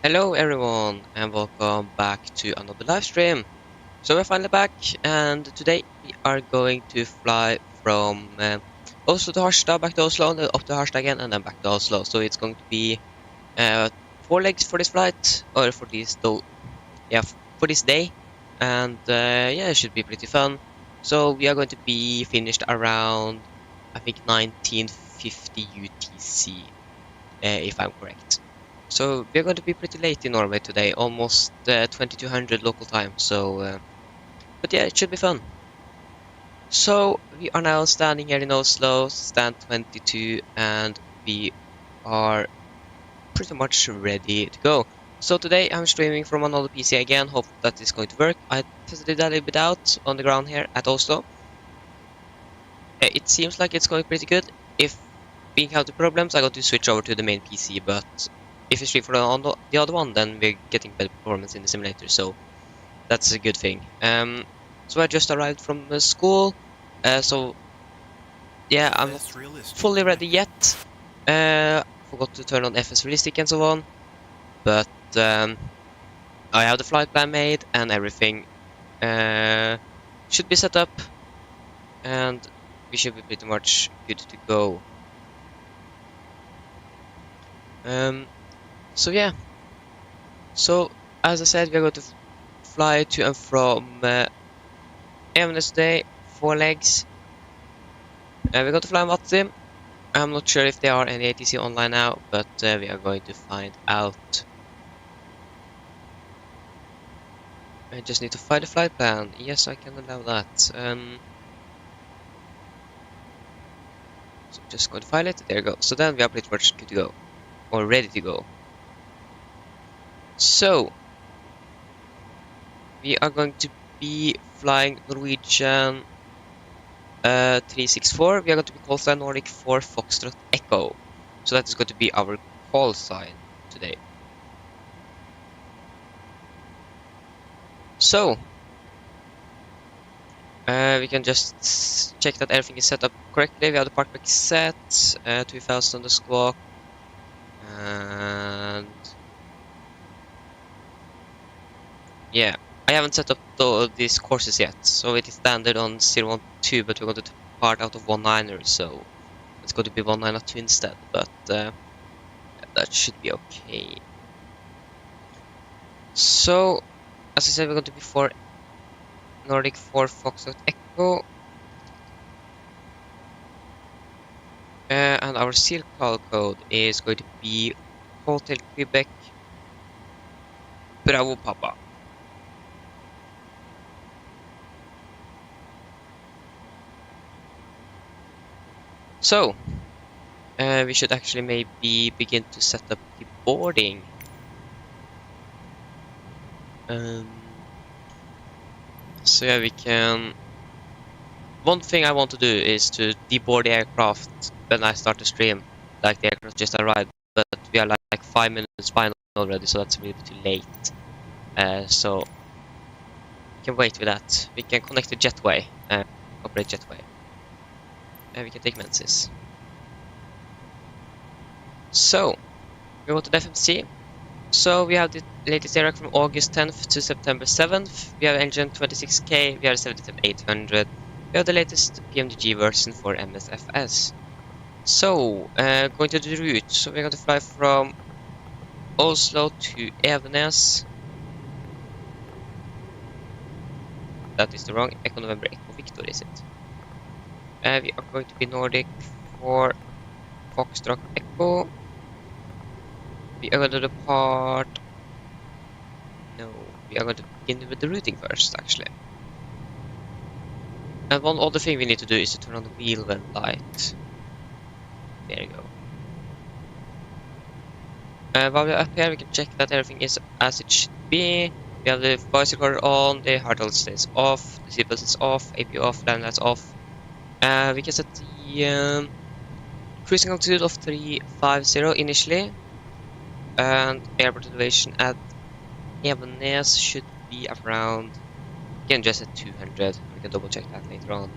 Hello everyone and welcome back to another live stream. So we're finally back and today we are going to fly from Oslo to Harstad, back to Oslo, and then up to Harstad again and then back to Oslo. So it's going to be uh, 4 legs for this flight, or for this though, yeah, for this day. And yeah, it should be pretty fun. So we are going to be finished around, I think, 1950 UTC, if I'm correct. So we're going to be pretty late in Norway today, almost 2200 local time. But yeah, it should be fun. So we are now standing here in Oslo, stand 22, and we are pretty much ready to go. So today I'm streaming from another PC again. Hope that is going to work. I tested that a little bit out on the ground here at Oslo. It seems like it's going pretty good. If we encounter problems, I got to switch over to the main PC, but if you stream for the other one, then we're getting better performance in the simulator, so that's a good thing. So I just arrived from school, so yeah, I'm not fully ready yet. Forgot to turn on FS Realistic and so on, but I have the flight plan made and everything should be set up, and we should be pretty much good to go. So yeah. So as I said, we are going to fly to and from Evenes today, 4 legs. We're going to fly in Vatim. I'm not sure if there are any ATC online now, but we are going to find out. I just need to find a flight plan. Yes, I can allow that. So just going to file it. There you go. So then we are pretty much good to go, or ready to go. So we are going to be flying Norwegian 364. We are going to be call sign Nordic 4 Foxtrot Echo. So that is going to be our call sign today. So we can just check that everything is set up correctly. We have the park brake set, 2000 on the squawk, and yeah, I haven't set up these courses yet, so it is standard on 012, but we're going to part out of 19er, so it's going to be 1902 instead, but that should be okay. So, as I said, we're going to be for Nordic 4 Foxtrot Echo. And our circle code is going to be Hotel Quebec Bravo Papa. So, we should actually maybe begin to set up the boarding. So yeah, we can... One thing I want to do is to deboard the aircraft when I start the stream. Like the aircraft just arrived, but we are like 5 minutes behind already, so that's a little bit too late. So we can wait with that. We can connect the jetway, operate jetway. And we can take Menzies. So we go to the FMC. So we have the latest aircraft from August 10th to September 7th. We have engine 26K, we have 77800. We have the latest PMDG version for MSFS. So, going to the route. So we're going to fly from Oslo to Evenes. That is the wrong Echo November Echo Victor, is it? We are going to be Nordic for Foxtrot Echo. We are going to depart. No, we are going to begin with the routing first, actually. And one other thing we need to do is to turn on the wheel well light. There you go. While we're up here, we can check that everything is as it should be. We have the voice recorder on, the hardware stays off, the seatbelt is off, AP off, landing lights off. We can set the cruising altitude of 350 initially. And airport elevation at Evenes should be around, again, just at 200. We can double check that later on.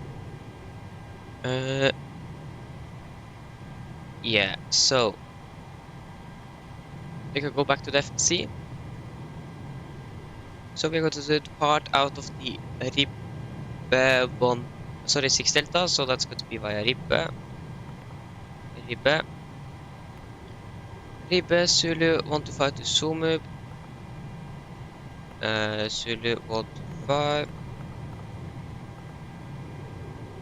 Yeah, so we can go back to the FMC. So we're going to depart out of the Ribbe 6 Delta, so that's going to be via Ribbe Zulu 125 to Sumu, Zulu 125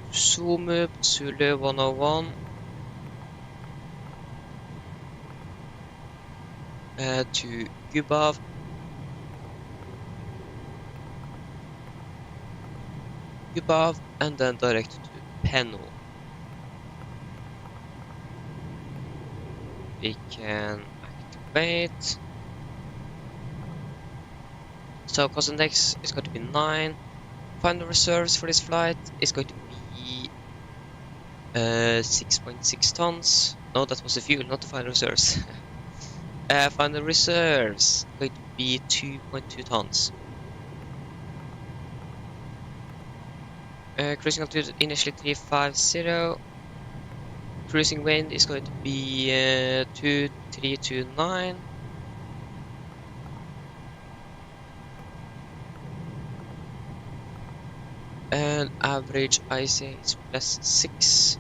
to Sumu, Zulu 101, to Gubav, and then direct to Penno. We can activate. So cost index is going to be 9. Final reserves for this flight is going to be 6.6 tons. No, that was the fuel, not the final reserves. Final reserves going to be 2.2 tons. Cruising altitude initially 350. Cruising wind is going to be 2329. And average IC is +6.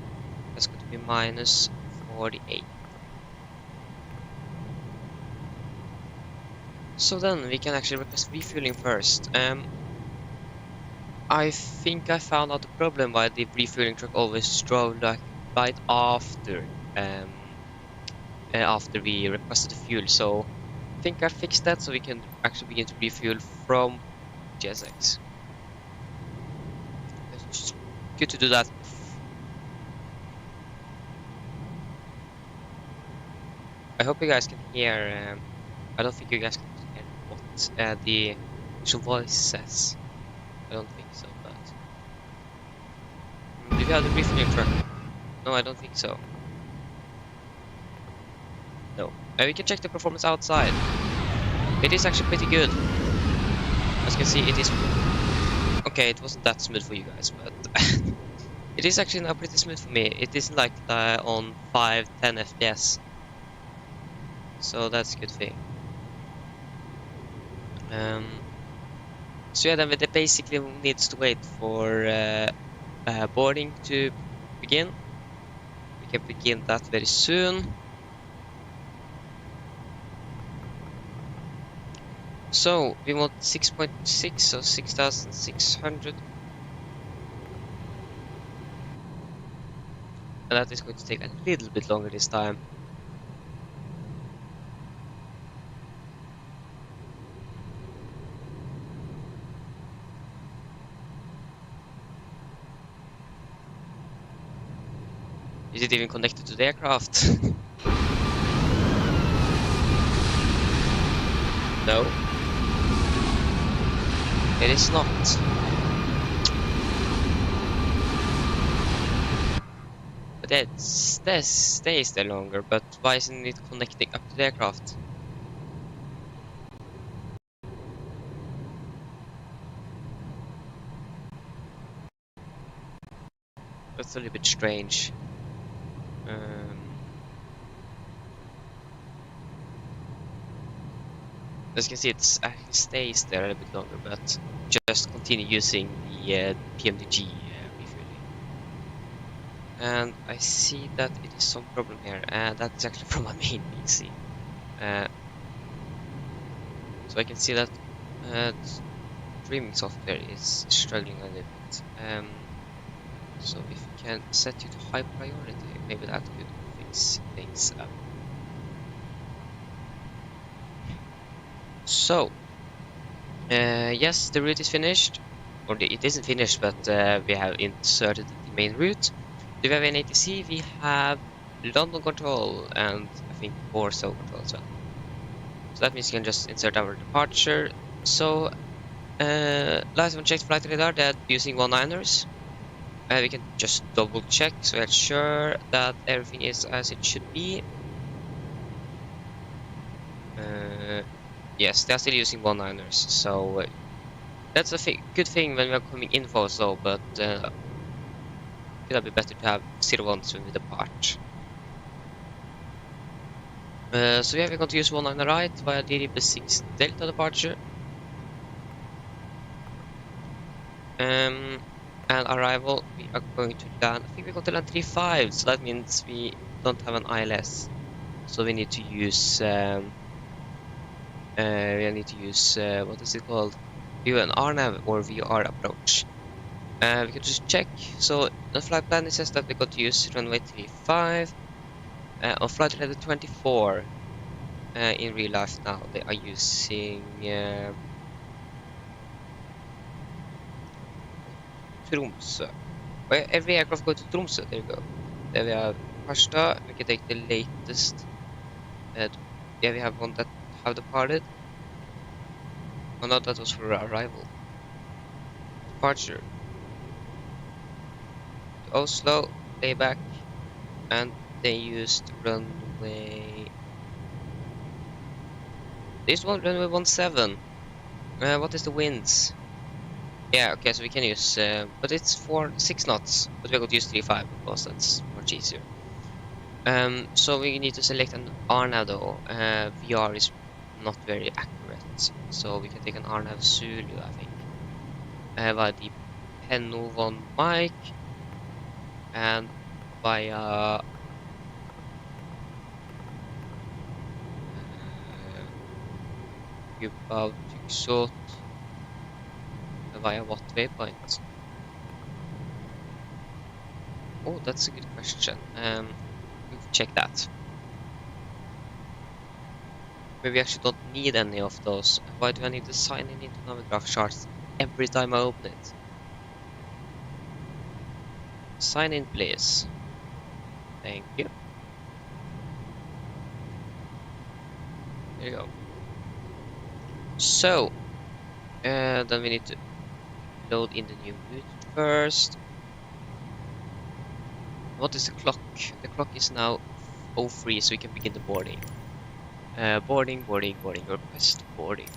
That's going to be -48. So then we can actually request refueling first. I think I found out the problem why the refueling truck always drove like right after after we requested the fuel. So I think I fixed that, so we can actually begin to refuel from GSX. It's good to do that. I hope you guys can hear. I don't think you guys can hear what the actual voice says. I don't think so, but do we have the refueling truck? No, I don't think so. No. We can check the performance outside. It is actually pretty good. As you can see, it is. Okay, it wasn't that smooth for you guys, but it is actually now pretty smooth for me. It isn't like on 5-10 FPS. So that's a good thing. So yeah, then it basically needs to wait for boarding to begin. We can begin that very soon. So we want 6.6, so 6,600. And that is going to take a little bit longer this time. Is it even connected to the aircraft? No. It is not. But it stays there longer, but why isn't it connecting up to the aircraft? That's a little bit strange. As you can see, it actually stays there a little bit longer, but just continue using the PMDG refueling. And I see that it is some problem here, and that is actually from my main PC. So I can see that streaming software is struggling a little bit. So if you can set you to high priority, maybe that could fix things up. So, yes, the route is finished, or it isn't finished, but we have inserted the main route. Do we have an ATC? We have London control and I think Warsaw control as well. So that means you can just insert our departure. So, last one checked flight radar that using 19ers. We can just double check so we're sure that everything is as it should be. Yes, they're still using 19ers, so that's a good thing when we're coming in for Oslo, but it'll be better to have 01s when we depart. So yeah, we're going to use 19 right via DD6 Delta departure. And arrival, we are going to land. I think we're going to land 3-5, so that means we don't have an ILS. So we need to use what is it called? Do an RNAV or VR approach. We can just check. So the flight plan says that we got to use runway 35 on flight level 24. In real life now, they are using Tromsø. Well, every aircraft goes to Tromsø. There you go. There we have Harstad. We can take the latest. Yeah, we have one that have departed. Oh no, that was for arrival. Departure. To Oslo, layback, and they used runway. This one, runway 17. What is the winds? Yeah, okay, so we can use, but it's for 6 knots. But we're going to use 3-5 because that's much easier. So we need to select an RNAV though. VR is not very accurate, so we can take an RNAV Zulu, I think. Via the Penno 1 mic and via about Tuxot via what waypoint? Oh, that's a good question. We'll check that. Maybe we actually don't need any of those. Why do I need to sign in into Navigraph charts every time I open it? Sign in, please. Thank you. There you go. So, then we need to load in the new route first. What is the clock? The clock is now 03, so we can begin the boarding. Boarding, request boarding.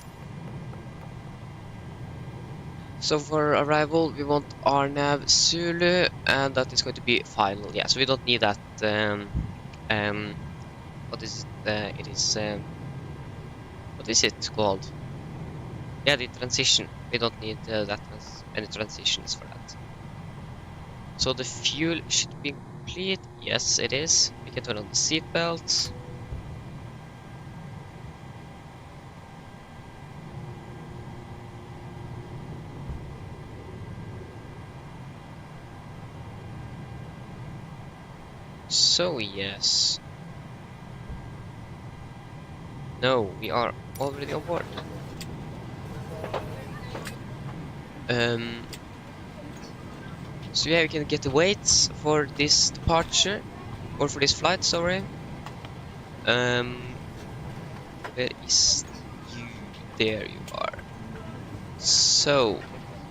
So for arrival, we want RNAV Zulu, and that is going to be final. Yeah, so we don't need that. What is it? It is. What is it called? Yeah, the transition. We don't need any transitions for that. So the fuel should be complete. Yes, it is. We can turn on the seat belts. So yes. No, we are already on board. So yeah, we can get the weights for this departure, or for this flight, sorry. Where is you? There you are. So,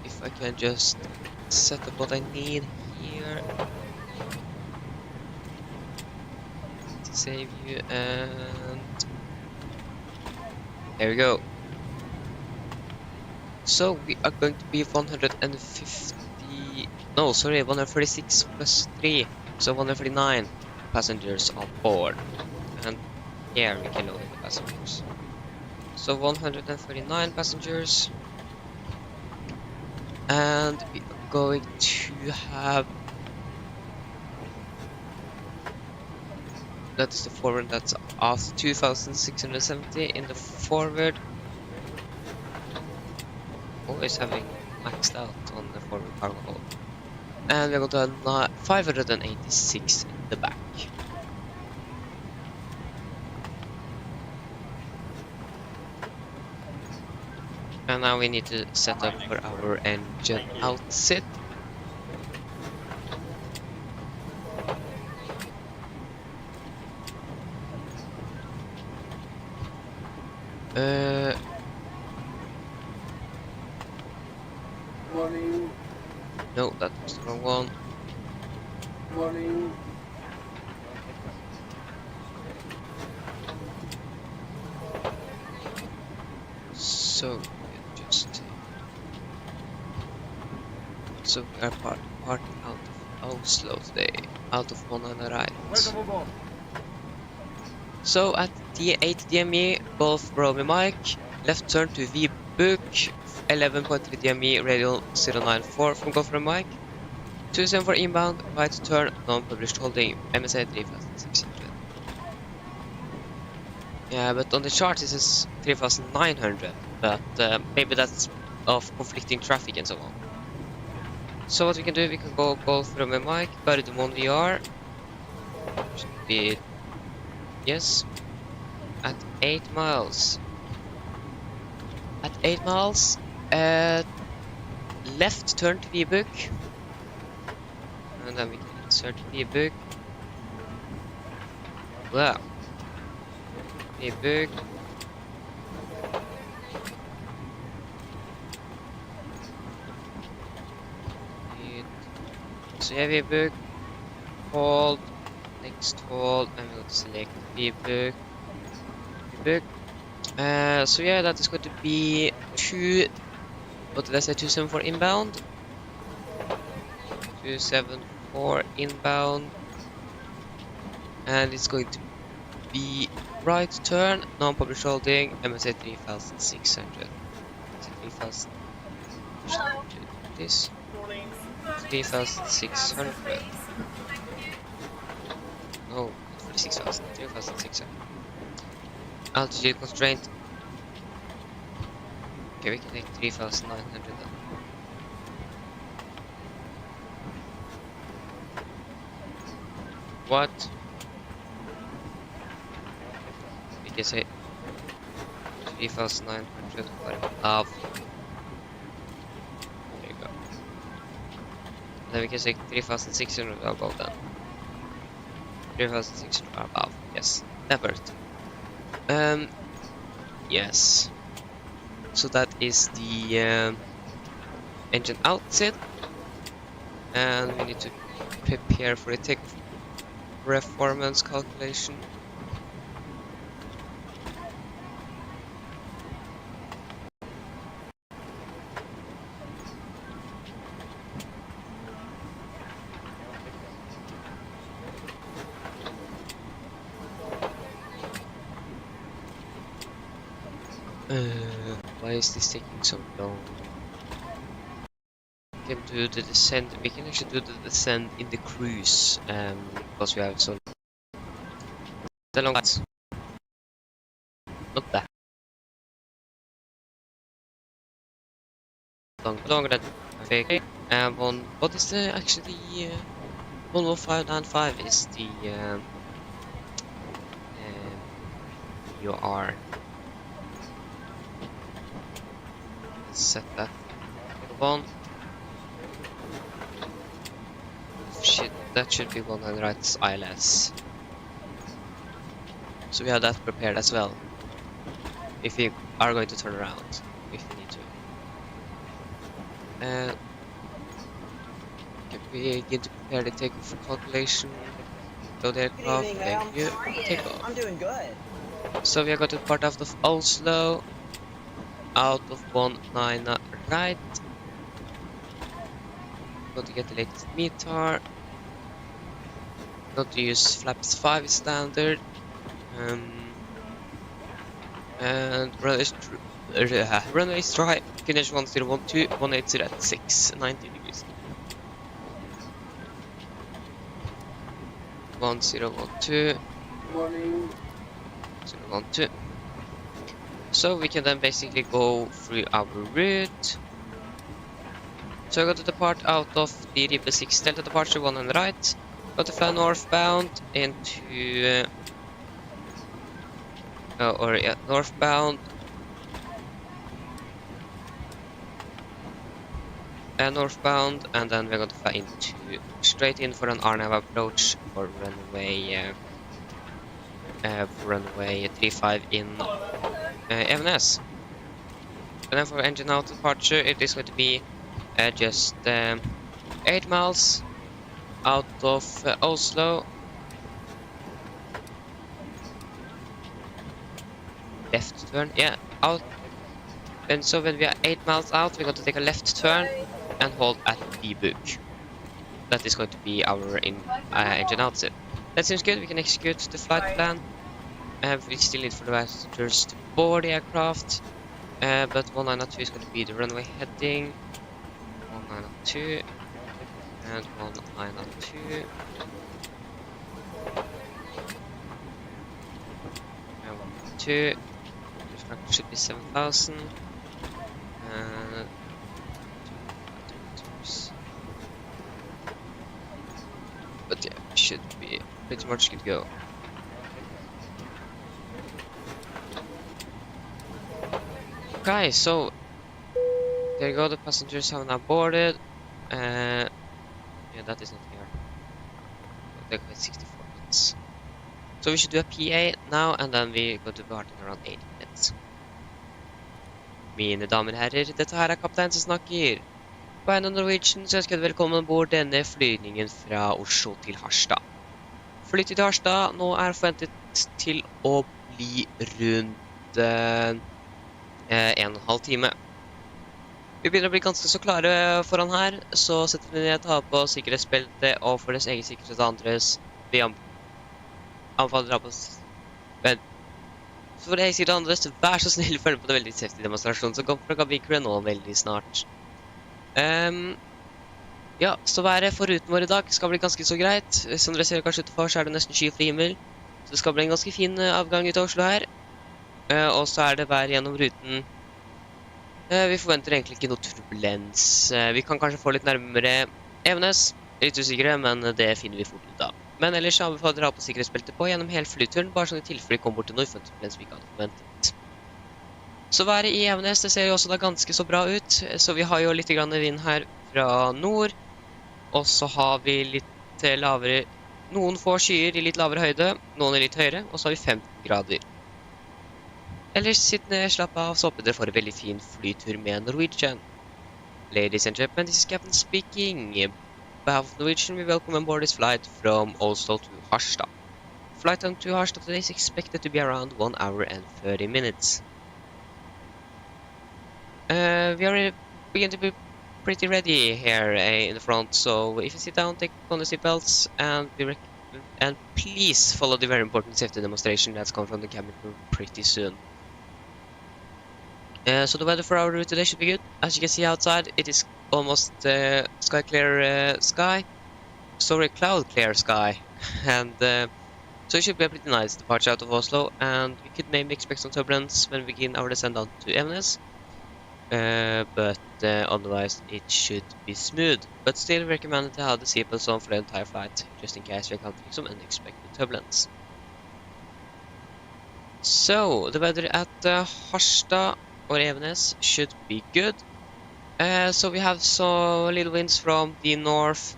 if I can just set up what I need here to save you, and there we go. So we are going to be 136 plus 3, so 139 passengers on board. And here we can load in the passengers. So 139 passengers. And we are going to have... That is the forward, that's after 2,670 in the forward. Always having maxed out on the forward cargo hold. And we're going to have 586 in the back. And now we need to set up for our engine outset. Morning. No, that was the wrong one. Morning. So just so we are parting out of Oslo today, out of Monaghan Islands. Welcome aboard. So at the 8 DME, Golf Romeo Mike, left turn to V book 11.3 DME radial 094 from Go for a Mic. 274 inbound, right turn, non-published holding, MSA 3600. Yeah, but on the chart it says 3900, but maybe that's of conflicting traffic and so on. So what we can do, we can go Golf from a mic, bury the 1VR. Should be, yes, at 8 miles. At 8 miles, left turn to V-book. And then we can insert V-book. Wow. V-book. So yeah, V-book. Hold. Next hold. And we'll select V-book. V-book. So yeah, that is going to be what did I say, 274 inbound? 274 inbound. And it's going to be right turn, non-published holding, MSA 3600. 3000. This 3600. No, 46,000. 3600. Altitude constraint. Okay, we can take 3900 then. What? We can say 3900 or above. There you go. Then we can say 3600 above then. 3600 above. Yes, that worked. Yes. So that is the engine outset, and we need to prepare for a takeoff performance calculation. Why is this taking so long? We can do the descent. We can actually do the descent in the cruise, because we have so long. Not that long, longer than okay. On what is the actually 11595 is the UR. Set that one. Shit, that should be 100 right ILS. So we have that prepared as well, if we are going to turn around, if we need to. Can we begin to prepare the takeoff calculation? Load the aircraft, thank you, take off. I'm doing good. So we are going to depart out of Oslo, out of 19 right. Going to get the latest METAR. Going to use flaps 5 standard. And runway strike, finish 1012, 180 at 6, 90 degrees. 1012, Morning. 012. So we can then basically go through our route. So I got to depart out of the Ribble 6 Delta departure 1 on the right. Got to fly northbound into northbound. Northbound, and then we're going to fly into straight in for an RNAV approach for runway 35 in Evenes. And then for engine out departure, it is going to be just 8 miles out of Oslo. Left turn, yeah, out. And so when we are 8 miles out, we're going to take a left turn and hold at V-book. That is going to be our engine outset. That seems good. We can execute the flight plan. We still need for the passengers to board the aircraft. But 1902 is going to be the runway heading. 1902 and 1902 and 192. The structure should be 7,000 and 2 meters. But yeah, should be pretty much good to go. Okay, so there you go. The passengers have now boarded. Yeah, that is not here. They got 64 minutes. So we should do a PA now, and then we go to boarding around 8 minutes. Mine damer og herrer, dette her er kaptein som snakker. På vegne av Norwegian så ønsker jeg deg velkommen ombord denne flygningen fra Oslo til Harstad. Flyttet til Harstad nå er forventet til å bli rundt 1,5 time. Vi begynner å bli ganske så klare foran her, så setter vi ned, tar på sikkerhetsbeltet, og for deres egen sikkerhet og andres, vi anbefaler dere på vent. Så for deres egen sikkerhet og andres, vær så snill, følg på det veldig safety demonstrasjon, så kom fra kabinkrøen nå veldig snart. Ja, så været for ruten vår i dag skal bli ganske så greit. Som dere ser kanskje utenfor, så er det nesten skyfri himmel, så det skal bli en ganske fin avgang ut av Oslo her. Og så er det vær gjennom ruten. Vi forventer egentlig ikke noe turbulens. Vi kan kanskje få litt nærmere Evenes. Litt usikre, men det finner vi fort ut av. Men ellers anbefaler dere å ha på sikkerhetsbeltet på gjennom hele flyturen, bare sånn i tilfelle vi kommer bort til noe turbulens vi ikke hadde forventet. Så været i Evenes, det ser jo også da ganske så bra ut. Så vi har jo litt grann vind her fra nord. Og så har vi litt lavere, noen få skyer i litt lavere høyde, noen i litt høyere, og så har vi 15 grader. Ellers sitt ned, slapp av, så håper dere får en veldig fin flytur med Norwegian. Ladies and gentlemen, this is Captain speaking. On behalf of Norwegian, we welcome on board this flight from Oslo to Harstad. Flight time to Harstad today is expected to be around 1 hour and 30 minutes. We are beginning to be pretty ready here in the front, so if you sit down, take on the seatbelts, and please follow the very important safety demonstration that's coming from the cabin crew pretty soon. So the weather for our route today should be good. As you can see outside, it is almost cloud clear sky, and so it should be a pretty nice departure out of Oslo, and we could maybe expect some turbulence when we begin our descent down to Evenes. But otherwise it should be smooth, but still recommended to have the seatbelts on for the entire flight, just in case we encounter some unexpected turbulence. So, the weather at Harstad or Evenes should be good. So we have some little winds from the north,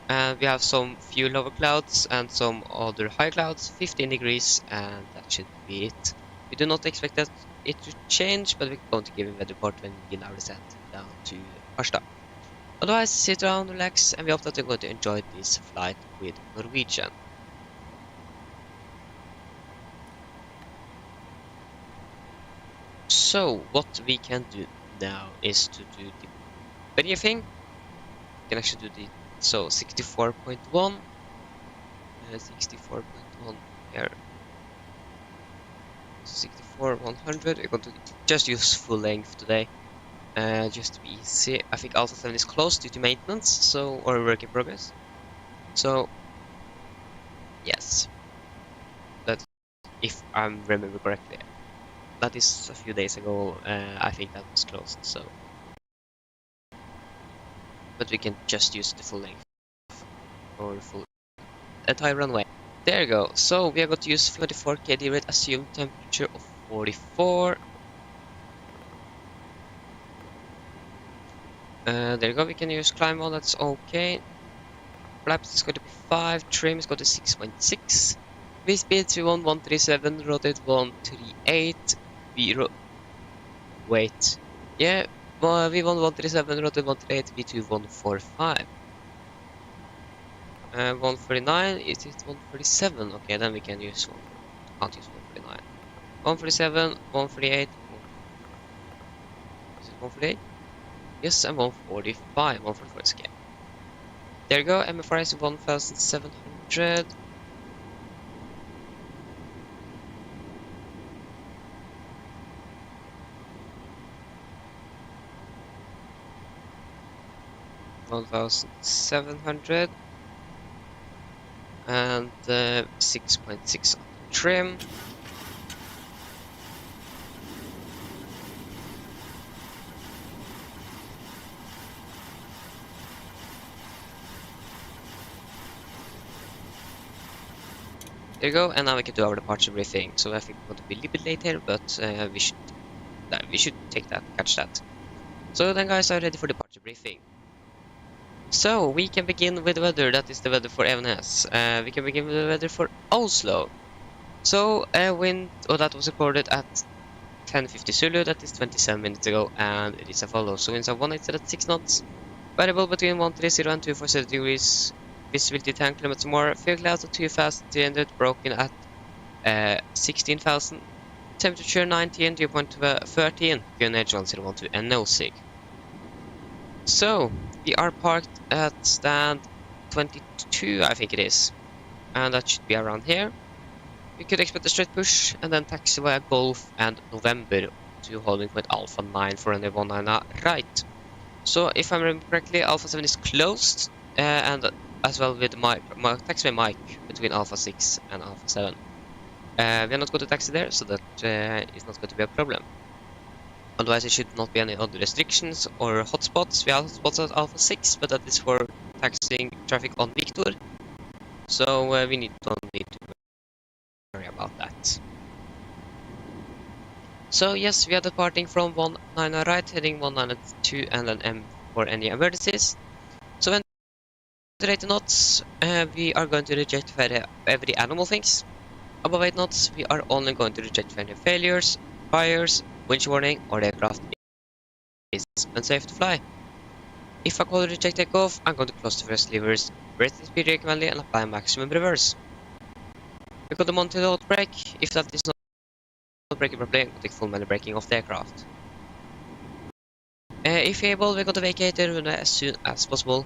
and we have some few lower clouds and some other high clouds, 15 degrees, and that should be it. We do not expect that it to change, but we're going to give a weather report when we begin our descent down to Harstad. Otherwise, sit around, relax, and we hope that you're going to enjoy this flight with Norwegian. So, what we can do now is to do the briefing. We can actually do the 64.1 here. 64 100. We're going to just use full length today, just to be easy. I think Alpha 7 is closed due to maintenance, so, or work in progress. So yes, that, if I remember correctly, that is a few days ago. I think that was closed, so, but we can just use the full length or full entire runway. There you go. So we are going to use 24 kd rate, assumed temperature of 44. There you go. We can use climb mode. That's okay. Flaps is going to be 5. Trim is going to 6.6. V-speed 31137. Rotate 138. Wait. Yeah. V1 137. Rotate 138. V2 145. 149, is it 147? Okay, then we can use one. Can't use 149. 147, 148. Is it 148? Yes, and 145. 144 is okay. There you go, MFR is 1700. 1700 and 6.6 on the trim. There you go, and now we can do our departure briefing. So I think we're going to be a little bit late here, but we should take that, catch that. So then, guys, are ready for departure briefing. So we can begin with the weather. That is the weather for Evenes. We can begin with the weather for Oslo. So wind, that was recorded at 10:50 Zulu. That is 27 minutes ago, and it is as follows. So winds are 187 at 6 knots. Variable between 130 and 240 degrees. Visibility 10 kilometers more. Fuel clouds are too fast. 300 broken at 16,000. Temperature 19, dew point 13. QNH 1012 and no sig. So we are parked at stand 22, I think it is, and that should be around here. We could expect a straight push and then taxi via Golf and November to holding point Alpha 9 for runway 19 right. So if I remember correctly, Alpha 7 is closed, and as well with my taxiway mic between Alpha 6 and Alpha 7. We are not going to taxi there, so that is not going to be a problem. Otherwise, there should not be any other restrictions or hotspots. We have hotspots at Alpha 6, but that is for taxiing traffic on Victor. So we don't need to worry about that. So yes, we are departing from 19 right, heading 192 and then M for any emergencies. So when the 80 knots, we are going to reject every animal things. Above 8 knots, we are only going to reject any failures, fires, winch warning, or aircraft is unsafe to fly. If I call reject takeoff, I'm going to close the first levers, raise the speed recommendedly, and apply maximum reverse. We got the monitor the brake. If that is not braking properly, I'm going to take full manual braking of the aircraft. If able, we're going to vacate the runway as soon as possible.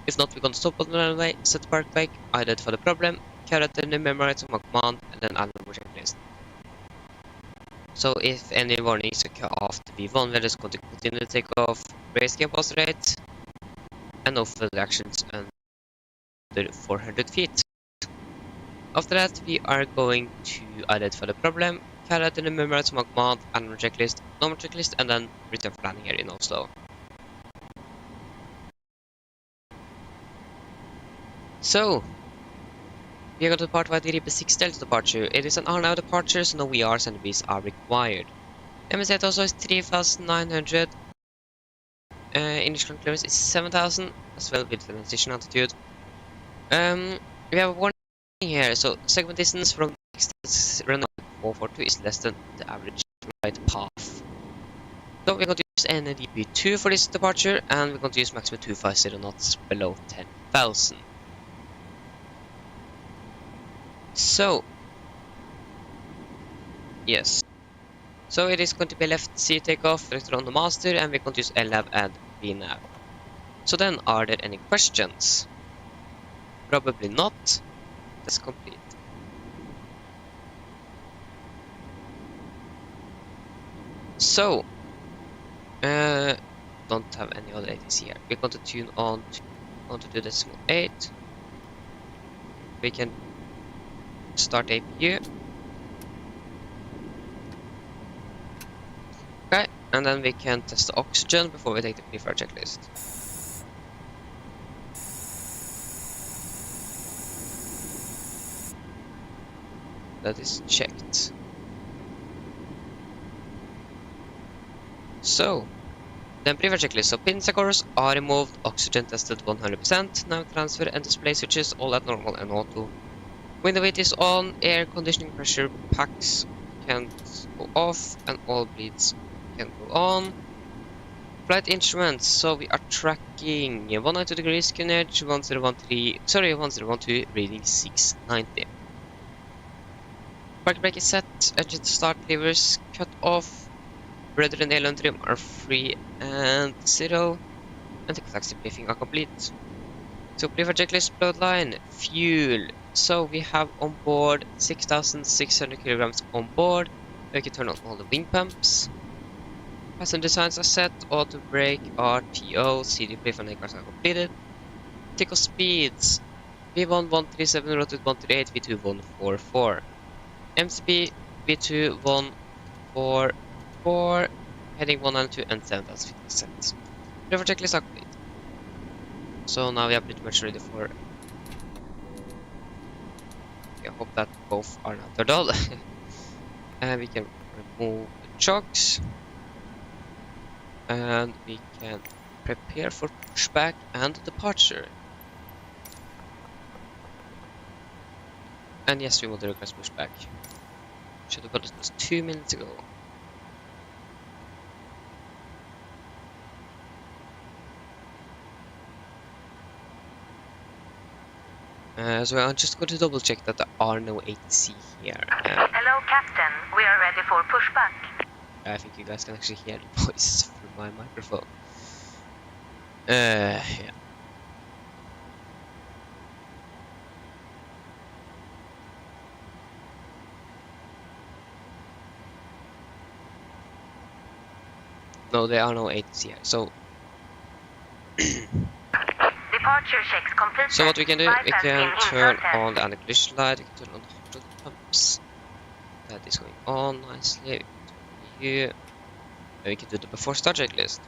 If not, we're going to stop on the runway, set the park brake, identify the problem, carry out the memorize my command, and then animal checklist. So if any warnings occur after V1, we're just going to continue to take off, raise the capacity rate, and no further actions under 400 feet. After that, we are going to identify the problem, carry out the memorize my command, animal checklist, normal checklist, and then return for landing here in Oslo. So we are going to depart via the RIB6 Delta departure. It is an hour departure, so no VRs and Bs are required. MSFS also is 3,900. Initial clearance is 7,000, as well with the transition altitude. We have a warning here, so segment distance from next runway 442 is less than the average flight path. So we're going to use NDB2 for this departure, and we're going to use maximum 250 knots below 10,000. So, yes. So it is going to be left C takeoff, director on the master, and we're going to use LNAV and VNAV. So then, are there any questions? Probably not. That's complete. So, don't have any other ATC here. We're going to tune on to decimal 8. We can start APU. Okay, and then we can test the oxygen before we take the pre-fire checklist. That is checked. So, then pre-fire checklist. So pins and cores are removed, oxygen tested 100%, nav transfer and display switches all at normal and auto. Window weight is on, air conditioning pressure packs can go off, and all bleeds can go on. Flight instruments, so we are tracking 190 degrees, QNH 1012, reading 690. Park brake is set, engine start levers cut off, rudder and aileron trim are free and 0, and the taxi briefing are complete. So pre-fire checklist, bloodline, fuel. So we have on board 6,600 kilograms on board. We can turn on all the wing pumps. Passenger designs are set, auto brake, RTO, CD play for cars are completed. Tick of speeds. V1 137, rotate 138, V2 144. MCP V2 144, heading 192 and 7000 River checklist are complete. So now we are pretty much ready for. I hope that both are not turned on. And we can remove the chocks. And we can prepare for pushback and departure. And yes, we want to request pushback. Should have done this 2 minutes ago. So I'm just going to double check that there are no ATC here. Hello, Captain. We are ready for pushback. I think you guys can actually hear the voice through my microphone. Yeah. No, there are no ATC here. So Departure checks completed. So what we can do, we can turn on the anti-collision light, we can turn on the hot pumps. That is going on nicely. We can turn on you. And we can do the before start checklist.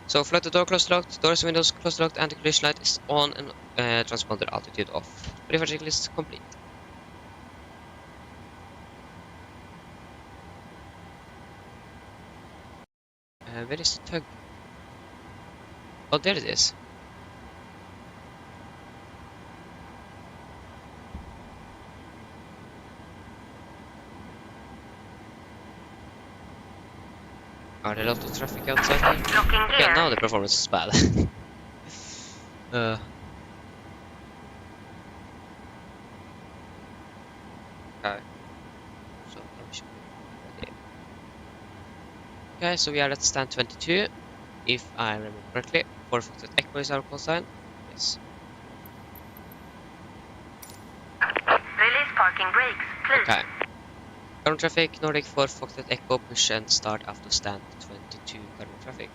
So flight to door closed locked, doors and windows closed locked, anti-collision light is on and transponder altitude off. Before checklist complete. Where is the tug? Oh, there it is. Are there a lot of traffic outside here? Looking Okay, gear. now the performance is bad. Okay. So now we should be ready. Okay, so we are at stand 22, if I remember correctly. For Foxtrot Echo is our call sign. Yes. Release parking brakes, please. Okay. Current traffic, Nordic for Foxtrot Echo, push and start after stand 22 current traffic.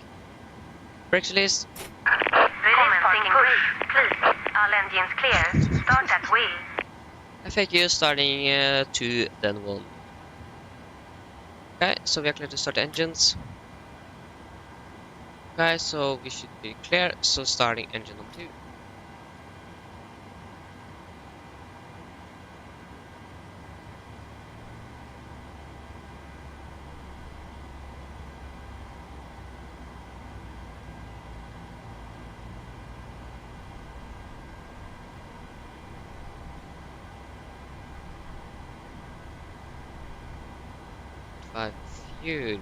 Brakes release. Release parking brakes, please. All engines clear. Start at wheel. FAQ starting 2, then 1. Okay, so we are clear to start engines. Okay, so we should be clear. So starting engine on 2. Fuel.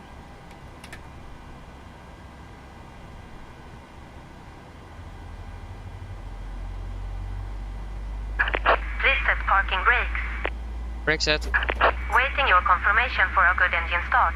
Please set parking brakes. Brake set. Waiting your confirmation for a good engine start.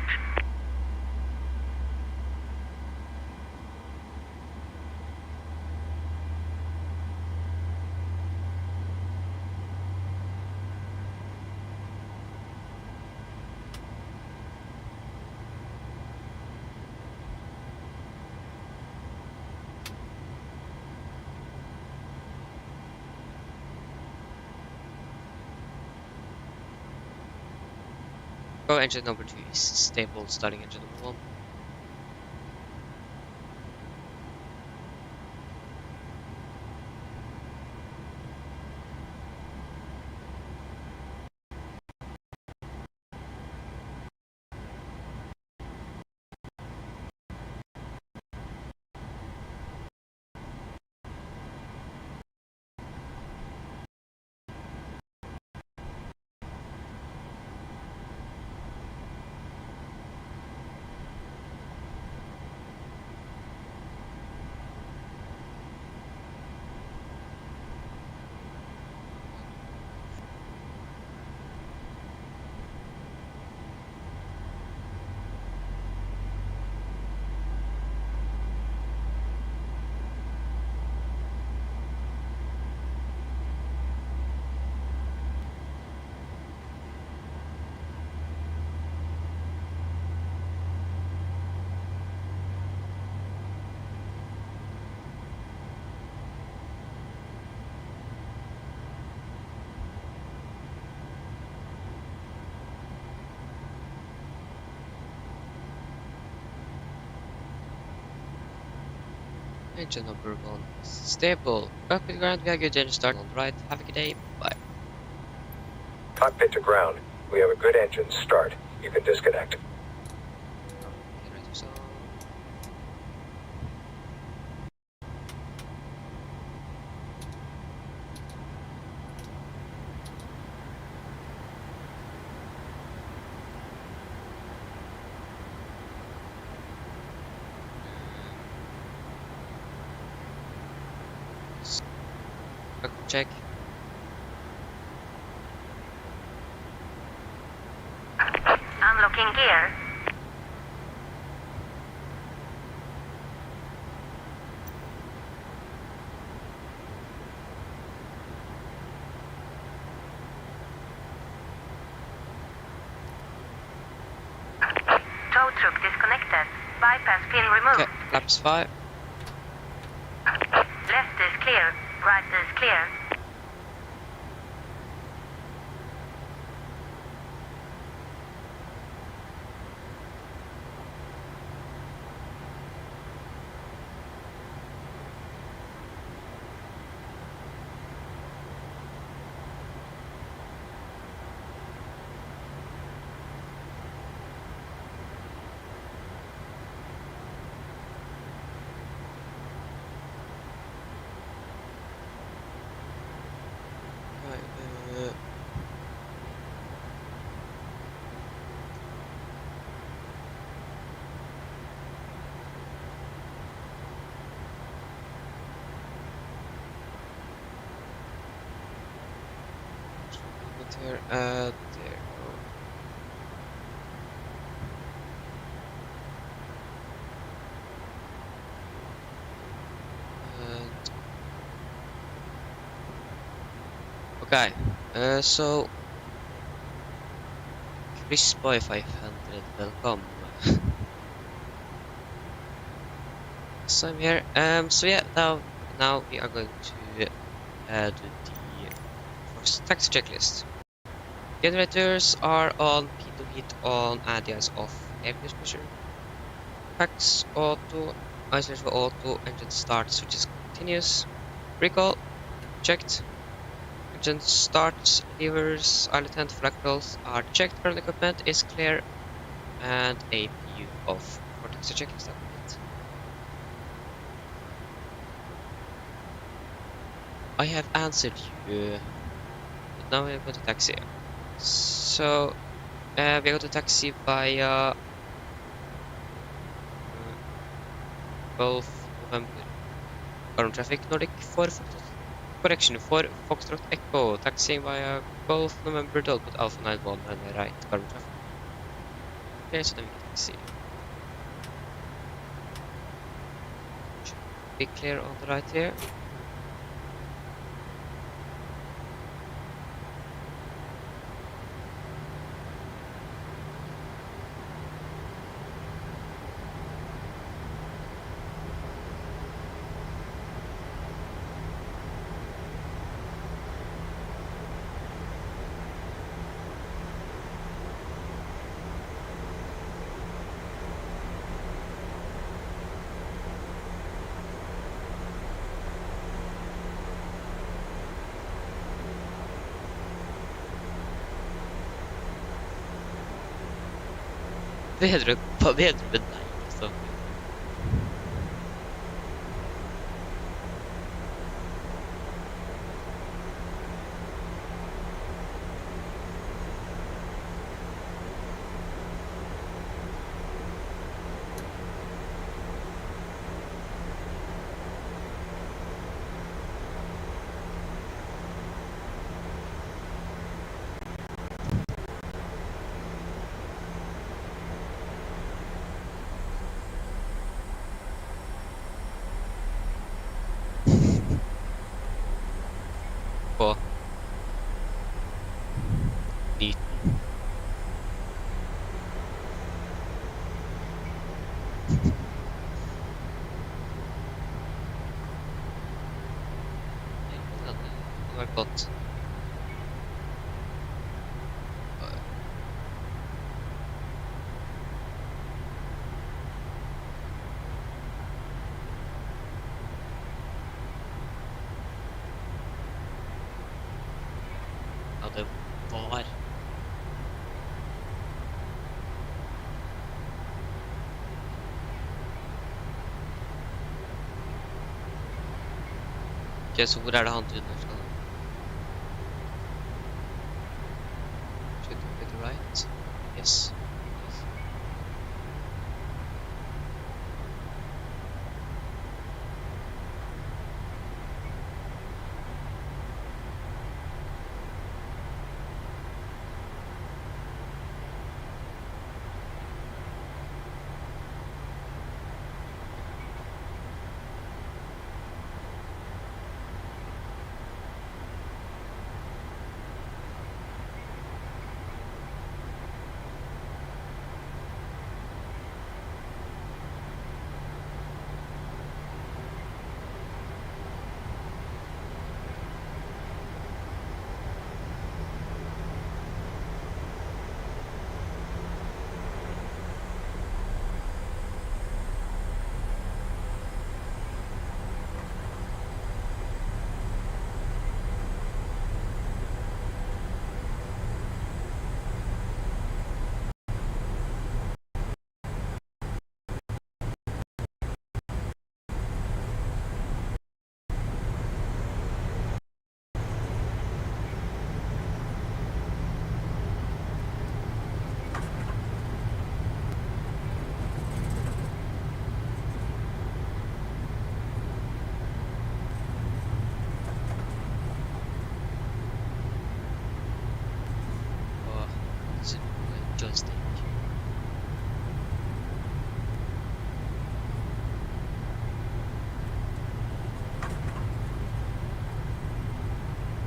Go engine number 2 is stable, starting engine number 1. Engine number 1 is stable. Cockpit to ground, we have good engine start on the right. Have a good day. Bye. Cockpit to ground. We have a good engine start. You can disconnect. Generators on. Check. Unlocking gear. Tow truck disconnected. Bypass pin removed. Okay, flaps 5. Left is clear. Right is clear. Here, there. And okay, so Crispy 500, welcome. So I'm here. So yeah, now we are going to do the first taxi checklist. Generators are on, pitot heat on, and the eyes off. Air pressure. Packs auto, isolation for auto, engine start switches continuous. Recall checked. Engine starts, levers, islet and flag controls are checked. Ground equipment is clear, and APU off. For taxi checklist update. I have answered you, but now we're going to taxi. So we are going to taxi via both November. Current traffic Nordic for correction for Foxtrot Echo, taxiing via Golf November Delput Alpha 91 and right current traffic. Okay, so then we can taxi. Should be clear on the right here. Bedre med deg, liksom. På nytt. Det var godt. Var. Okej, så hvor er det han tydelig skal? Should we go to the right? Yes. Oh, it's a joystick.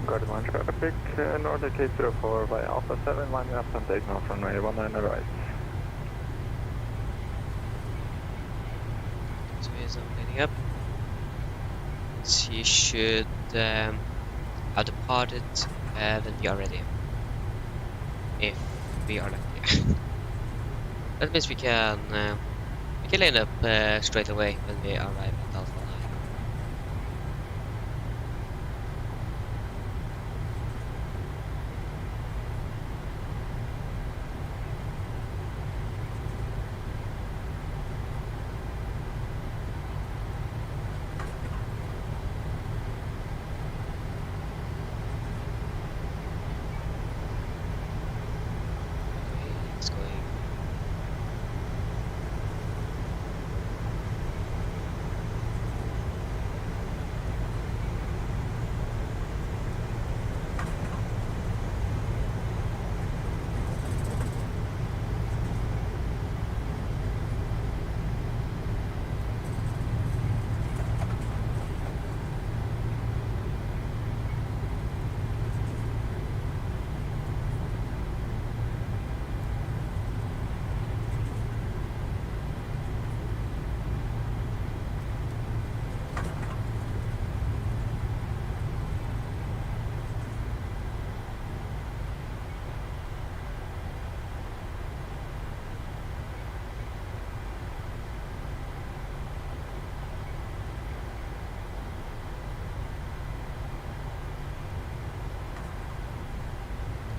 Guard 1 traffic, Nordic 804 by Alpha 7, lining up and taking off from 19 right. So he's lining up. He should have departed when we are ready. If we are lucky. That means we can line up straight away when we arrive at Alpha 9. Okay, it's going.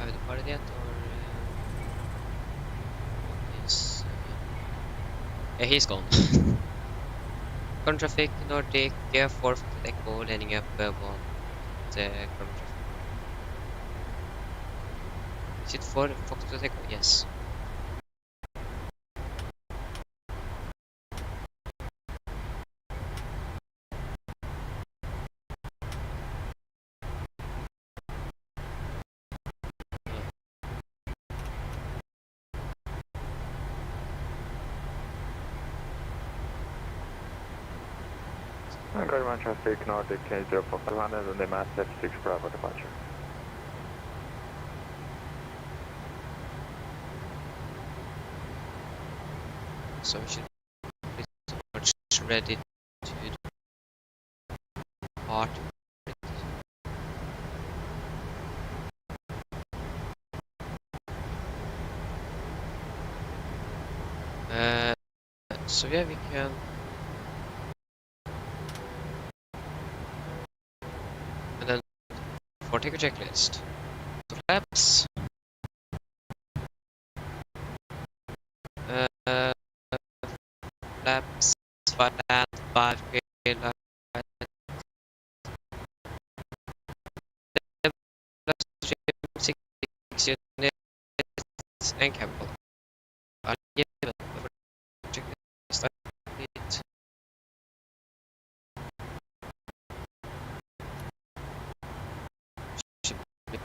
Have we departed yet, or what is? Yeah, he's gone. Current traffic Nordic 4 Echo lining up 1 current traffic. Is it 4 Foxtrot Echo? Yes. Guard 1 traffic, Nordic 804 500 on the MSFS6 Bravo departure. So we should be pretty much ready to depart. So yeah, we can. And then for ticker checklist. So flaps. flaps, 5 land, 5 green light, stream, 6 units, and chemical. Are given over start it. Should be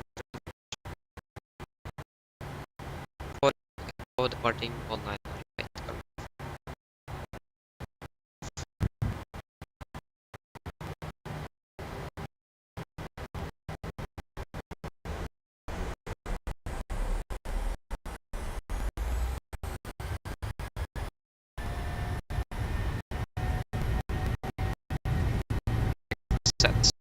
for departing online. Set.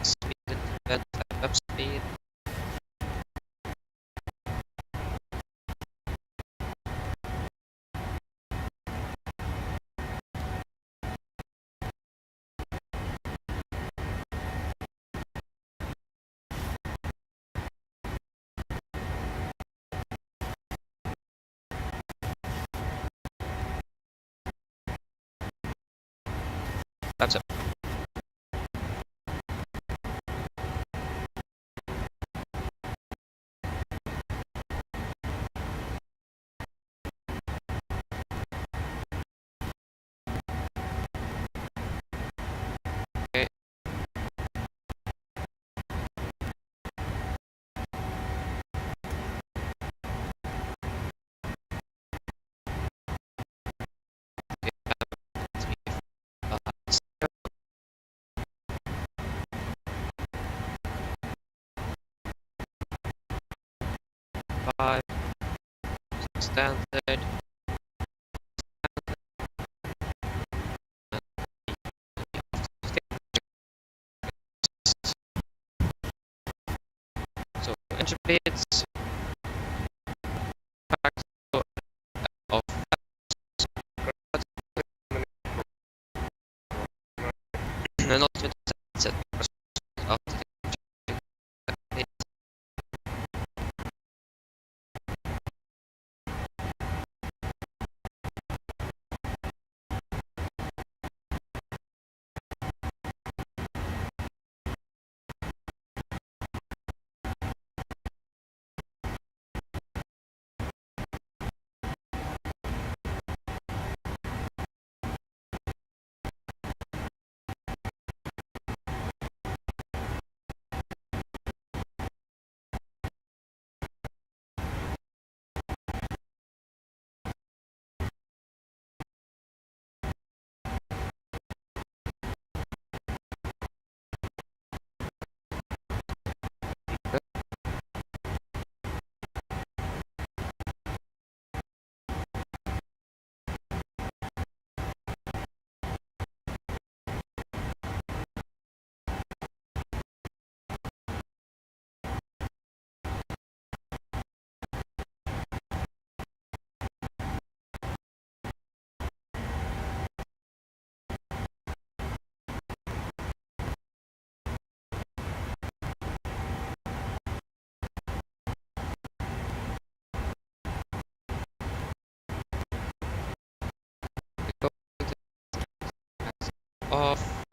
Speed, up speed. That's it. Okay. Five standard. So engine speeds, factor of and ultimate set of off.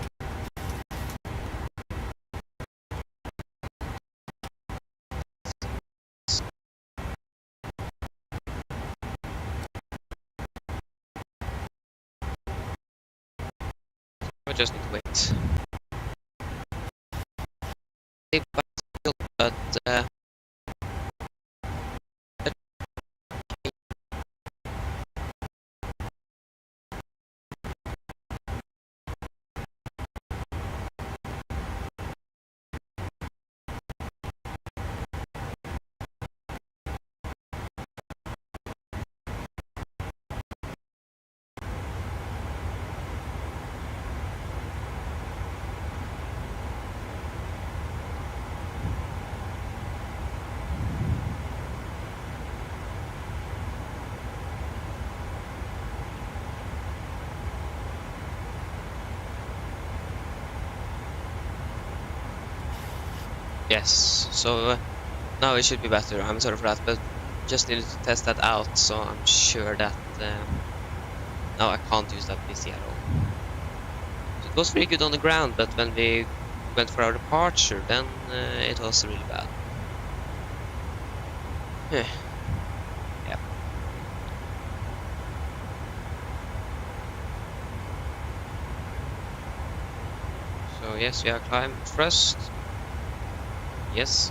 I just need to wait. But yes, so now it should be better. I'm sorry for that, but just needed to test that out, so I'm sure that now I can't use that PC at all. So it was pretty good on the ground, but when we went for our departure, then it was really bad. Yeah. So yes, we are climb first. Yes.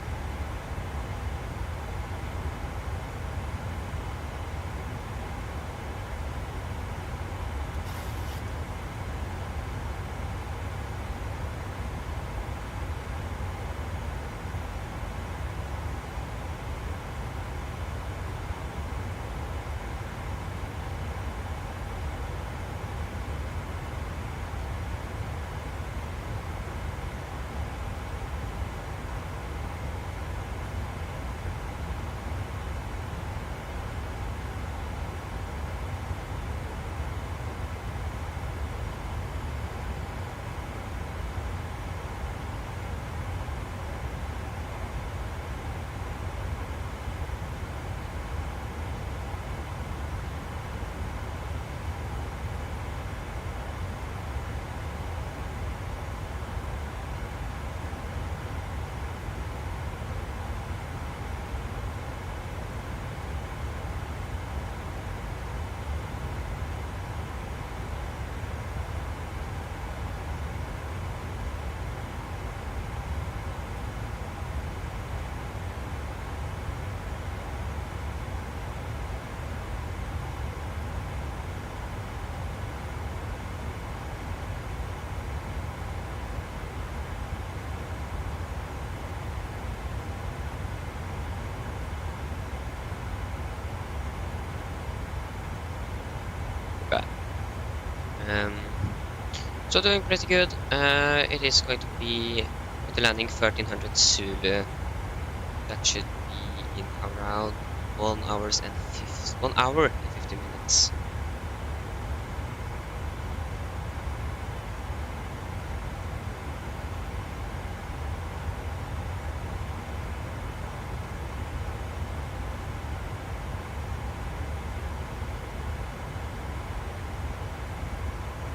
Okay. So doing pretty good. It is going to be with the landing 1300 Zulu. That should be in around 1 hours and 1 hour and 50 minutes.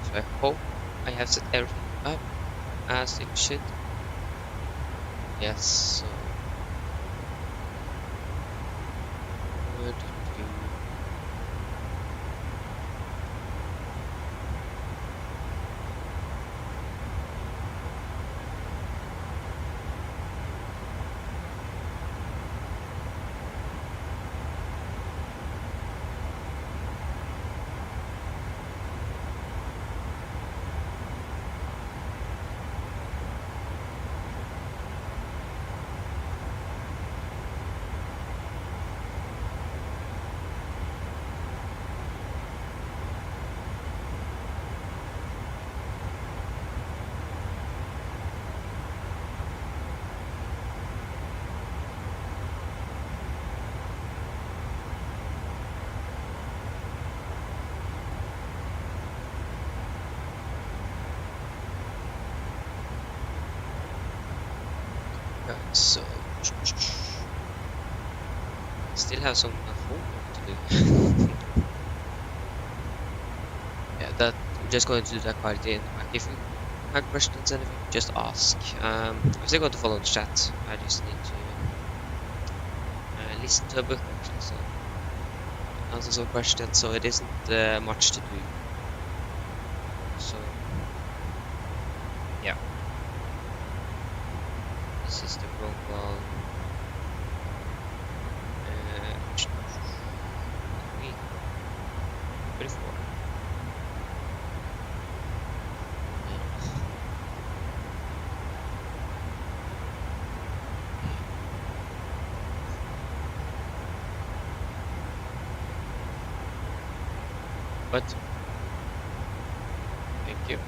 So I hope I have set everything up as it should. Yes, so good. Okay, so still have some homework to do. Yeah, that I'm just going to do that quality in the back if you have questions, anything, just ask. I'm still going to follow the chat. I just need to listen to a book actually, so answer some questions. So it isn't much to do. So yeah, this is the wrong one. 34. But thank you.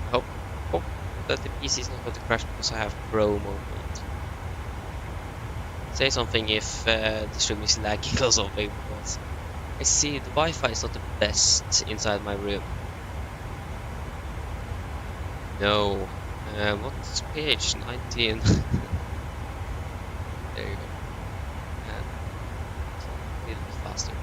I hope that the PC is not going to crash because I have Chrome opened. Say something if the stream is lagging or something, because I see the Wi-Fi is not the best inside my room. No. What's page 19? There you go. A little bit faster.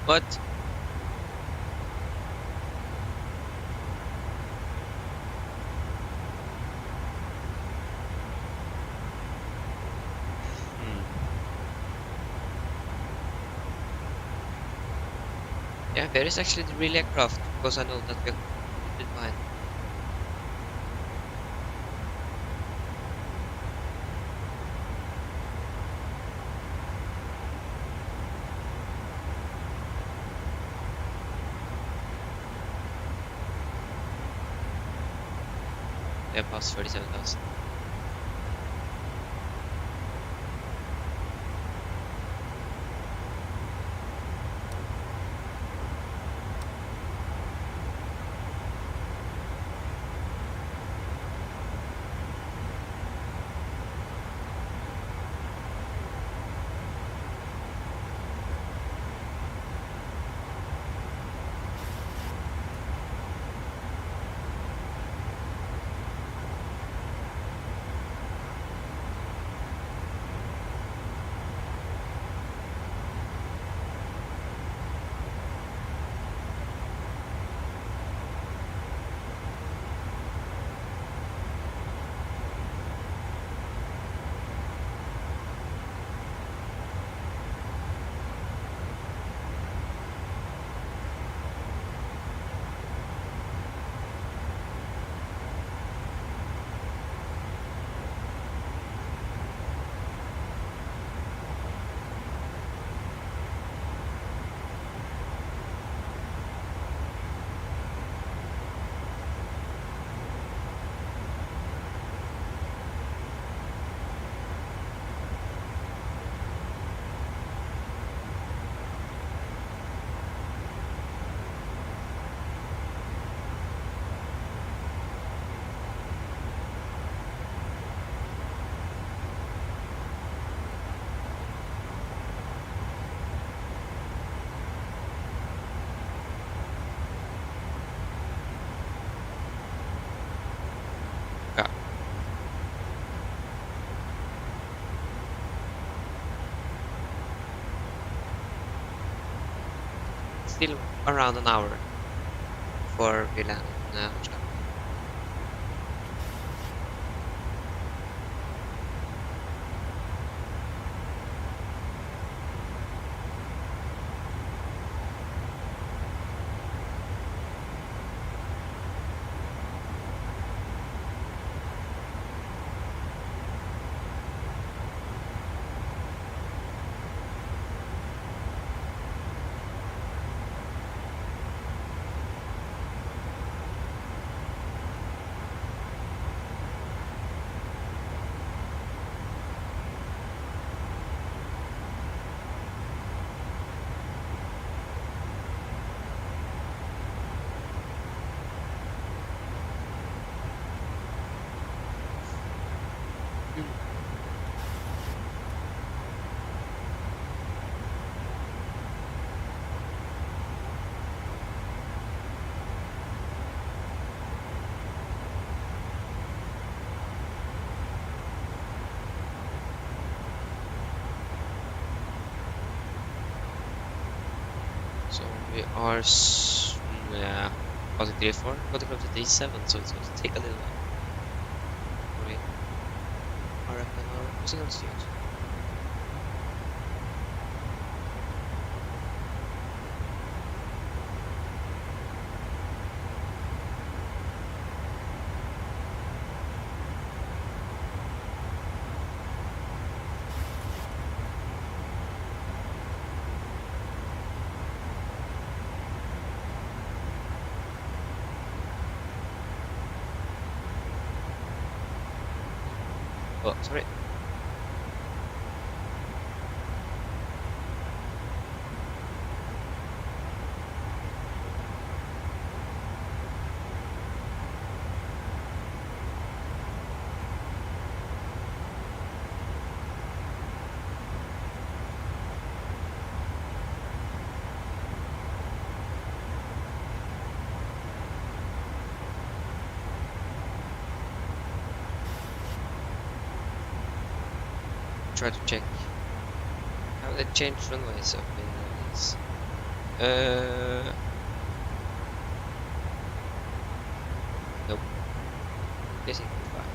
What? Yeah, there is actually the real aircraft, because I know that we completed mine. Yeah, past 37,000. still around an hour before we land in Harstad. So we are, yeah, causing 3-4, got to close to D7, so it's going to take a little while. We are up in our cruising altitude. Oh, sorry. Try to check how they change runways up in these. Nope. This is fine.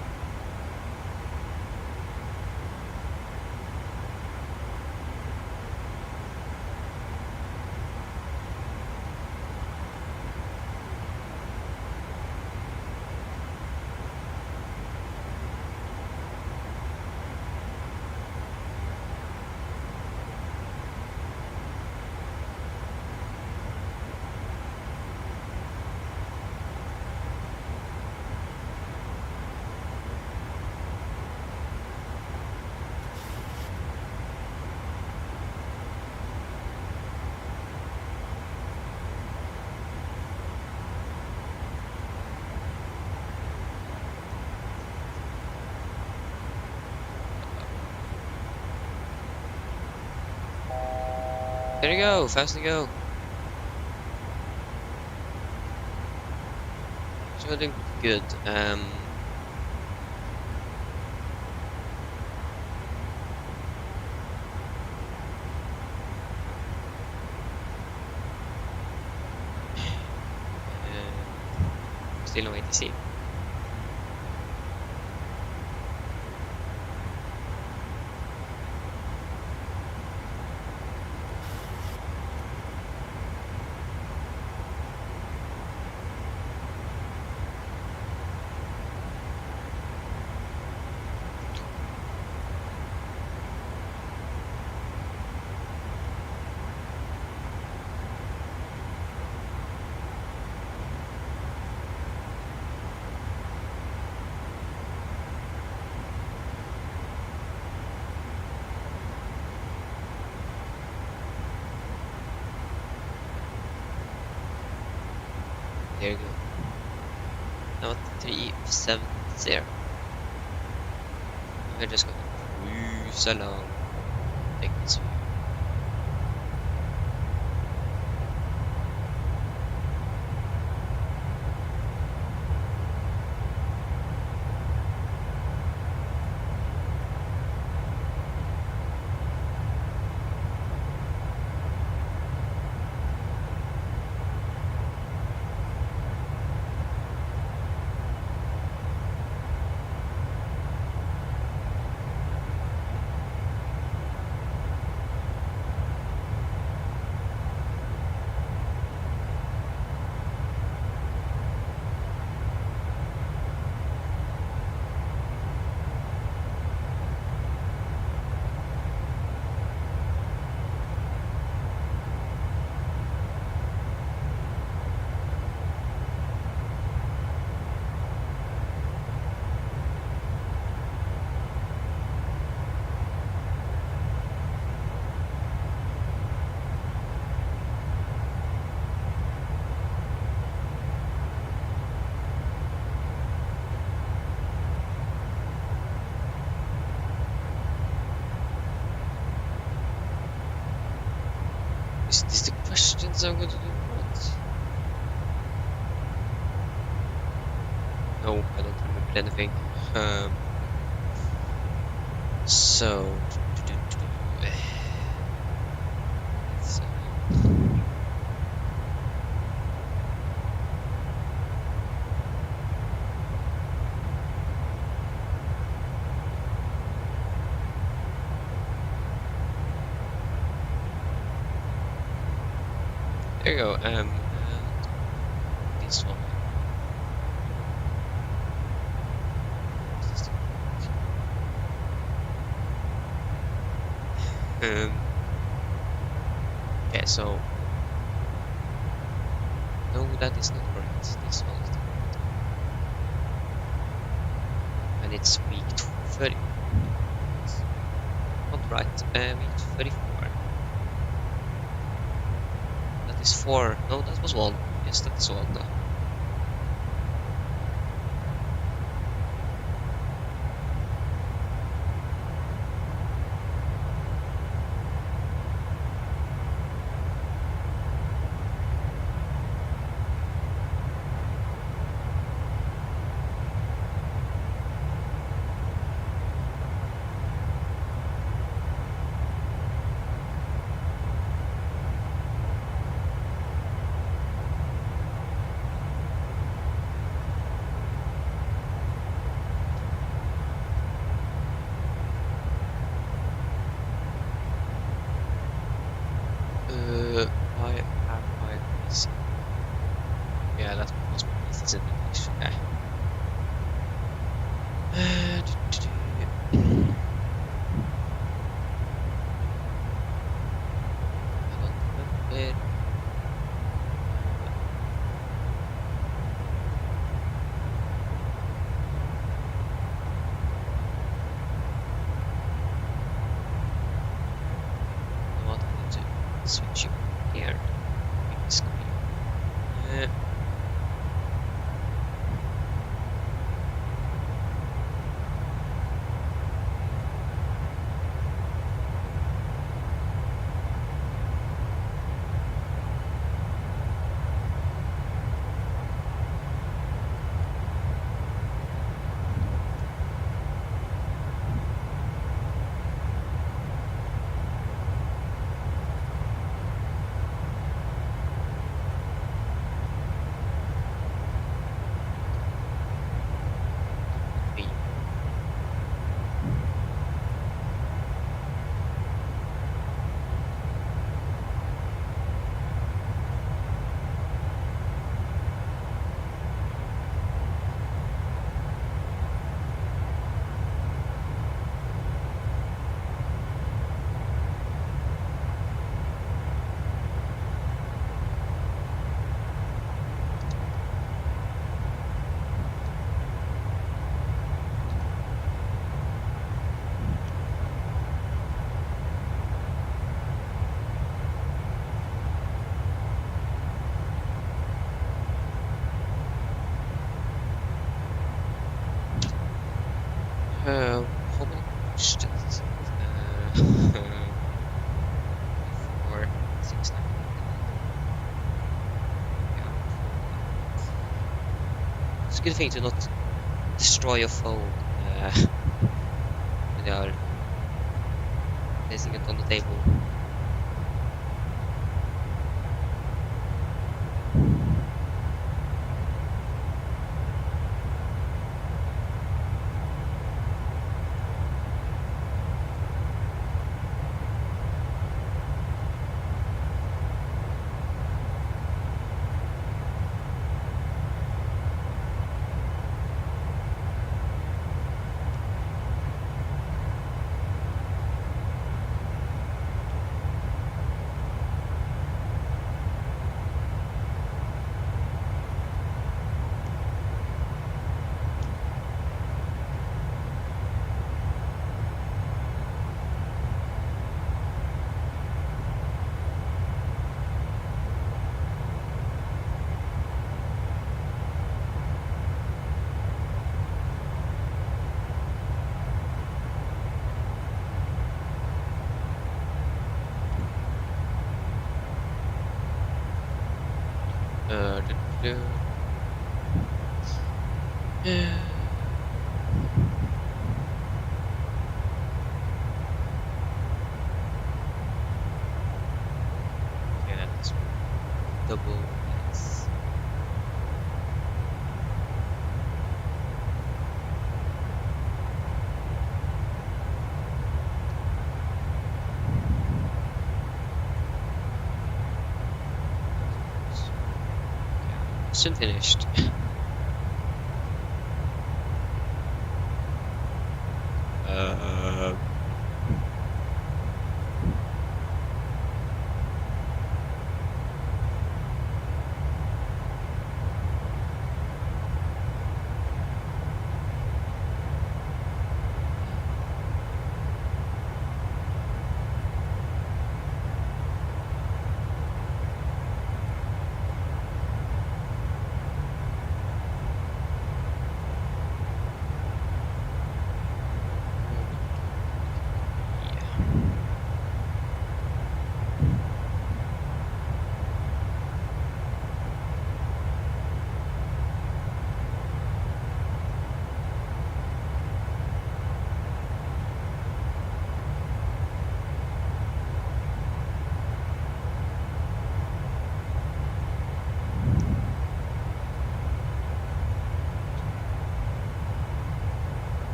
There you go, fast to go. So doing good. Still no ATC. There you go. Now 370. We're just gonna cruise along. Take this view. Is this the questions I'm going to do? What? No, I don't remember anything. So. Let's, there you go. And this one. Okay, so no, that is not correct. This one is the correct one, and it's week 30. Not right. Week 34. That is 4. No, that was 1. Yes, that is 1. Why have I this? Yeah, that must be this in English. Okay. I don't remember. What I need to switch it here. Make this clear. How many questions? 4, 6, 9. Yeah. It's a good thing to not destroy your phone when you are placing it on the table. Du- du- du. Okay, that's double S. Soon finished. uh, uh,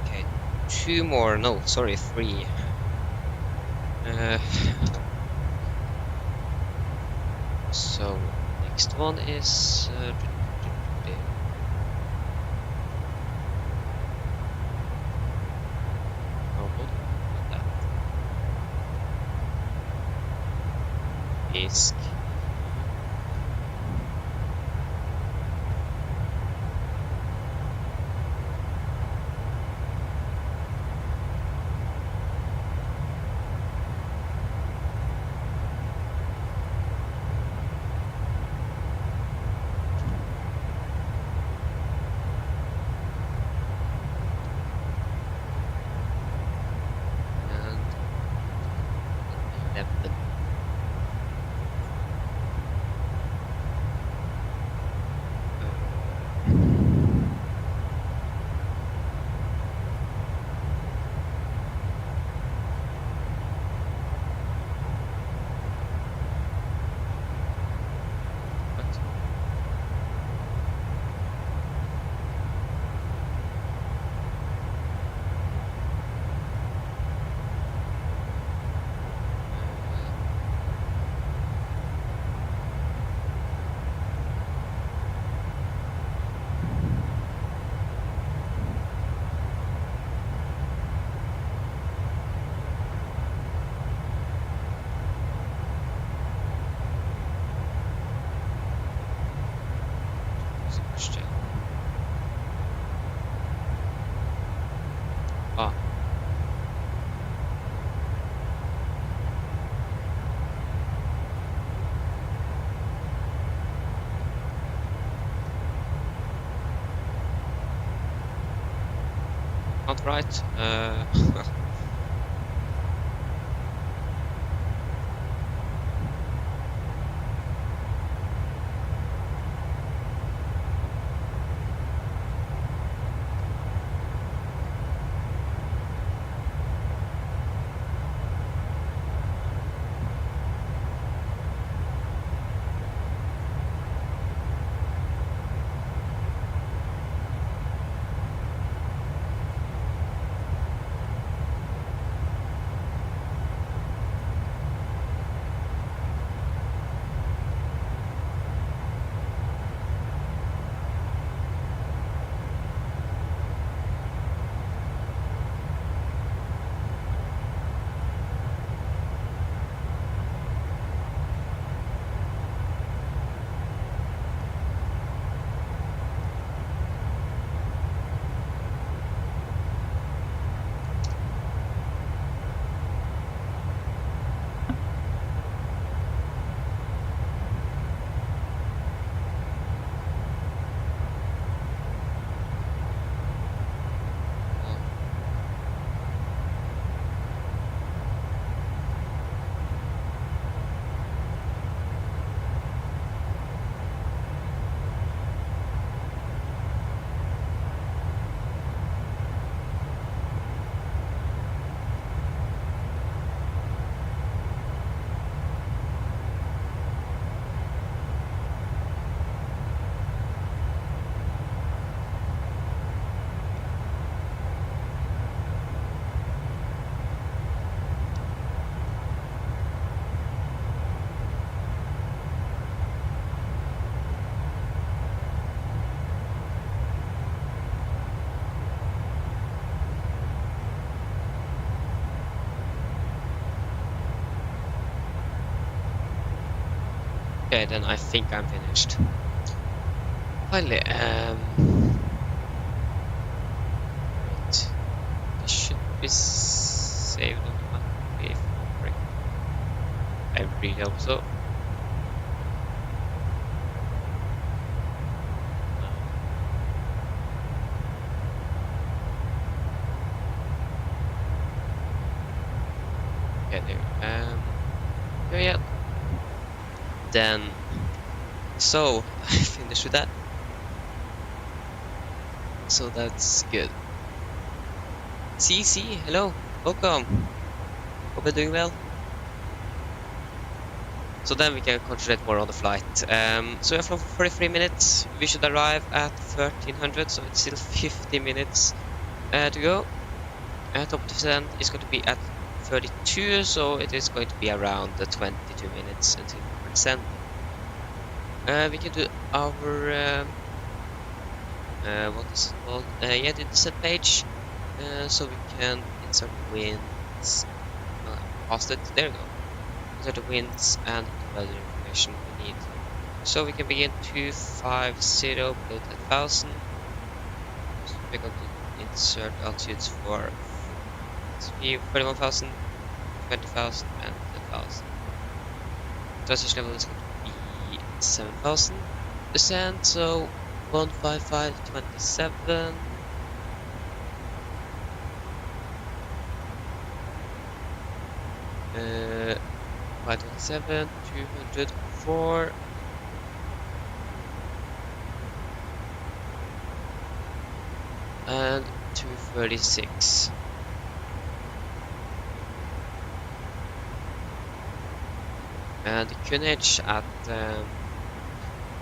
okay, two more. No, sorry, three. Uh, so next one is normal. Not that. Disk. And 11. What? What's the question? Ah, can't write. Okay, then I think I'm finished. Finally, wait. This should be saved automatically if I'm correct. I really hope so. Okay, there. Yeah. Then, so I finished with that. So that's good. CC, hello, welcome. Hope you're doing well. So then we can concentrate more on the flight. So we're for 43 minutes. We should arrive at 1300, so it's still 50 minutes to go. Top descent is going to be at 32, so it is going to be around the 22 minutes until we descend. We can do our what is it called? Yeah, the descent page. So we can insert winds. Past it. There we go. Insert the winds and the weather information we need. So we can begin 250 below 10,000. So we're going to insert altitudes for 41,000, 20,000, and 10,000. Transition level is going to be 7,000. Descent, so 155.27. Uh, 527, 204. And 236. And the QNH at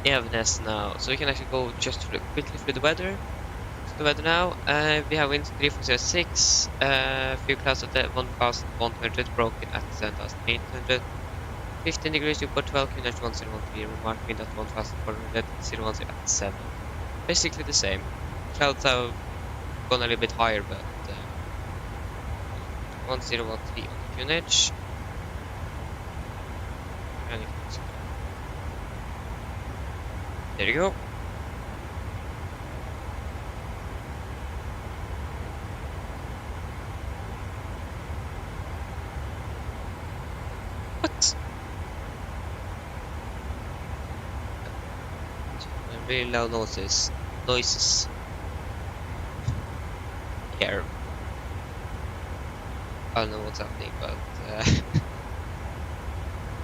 Evenes now. So we can actually go just quickly through the weather. The weather now. We have winds 3406, few clouds at 1100, broken at 7800. 15 degrees, Newport 12, QNH 1013, remark wind at 1400, 010 at 7. Basically the same. Clouds have gone a little bit higher, but 1013 on the QNH. And there you go. What? Really loud noises here. I don't know what's happening, but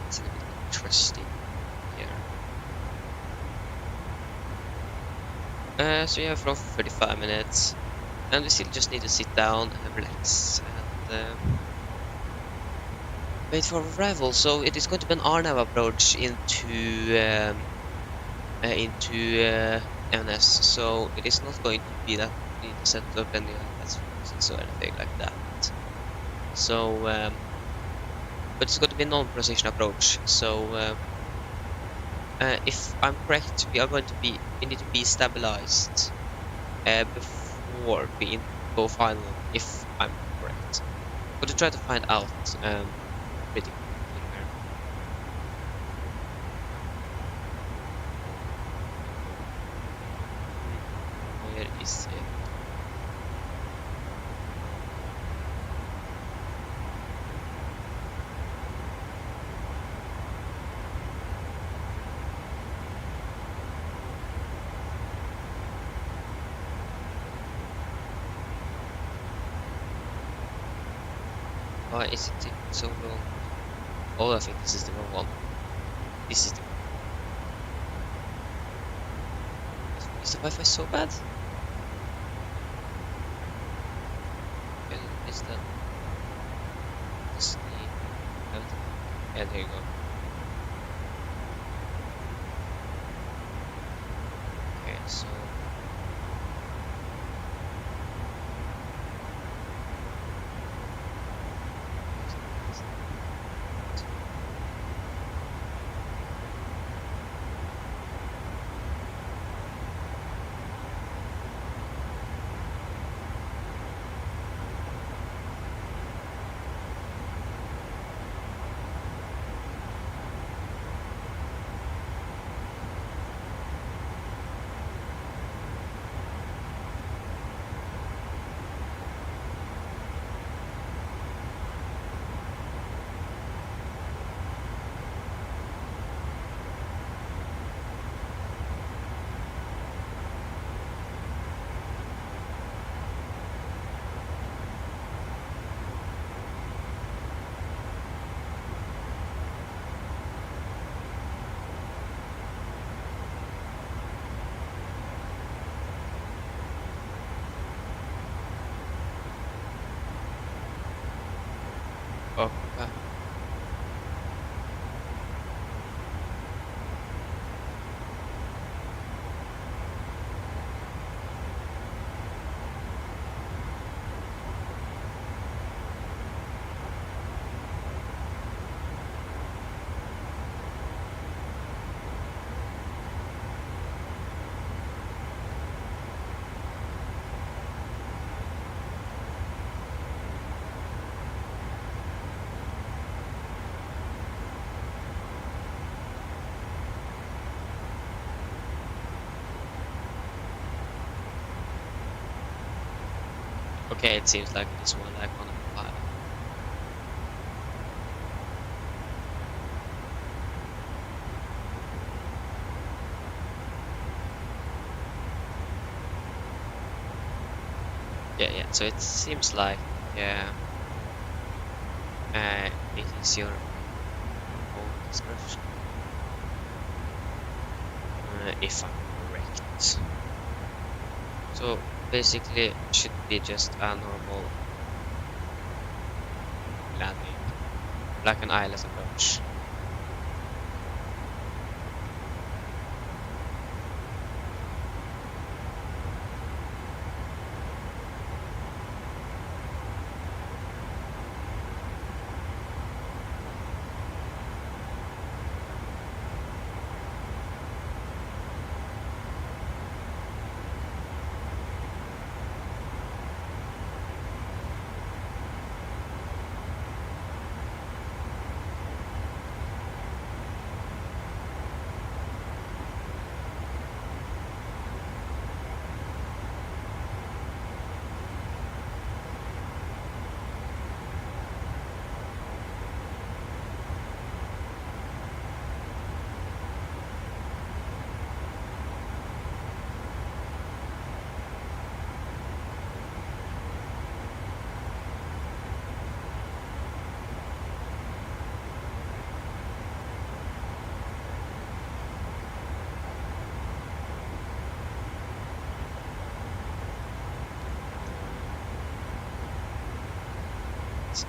it's a little bit interesting here. So you have for 35 minutes, and we still just need to sit down and relax and wait for arrival. So it is going to be an RNAV approach into NS. So it is not going to be that we need to set up any LS or anything like that. So, but it's going to be a non-precision approach. So, if I'm correct, we need to be stabilized before we go final. If I'm correct, but to try to find out pretty quickly here. Where is it? Why is it taking so long? Oh, I think this is the wrong one. This is the... Is the Wi-Fi so bad? Okay, is that... This the... Yeah, there you go. Okay, so... Okay. Okay, it seems like it is more like on a pile. Yeah, so it seems like it is your own description. If I'm correct. So basically should be just a normal landing, like an ILS approach.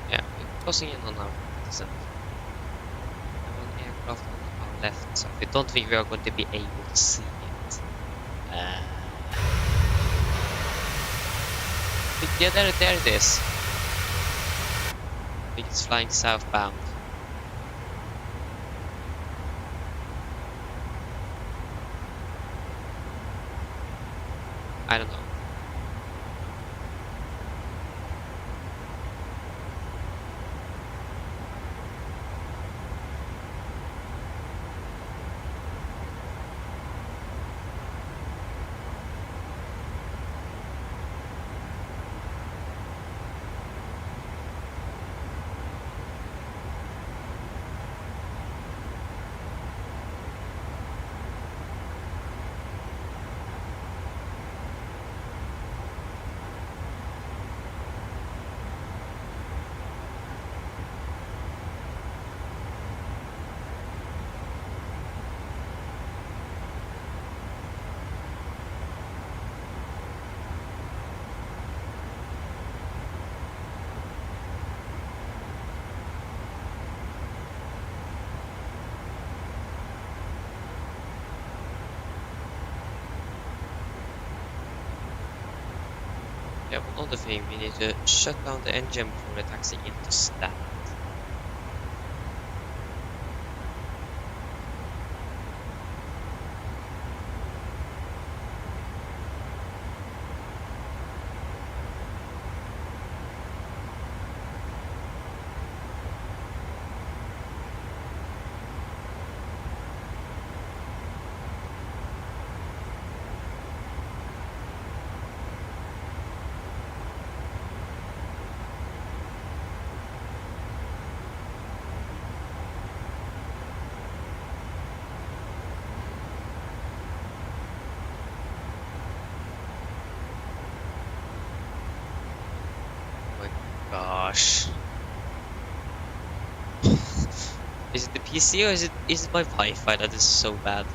Yeah, we're closing in on our descent. We have an aircraft on our left, so I don't think we are going to be able to see it. Yeah, there it is. I think it's flying southbound. I don't know. Yeah, one other thing, we need to shut down the engine before we're taxiing into stand. Oh my gosh. Is it the PC or is it my Wi-Fi that is so bad?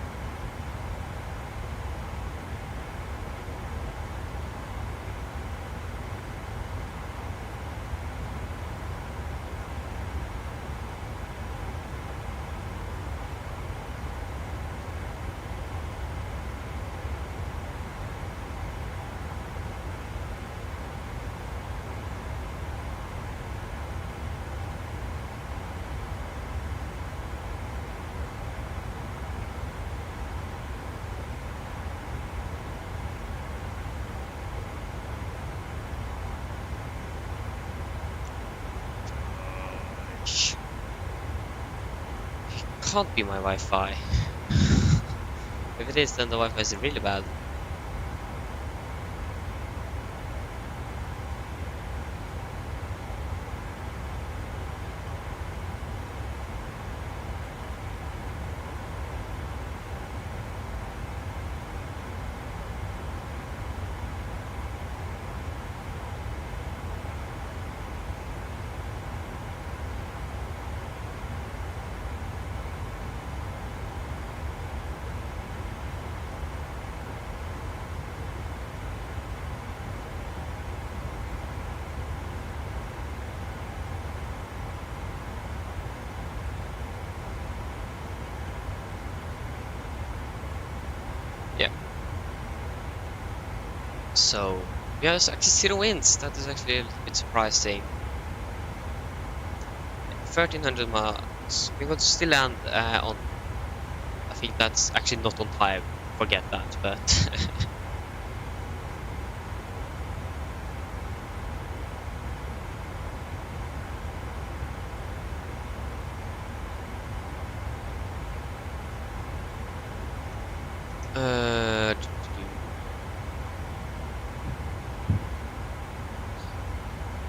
can't be my Wi-Fi. If it is, then the Wi-Fi is really bad. So, yeah, it's actually 0 wins. That is actually a little bit surprising. 1300 miles. We're going to still land on. I think that's actually not on time. Forget that, but. uh,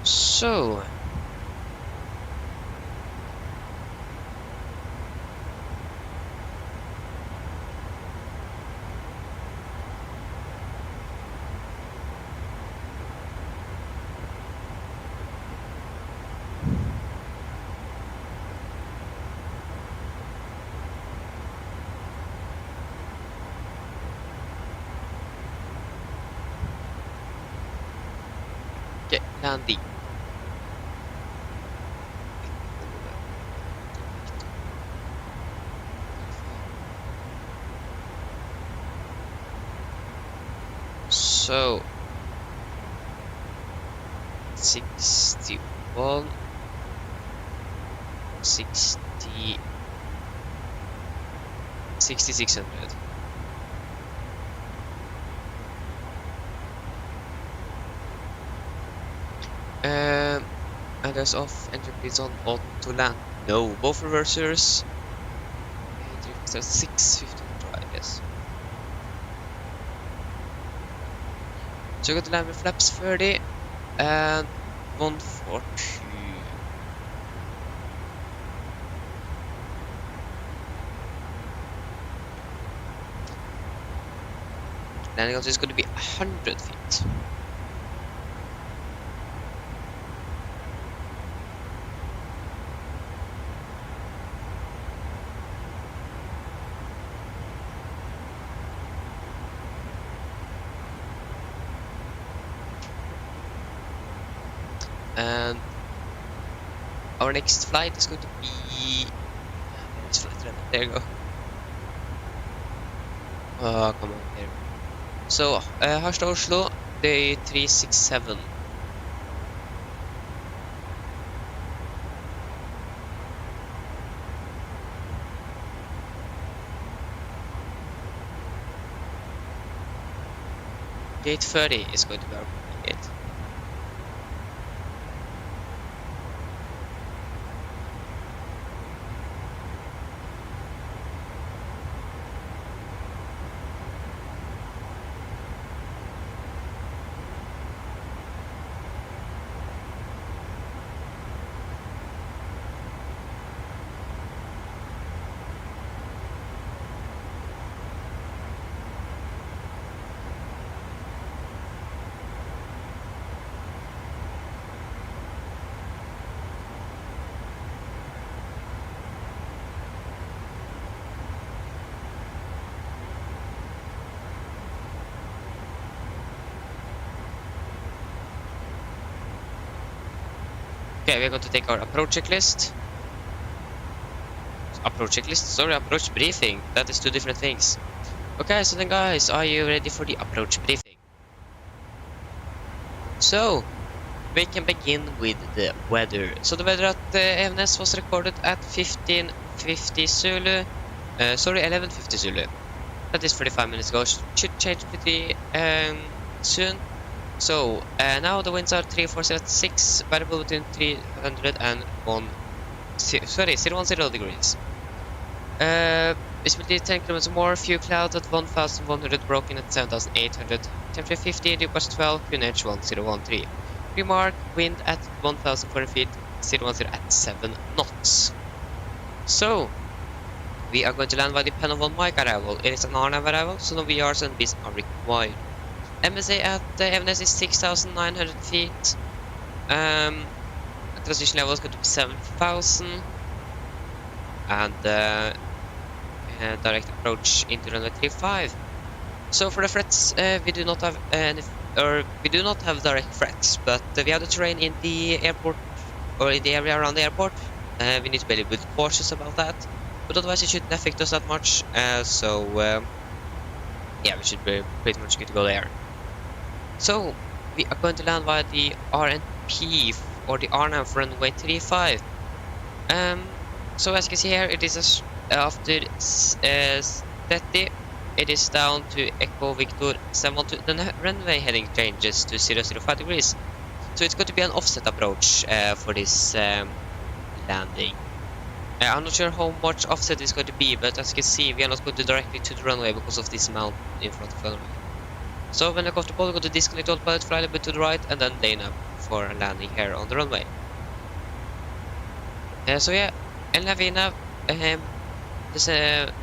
So, okay, landing. So, 61, 60, 6600. And there's off entry please on auto land. No, both reversers. 650 try, yes. So we got to land with flaps 30 and 142. Landing also is going to be 100 feet. And our next flight is going to be. Next flight, there you go. Oh, come on, there. So, Harstad Oslo, day 367. Gate 30 is going to be our gate. Okay, we're going to take our approach checklist. Approach briefing. That is two different things. Okay, so then guys, are you ready for the approach briefing? So, we can begin with the weather. So the weather at Evenes was recorded at 1550 Zulu. 1150 Zulu. That is 45 minutes ago. Should change pretty soon. So, now the winds are 3476, variable between 300 and 10 degrees. Visibility 10 kilometers more, few clouds at 1,100, broken at 7,800, temperature 50, dew plus 12, QNH 1013. Remark, wind at 1,400 feet, 010 at 7 knots. So, we are going to land by the pen of 1 mic arrival. It is an RNAV arrival, so no VRs and Bs are required. MSA at Evenes is 6,900 feet. Transition level is going to be 7,000. And direct approach into runway 35. So for the threats, we do not have direct threats, but we have the terrain in the airport or in the area around the airport. We need to be a little bit cautious about that, but otherwise it shouldn't affect us that much. Yeah, we should be pretty much good to go there. So we are going to land via the RNP or the RNAV for runway 35. So as you can see here, it is after steady, it is down to Echo Victor 712. The runway heading changes to 005 degrees. So it's going to be an offset approach for this landing. I'm not sure how much offset is going to be, but as you can see, we are not going to directly to the runway because of this mountain in front of the runway. So when you're comfortable, you're going to disconnect all pilots, fly a little bit to the right, and then lane up for a landing here on the runway. So yeah, LNAV,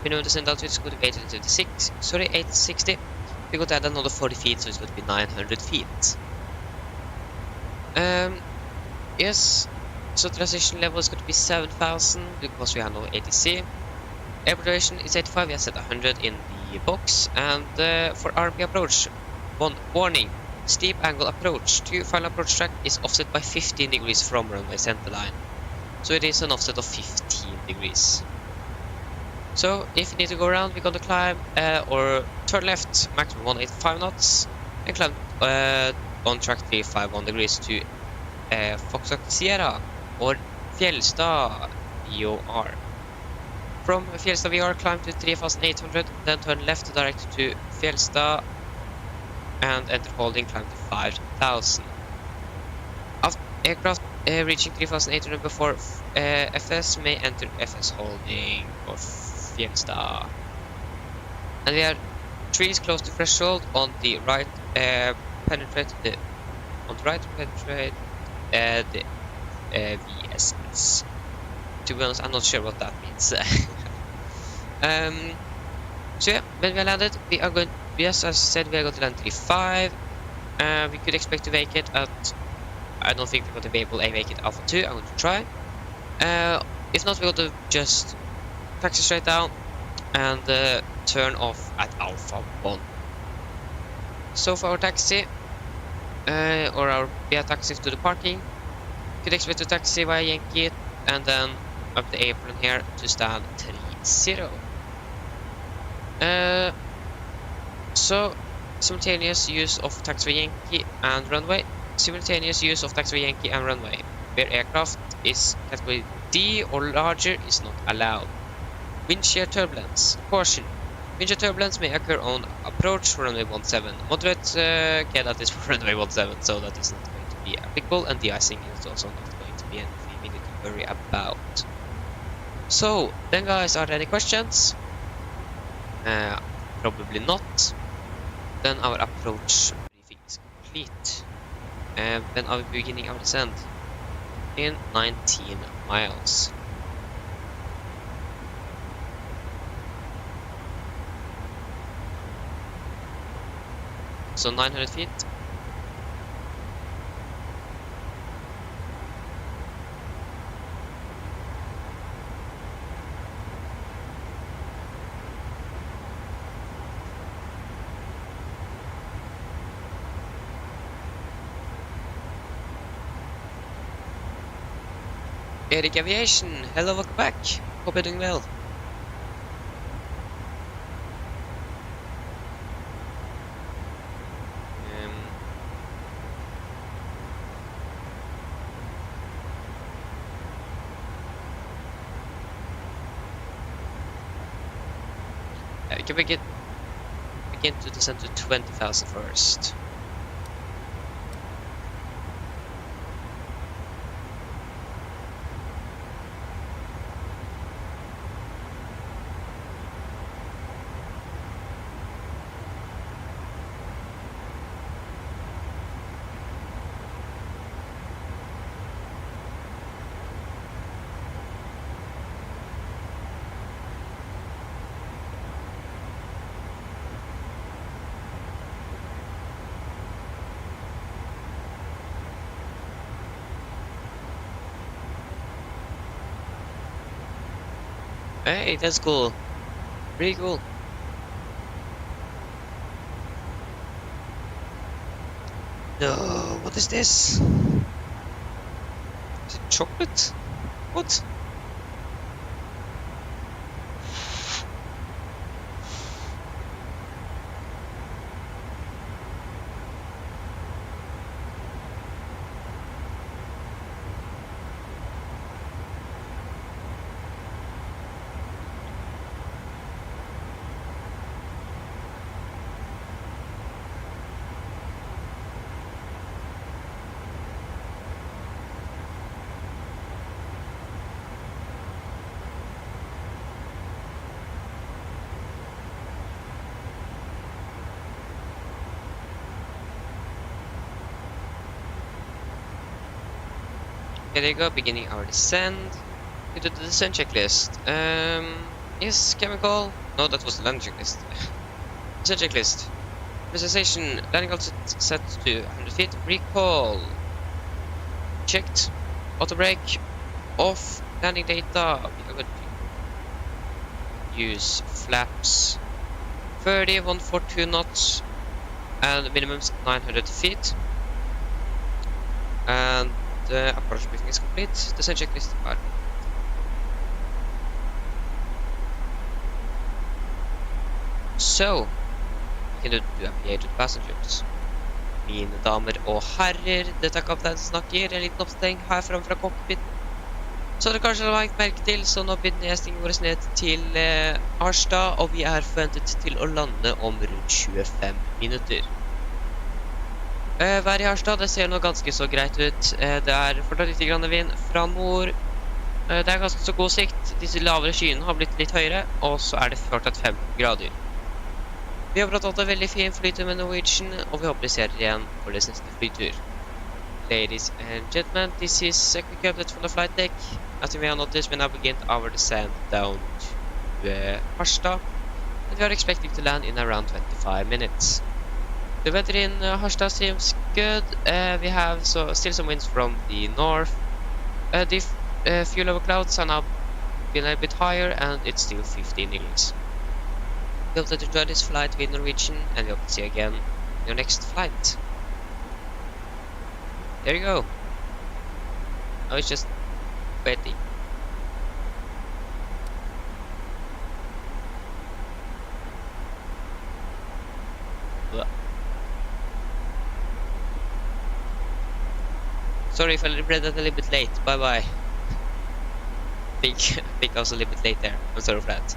minimum descent altitude is going to be 860. We're going to add another 40 feet, so it's going to be 900 feet. Yes, so transition level is going to be 7,000 because we have no ATC. Airport duration is 85, we have set 100 in the box. And for RP approach, one warning, steep angle approach to final approach track is offset by 15 degrees from runway center line. So it is an offset of 15 degrees. So if you need to go around, we're going to climb or turn left, maximum 185 knots, and climb on track 351 degrees to Foxtrot Sierra or Fjellstad VOR. From Fjellstad VOR, climb to 3,800, then turn left direct to Fjellstad and enter holding, climb to 5,000. After aircraft reaching 3,800 before FS may enter FS holding or Fjellstad. And we are trees close to threshold on the right, penetrate the VSS. To be honest, I'm not sure what that means. So yeah, when we landed, we are going. Yes, as I said, we are going to land 35. We could expect to vacate at. I don't think we're going to be able to vacate Alpha 2. I'm going to try. If not, we're going to just taxi straight down and turn off at Alpha 1. So for our taxi, or our taxi to the parking, could expect to taxi via Yankee and then up the apron here to stand 30. So simultaneous use of taxiway Yankee and runway. Simultaneous use of taxiway Yankee and runway. Where aircraft is category D or larger is not allowed. Wind shear turbulence. Caution. Wind shear turbulence may occur on approach for runway 17. Moderate, that is for runway 17, so that is not going to be applicable, and de-icing is also not going to be anything we need to worry about. So, then guys, are there any questions? Probably not. Then our approach briefing is complete. Then I'll be beginning our descent in 19 miles. So 900 feet. Eric Aviation, hello, welcome back. Hope you're doing well. We can begin to descend to 20,000 first. Hey, that's cool. Pretty cool. No, what is this? Is it chocolate? What? Here we go, beginning our descent. We did the descent checklist. Yes, chemical. No, that was the landing checklist. Descent checklist. Pressurization, landing altitude set to 100 feet. Recall. Checked. Auto brake. Off. Landing data. We are going to use flaps 30, 142 knots, and minimum 900 feet. And approach briefing is complete. Descent checklist are. So, vi kan do a PA to passengers. Mine damer og herrer, dette er kapteinen som snakker. En liten oppdatering her fra cockpit. Så dere kanskje har lagt merke til, så nå begynner nedstingen vår ned til Harstad, og vi er forventet til å lande om rundt 25 minutter. Været i Harstad, det ser nå ganske så greit ut. Det er fortsatt litt grann vind fra nord. Det er ganske så god sikt. Disse lavere skyene har blitt litt høyere, og så er det fortsatt 5 grader. Vi har hatt en veldig fin flytur med Norwegian, og vi håper vi ser igjen for deres neste flytur. Ladies and gentlemen, this is a quick update from the flight deck. As you may have noticed, we now begin our descent down to Harstad, and we are expecting to land in around 25 minutes. The weather in Harstad seems good. We have still some winds from the north. The few lower clouds are now been a bit higher, and it's still 15 degrees. We hope that you enjoyed this flight with Norwegian, and we hope to see you again in your next flight. There you go. Now it's just waiting. Sorry if I read that a little bit late. Bye bye. I think I was a little bit late there. I'm sorry for that.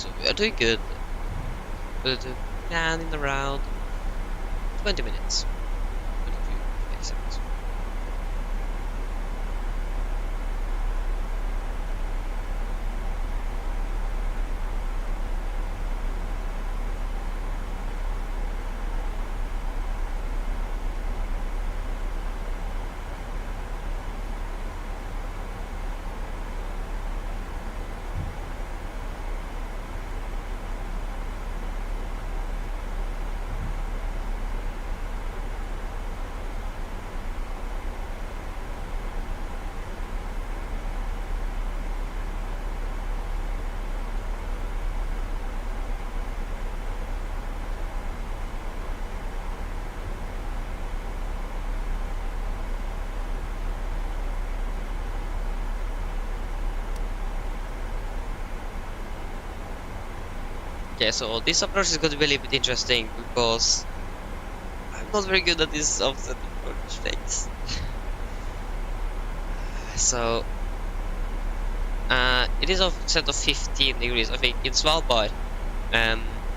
So we are doing good. But planning around 20 minutes. 22 exact. Okay, so this approach is going to be a little bit interesting because I'm not very good at this offset approach phase. So it is offset of 15 degrees. I think in Svalbard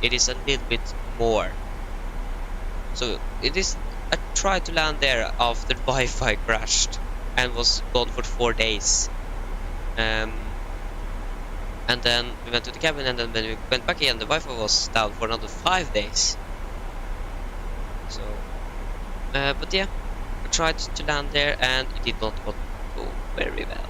it is a little bit more. So it is. I tried to land there after Wi-Fi crashed and was gone for 4 days. And then we went to the cabin, and then when we went back again, the Wi-Fi was down for another 5 days. So, but yeah, I tried to land there, and it did not go very well.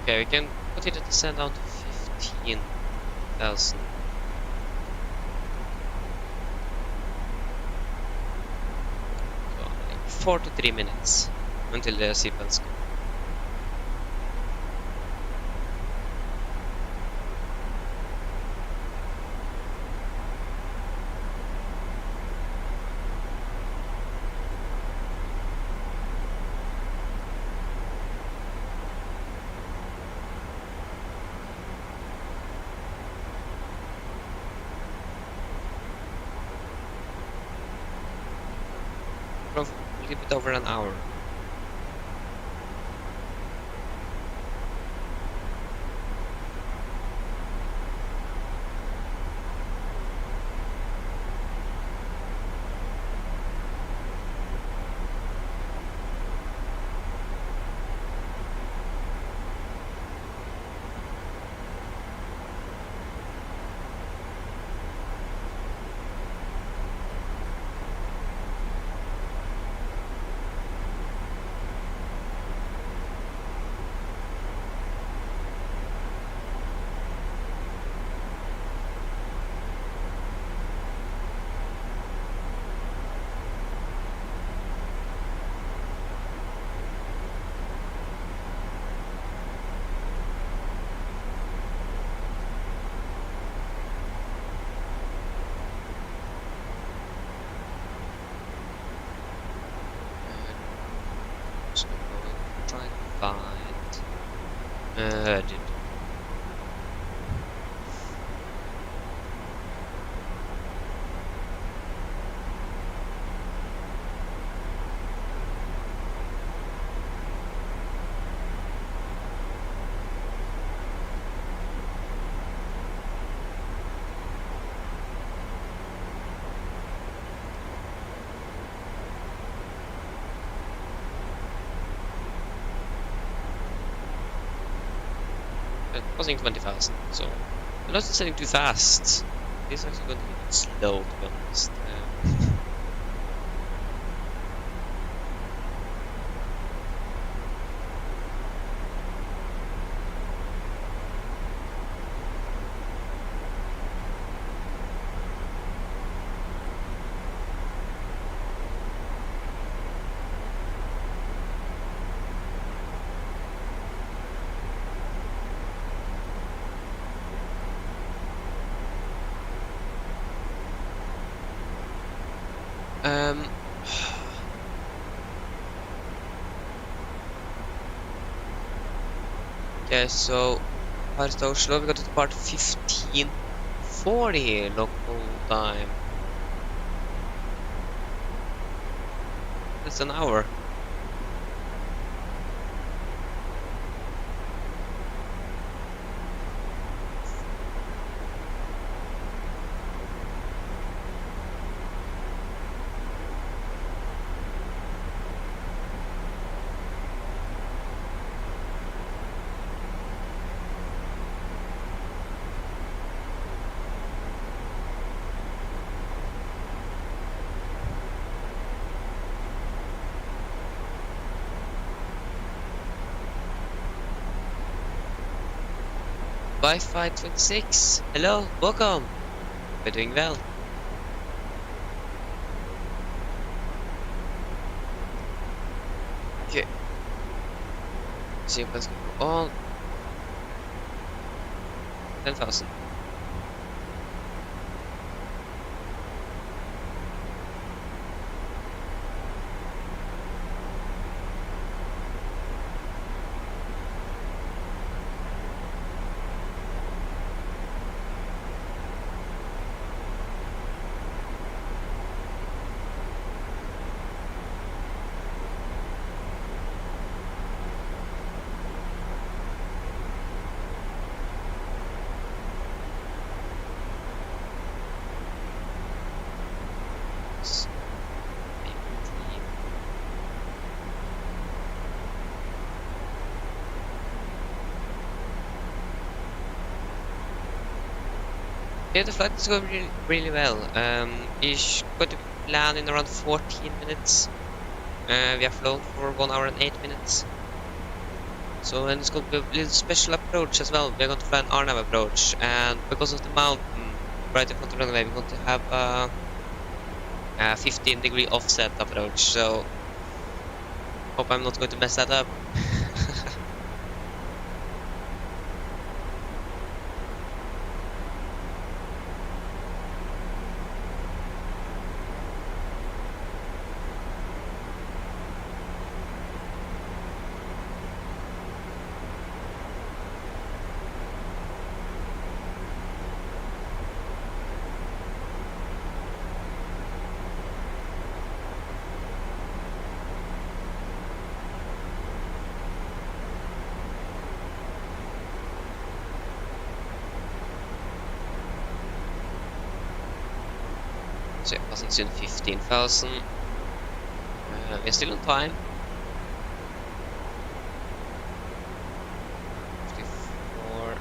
Okay, we can continue to send down to 15,000. So, like 43 minutes until the seatbelts go. A little bit over an hour. So we'll try to find Crossing 20,000. So we're not setting too fast. This is actually going to be a bit slow, to be honest. Um, okay, so Harstad Oslo, we got to depart 15:40 local time. That's an hour. Wi-Fi 26. Hello, welcome. We're doing well. Okay. See if let's go on. 10,000. Yeah, the flight is going really well. It's going to land in around 14 minutes. We have flown for 1 hour and 8 minutes. So, and it's going to be a little special approach as well. We're going to fly an RNAV approach, and because of the mountain right in front of the runway, we're going to have a 15-degree offset approach. So, hope I'm not going to mess that up. So yeah, passing soon 15,000. We're still on time. 54.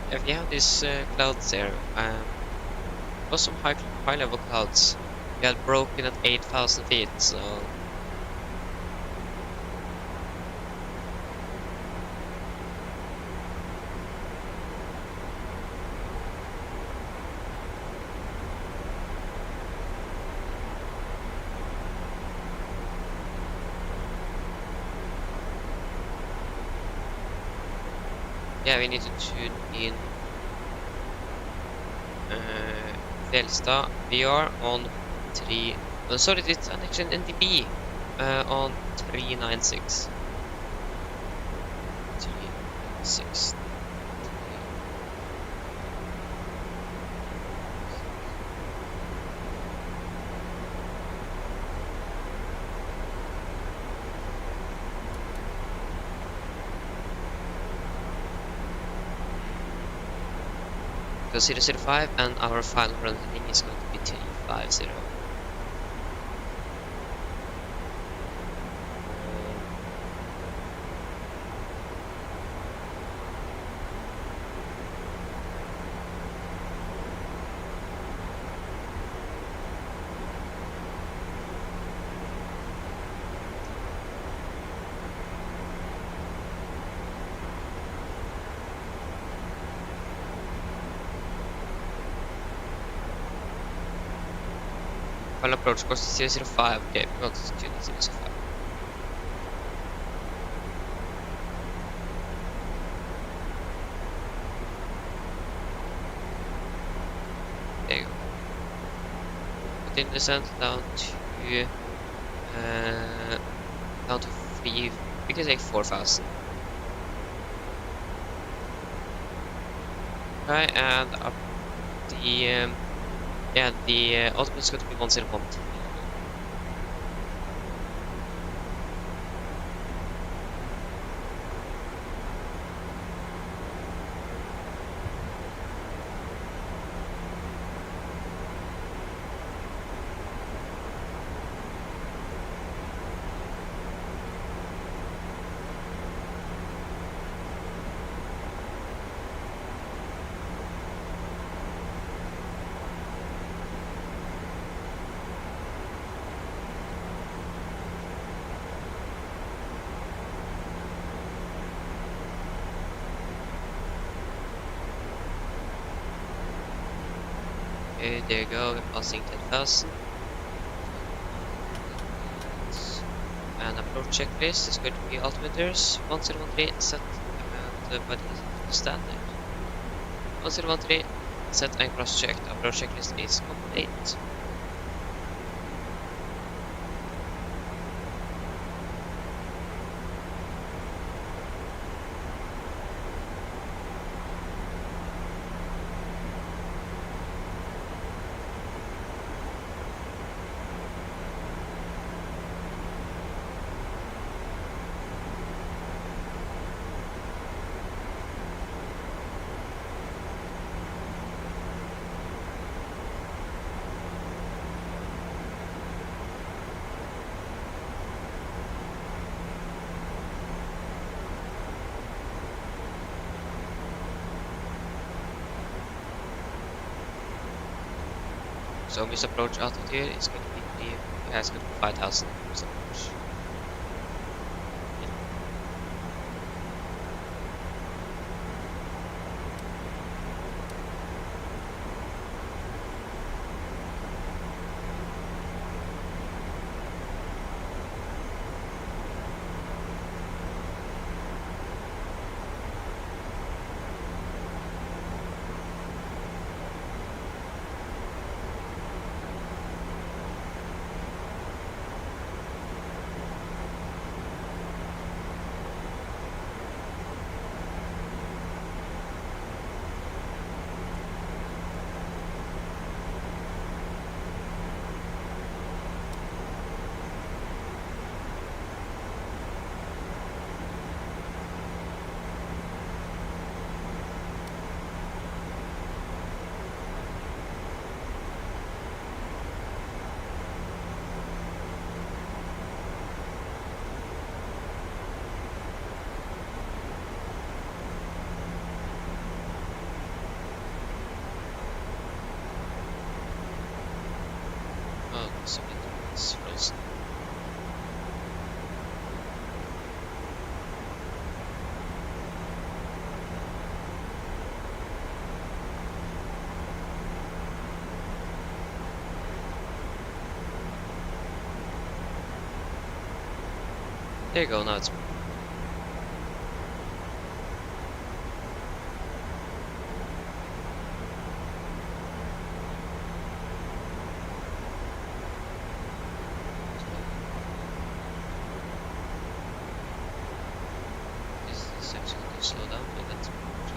If you have these clouds there, was some high level clouds. We had broken at 8,000 feet, so Yeah, we need to tune in Fjellstad. We are on 3. Sorry, it's actually NDB on 396. 396. So 005 and our final running is going to be 350. Final approach course is 005. Okay, we got to tune in 005. There you go. Continue descent down to 3. We can take 4,000. Okay, and up the yeah, the ultimate is going to be 101. Okay, there you go, we're passing 10,000. And approach checklist is going to be altimeters 1013 set and body standard. 1013 set and cross checked. Approach checklist is complete. So this approach altitude is going to be it's going to be 5,000 this approach. Oh, so it's frozen. There you go, now it's slow down, so that's chill.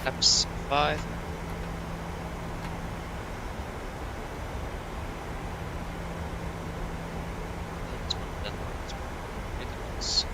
Flaps 5. That's one, then that's one. Pretty nice.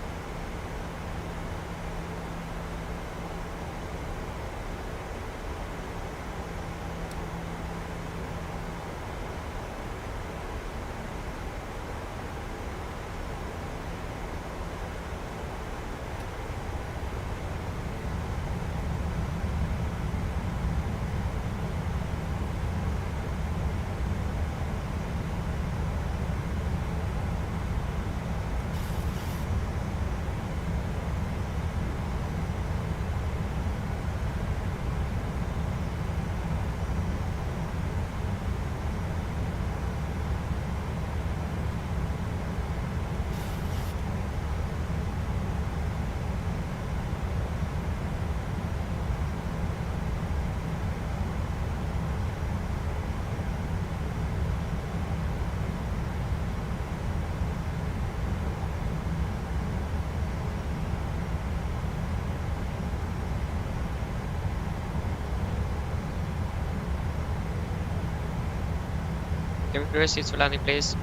Can we clear seats for landing, please?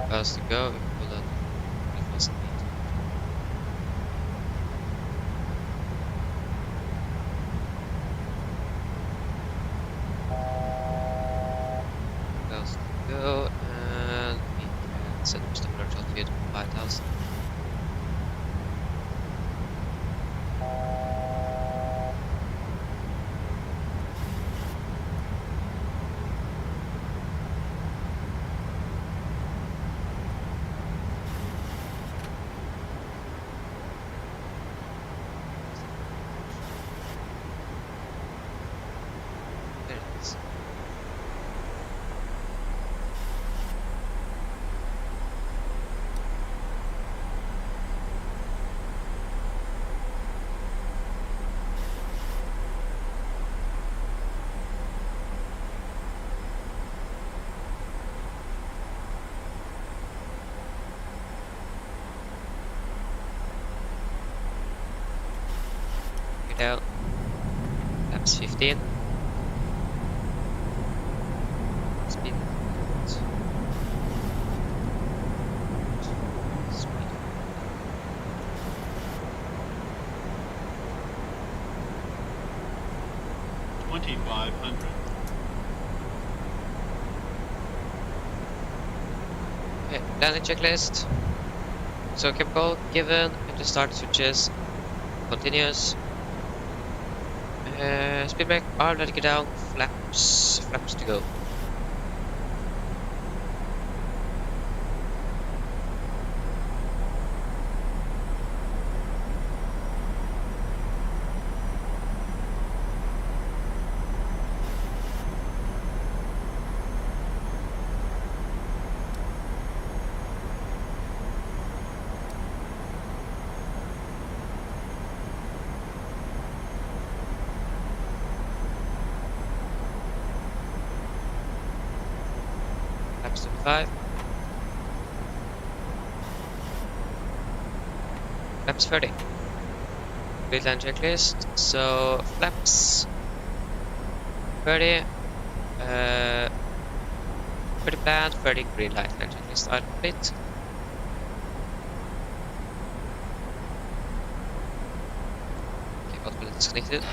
Fast to go, we can pull that pretty fast indeed. Fast to go, and we can set up step alert altitude 5000. There it is. Get out. Laps 15. Speed. Speed. Okay, landing checklist. So chemical given, empty start switches, continuous. Speed brake, arm, let it go down, flaps to go. Laps 25. Laps 30. Complete land checklist. So flaps 30. 30 planned, 30 green light land checklist are complete. disconnected.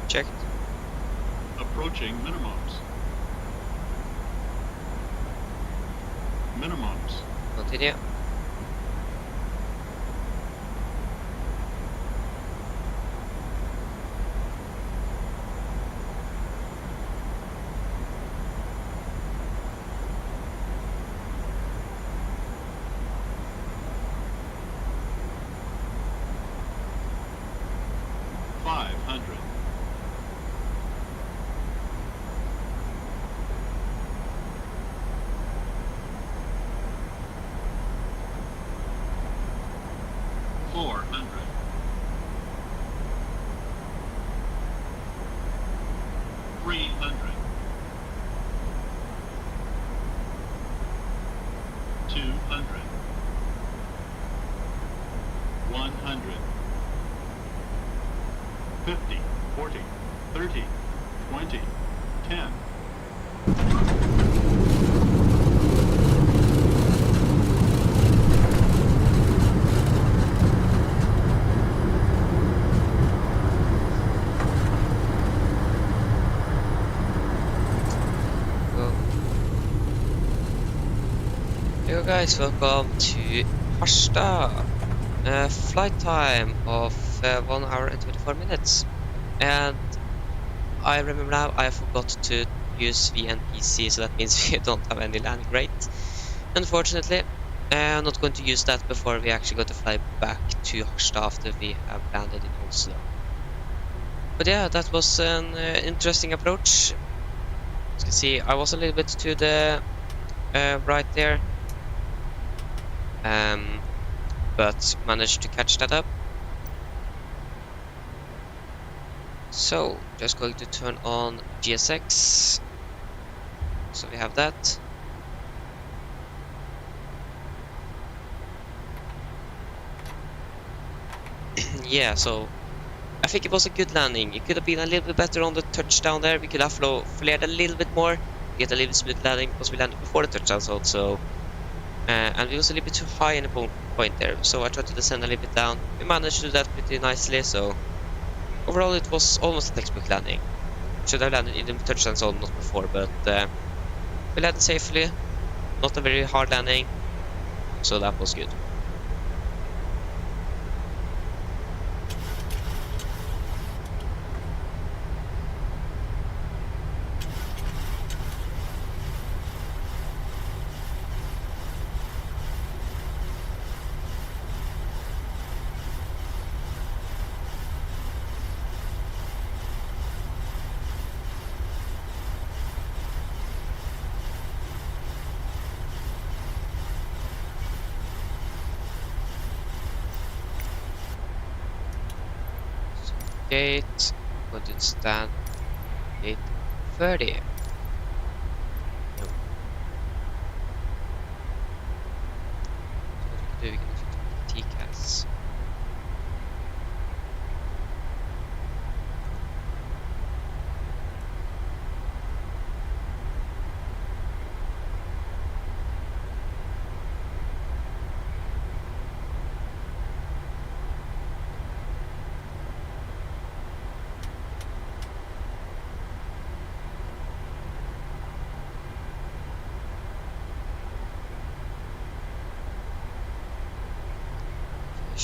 Checked. Approaching minimums. Minimums. Continue. Hello guys, welcome to Harstad. Flight time of 1 hour and 24 minutes. And I remember now I forgot to use VNPC, so that means we don't have any landing rate. Unfortunately, I'm not going to use that before we actually go to fly back to Harstad after we have landed in Oslo. But yeah, that was an interesting approach. As you can see, I was a little bit to the right there. But managed to catch that up. So, just going to turn on GSX. So we have that. Yeah, so I think it was a good landing. It could have been a little bit better on the touchdown there. We could have flared a little bit more, get a little bit smooth landing because we landed before the touchdown zone. So, and we was a little bit too high in the point there. So I tried to descend a little bit down. We managed to do that pretty nicely. So overall, it was almost a textbook landing. Should have landed in the touchdown zone, not before, but we landed safely. Not a very hard landing, so that was good. Gate, going to stand gate 30. No. So what we can do, we can do TCAS.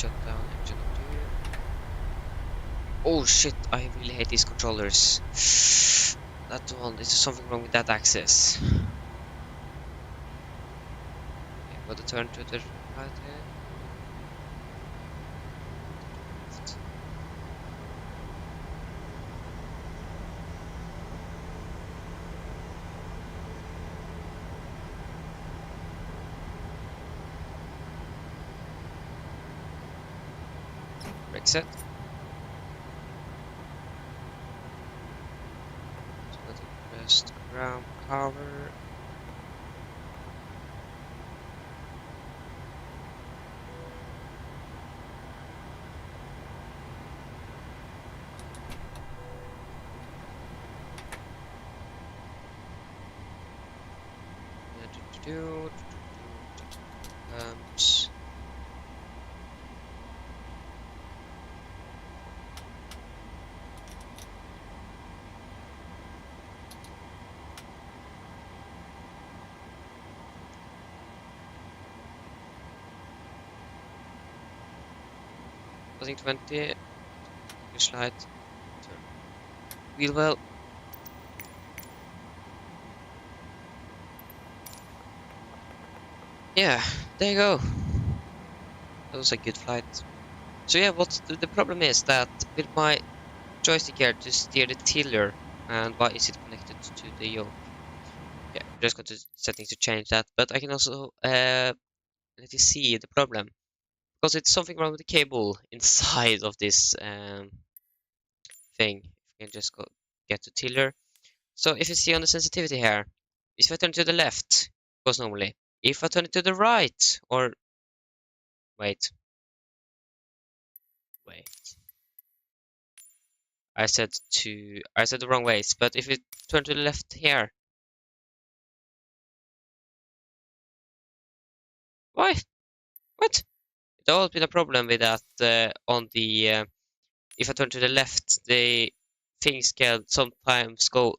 shut down engine 2. Oh shit, I really hate these controllers. That one, is something wrong with that axis. Okay, got to turn to the right here. Left. Brake set. So that it pressed ground power. Lamps. Passing 20. Push light. Turn. Wheel well. Yeah, there you go. That was a good flight. So yeah, what the problem is that with my joystick here to steer the tiller, and why is it connected to the yoke? Yeah, I'm just going to settings to change that, but I can also let you see the problem. Because it's something wrong with the cable inside of this thing. You can just go get to tiller. So if you see on the sensitivity here, if I turn to the left, it goes normally. If I turn it to the right, or wait. I said the wrong ways, but if you turn to the left here. Why? What? There's always been a problem with that on the if I turn to the left, the things can sometimes go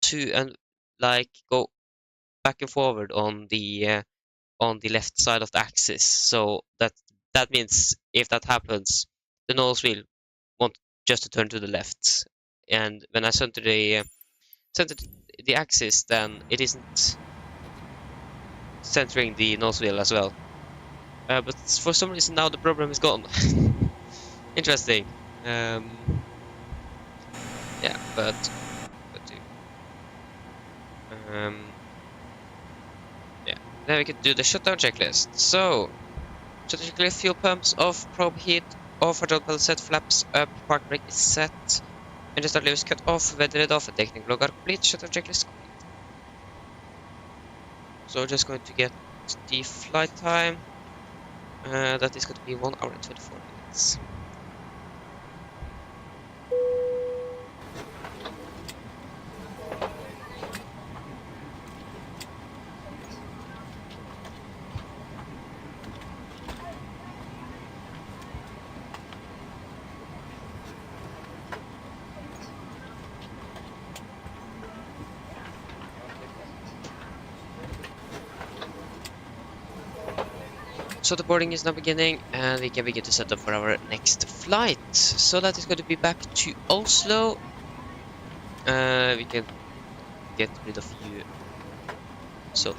to and like go back and forward on the left side of the axis. So that means if that happens, the nose wheel want just to turn to the left, and when I center the axis, then it isn't centering the nose wheel as well. But for some reason now the problem is gone. Interesting. Yeah, but yeah. Then we can do the shutdown checklist. So, shutdown checklist: fuel pumps off, probe heat off, hydraulic pedal set, flaps up, park brake is set, engine start lever is cut off, weathered off, and technical log are complete. Shutdown checklist complete. So we're just going to get the flight time. That is going to be 1 hour and 24 minutes. So the boarding is now beginning, and we can begin to set up for our next flight. So that is going to be back to Oslo. We can get rid of you. So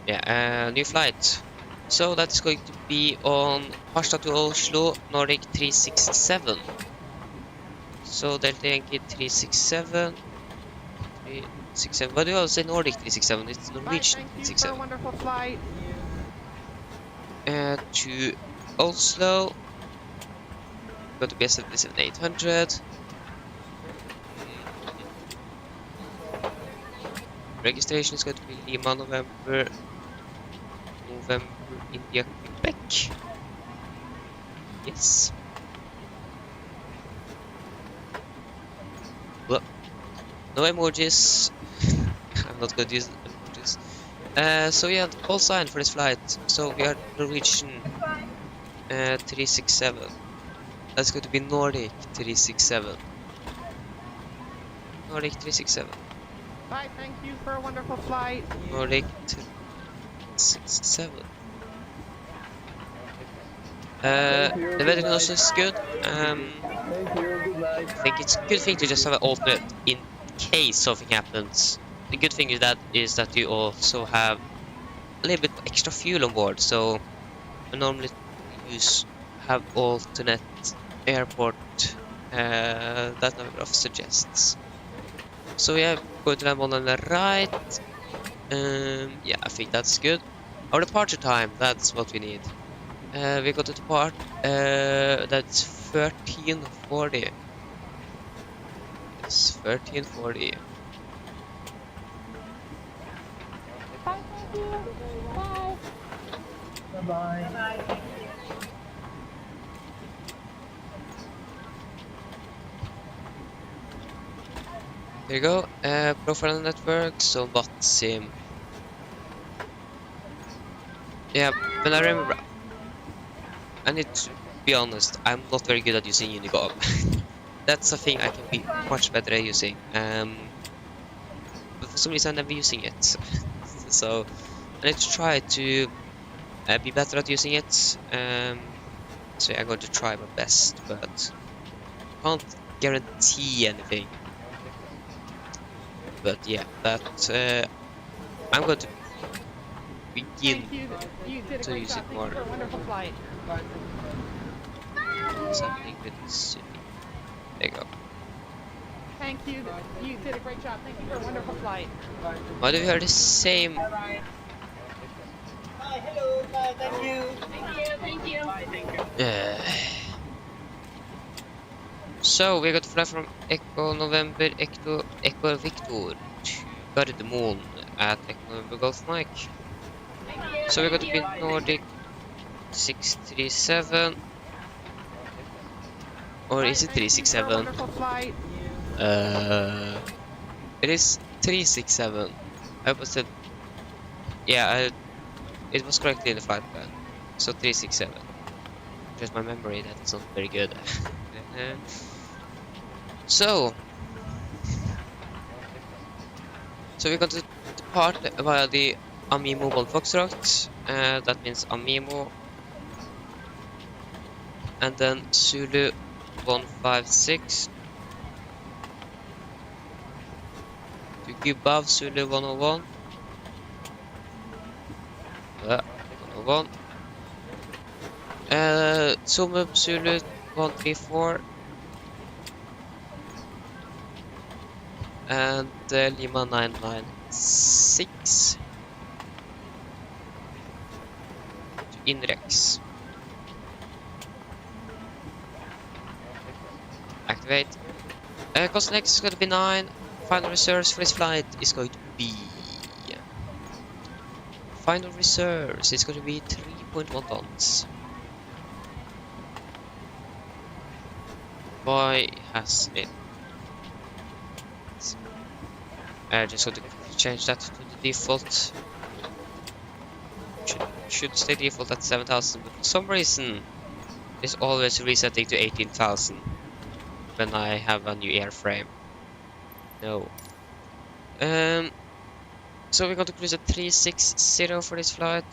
yeah, new flight. So that is going to be on Harstad to Oslo, Nordic 367. So Delta Yankee 367. 367. Why do you all say Nordic 367? It's Norwegian 367. Wonderful flight. To Oslo. Going to be a 77800. Registration is going to be Lima, November, India, Quebec. Yes. Well, no emojis. I'm not going to use emojis. So yeah, all signed for this flight. So we are Norwegian 367. That's going to be Nordic 367. Nordic 367. Bye, thank you for a wonderful flight. Nordic 367. The weather also is good. Thank you. Good night. I think it's a good thing to just have an alternate in case something happens. The good thing is that you also have a little bit extra fuel on board, so I normally use have alternate airport that number of suggests. So yeah, going to land on the right. Yeah, I think that's good. Our departure time, that's what we need. We got to depart. That's 13:40. It's 13:40. Bye, thank you. Bye. Bye-bye. There you go. Profile network, so bot sim. Yeah, but I remember. I need to be honest. I'm not very good at using Unigov. That's a thing I can be much better at using. But for some reason I'm never using it. So I need to try to be better at using it. So yeah, I'm going to try my best, but can't guarantee anything. But yeah, I'm going to begin Thank you. You did a to great use job. it Thank more. you for a wonderful flight. Something with the city. There you go. Thank you. You did a great job. Thank you for a wonderful flight. Why do we hear the same? Bye. Hello. Bye. Thank you. Thank you. Bye. Thank you. So we got to fly from Echo November Echo Victor to Gardermoen at Echo November Golf Mike. So we got to be Nordic 637, or is it Thank you for a 367? wonderful flight. It is 367. I was said, yeah, it was correctly in the flight plan. So 367. Just my memory that is not very good. So we're going to depart via the Ami Mobile Foxtrot. That means Amimo, and then Zulu 156 to Gubav Zulu 101. 101. Sumub Zulu 134. And Lima 996 to Inrex. Activate. Cost next is going to be 9. Final reserves for this flight is going to be. Final reserves is going to be 3.1 tons. Why has it? Just going to change that to the default. Should stay default at 7,000, but for some reason it's always resetting to 18,000 when I have a new airframe. No. So we're going to cruise at 360 for this flight.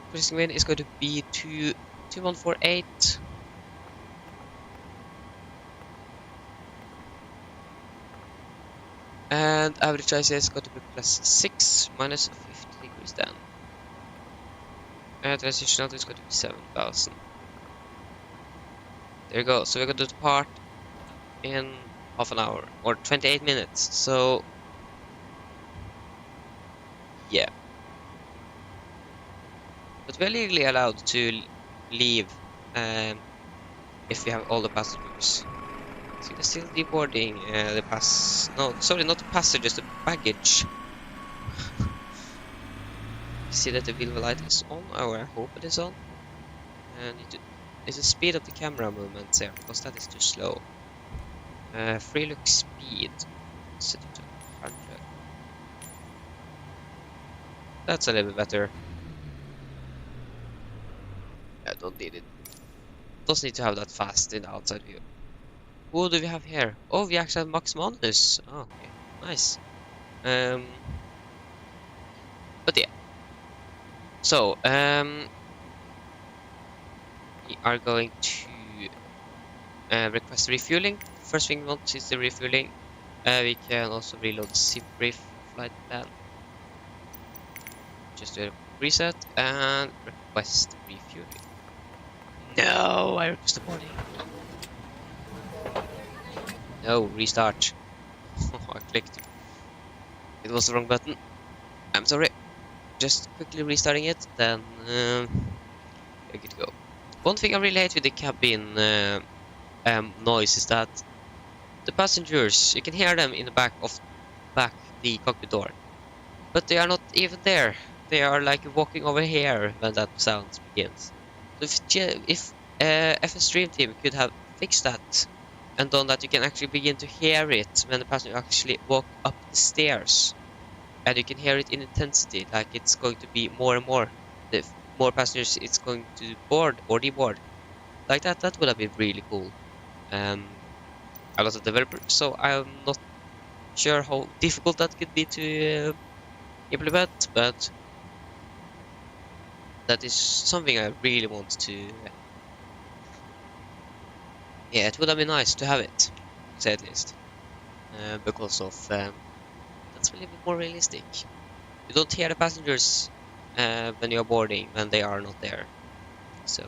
Cruising wind is going to be 2148. And average IC is going to be +6 minus 50 degrees down. And transition out is going to be 7,000. There you go. So we're going to depart in half an hour or 28 minutes. So yeah. But we're legally allowed to leave if we have all the passengers. So they're still deboarding the no, sorry, not the passengers, the baggage. See that the wheel light is on, or I hope it is on. And need to speed up the camera movements here, because that is too slow. Free look speed, set it to 100. That's a little bit better. I don't need it. Doesn't need to have that fast in the outside view. What do we have here? Oh, we actually have Max Manus. Oh, okay. Nice. But yeah. So, we are going to request refueling. First thing we want is the refueling. We can also reload the sim brief flight plan. Just do a quick reset and request refueling. No, I request boarding. No, restart. I clicked. It was the wrong button. I'm sorry. Just quickly restarting it, then we're good to go. One thing I really hate with the cabin noise is that the passengers, you can hear them in the back the cockpit door, but they are not even there. They are like walking over here when that sound begins. So if FS Stream Team could have fixed that and done that, you can actually begin to hear it when the passenger actually walk up the stairs, and you can hear it in intensity, like it's going to be more and more. The more passengers it's going to board or deboard, like that. That would have been really cool. A lot of developers, so I'm not sure how difficult that could be to implement, but that is something I really want to. Yeah, it would have been nice to have it, to say at least, because of that's a little bit more realistic. You don't hear the passengers when you're boarding when they are not there, so.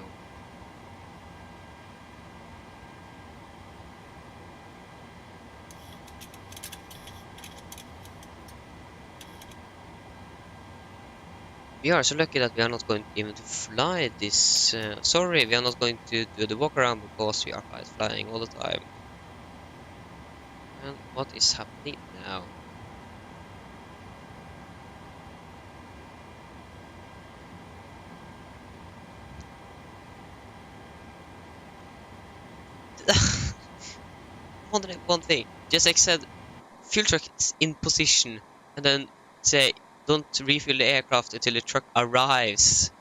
We are so lucky that we are not going even to fly this. Sorry, we are not going to do the walk around because we are flying all the time. And what is happening now? Wondering one thing. Just like said, fuel truck is in position, and then say don't refuel the aircraft until the truck arrives.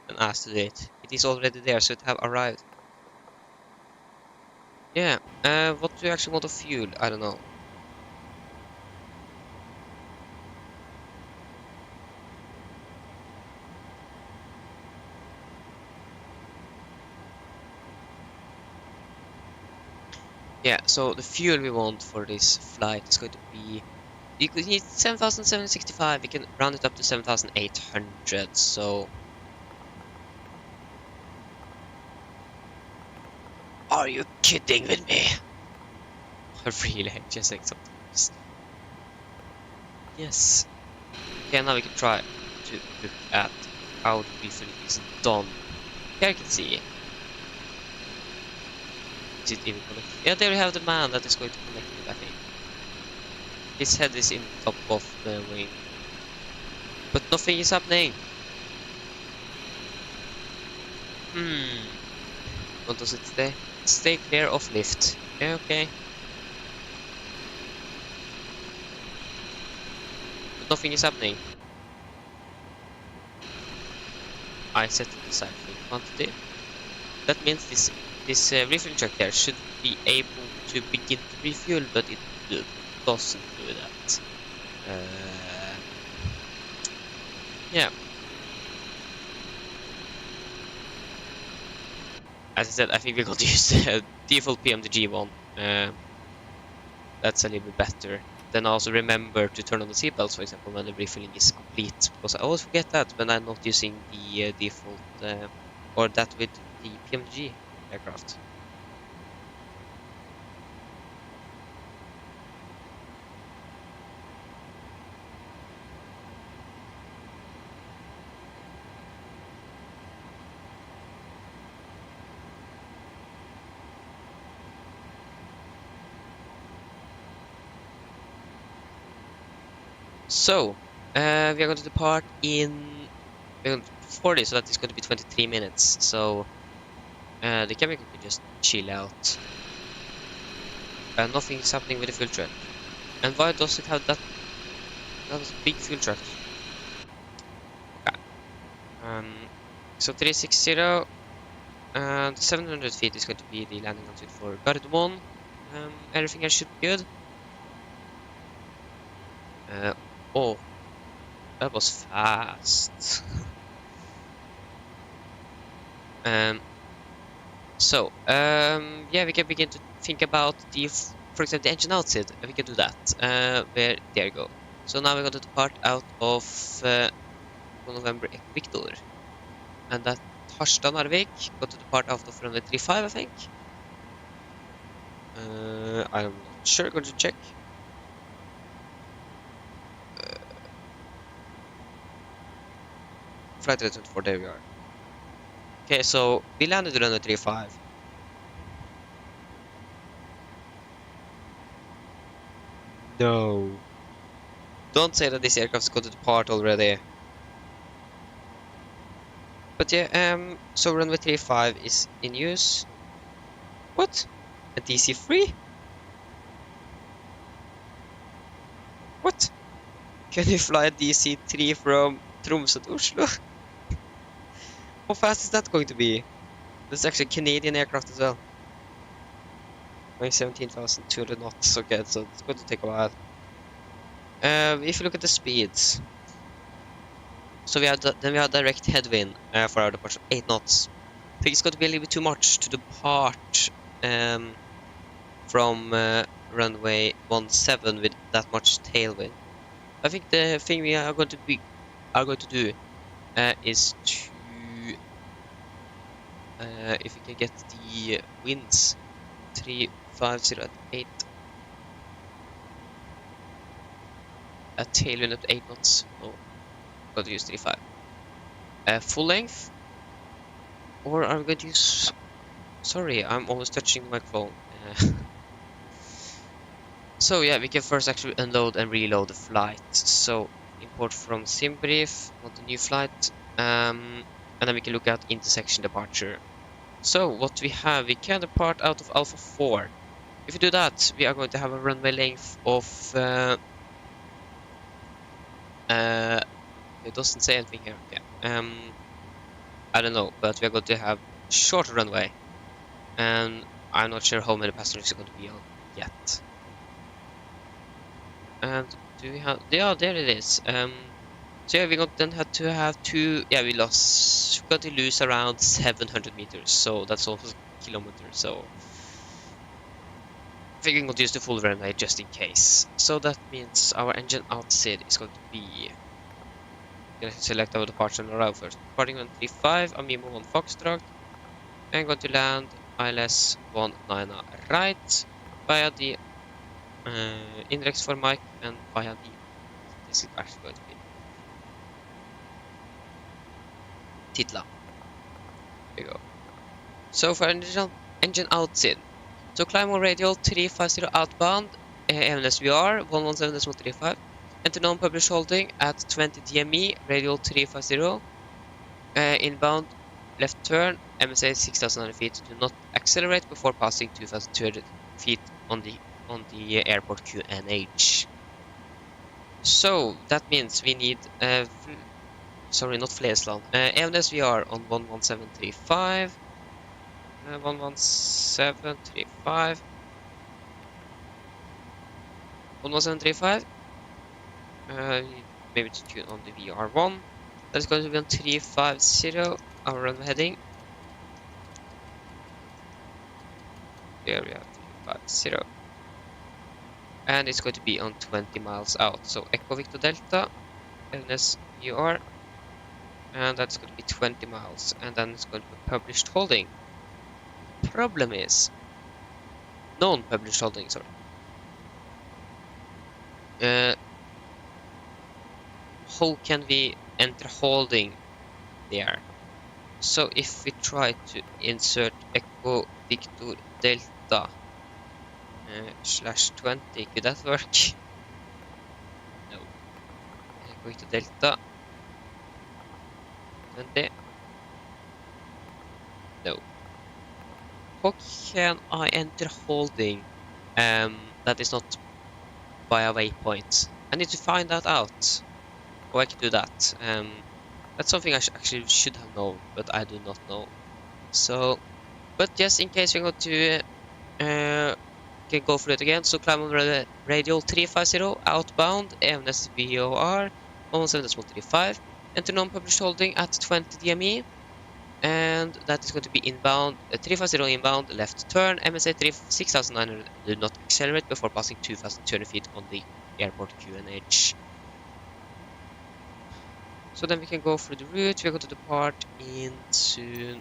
And ask to do it. It is already there, so it have arrived. Yeah. What do you actually want of fuel? I don't know. Yeah, so the fuel we want for this flight is going to be. You could need 7,765. We can round it up to 7,800. So. Are you kidding with me? I really hate just like sometimes. Yes. Okay, now we can try to look at how the refilling is done. Here you can see. Is it even connected? Yeah, there we have the man that is going to connect it, I think. His head is in top of the wing. But nothing is happening. What does it say? Stay clear of lift. Yeah, okay. But nothing is happening. I set the cycling quantity. That means this refuel truck there should be able to begin to refuel, but it doesn't do that. Yeah. As I said, I think we're going to use the default PMDG one. That's a little bit better. Then also remember to turn on the seatbelts, for example, when the refilling is complete, because I always forget that when I'm not using the default or that with the PMDG aircraft. So, we are going to depart in 40, so that is going to be 23 minutes. So, the cabin crew can just chill out. Nothing is happening with the fuel truck. And why does it have that? That was a big fuel truck. Okay. So 360 and 700 feet is going to be the landing altitude for Gardermoen. Everything else should be good. Oh, that was fast. So, yeah, we can begin to think about for example, the engine outside. We can do that. There you go. So now we got to depart out of November Victor, and that Harstad Narvik got to depart out of runway 35, I think. I'm not sure. Going to check. Flight 24. There we are. Okay, so we landed runway 35. No. Don't say that this aircraft's got to depart already. But yeah, so runway 35 is in use. What? A DC-3? What? Can you fly a DC-3 from Tromsø to Oslo? How fast is that going to be? That's actually a Canadian aircraft as well. Going 17,200 knots. Okay, so it's going to take a while. If you look at the speeds, so we have direct headwind for our departure, 8 knots. I think it's going to be a little bit too much to depart from runway 17 with that much tailwind. I think the thing we are going to do is to if we can get the winds 350 at 8. A tailwind at 8 knots. Oh, got to use 3.5. Full length, or I'm going to use. Sorry, I'm almost touching the microphone. So yeah, we can first actually unload and reload the flight. So import from SimBrief, want a new flight, and then we can look at intersection departure. So what we have, we can depart out of Alpha 4. If we do that, we are going to have a runway length of. It doesn't say anything here. Okay. I don't know, but we are going to have short runway, and I'm not sure how many passengers are going to be on yet. And do we have? Yeah, there it is. So yeah, we then had to have two. Yeah, we got to lose around 700 meters. So that's almost a kilometer. So I think we're going to use the full runway just in case. So that means our engine outside is going to be. Gonna select our departure and arrival first. Departing on 35, Amimo 1 Foxtrot. And going to land ILS 19 right via the index for Mike and via the. This is actually going to be Titla. There you go. So for engine outside. So climb on radial 350 outbound, MSVR 117.35. Enter non-published holding at 20 DME, radial 350. Inbound, left turn, MSA 6,900 feet. Do not accelerate before passing 2,200 feet on the airport QNH. So that means we need, sorry, not Flesland. MSVR on 11735. 11735. 11735. Maybe to tune on the VR1. That's going to be on 350, our runway heading. There we have 350. And it's going to be on 20 miles out. So Echo Victor Delta, LNS VR. And that's going to be 20 miles. And then it's going to be published holding. Problem is non-published holding, sorry. How can we enter holding there? So if we try to insert Echo Victor Delta /20, could that work? No. Echo Victor Delta 20. No. How can I enter holding that is not by a waypoint? I need to find that out. How I can do that. That's something I actually should have known, but I do not know. So, but just in case we're going to can go for it again. So climb on radial 350 outbound, AMS VOR 117.35. Enter non-published holding at 20 DME. and that is going to be inbound, 350 inbound, left turn, MSA 6900, do not accelerate before passing 2200 feet on the airport QNH. So then we can go through the route, we're going to depart in soon.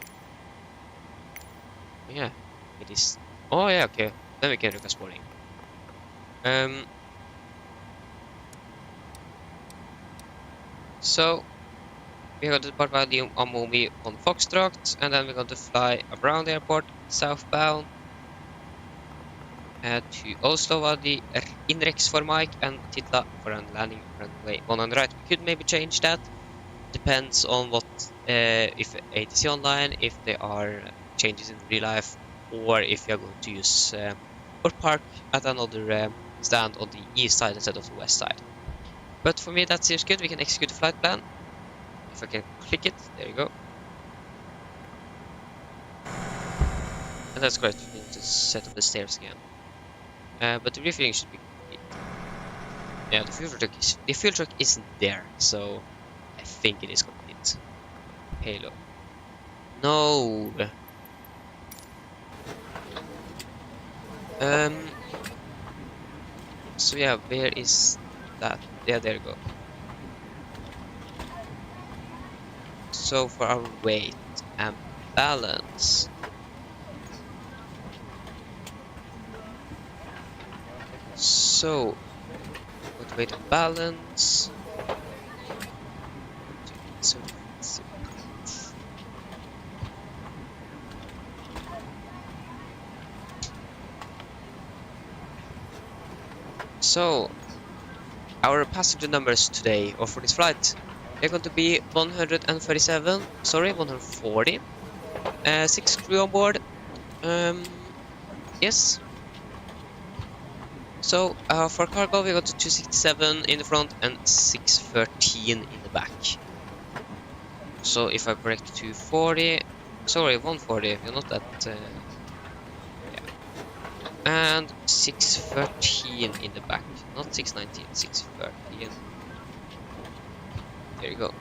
Yeah, it is, oh yeah, okay, then we can request boarding. So we're going to depart by the Amomi on Foxtrot, and then we're going to fly around the airport, southbound, to Oslo via the Inrex for Mike, and Titla for a landing runway 1 on the right. We could maybe change that, depends on what, if ATC online, if there are changes in real life, or if you're going to use, or park at another stand on the east side instead of the west side. But for me that seems good, we can execute the flight plan. If I can click it, there you go. And that's great, we need to set up the stairs again. But the refueling should be complete. Yeah, the fuel truck isn't there, so I think it is complete. Payload. No. So yeah, where is that? Yeah, there you go. So for our weight and balance. So, what weight and balance? So, our passenger numbers today, or for this flight, they're going to be 140. 6 crew on board. Yes. So, for cargo, we got 267 in the front and 613 in the back. So, if I break 240, sorry, 140, we're not that, yeah. And 613 in the back, not 619, 613. There you go.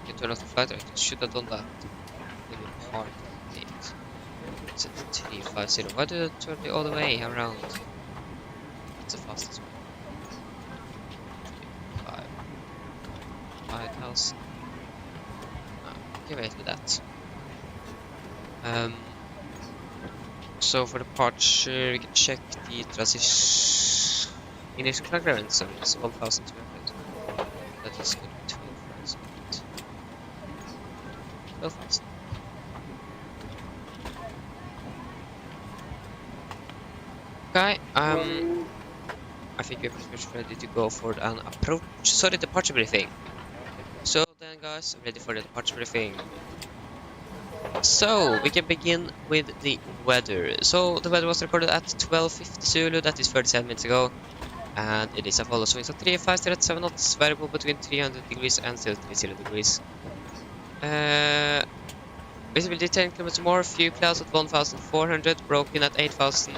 You turn off the flight director, should have done that. Maybe part of it. It's at 350. Why did it turn the other way around? It's the fastest way. 5,000. Okay, wait with that. So for the departure, we can check the transition initial flag clearance, so it's 1,200. That is good. 12,000. 12,000. Okay, I think we're pretty much ready to go for an approach. Sorry, departure briefing. So then, guys, I'm ready for the departure briefing. So we can begin with the weather. So the weather was recorded at 12:50 Zulu, that is 37 minutes ago, and it is a follow swing. So 350 at 7 knots, variable between 300 degrees and 030 degrees. Visibility 10 kilometers more, few clouds at 1,400, broken at 8,000.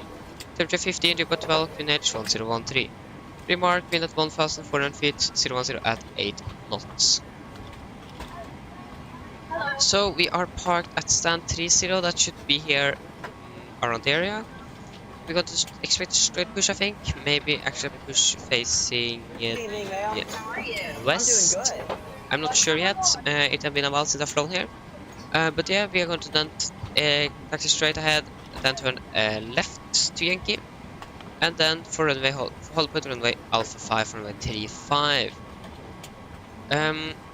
Temperature 15, Yuba 12, QNH 1013. Remark, wind at 1,400 feet, 010 at 8 knots. So we are parked at stand 30, that should be here around the area. We got to expect a straight push, I think. Maybe actually a push facing west. I'm not sure yet. It has been a while since I've flown here. But yeah, we are going to then taxi straight ahead, then turn left to Yankee, and then for runway hold point runway Alpha 5, runway 35.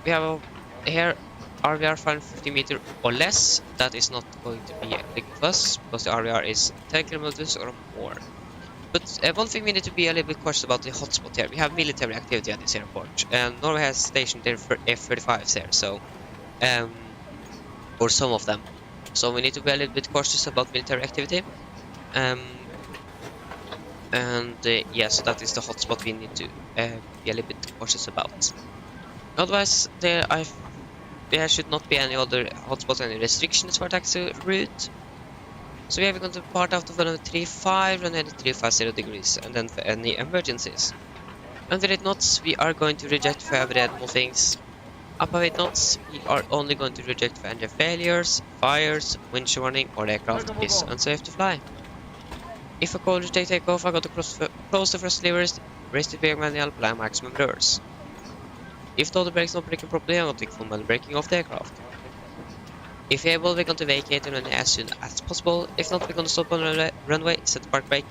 We have here RVR 550 meter or less. That is not going to be a big plus because the RVR is 10 kilometers or more. But one thing we need to be a little bit cautious about the hotspot here. We have military activity at this airport, and Norway has stationed their F-35s there, so or some of them. So we need to be a little bit cautious about military activity. Yeah, so that is the hotspot we need to be a little bit cautious about. Otherwise, there should not be any other hotspots, any restrictions for taxi route. So we are going to depart out of runway 35, runway 350 degrees, and then for any emergencies. Under 8 knots, we are going to reject for every animal things. Above 8 knots, we are only going to reject for engine failures, fires, wind warning, or aircraft is unsafe to fly. If a cold take off, I got to close the thrust levers, raise the vehicle manual, apply maximum reverse. If the other brakes not braking properly, I'm going to take full manual braking off the aircraft. If able, we're going to vacate the runway as soon as possible. If not, we're going to stop on the runway, set the park brake,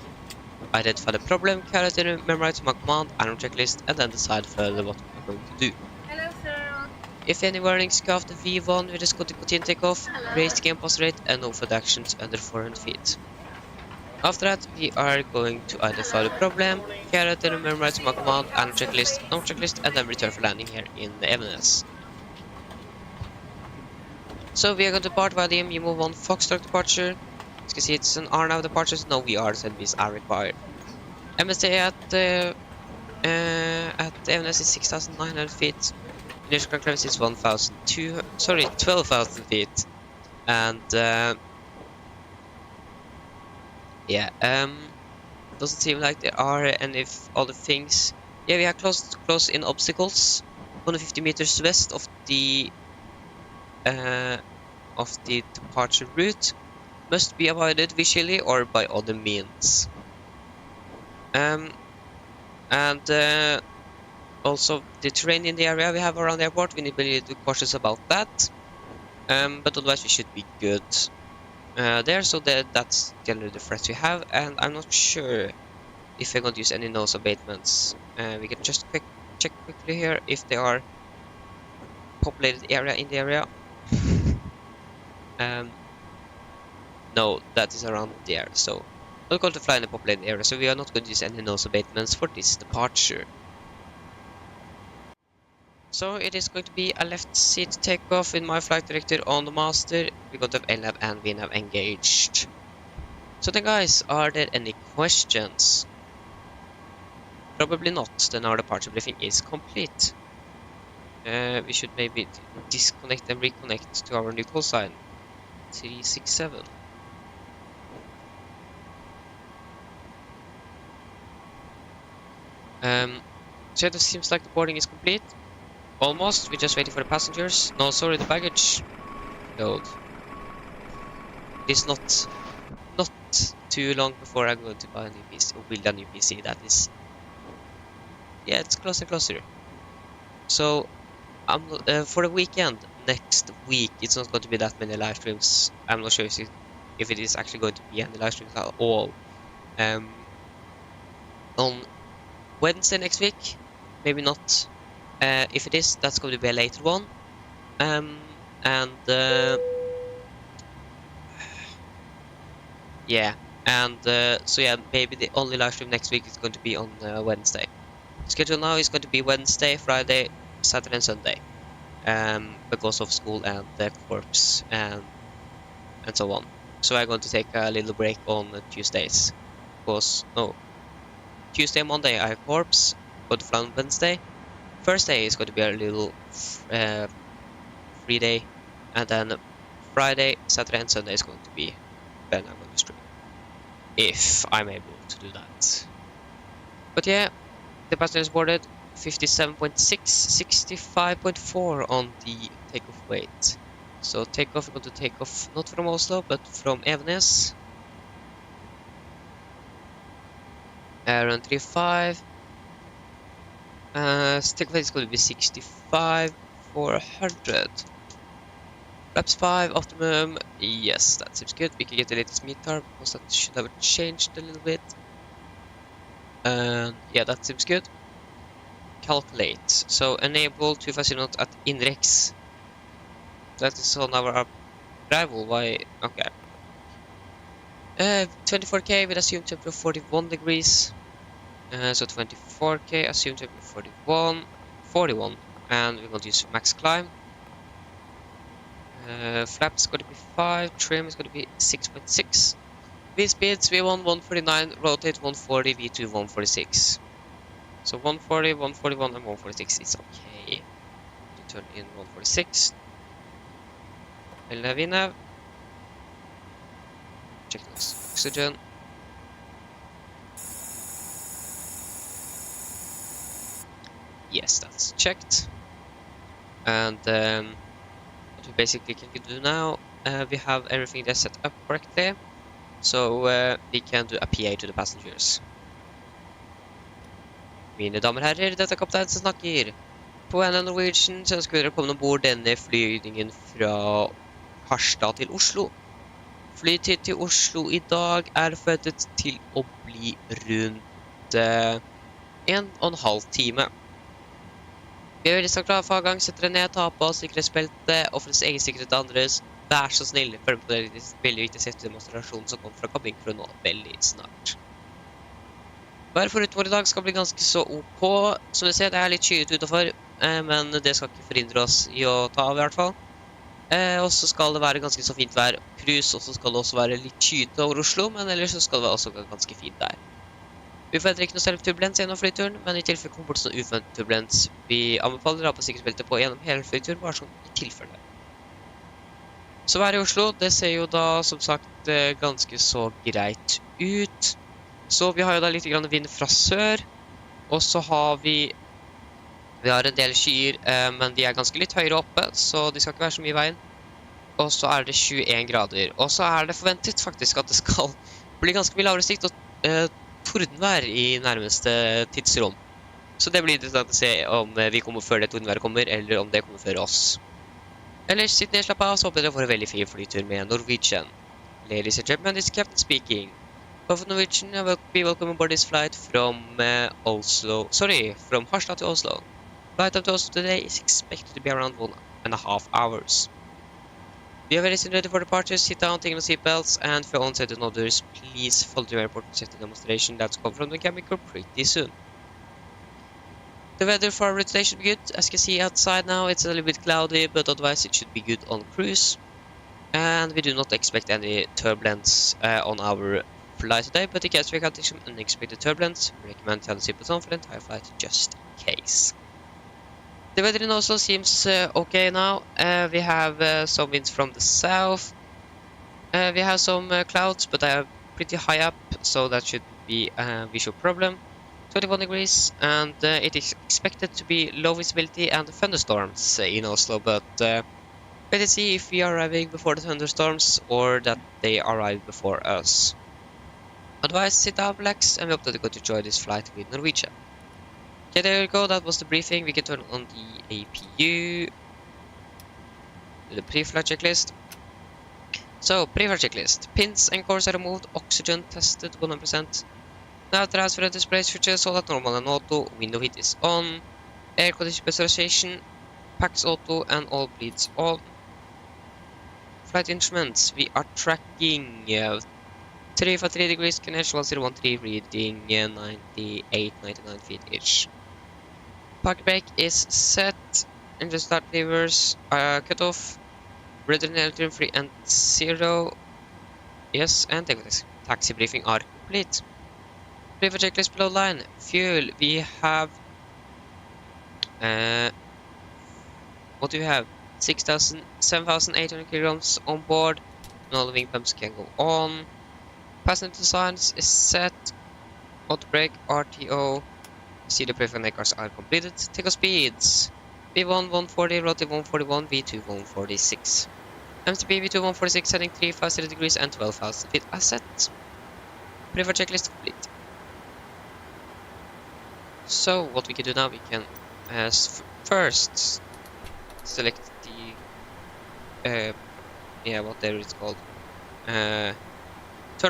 identify the problem, carry it in, memorize my command, item checklist, and then decide further what we are going to do. Hello, sir. If any warnings go after V1, we just go to continue takeoff, raise the game pass rate, and no further actions under 400 feet. After that, we are going to identify the problem, carry out and memorize my command, and checklist, no checklist, and then return for landing here in the Evanes. So we are going to depart via the MU move on Foxtrot departure. As you can see, it's an R now departure, so no VRs and Vs are required. MSA at Evanes is 6,900 feet. Initial ground clearance is 12,000 feet. And yeah, doesn't seem like there are any other things. Yeah, we are close in obstacles, 150 meters west of the departure route. Must be avoided visually or by other means. Also the terrain in the area we have around the airport, we need to be a little cautious about that. But otherwise we should be good. There, so that's generally the threats we have, and I'm not sure if we're going to use any nose abatements. We can just check quickly here if there are populated area in the area. No, that is around there, so not going to fly in the populated area, so we are not going to use any nose abatements for this departure. So it is going to be a left seat takeoff with my flight director on the master. We got the LNAV and VNAV engaged. So then guys, are there any questions? Probably not, then our departure briefing is complete. We should maybe disconnect and reconnect to our new call sign 367. So it seems like the boarding is complete. Almost, we're just waiting for the passengers. No, sorry, the baggage load. It's not too long before I'm going to buy a new PC or build a new PC. That is, yeah, it's closer and closer. So, for the weekend next week, it's not going to be that many live streams. I'm not sure if it is actually going to be any live streams at all. On Wednesday next week, maybe not. If it is, that's going to be a later one. Yeah, so yeah, maybe the only live stream next week is going to be on Wednesday. Schedule now is going to be Wednesday, Friday, Saturday, and Sunday, because of school and the corps and so on. So I'm going to take a little break on Tuesdays, because Tuesday and Monday I have corps, going to fly on Wednesday. Thursday is going to be a little free day, and then Friday, Saturday, and Sunday is going to be then I'm going to stream, if I'm able to do that. But yeah, the passenger is boarded 57.6, 65.4 on the takeoff weight. So takeoff, we're going to take off not from Oslo, but from Evenes. Run 35. Takeoff weight is going to be 65, 400. Flaps 5, optimum, yes, that seems good. We can get the latest METAR, because that should have changed a little bit. Yeah, that seems good. Calculate, so enable 250 knot at index. That is on our arrival, why, okay. 24k with assumed temperature of 41 degrees. So 24k, assumed temperature 41, and we're going to use max climb. Flaps is going to be 5, trim is going to be 6.6. V speeds V1 149, rotate 140, V2 146. So 140, 141, and 146 is okay. To turn in 146. LNAV. Check this oxygen. Yes, that's checked. And what we basically can do now, we have everything that's set up correctly. So we can do a PA to the passengers. Mine damer og herrer, dette er kaptein som snakker. På en Norwegian så ønsker dere å komme ombord denne flygningen fra Harstad til Oslo. Flytid til Oslo i dag er forventet til å bli rundt 1,5 time. Vi er veldig snart klare for avgang, setter dere ned, ta på sikkerhetsbeltet, og for deres egen sikkerhet og andres, vær så snill, følg på dere veldig viktig demonstrasjon som kommer fra kabinkrew nå veldig snart. Været for utover i dag skal bli ganske så ok. Som du ser, det er litt skyet utenfor, men det skal ikke forhindre oss i å ta av i hvert fall. Og så skal det være ganske så fint vær cruise, og så skal det også være litt skyet over Oslo, men ellers så skal det også være ganske fint der. Vi forventer ikke noe selv turbulens gjennom flyturen, men i tilfelle kommer bort sånn uforventet turbulens. Vi anbefaler å ha på sikkerhetsbeltet på gjennom hele flyturen, bare sånn i tilfelle. Så været i Oslo, det ser jo da som sagt ganske så greit ut. Så vi har jo da litt grann vind fra sør, og så har vi har en del skyer, men de er ganske litt høyere oppe, så de skal ikke være så mye i veien. Og så er det 21 grader, og så er det forventet faktisk at det skal bli ganske mye lavere sikt og tordenvær i nærmeste tidsrom. Så det blir interessant å se om vi kommer før det tordenværet kommer, eller om det kommer før oss. Ellers, sitt ned, slapp av, så håper dere får en veldig fin flytur med Norwegian. Ladies and gentlemen, this is Captain speaking. Of Norwegian, I will be welcome aboard this flight from from Harstad to Oslo. Flight up to Oslo today is expected to be around 1.5 hours. We are very soon ready for departure. Sit down, take your seatbelts, and for on-set and others, please follow the airport safety demonstration that's come from the cabin crew pretty soon. The weather for our route today should be good. As you can see outside now, it's a little bit cloudy, but otherwise it should be good on cruise. And we do not expect any turbulence on our flight today, but in case we encounter some unexpected turbulence, we recommend to have the seatbelts on for the entire flight just in case. The weather in Oslo seems okay now. We have some winds from the south. We have some clouds, but they are pretty high up, so that shouldn't be a visual problem. 21 degrees, and it is expected to be low visibility and thunderstorms in Oslo, but let's see if we are arriving before the thunderstorms or that they arrive before us. Otherwise, sit down, relax, and we hope that you got to enjoy this flight with Norwegian. Okay, there we go, that was the briefing. We can turn on the APU, do the pre-flight checklist. So, pre-flight checklist. Pins and cores are removed, oxygen tested 100%. Now transfer and display switches, all that normal and auto, window heat is on. Air condition pressurization, packs auto, and all bleeds on. Flight instruments, we are tracking 353 degrees, connection 1013, reading 98, 99 feet-ish. Park brake is set, engine start levers are cut off, redundant free and 0. Yes, and taxi briefing are complete. Pre-flight checklist below line. Fuel, we have what do we have? 7,800 kilograms on board, and all the wing pumps can go on. Passenger designs is set. Auto brake, RTO. See the pre-flight cars are completed. Take off speeds. V1 140, relative 141, V2 146. MTP V2 146 heading 350 degrees and 12,000 feet are set. Pre-flight checklist complete. So what we can do now, we can first select the whatever it's called. Turn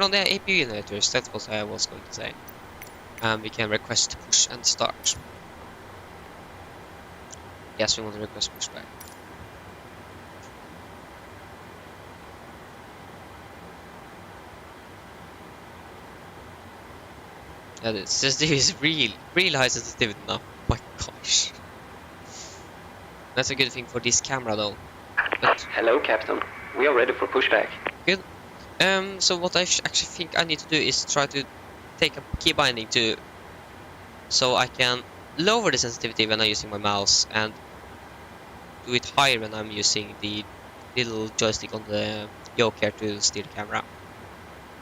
on the APU generators, that's what I was going to say. And we can request push and start. Yes, we want to request pushback. Yeah, this is real high sensitivity now. My gosh. That's a good thing for this camera though. But hello, Captain. We are ready for pushback. Good. So what I actually think I need to do is try to take a key binding to, so I can lower the sensitivity when I'm using my mouse and do it higher when I'm using the little joystick on the yoke here to steer the camera.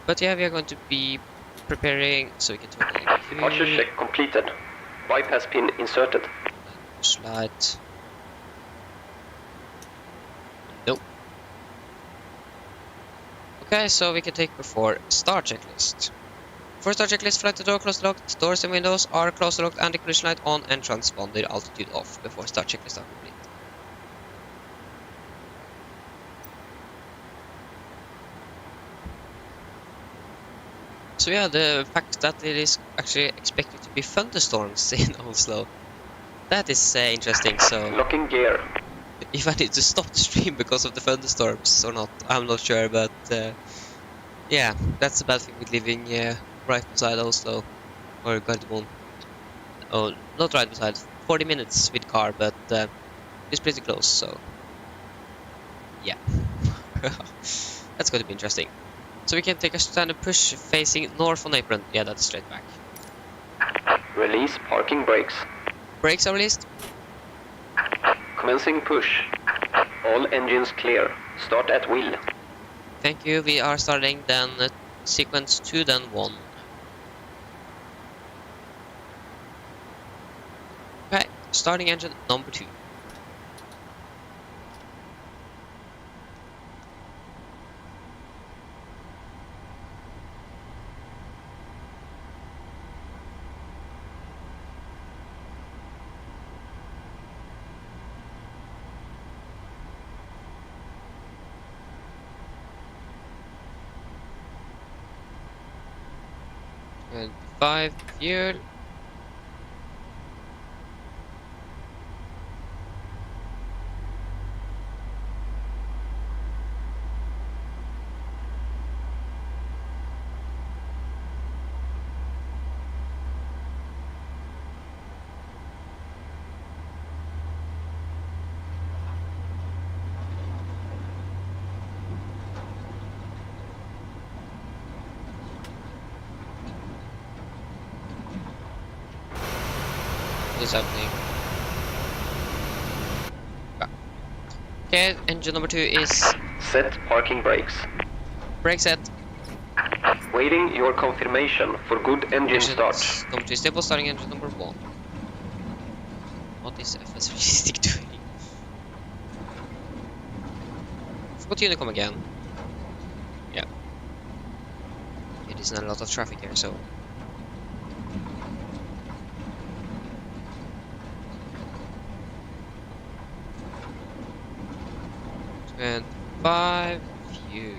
But yeah, we are going to be preparing so we can turn on the Departure check completed. Bypass pin inserted. Push light. Nope. Okay, so we can take before start checklist. For start checklist, flight to door closed locked, doors and windows are closed locked, and the collision light on and transponder altitude off before start checklist are complete. So yeah, the fact that it is actually expected to be thunderstorms in Oslo, that is interesting. So Locking gear. if I need to stop the stream because of the thunderstorms or not, I'm not sure, but yeah, that's the bad thing with living right beside Oslo or Gardermoen. Oh, not right beside, 40 minutes with car, but it's pretty close, so yeah. That's going to be interesting. So we can take a standard push facing north on apron. Yeah, that's straight back. Release parking brakes. Brakes are released. Commencing push. All engines clear. Start at wheel. Thank you. We are starting then sequence 2, then 1. Okay, starting engine number 2. And 5 fuel. What is happening? Okay, engine number 2 is Set parking brakes. brake set. Waiting your confirmation for good engine start. Number 2 stable, starting engine number 1. What is FS realistic doing? Forgot Unicom again. Yeah. It isn't a lot of traffic here, so. And 5 fuel.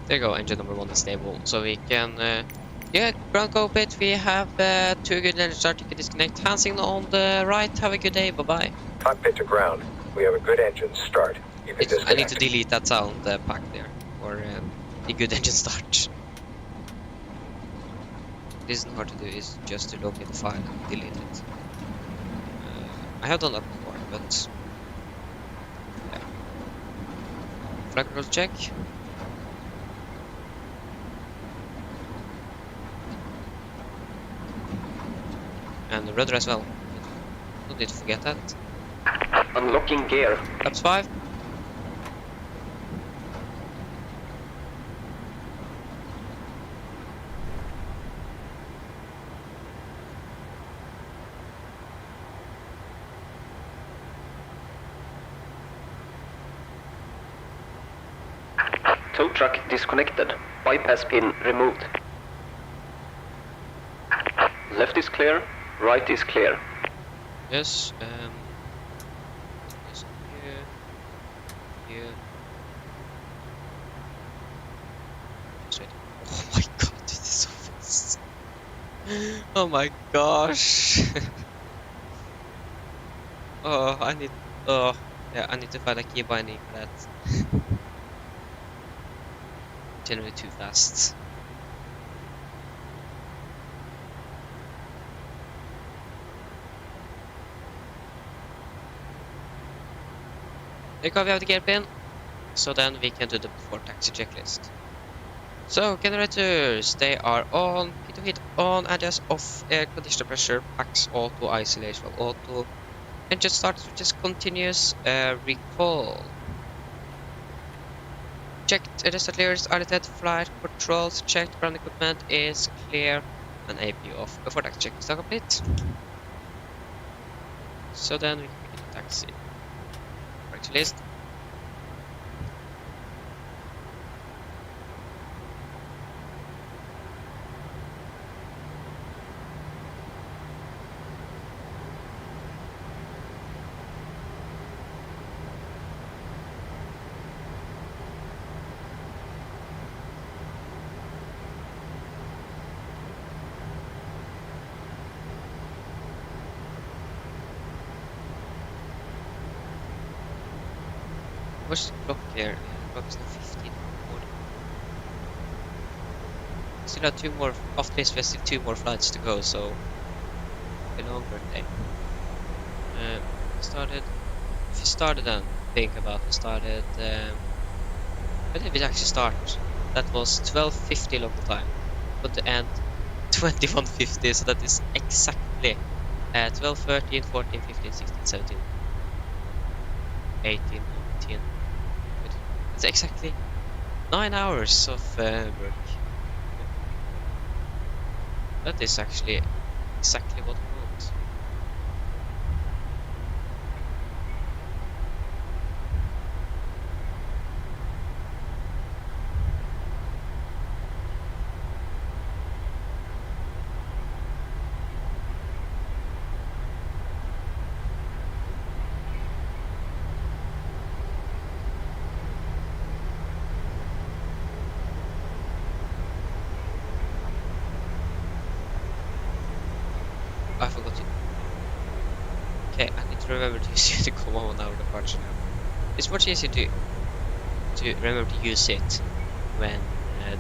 There you go, engine number 1 is stable, so we can, yeah, ground cockpit, we have 2 good engine start, you can disconnect, hand signal on the right, have a good day, bye bye. Cockpit to ground. We have a good engine start. You can disconnect. I need to delete that sound pack there, or the good engine start. This isn't hard to do, it's just to locate the file and delete it. I have done that before, but yeah. Flight control check. And the rudder as well. Don't need to forget that. Unlocking gear. Flaps 5. Tow truck disconnected. Bypass pin removed. Left is clear. Right is clear. Yes, yes, here. Straight. Oh my god, this is so fast. Oh my gosh. Oh, I need to find a key binding for that. generally too fast. There we have the gearpin, so then we can do the before taxi checklist. So, generators, they are on, pitot heat on, adjust off, air conditioner pressure, packs auto, isolation of auto, engine start switches continuous, recall. Checked, adjusted layers, audited, flight controls, checked, ground equipment is clear, and AP off. Before taxi checklist are complete. So then we can begin the taxi. Taxi list. What's the clock here? The clock is now 15:40. Still have 2 more, after this we have still 2 more flights to go, so a longer day. If you started then, think about it, started, when did we actually start? That was 12:50 local time, but the end 21:50, so that is exactly 12, 13, 14, 15, 16, 17, 18, 19. It's exactly 9 hours of work. That is actually exactly what we want. I forgot to. Okay, I need to remember to use the common 1 hour departure now. It's much easier to remember to use it when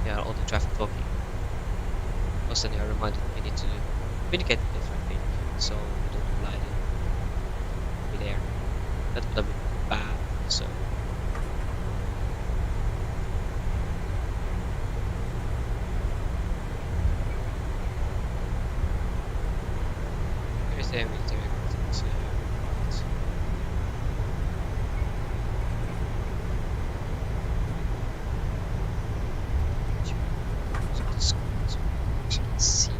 there are other traffic talking. Because then you are reminded we need to communicate with the traffic, so we don't collide in midair. That would have been bad, so. Here's the military contact. See.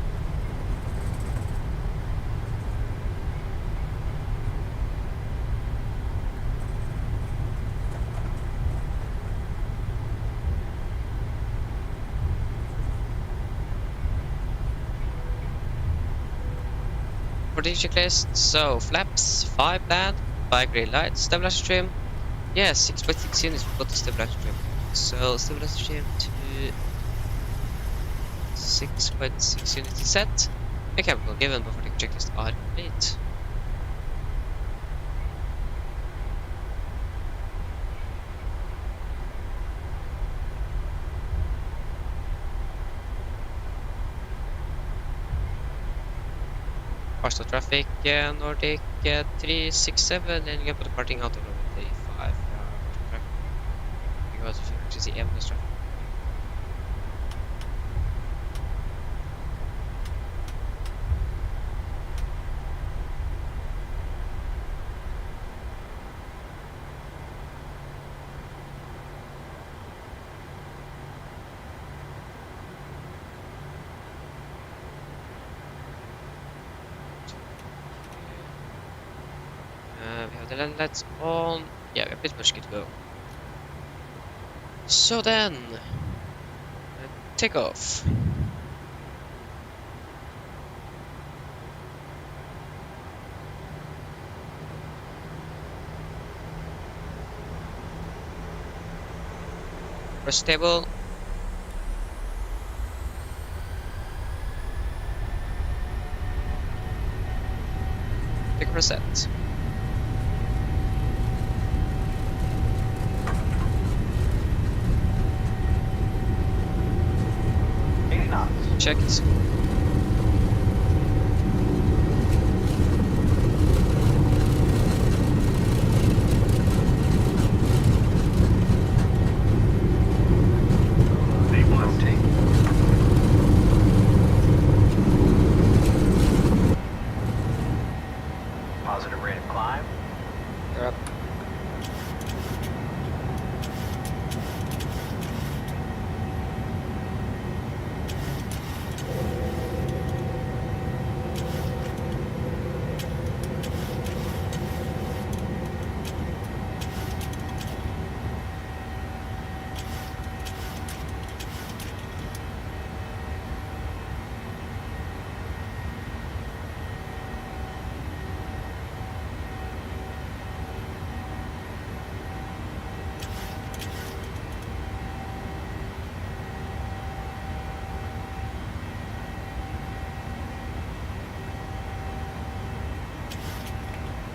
For the checklist, so flaps, 5 land, 5 green lights, stabilizer trim. Yes, 6.6 units, we've got the stabilizer trim. So stabilizer trim to 6.6 units is set. A chemical given before the checklist are complete. Harstad traffic, Nordic 367, and you can put the parting out of number 35. Because you actually see endless traffic. We have the land lights on. Yeah, we're pretty much good to go. So then, take off. Press table. Take a reset. checked. Positive rate of climb. You're up.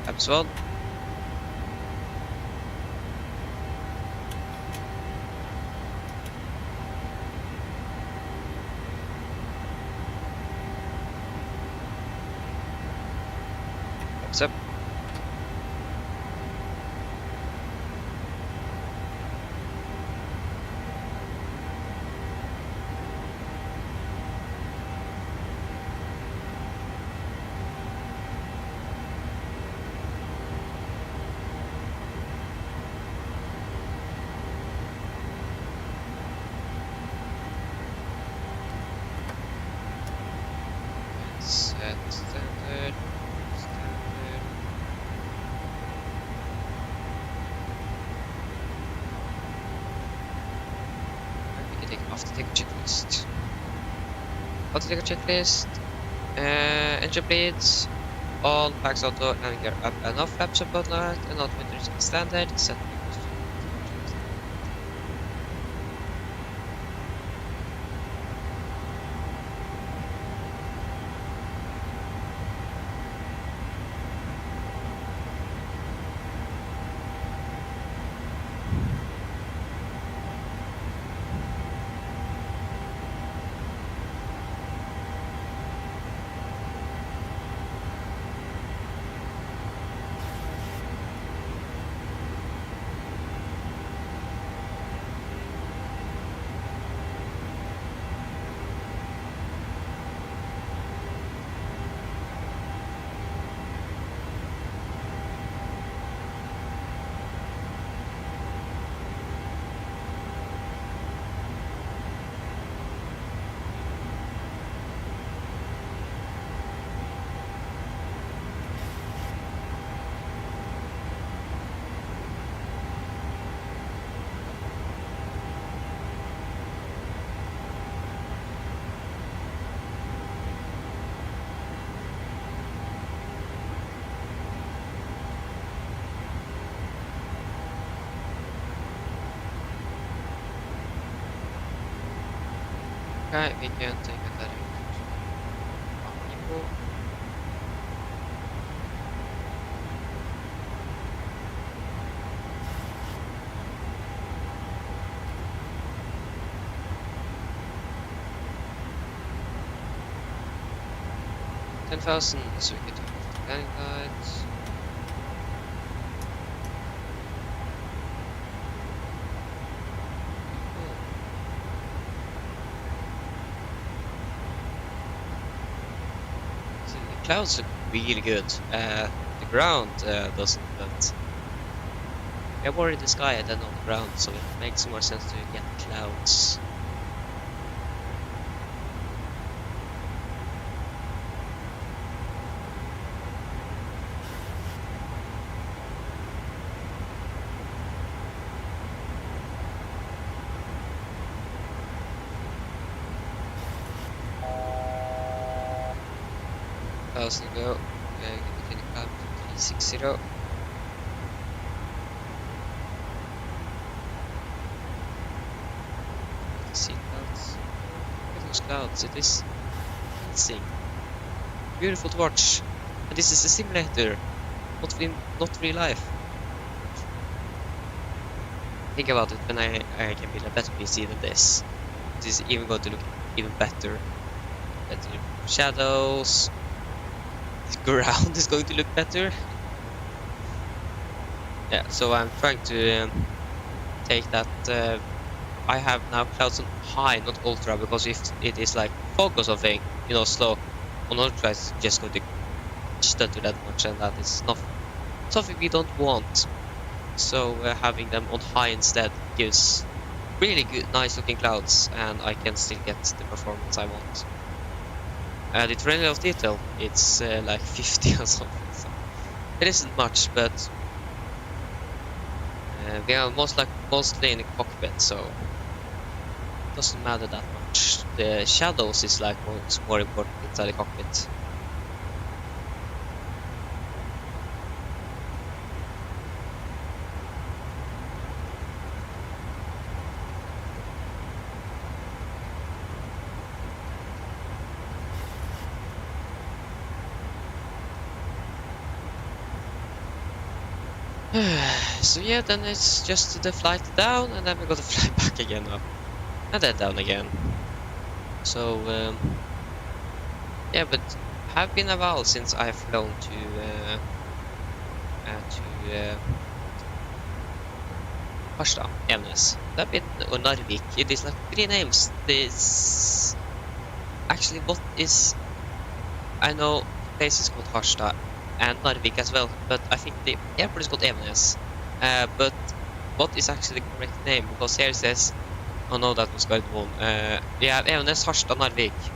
Episode. What's up? Set standard. Standard. We can take off the ticker checklist. Off the ticker checklist. Engine bleeds. On packs auto and gear up and off flaps up on that and not winter standard. Set equals to はい、we can take a direct people. $10,000, so we can take off the landing lights. The clouds look really good. The ground doesn't, but we are more in the sky than on the ground, so it makes more sense to get clouds. Thousand go. Continue climb to 360. Seat clouds. Look at those clouds. It is amazing. Beautiful to watch. And this is a simulator, not real life. Think about it, when I can build a better PC than this. It is even going to look even better. better shadows. The ground is going to look better. Yeah, so I'm trying to take that. I have now clouds on high, not ultra, because if it is like fog or something, you know, slow, on ultra it's just going to stutter that much, and that is not something we don't want. So having them on high instead gives really good, nice looking clouds, and I can still get the performance I want. The terrain of detail, it's like 50 or something, so it isn't much, but we are mostly in the cockpit, so it doesn't matter that much. The shadows is like what's more important inside the cockpit. So yeah, then it's just the flight down, and then we got to fly back again up, and then down again. So yeah, but have been a while since I've flown to Harstad, Evenes. I've been or Narvik. It is like 3 names. This actually what is I know the place is called Harstad and Narvik as well, but I think the airport is called Evenes. But what is actually the correct name? Because here it says, oh no, that was guide 1. Yeah, Evenes, Harstad, Narvik.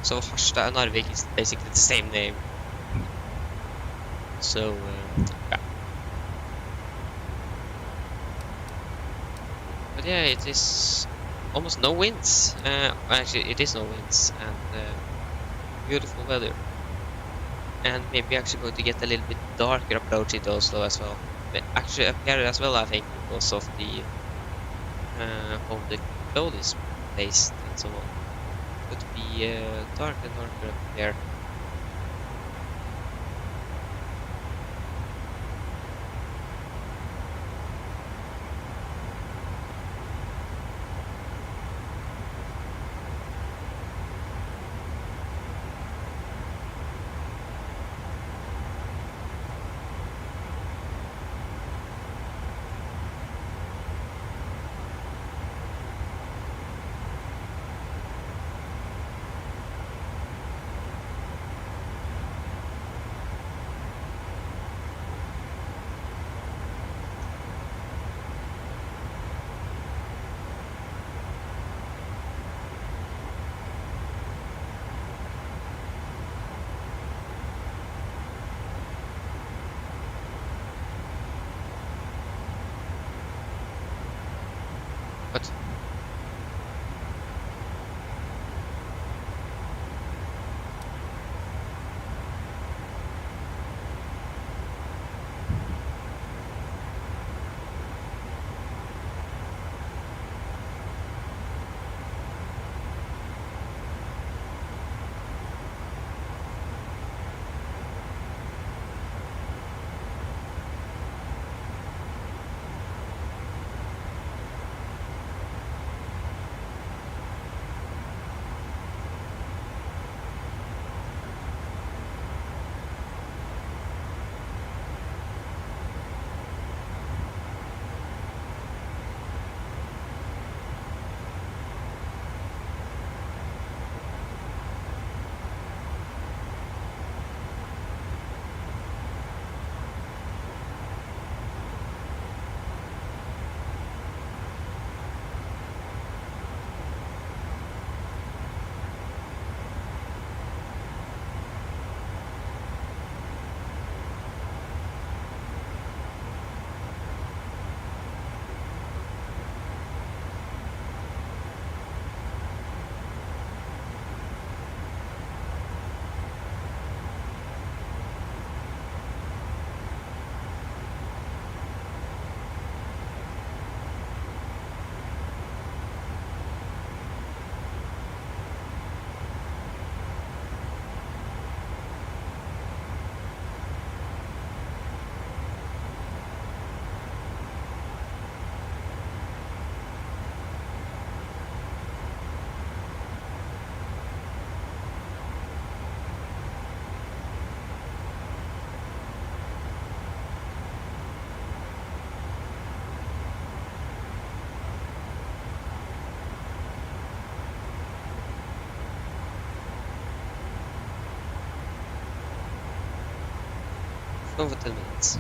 So Harstad and Narvik is basically the same name. So yeah. But yeah, it is almost no winds. Actually, it is no winds and beautiful weather. And maybe actually going to get a little bit darker approach into Oslo as well. But actually up here as well, I think, because of the how the cloud is placed and so on. It could be darker and darker up here. Going for 10 minutes.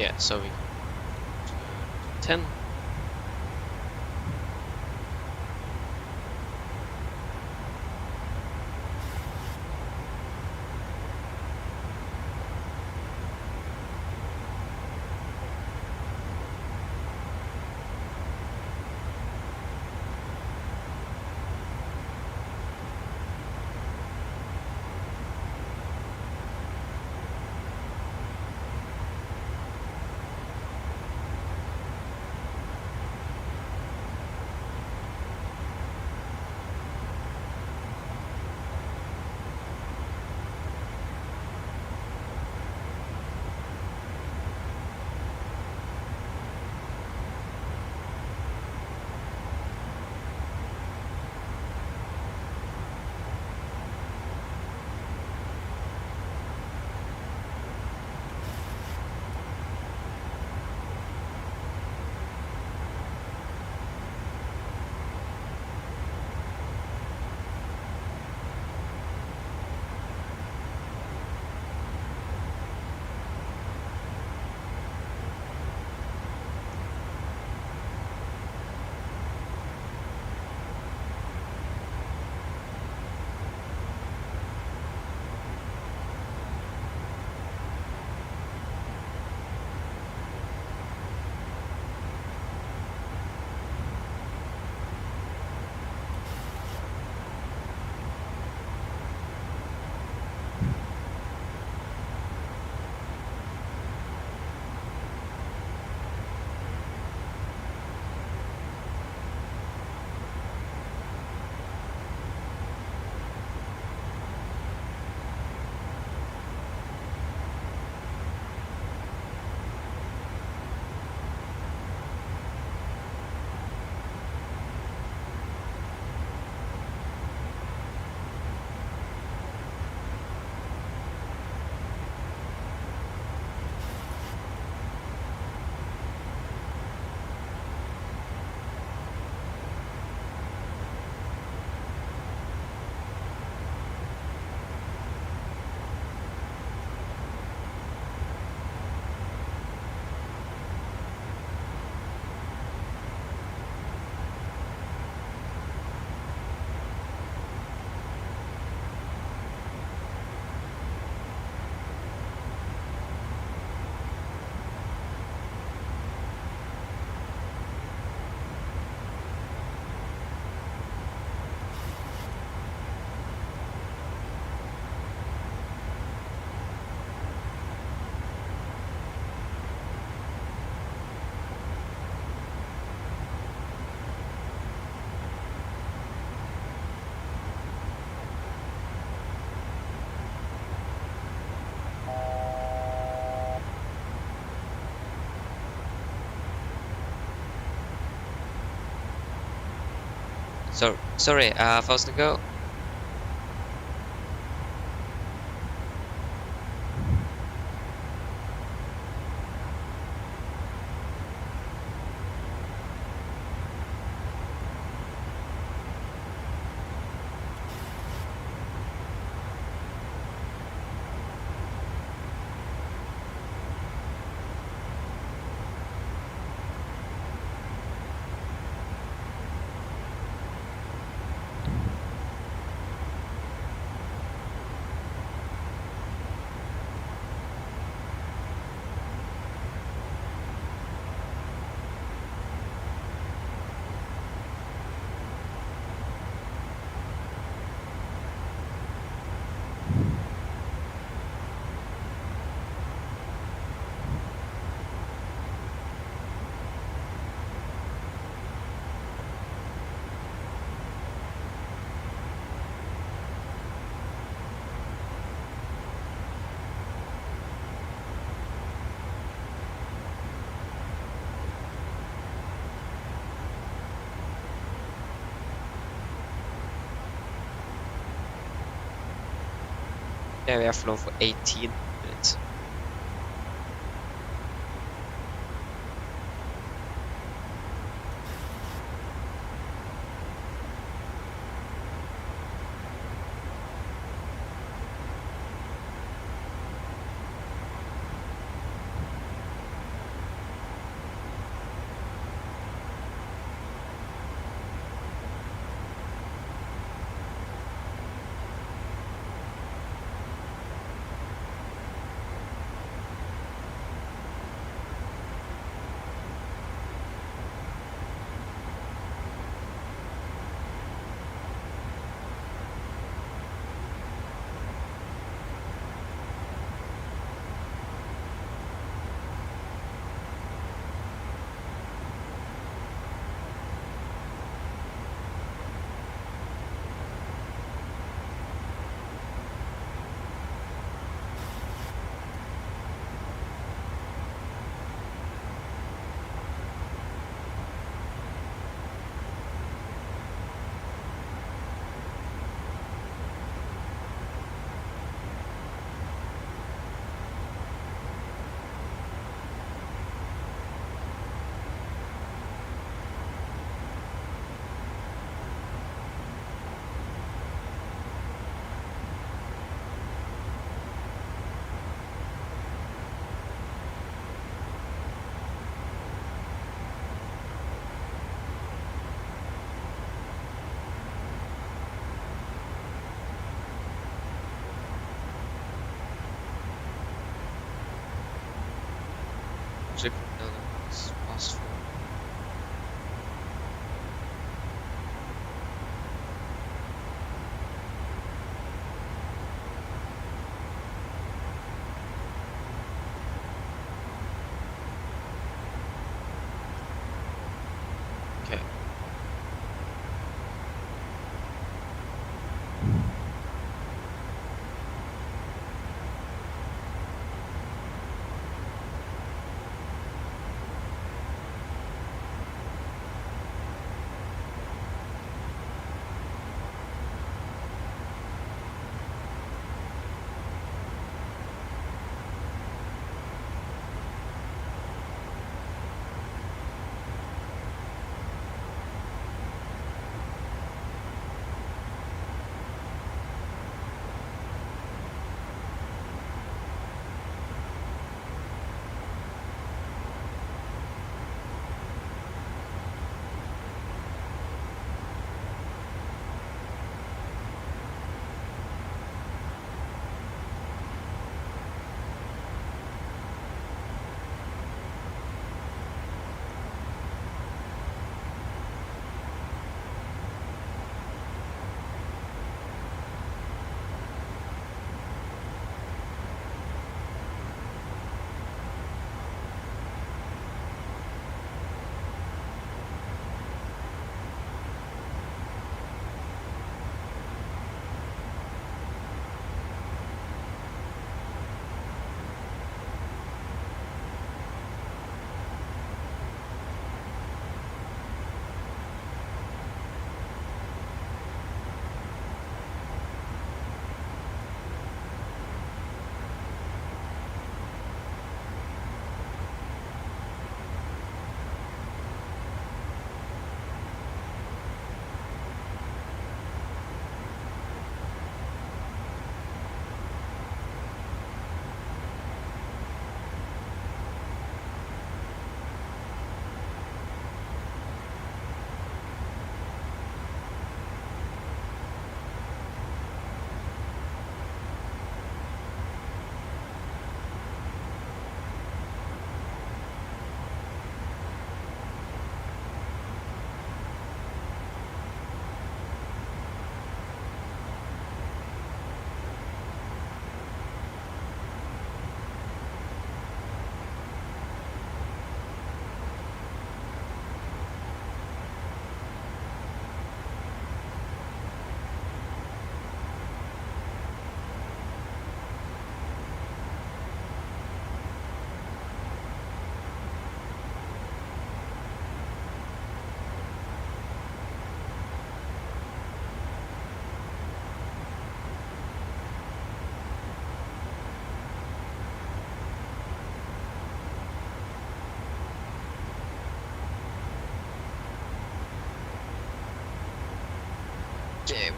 Yeah, so we turn to 10. So sorry, Fausto, go. Yeah, we have flown for 18 minutes. Check the other ones. Past 4. Okay.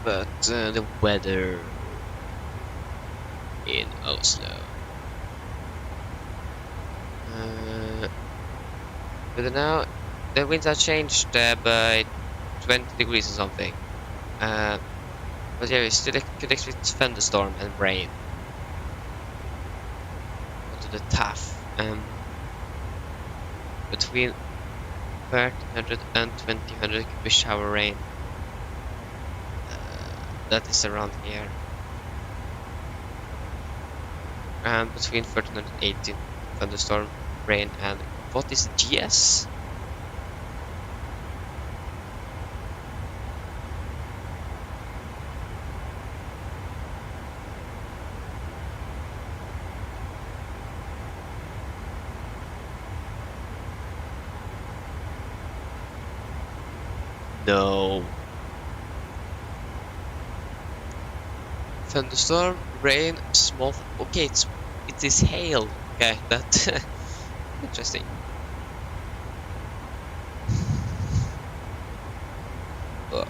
but the weather in Oslo. But now the winds have changed by 20 degrees or something. But yeah, we still could expect thunderstorm and rain. Go to the TAF. Between 1300 and 2000 could be shower rain. That is around here. And between 1300 and 18 thunderstorm, rain, and what is GS? No. Thunderstorm, rain, small. Okay, it is hail. Okay, that interesting. Oh.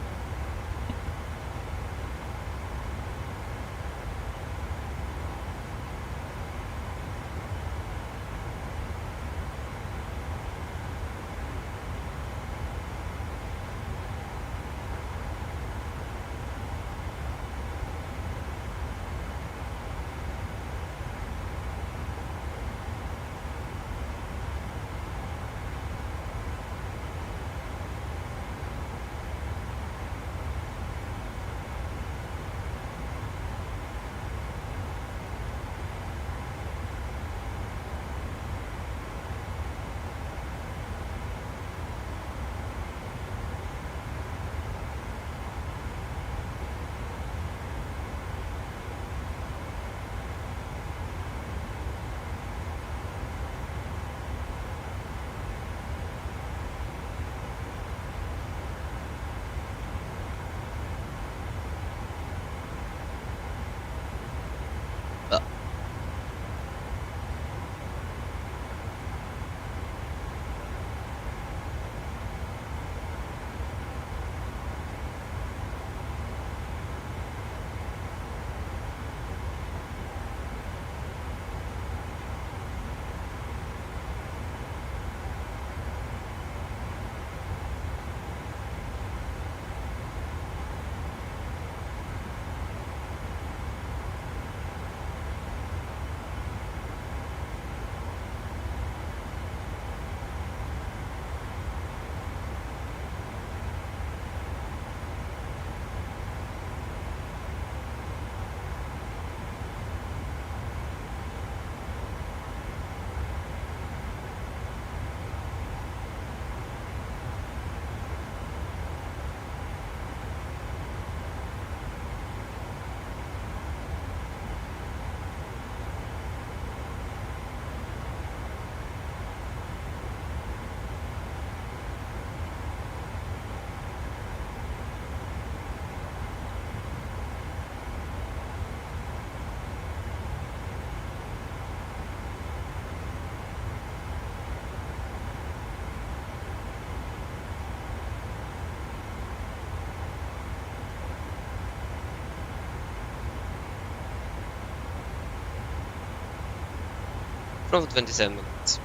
From 27 minutes.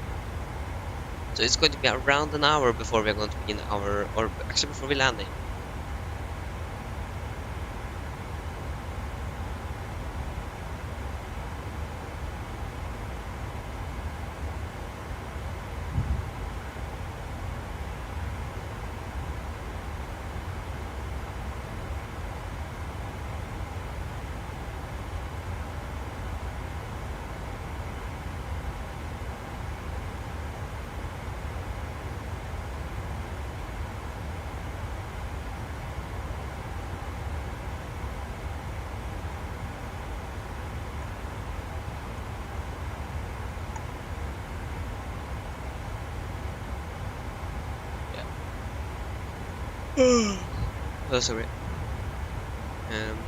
So it's going to be around an hour before we're going to be in our, or actually before we're landing. Oh, sorry. Um,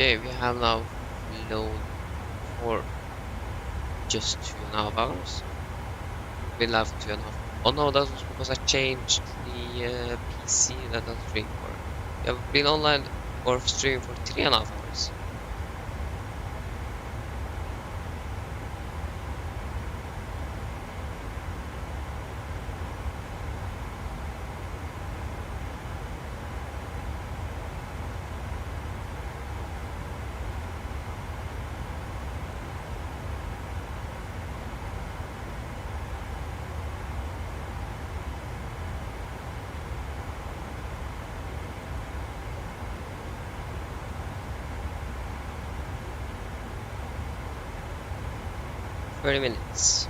Okay, we have now flown for just 2.5 hours. Been live for 2.5. Oh no, that was because I changed the PC that I'm streaming for. We have been online or streaming for 3.5 hours. Thirty minutes.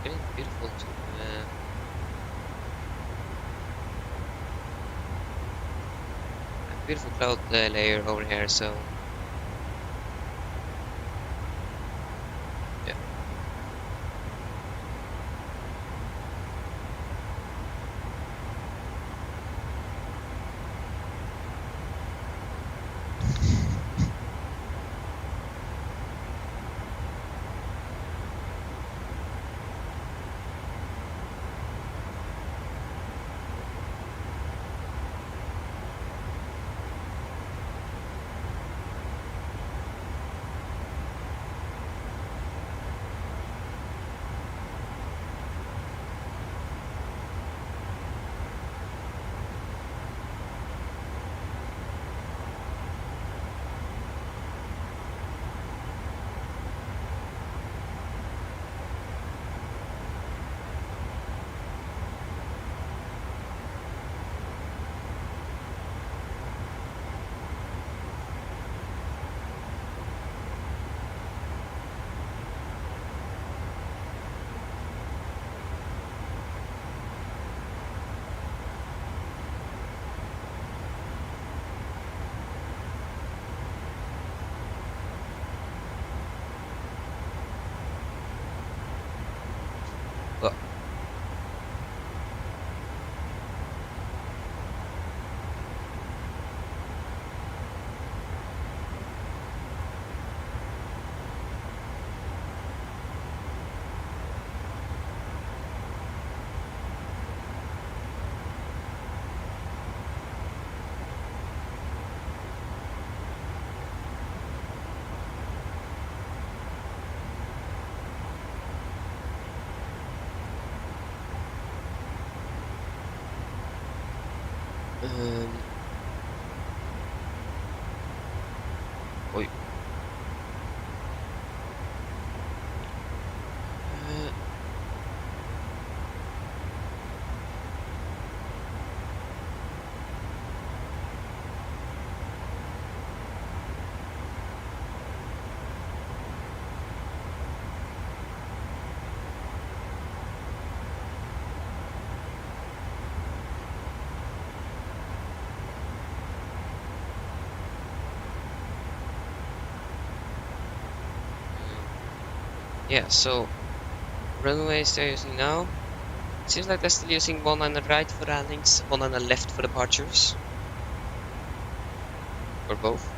Really beautiful to a beautiful cloud layer over here. So yeah. Well, um, oi. Uh, yeah. So runways they're using now. Seems like they're still using one on the right for landings, one on the left for departures, or both.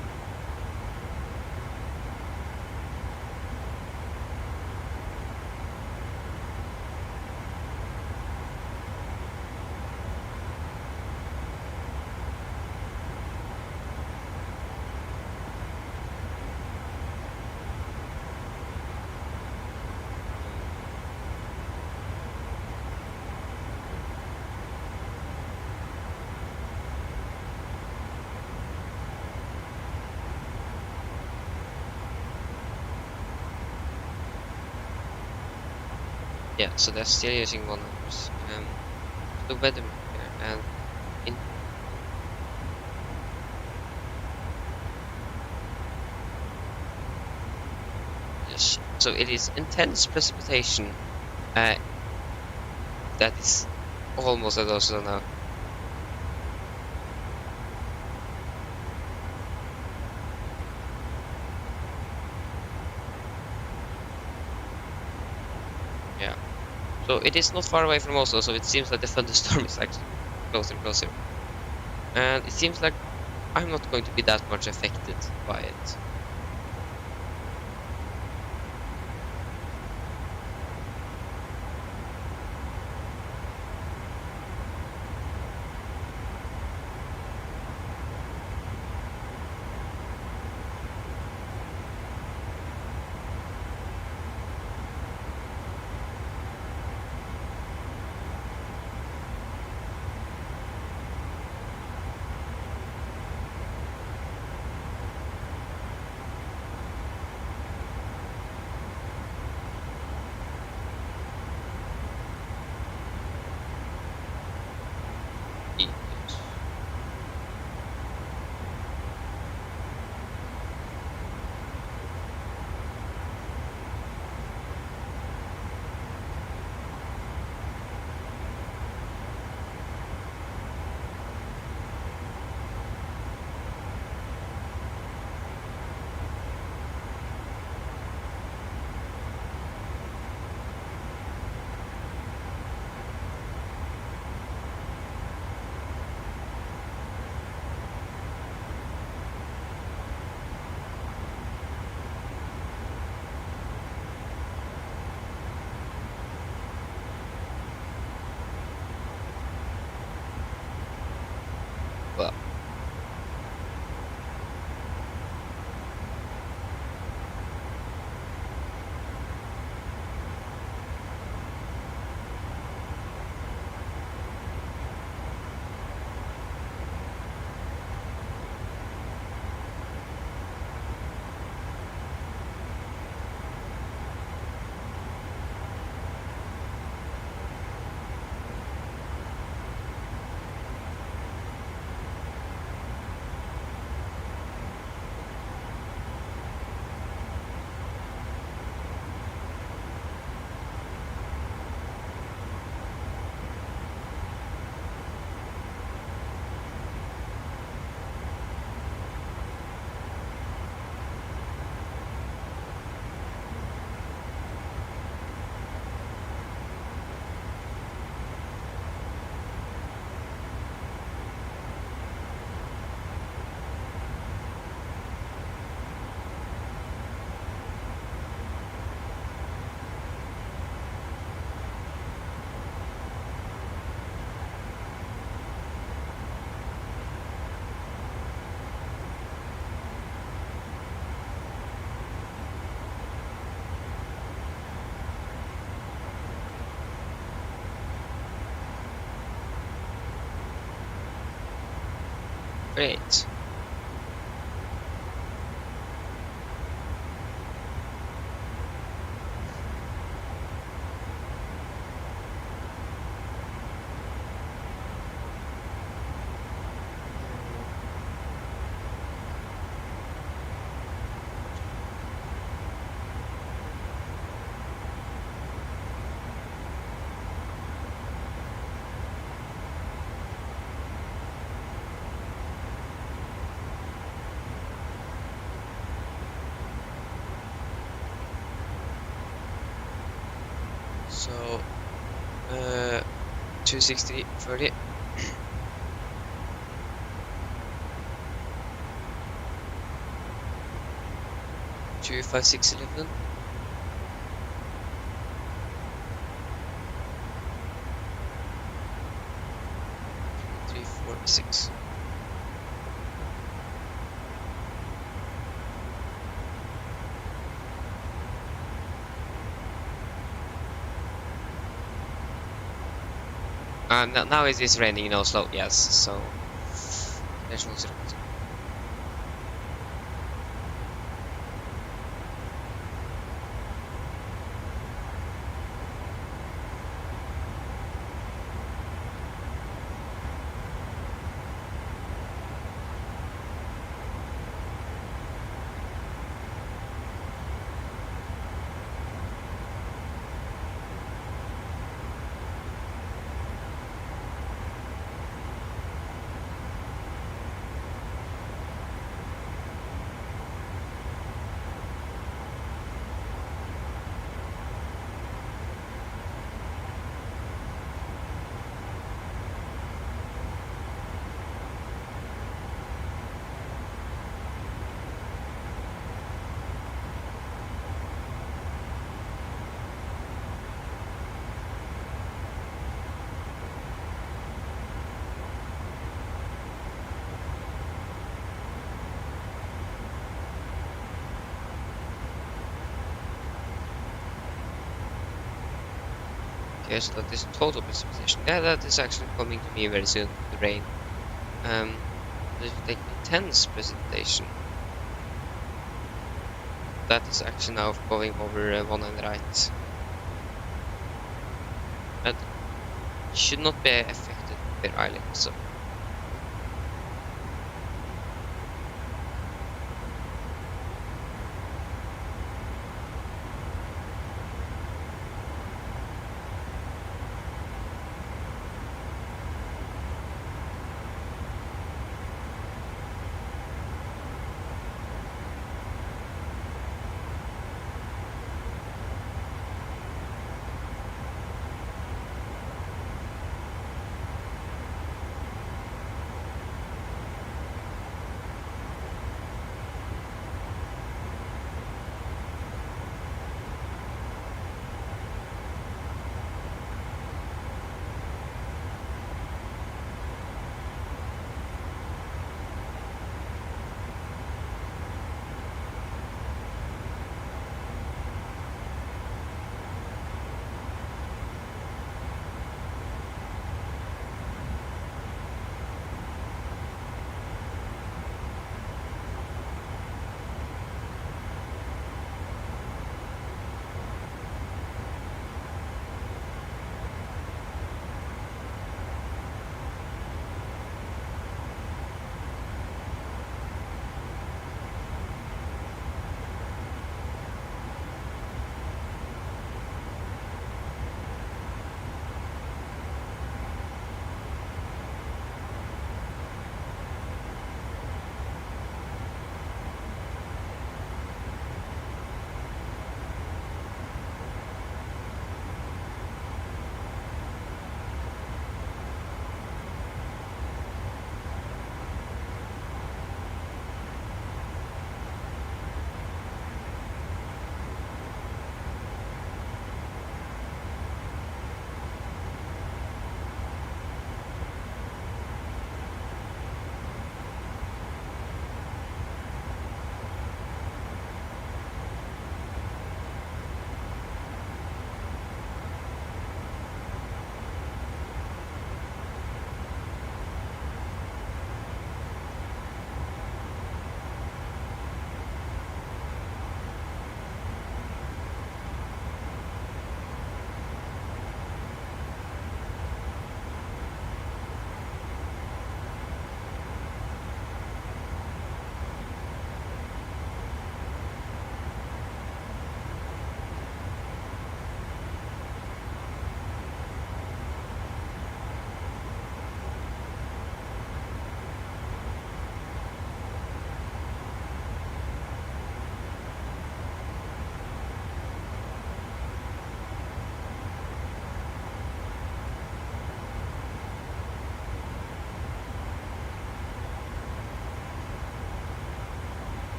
Yeah, so they're still using 100s. The weather map here, and in yes, so it is intense precipitation. That is almost at Oslo now. Yeah. So it is not far away from Oslo, so it seems like the thunderstorm is actually closer and closer. And it seems like I'm not going to be that much affected by it. Yes. Well, great. So, 260, 30. 256, 11. 3, 4, 6. Now it is raining in Oslo, yes, so there's no zero. Okay, so that is total precipitation. Yeah, that is actually coming to me very soon, the rain. But if you take intense precipitation, that is actually now going over 100 right. That should not be affected per island, so.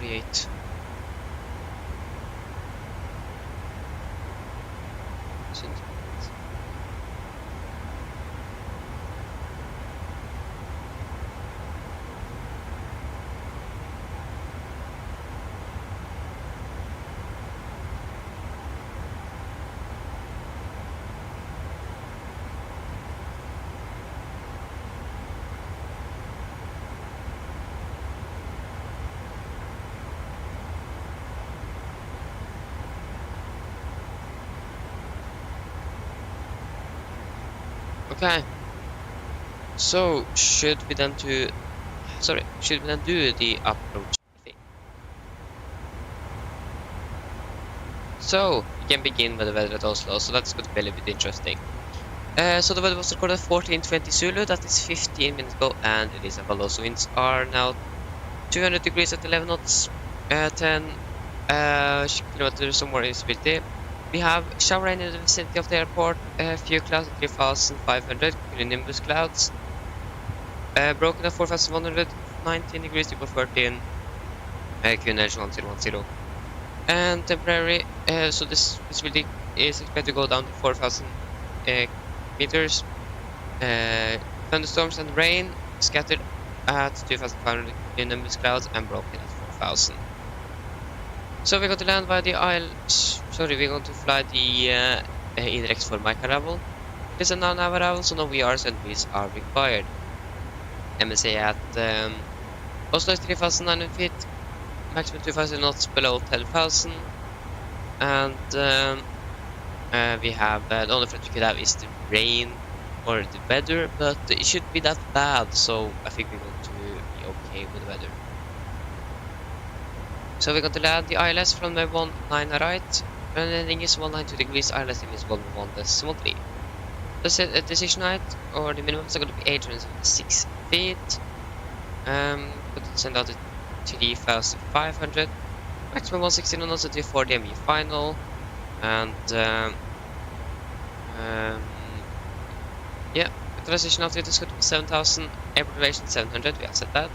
48. Okay. So should we then do the approach thing? So we can begin with the weather at Oslo. So that's going to be a little bit interesting. So the weather was recorded 14:20 Zulu. That is 15 minutes ago, and it is a follow. So winds are now 200 degrees at 11 knots, 10 kilometers or more visibility. We have shower rain in the vicinity of the airport, a few clouds at 3,500, cumulonimbus clouds. Broken at 4,100, 19 degrees, equal 13, QNH 1010. And temporary, so this visibility is expected to go down to 4,000 meters. Thunderstorms and rain scattered at 2,500 cumulonimbus clouds and broken at 4,000. So we're going to land by the isle. Sorry, we're going to fly the index for mic arrival. It is a non-hour arrival, so no VRs and Vs are required. MSA at Oslo is 3,900 feet, maximum 2,000 knots below 10,000, and we have the only threat we could have is the rain or the weather, but it shouldn't be that bad, so I think we're going to be okay with the weather. So we're going to land the ILS from the 19 right, and landing is 192 degrees, ILS is 113. The decision height or the minimum is going to be 876 feet. Going to send out to 3,500, maximum 116 knots at 4 DME final, and yeah, utilization altitude is going to be 7,000, air elevation 700. We have set that.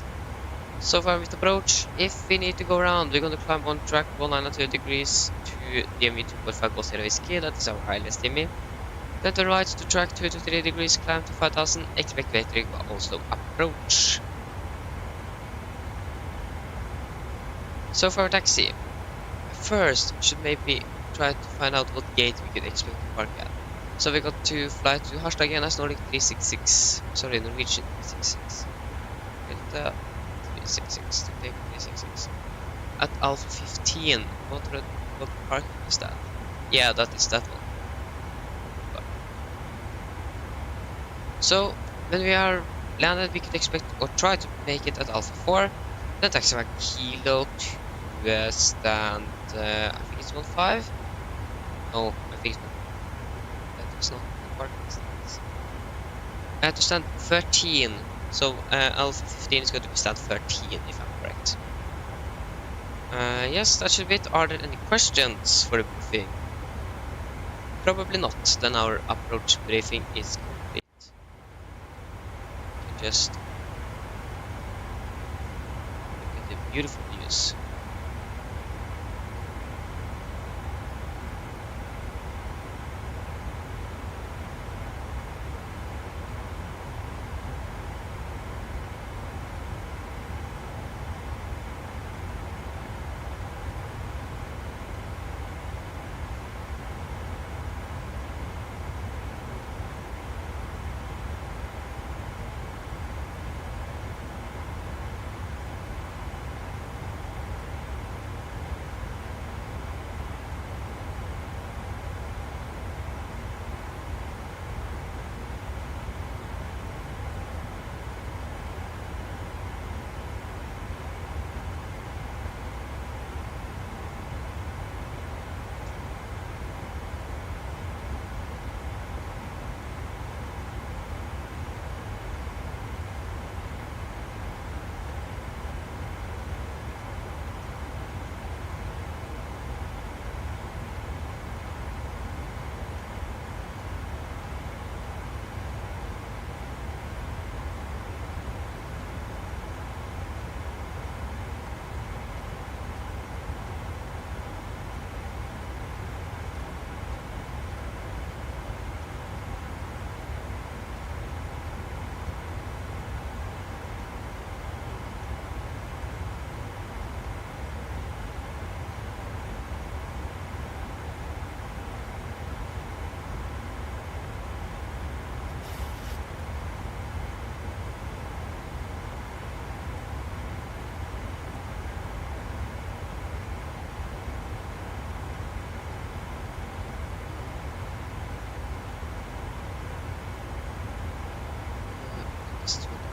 So far with approach, if we need to go around, we're going to climb on track 192 degrees to DME 2.5 Golf Sierra Whiskey. That is our highest DME. Then to right to track 2 to 3 degrees, climb to 5,000, expect vectoring Oslo approach. So for our taxi, first should maybe try to find out what gate we could expect to park at. So we got to fly to Harstad again as Nordic 366, sorry, Norwegian 366. Delta 366, to take 366. At Alpha 15, what parking is that? Yeah, that is that one. So when we are landed, we could expect or try to make it at Alpha 4. Then taxi back Kilo to stand, I think it's 15. No, I think it's not. That was not the parking stands. To stand 13. So Alpha 15 is going to be stand 13 if I'm correct. Yes, that should be it. Are there any questions for the briefing? Probably not. Then our approach briefing is complete. Just look at the beautiful views.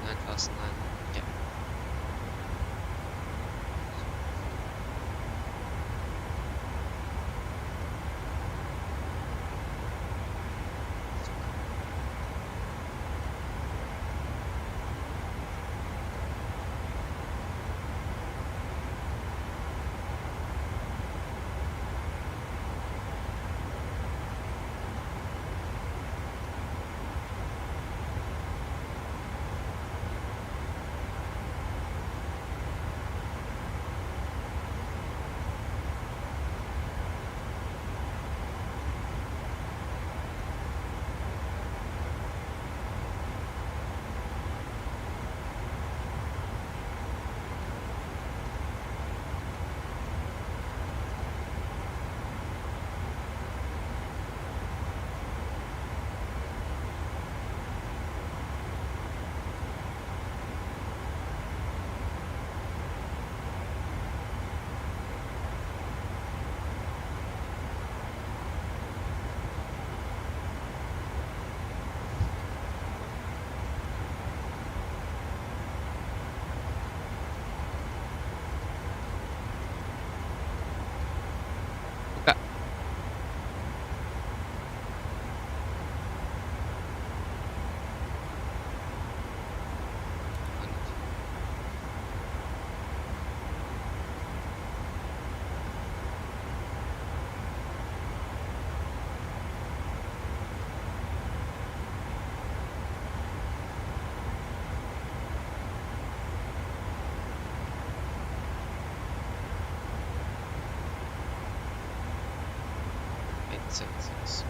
9009. Yeah. Okay. Makes sense, yes.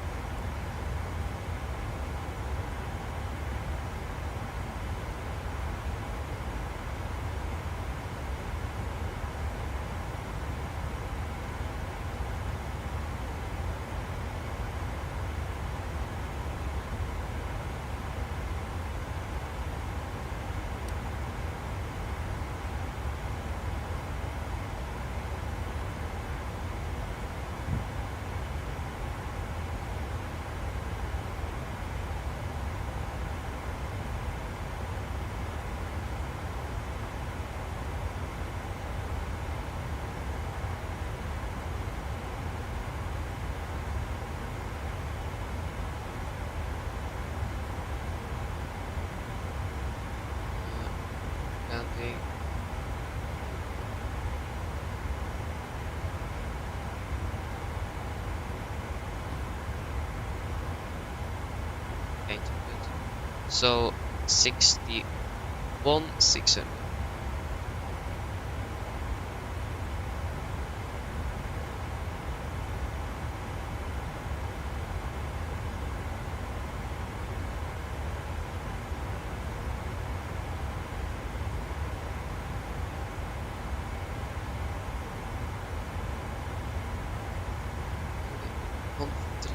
Landing. Ain't good. So 61,600. One, three.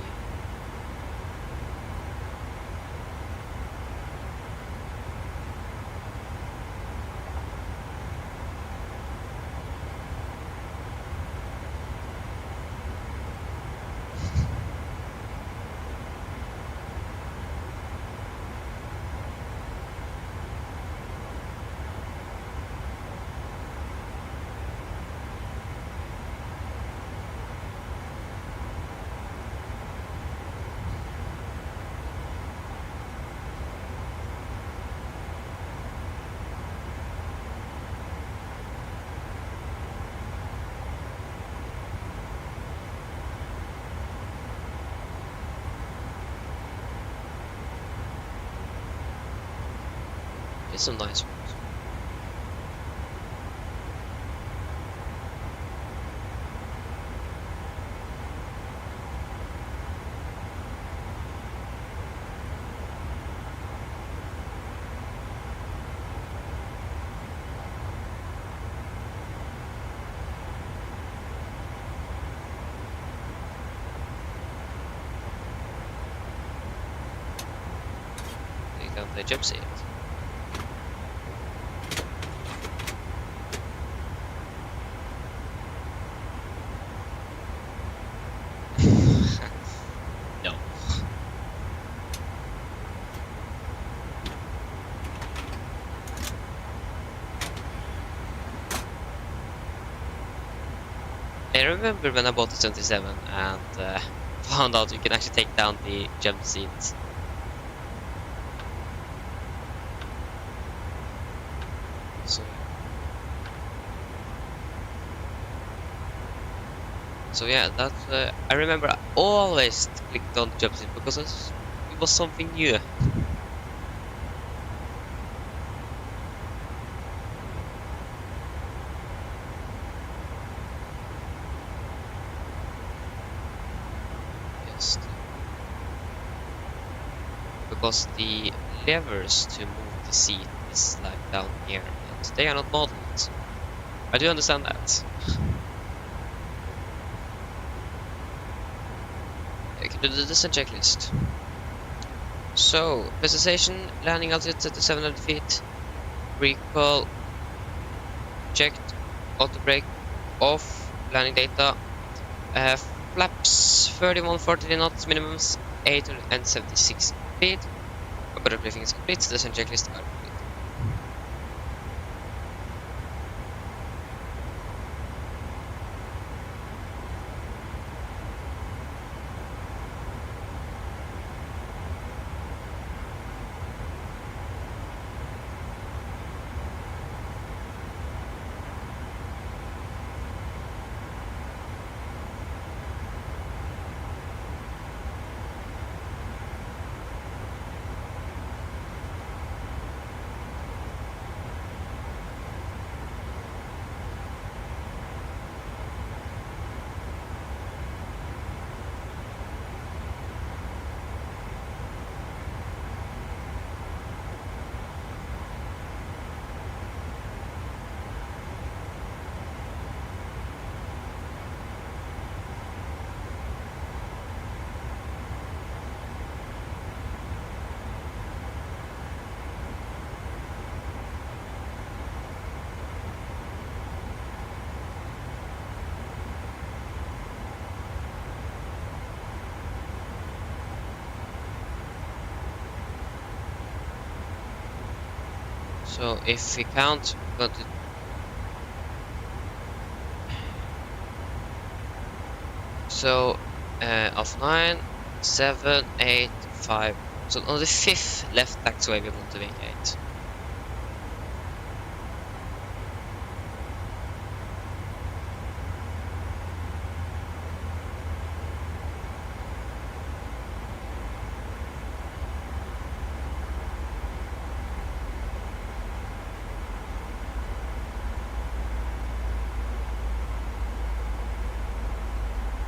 It's some nice ones. You can play jump seat. No. I remember when I bought the 27 and found out you can actually take down the jump seats. So yeah, that's I remember I always clicked on the jump seat because it was something new. Yes. Because the levers to move the seat is like down here and they are not modeled. I do understand that. I can do the descent checklist. So, presentation, landing altitude at 700 feet, recall, checked, auto brake, off, landing data, flaps 3140 knots, minimums 876 feet, but everything is complete, descent checklist are complete. So if we count, we're going to of 9, 7, 8, 5. So on the 5th left taxiway we want to vacate.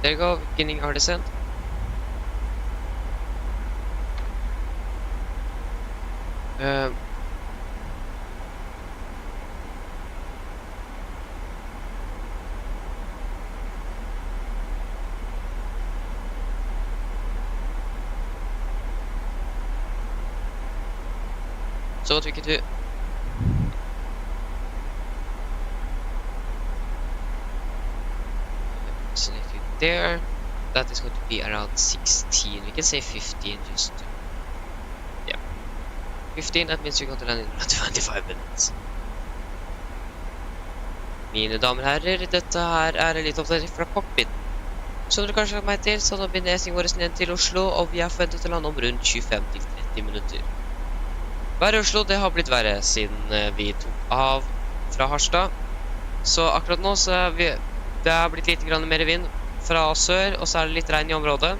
There you go, beginning our descent. So what we can do, select it there. That is going to be around 16. We can say 15 just to, yeah. 15, that means you're going to land in around 25 minutes. Mine damer og herrer, dette her er litt oppdatering fra cockpiten. Som dere kanskje har meg til, så nå blir nesingen vår ned til Oslo, og vi er forventet å lande om rundt 25-30 minutter. Været i Oslo, det har blitt verre siden vi tok av fra Harstad. Så akkurat nå så det har blitt litt mer vind fra sør, og så er det litt regn i området.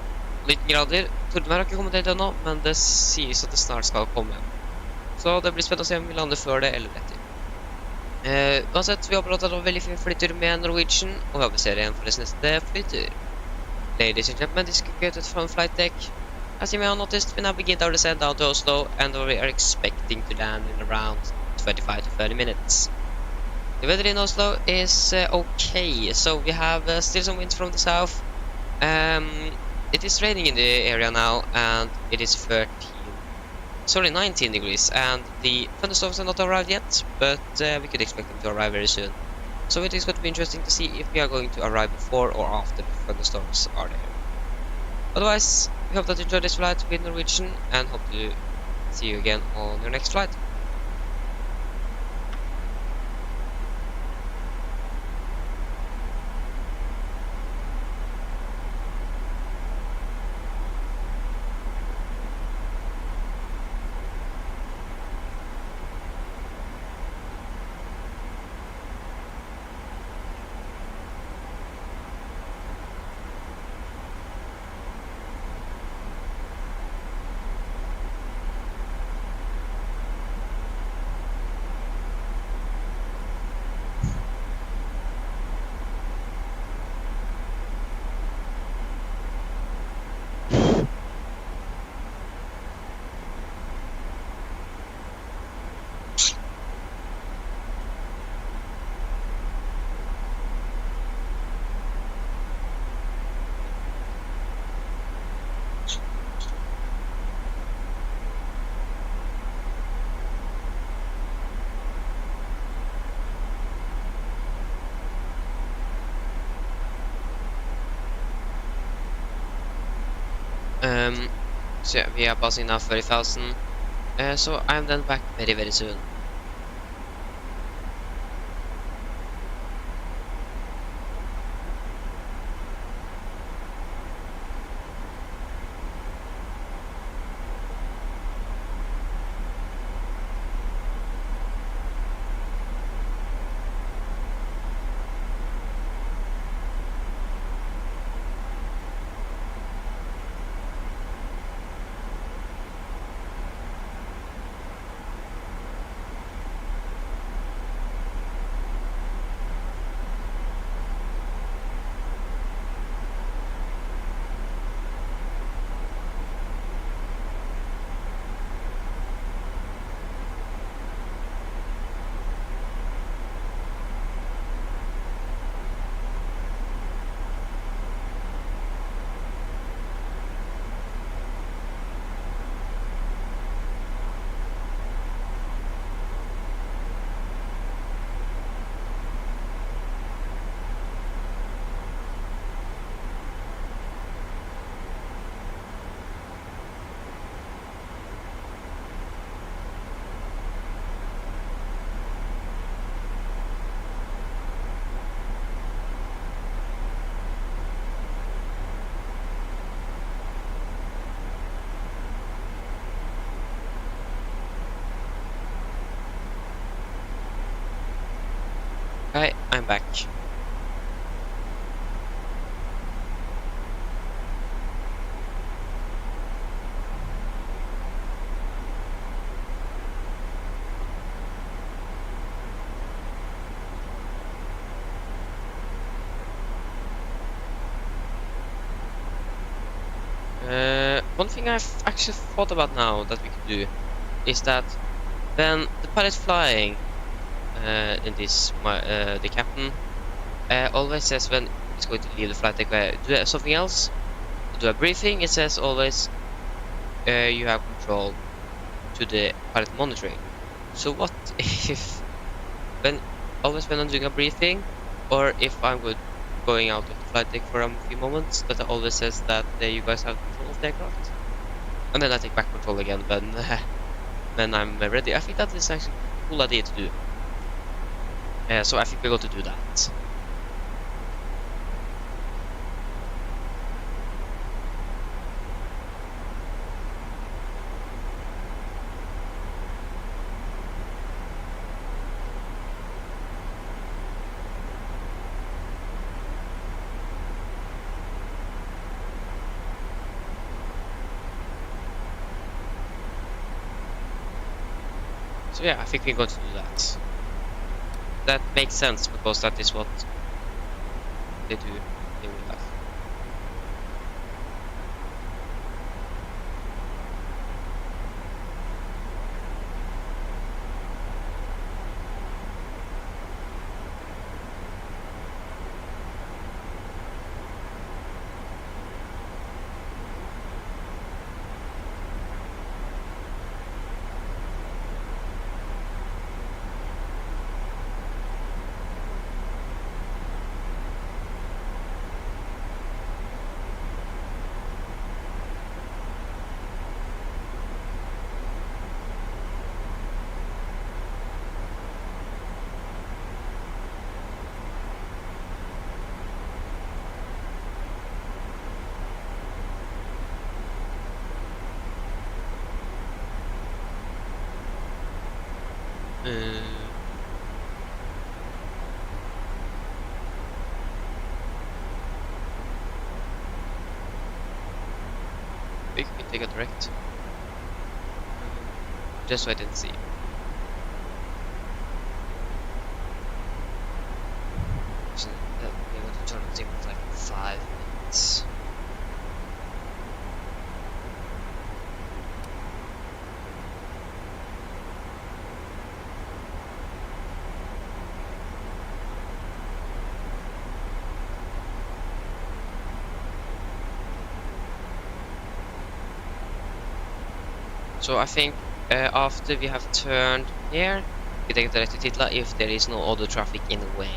19 grader. Tordenvær har ikke kommet helt ennå, men det sies at det snart skal komme. Så det blir spennende å se om vi lander før det eller etter. Uansett, vi håper at det var veldig fin flytur med Norwegian, og vi aviserer igjen for neste flytur. Ladies and gentlemen, dislocated from flight deck. As you may have noticed, we now begin our descent down to Oslo, and we are expecting to land in around 25 to 30 minutes. The weather in Oslo is okay, so we have still some winds from the south. It is raining in the area now, and it is 19 degrees, and the thunderstorms have not arrived yet, but we could expect them to arrive very soon. So it is going to be interesting to see if we are going to arrive before or after the thunderstorms are there. Otherwise, we hope that you enjoyed this flight with Norwegian, and hope to see you again on your next flight. So yeah, we are passing now 30,000. So I'm then back very, very soon. Hi, I'm back. One thing I've actually thought about now that we could do is that when the pilot flying in this, the captain always says when it's going to leave the flight deck, do something else, do a briefing. It says always you have control to the pilot monitoring. So what if when I'm doing a briefing, or if I'm going out of the flight deck for a few moments, that it always says that you guys have control of the aircraft, and then I take back control again when I'm ready. I think that is actually a cool idea to do. So I think we're going to do that. So yeah, I think we're going to do that. That makes sense because that is what they do in real life. We can take a direct. Just wait and see. So we're going to turn on zero for like 5 minutes. So I think after we have turned here, we take direct to Titla if there is no other traffic in the way.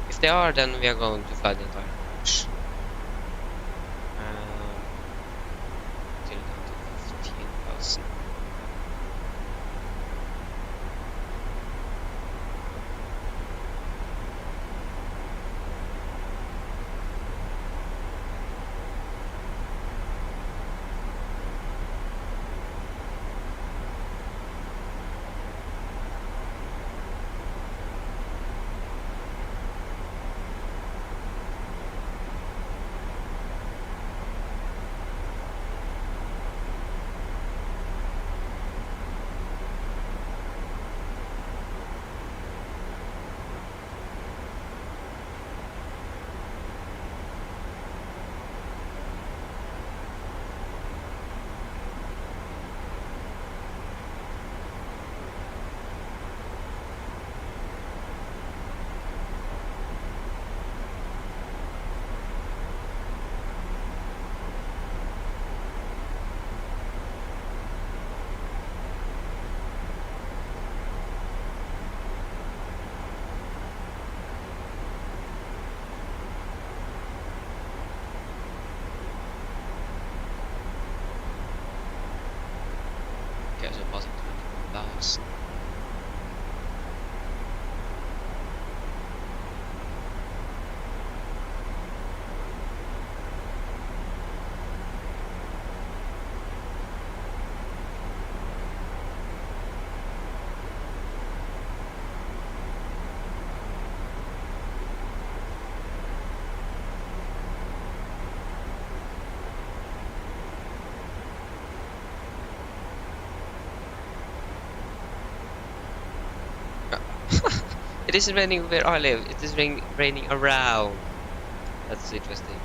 If there are, then we are going to fly the entire approach. Nice. It isn't raining where I live. It is raining around. That's interesting.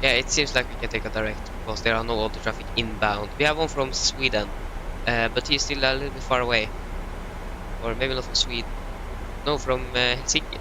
Yeah, it seems like we can take a direct because there are no other traffic inbound. We have one from Sweden, but he's still a little bit far away. Or maybe not from Sweden. No, from Helsinki.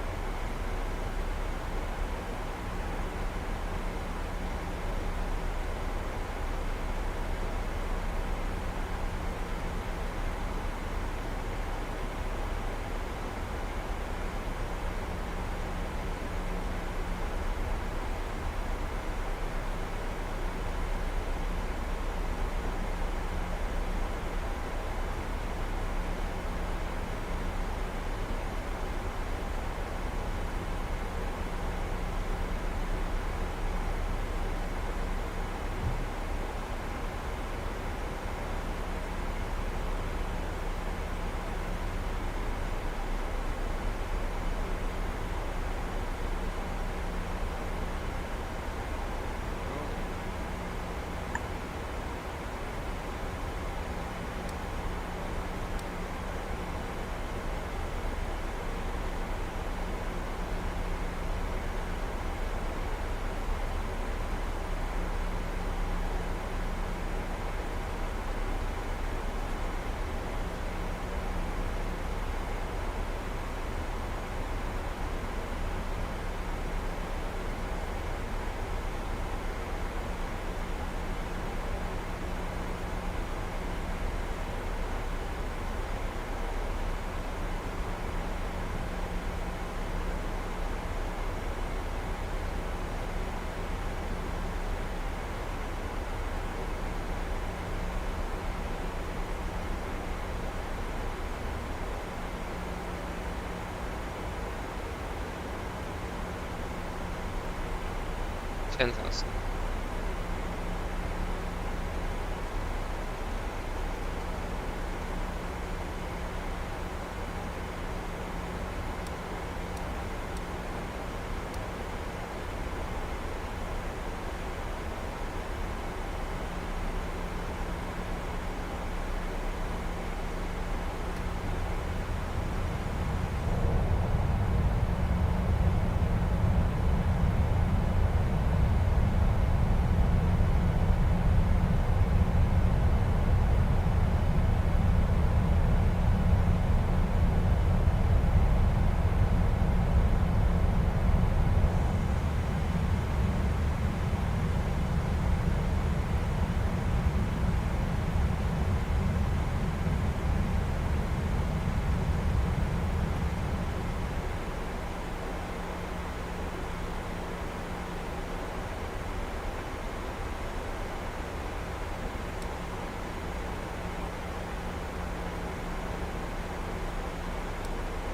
$10,000.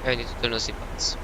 I need to turn on seatbelts.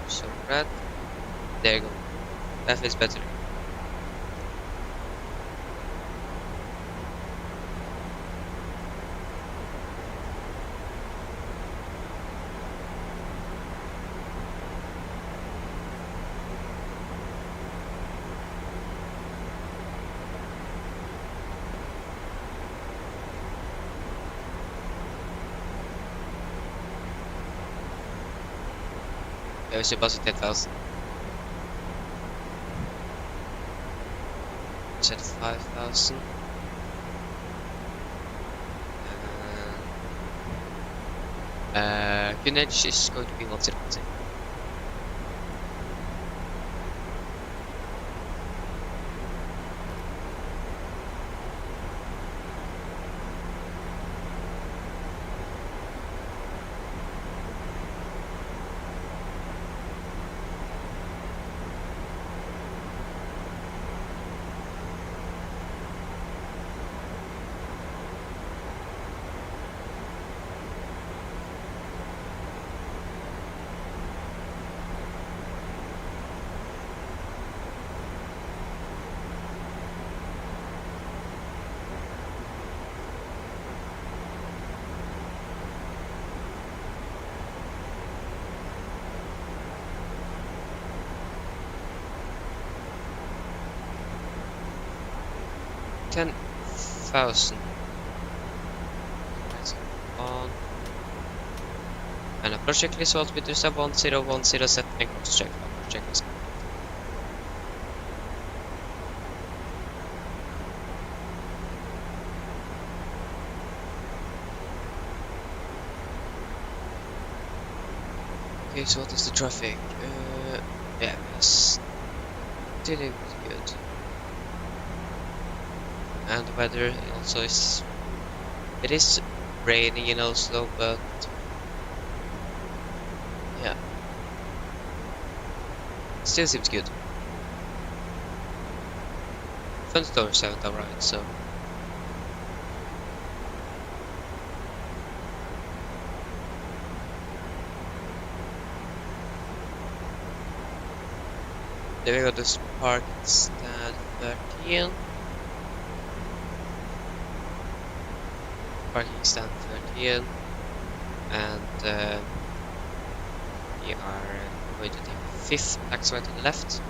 So red. There you go. That feels better. Jag vill bara sitta 10,000. Set 5,000. Gunage is going to be 1,000. $10,000. Let's go on. And approach checklist will be 1010 set and cross check. Checklist. Okay, so what is the traffic? Yeah, it's still good. And the weather also is... It is raining in Oslo, but... Yeah. Still seems good. Thunderstorms haven't arrived, so... There we go, this park stand 13. Parking stand 13. And we are going to take the 5th taxiway to the left.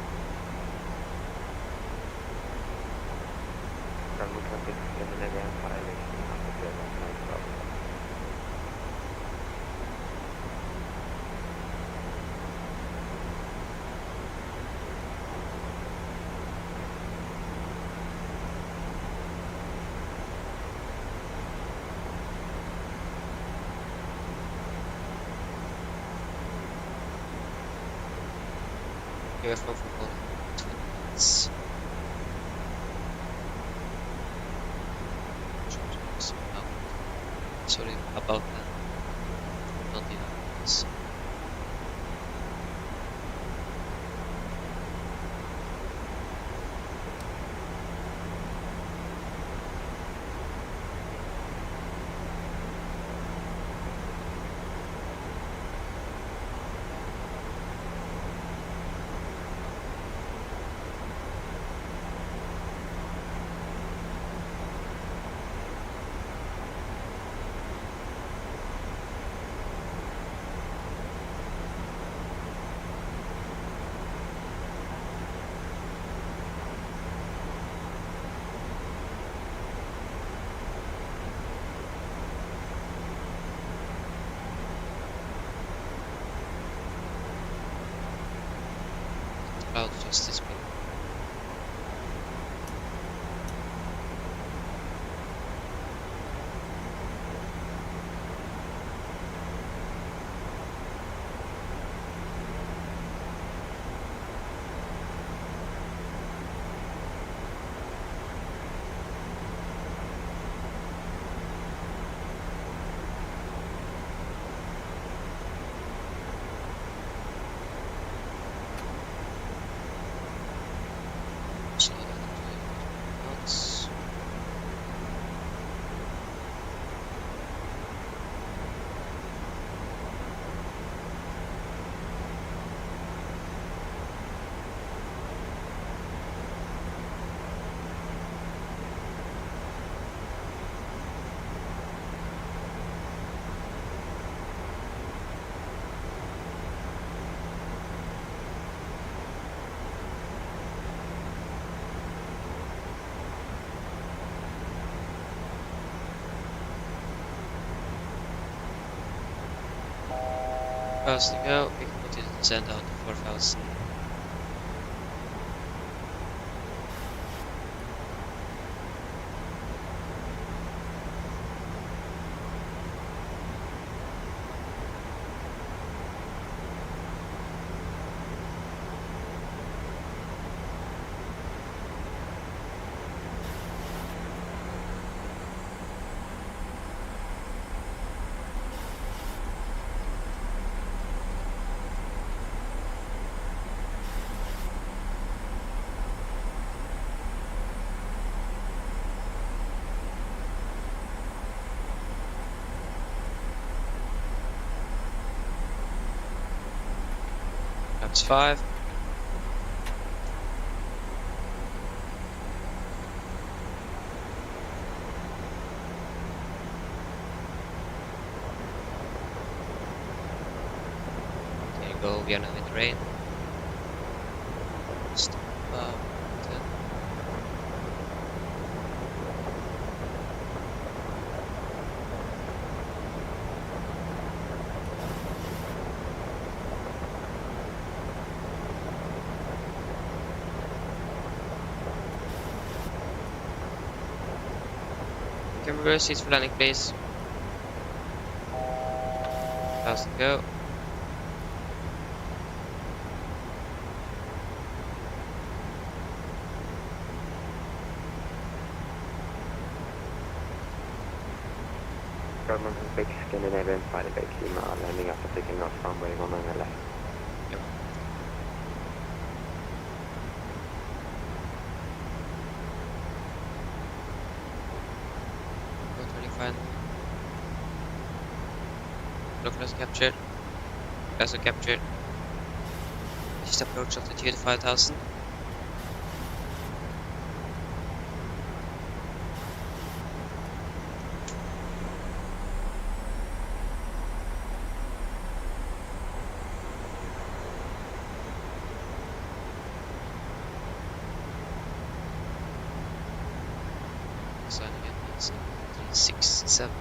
Here from football 20 minutes. Sorry about that. Not enough. Yes. Cloud justice bill. So that's fast to go. We can continue to send out 4,000. That's 5. There you go, we are now in the rain. Stop about 10. Can we reverse seats for landing, please? Fast to go. German 6, Scandinavian Firebase Lima, landing after taking off runway 1 on the left. Yep. Go 25. Localist captured. Vessel captured. Just approach altitude 5,000. Signing in is 367.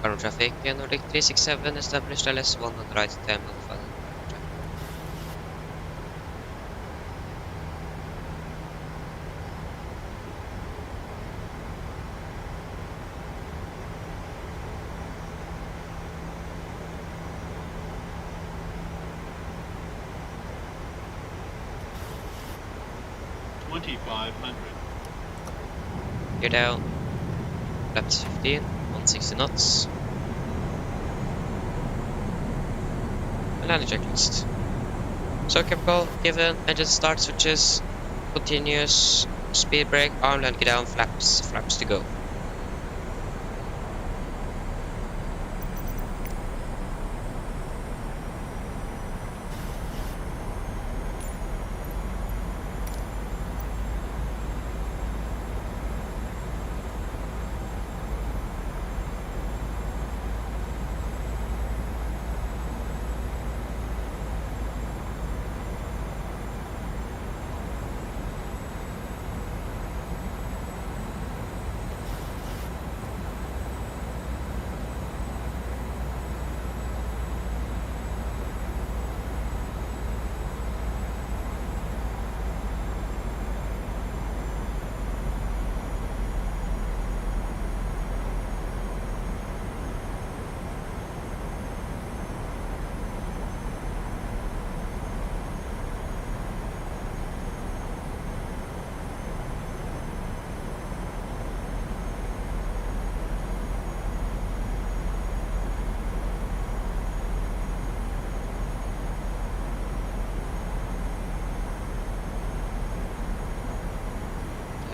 Current traffic, Nordic 367, established LS1 on the right time notified. 2500. Gear down. Flaps 15, 160 knots. And landing checklist. So chemical given, engine start switches, continuous, speed brake, arm land, get down, flaps to go.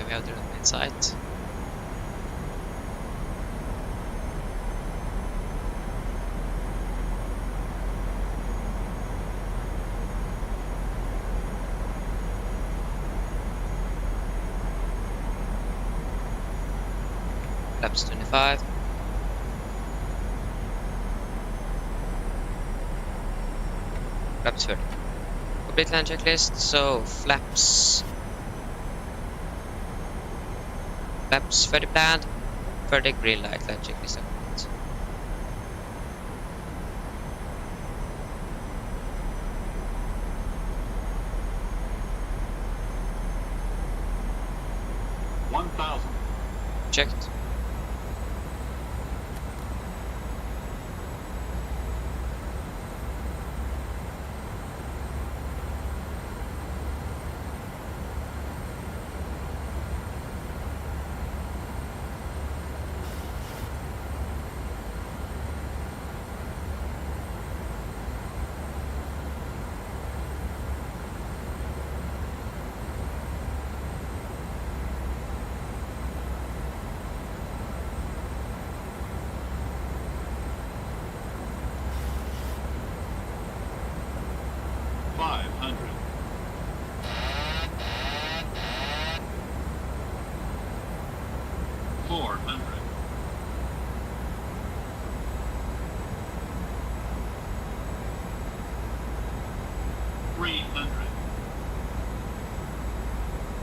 We have the main site. Flaps 25. Flaps 30. Complete land checklist, so flaps 30 planned, 30 green light, land checklist complete. Checked.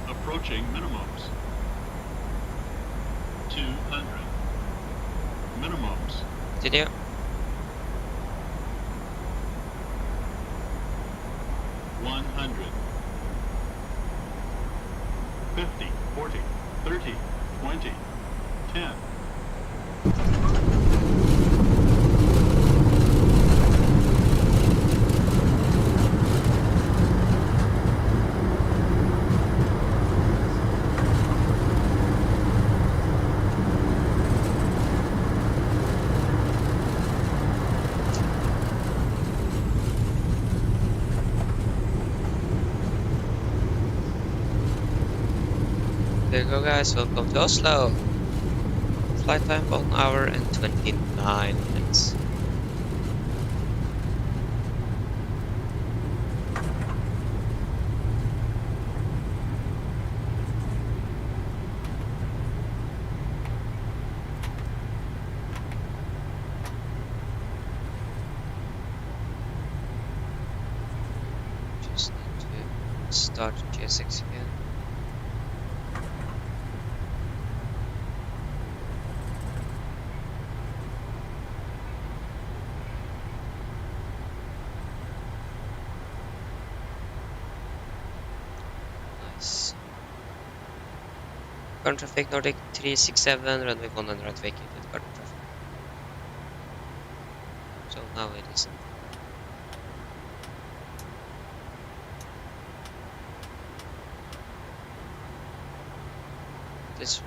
Approaching minimums. 200. Minimums. Continue. One 50, 40, 30, 20, 10. There you go, guys. Welcome to Oslo. Flight time 1 hour and 29 minutes. Just need to start GSX again. Current traffic Nordic 367, runway 1 and right vacated current traffic. So now it isn't. it's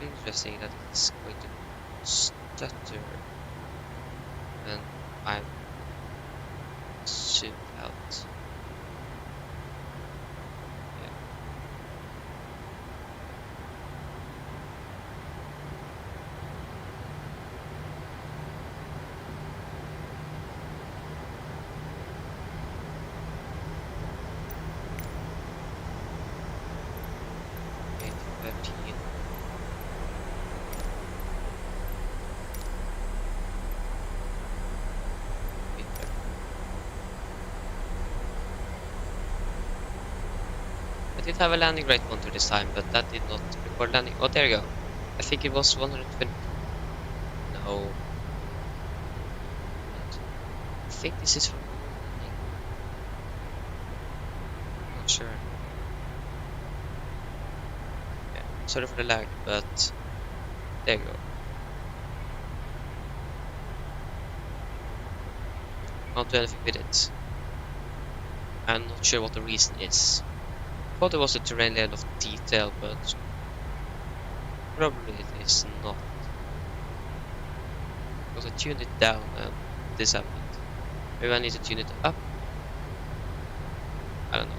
interesting that it's going to stutter when I'm zoomed out. Yeah. Okay, 13. Meter. I did have a landing rate monitor this time, but that did not record landing. Oh, there you go. I think it was 120. No. I think this is from landing. I'm not sure. Yeah, sorry for the lag, but there you go. Can't do anything with it. I'm not sure what the reason is. Thought there was a terrain layer of detail, but probably it is not. Because I tuned it down and this happened. Maybe I need to tune it up. I don't know.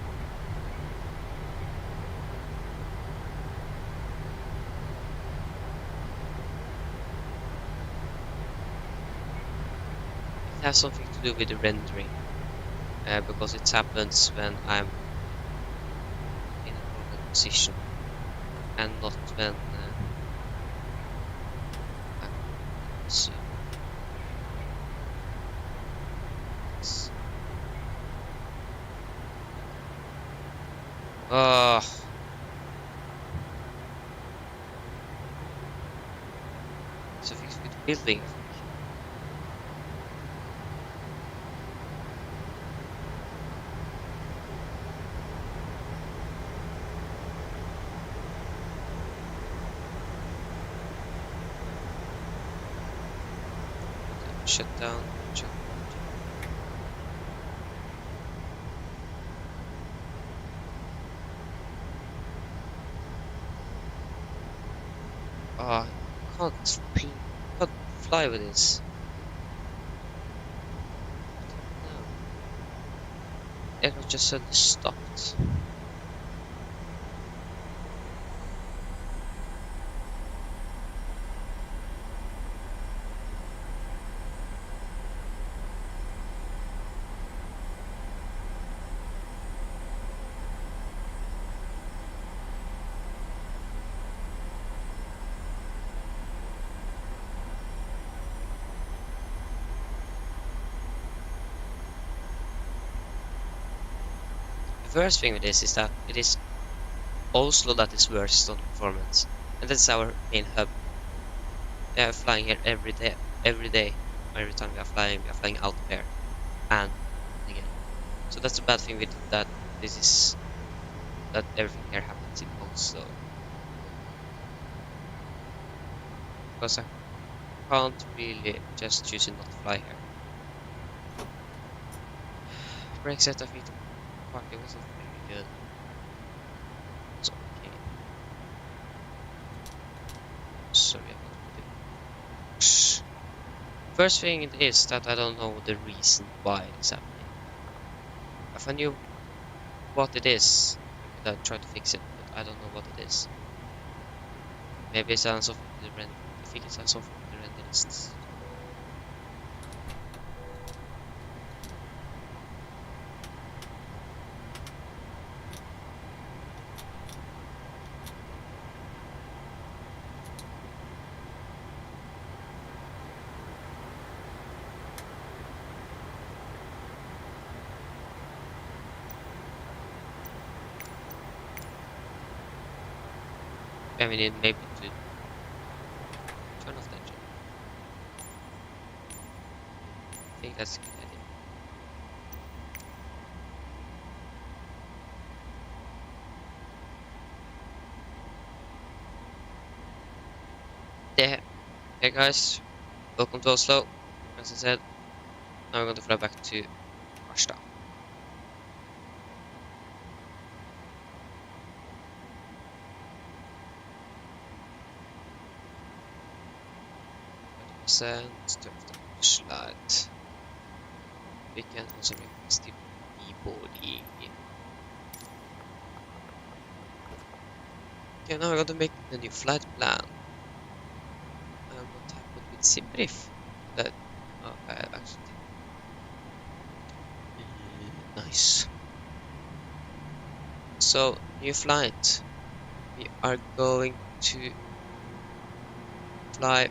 It has something to do with the rendering. Because it happens when I'm in a normal position and not when I'm so. Oh, so fix with building. Shut down. Shut. Oh, I can't fly with this. No. Aircraft just suddenly stopped. The worst thing with this is that it is Oslo that is worst on performance, and that's our main hub. We are flying here every day. Every time we are flying out there, and again. So that's the bad thing with that. This is that everything here happens in Oslo, because I can't really just choose to not fly here. Brake set, I think the parking wasn't very good. It's okay. Sorry about the. First thing is that I don't know the reason why it's happening. If I knew what it is, I could have tried to fix it, but I don't know what it is. Maybe it's something with the render. I think it's something with the render lists. I mean, maybe to turn off the engine. I think that's a good idea. Yeah. Hey guys, welcome to Oslo. As I said, now we're going to fly back to Harstad. to the flashlight. We can also request the body. Okay, now we're going to make the new flight plan. What happened with SimBrief? That I actually did. Nice. So, new flight. We are going to fly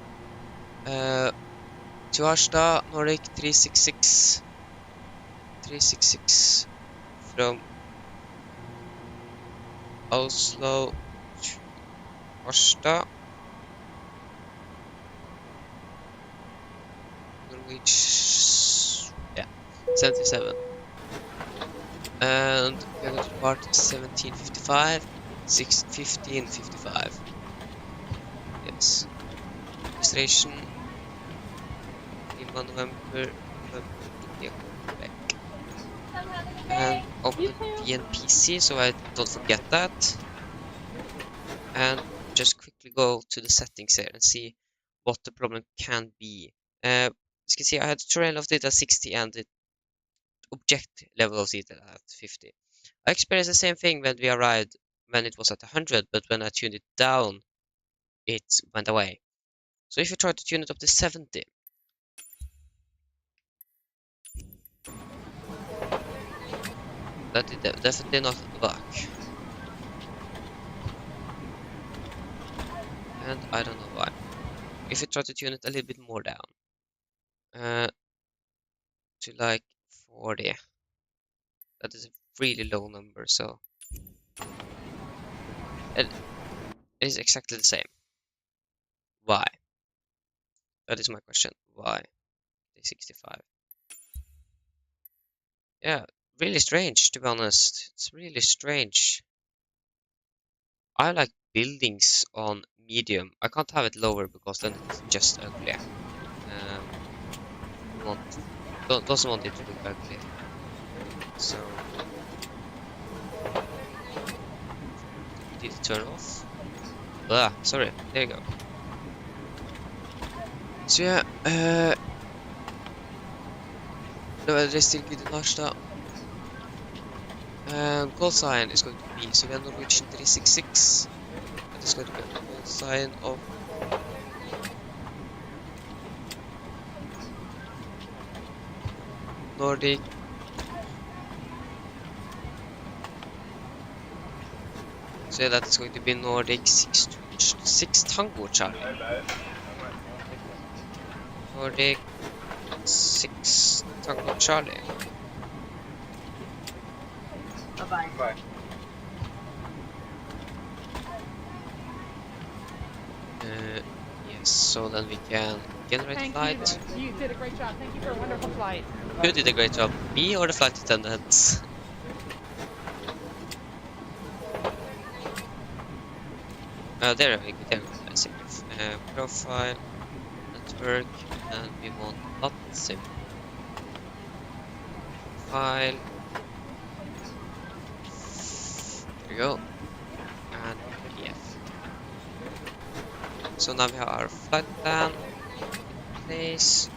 to Harstad, Nordic 366 from Oslo to Harstad. Norwegian, yeah, 77. And we're going to depart 17:55, 15:55. Yes. Registration in November, yeah, back. And open the PNPC so I don't forget that. And just quickly go to the settings here and see what the problem can be. As you can see, I had terrain of data 60 and the object level of data at 50. I experienced the same thing when we arrived when it was at 100, but when I tuned it down, it went away. So if you try to tune it up to 70, that did definitely not work. And I don't know why. If you try to tune it a little bit more down, to like 40, that is a really low number, so it is exactly the same. Why? That is my question. Why? 65. Yeah, really strange, to be honest. It's really strange. I like buildings on medium. I can't have it lower because then it's just ugly. Doesn't want it to look ugly. So did it turn off? Ah, sorry. There you go. So yeah, no, they're still good in Harstad. Call sign is going to be, so we have Norwegian 366. That is going to be a call sign of Nordic. So yeah, that is going to be Nordic 6 Tango Charlie. Nordic 6 Tango Charlie. Bye bye. Yes, so then we can generate flight. You did a great job. Thank you for a wonderful flight. Who did a great job? Me or the flight attendants? There we go. Profile, network, and we want sim. File. There we go. And PDF. So now we have our flight plan in place.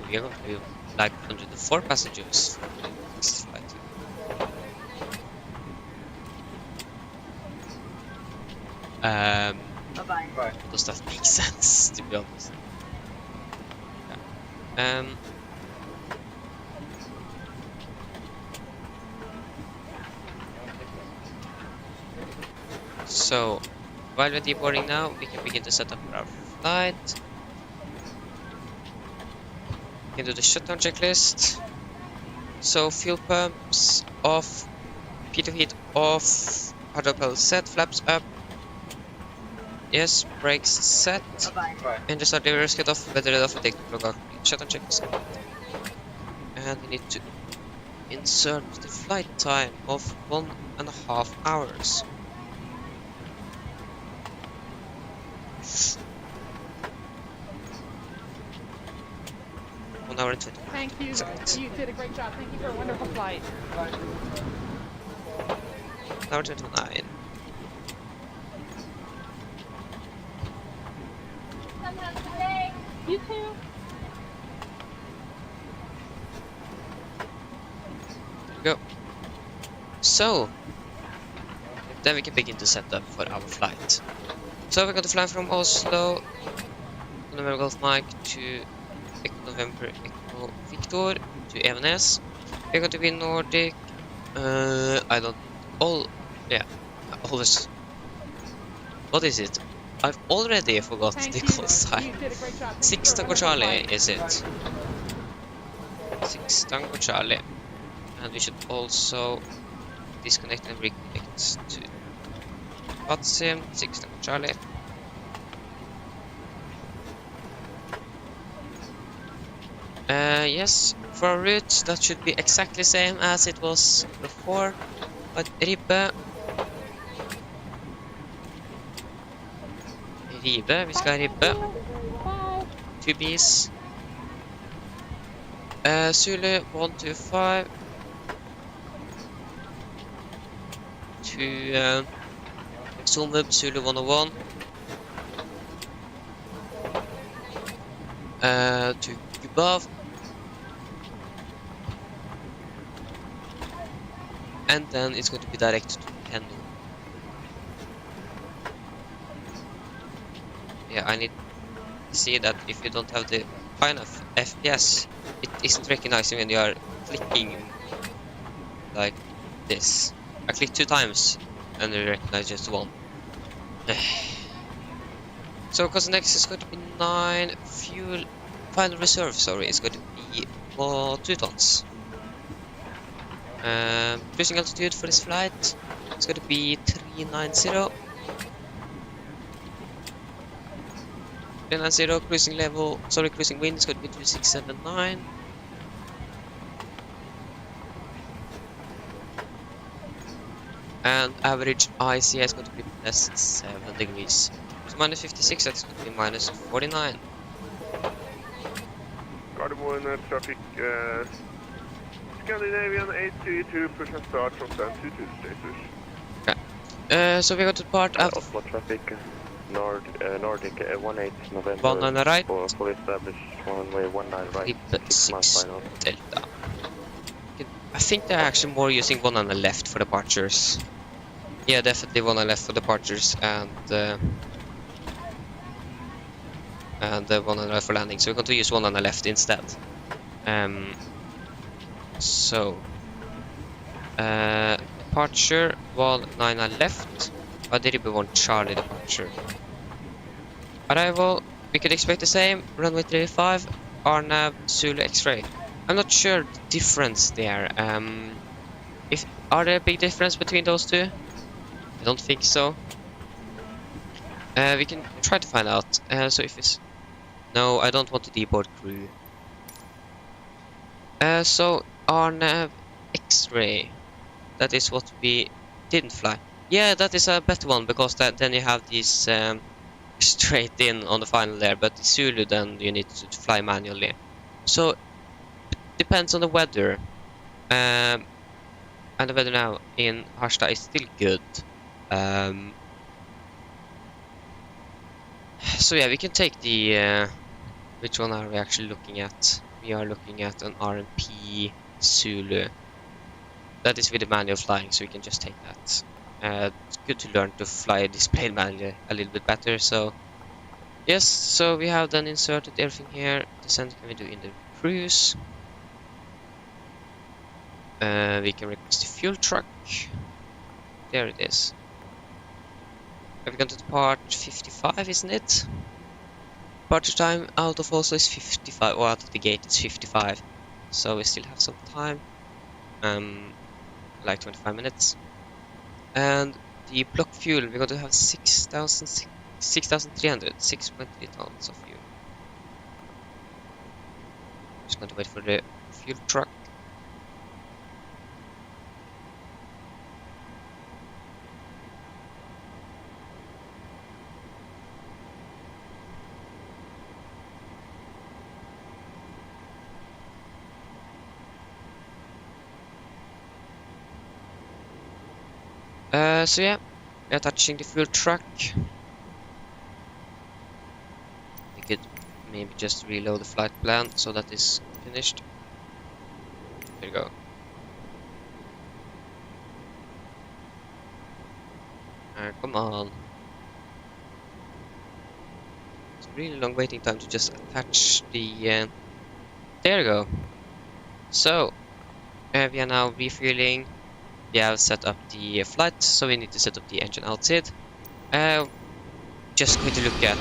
We are going to be like 104 passengers for the next flight. Bye. Does that make sense, to be honest? Yeah. So, while we're deboarding now, we can begin to set up our flight. We can do the shutdown checklist. So, fuel pumps off, pitot heat off, hard propel set, flaps up. Yes, brakes set. Bye. Engine start, reverse get off, battery off, and take the plug out. Shutdown checklist. And we need to insert the flight time of 1.5 hours. 1 hour and 20 Thank you. seconds. You did a great job. Thank you for a wonderful flight. 1 hour 29. You too. There we go. So, then we can begin to set up for our flight. So we're going to fly from Oslo, November Golf Mike to Echo November Echo Victor to Evenes. We're going to be Nordic. I don't. Yeah. Always. What is it? I've already forgot Thank the you. call sign. You did a great job. Thank 6 you for a Tango wonderful Charlie flight. is it? 6 Tango Charlie. And we should also disconnect and reconnect to Watsim, 6 Tango Charlie. Yes, for our route that should be exactly same as it was before. But Ribbe, vi ska ha Ribbe. 2 Bs. Zulu 125 to Zoom Zulu 101 to Gubav, and then it's going to be direct to Penno. Yeah, I need to see that if you don't have the high enough FPS, it isn't recognizing when you are clicking like this. I click 2 times and it recognizes just 1. So because next is going to be 9 fuel final reserve, sorry, it's going to be 2 tons. Cruising altitude for this flight is going to be 390. 390, cruising level, sorry, cruising wind is going to be 2679. And average ICA is going to be plus 7 degrees. So minus 56, that's going to be minus 49. Gardermoen traffic, Scandinavian 832, push and start from stand 22 status. Okay. So we got to part after Oslo traffic, Nordic 18 November. 1 on the right. Fully established, one way 19 right. Rib 6 miles final. Delta. I think they're actually more using 1 on the left for departures. Yeah, definitely 1 on the left for departures and 1 on the right for landing. So we're going to use 1 on the left instead. Departure 19 on left. Ribbe 1 Charlie departure. Arrival, we could expect the same. Runway 35, RNAV, Zulu X-ray. I'm not sure the difference there. Are there a big difference between those two? I don't think so. We can try to find out. So if it's... No, I don't want to deboard crew. So RNAV X-ray. That is what we didn't fly. Yeah, that is a better one because then you have these straight in on the final there. But the Zulu then you need to fly manually. So depends on the weather. And the weather now in Harstad is still good. So yeah, we can take the... which one are we actually looking at? We are looking at an RMP Zulu. That is with the manual flying, so we can just take that. It's good to learn to fly this plane manually a little bit better, so... Yes, so we have then inserted everything here. Descent can we do in the cruise. We can request a fuel truck. There it is. We're going to depart 55, isn't it? Departure time out of Oslo is 55, or out of the gate it's 55. So we still have some time. Like 25 minutes. And the block fuel, we're going to have 6,300, 6.3 tons of fuel. Just going to wait for the fuel truck. So yeah, we are touching the fuel truck. We could maybe just reload the flight plan so that is finished. There you go. Come on. It's a really long waiting time to just attach the... there you go. So, we are now refueling. We have set up the flight, so we need to set up the engine outside. Just going to look at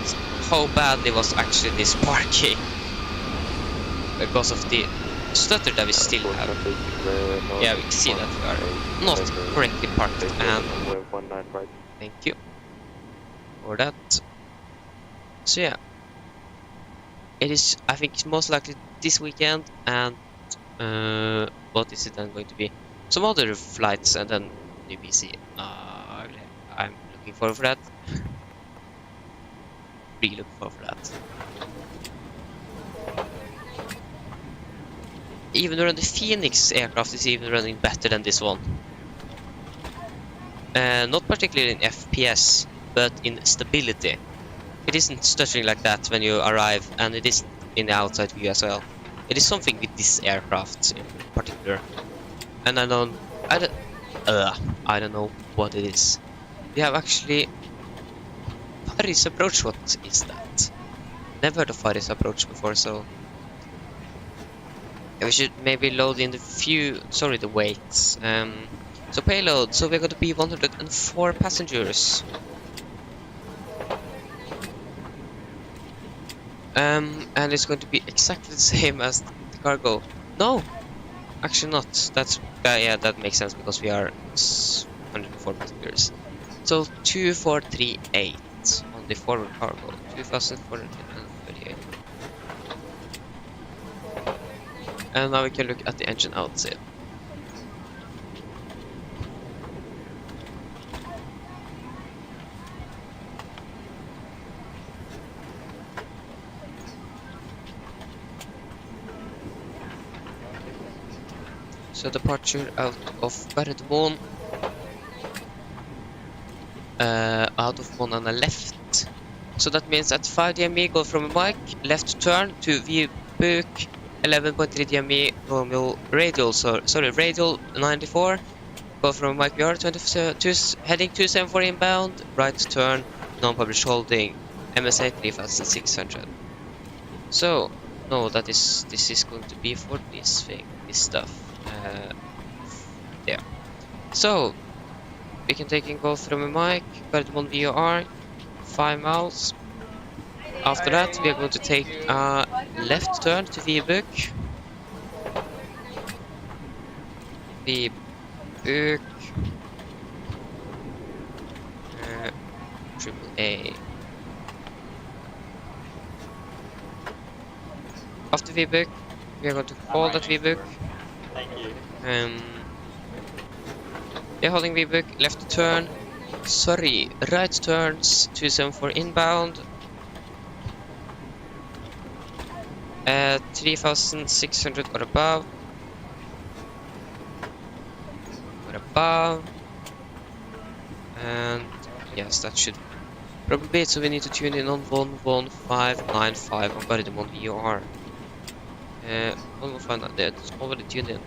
how badly was actually this parking. Because of the stutter that we still have. Yeah, we can see that we are not correctly parked, and thank you for that. So yeah, it is, I think it's most likely this weekend, and what is it then going to be? Some other flights, and then new PC. I'm looking forward for that. Really looking forward for that. Even the Phoenix aircraft is even running better than this one. Not particularly in FPS, but in stability. It isn't stuttering like that when you arrive, and it isn't in the outside view as well. It is something with this aircraft in particular, and I don't know what it is. We have actually Paris approach. What is that? Never heard of Paris approach before, so we should maybe load in the weights. So payload. So we're going to be 104 passengers. And it's going to be exactly the same as the cargo. No, actually not. That's yeah, that makes sense because we are 104 passengers. So 2438 on the forward cargo. 2438. And now we can look at the engine outside. So departure out of Gardermoen, out of one on the left. So that means at 5 DME go from Mike, left turn to Viebuk, 11.3 DME, normal radial, radial 94, go from Mike VR 22, heading 274 inbound, right turn, non-published holding, MSA 3600. So, no, this is going to be for this stuff. There. So we can take and go through my mic, Gardermoen VOR, 5 miles. After that we are going to take a left turn to Viebuk. Triple A. After Viebuk we are going to hold at Viebuk. They're holding Viebuk, left turn, right turns, 274 inbound, 3600 or above, and yes, that should probably be it. So we need to tune in on 11595 on Gardermoen VOR. 115, that's already tuned in.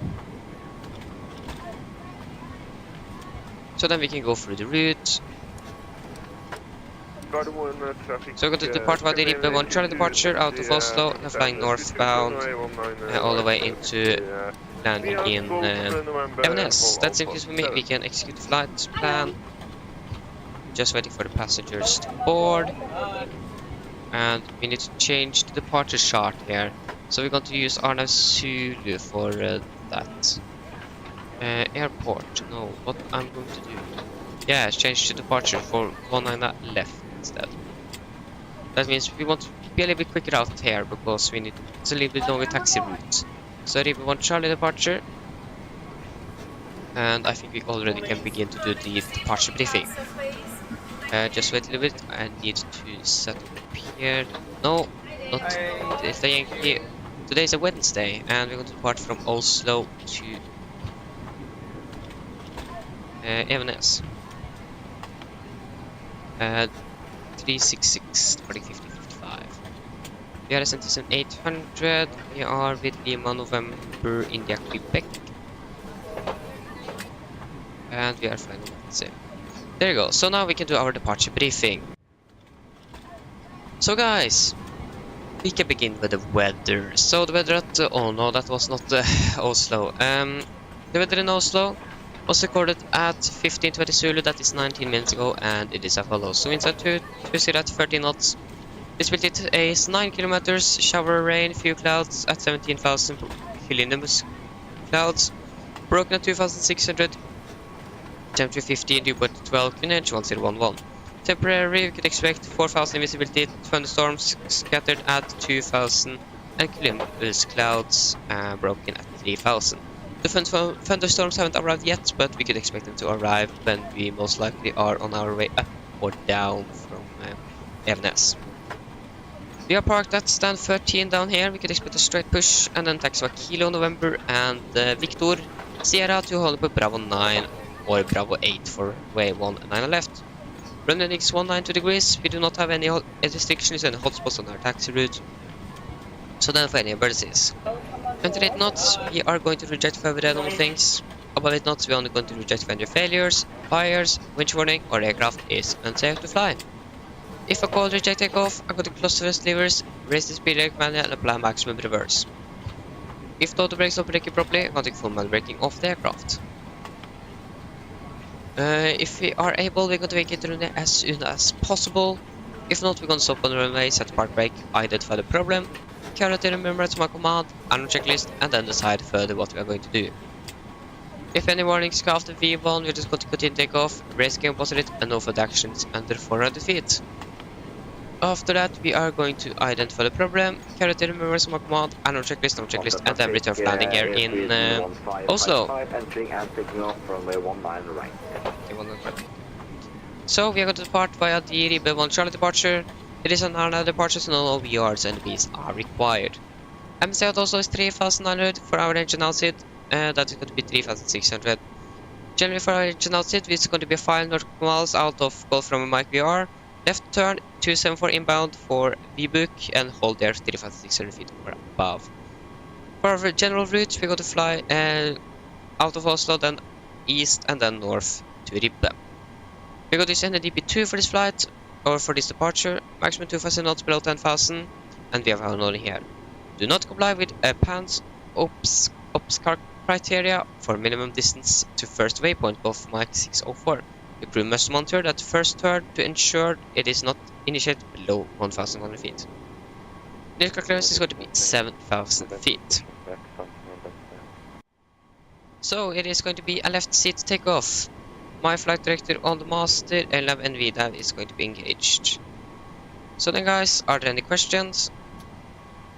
So then we can go through the route. So we're going to depart via the Ribe 1 Charlie departure out of Oslo, flying northbound all the way into landing in Evenes. That's simply for me. We can execute the flight plan. Just waiting for the passengers to board. And we need to change the departure chart here. So we're going to use Arnav Zulu for that. Airport. No, what I'm going to do? Yeah, change to departure for 19 left instead. That means we want to be a little bit quicker out here because we need it's a little bit longer taxi route. So we want Charlie departure, and I think we already can begin to do the departure briefing. Just wait a little bit. I need to set up here. No, not it's the Yankee. Today is a Wednesday, and we're going to depart from Oslo to Evenes. 366, departing 5055. We are at 800. We are with Lima November India Quebec. And we are flying over the same. There you go. So now we can do our departure briefing. So guys, we can begin with the weather. So the weather at oh no, that was not Oslo. The weather in Oslo was recorded at 15:20 Zulu, that is 19 minutes ago, and it is as follows. So winds at 20 at 30 knots. Visibility is 9 kilometers. Shower rain, few clouds at 17,000 cumulus clouds. Broken at 2,600. Temperature 15, dew point 12, QNH 1011. Temporary, we could expect 4,000 visibility, thunderstorms scattered at 2,000, and cumulus clouds broken at 3,000. The thunderstorms haven't arrived yet, but we could expect them to arrive when we most likely are on our way up or down from Evenes. We are parked at stand 13 down here. We could expect a straight push and then taxi Kilo November and Victor Sierra to hold up Bravo 9 or Bravo 8 for way 19 left. Runway is 192 degrees. We do not have any restrictions and hotspots on our taxi route. So then for any emergencies. 28 knots, we are going to reject for normal things. Above 8 knots, we are only going to reject for any failures, fires, winch warning, or aircraft is unsafe to fly. If a call reject takeoff, I'm going to close the rest levers, raise the speed brake manual, and apply maximum reverse. If the auto brakes are braking properly, I'm going to take full manual braking off the aircraft. If we are able, we're going to vacate the runway as soon as possible. If not, we're going to stop on the runway, set park brake, identify the problem, carry out the remember to my command, and checklist, and then decide further what we are going to do. If any warnings come after V1, we're just going to continue takeoff, raise game opposite, and no further actions under 400 feet. After that, we are going to identify the problem, carry out the remember to my command, and checklist, and then return for landing here in Oslo. Entering and picking up from 19 right. So we are going to depart via the Ribe 1 Charlie departure. It is an hour departure, so no OBRs and Bs are required. MSFS also is 3,900 for our engine outside. That is going to be 3,600. Generally for our engine outside, it's going to be 5 nautical miles out of Gulf from Mike VR. Left turn 274 inbound for V-book and hold there 3,600 feet or above. For our general route, we're going to fly out of Oslo, then east and then north to Ribbe. We're going to use NDP2 for this flight, or for this departure, maximum 2,000 knots below 10,000, and we have our note here. Do not comply with PAN's OPSCAR criteria for minimum distance to first waypoint of Mach 604. The crew must monitor that first turn to ensure it is not initiated below 1,100 feet. The aircraft clearance is going to be 7,000 feet. So it is going to be a left seat takeoff. My flight director on the master, LAV and VDAV is going to be engaged. So then guys, are there any questions?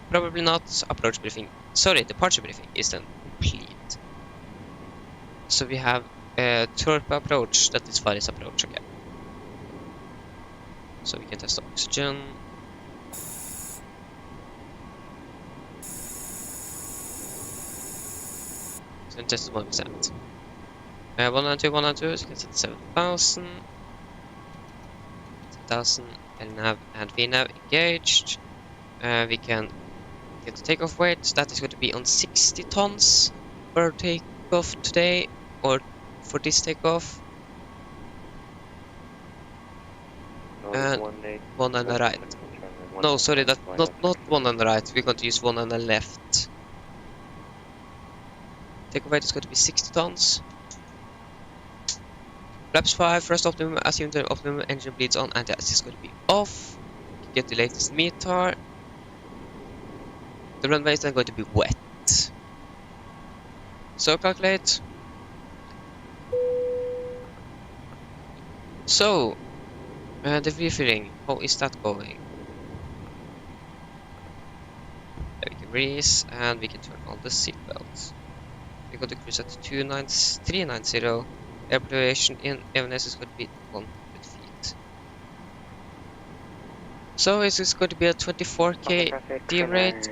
Probably not. Approach briefing. Sorry, departure briefing is then complete. So we have a Torpe approach, that is Faris approach again. So we can test oxygen. So test 1%. 192, so you can set 7,000. 7,000, LNAV and VNAV engaged. We can get the takeoff weight, that is going to be on 60 tons for takeoff today, or for this takeoff. And one on the right. No, sorry, that not one on the right. We're going to use one on the left. Takeoff weight is going to be 60 tons. Flaps 5, first optimum, assume the optimum engine bleeds on, and the is going to be off. Get the latest METAR. The runway is then going to be wet. So calculate. So, the refueling, how is that going? We can raise and we can turn on the seatbelts. We go to cruise at 390. Air elevation in Evenes is going to be 100 feet. So it is going to be a 24k D rate.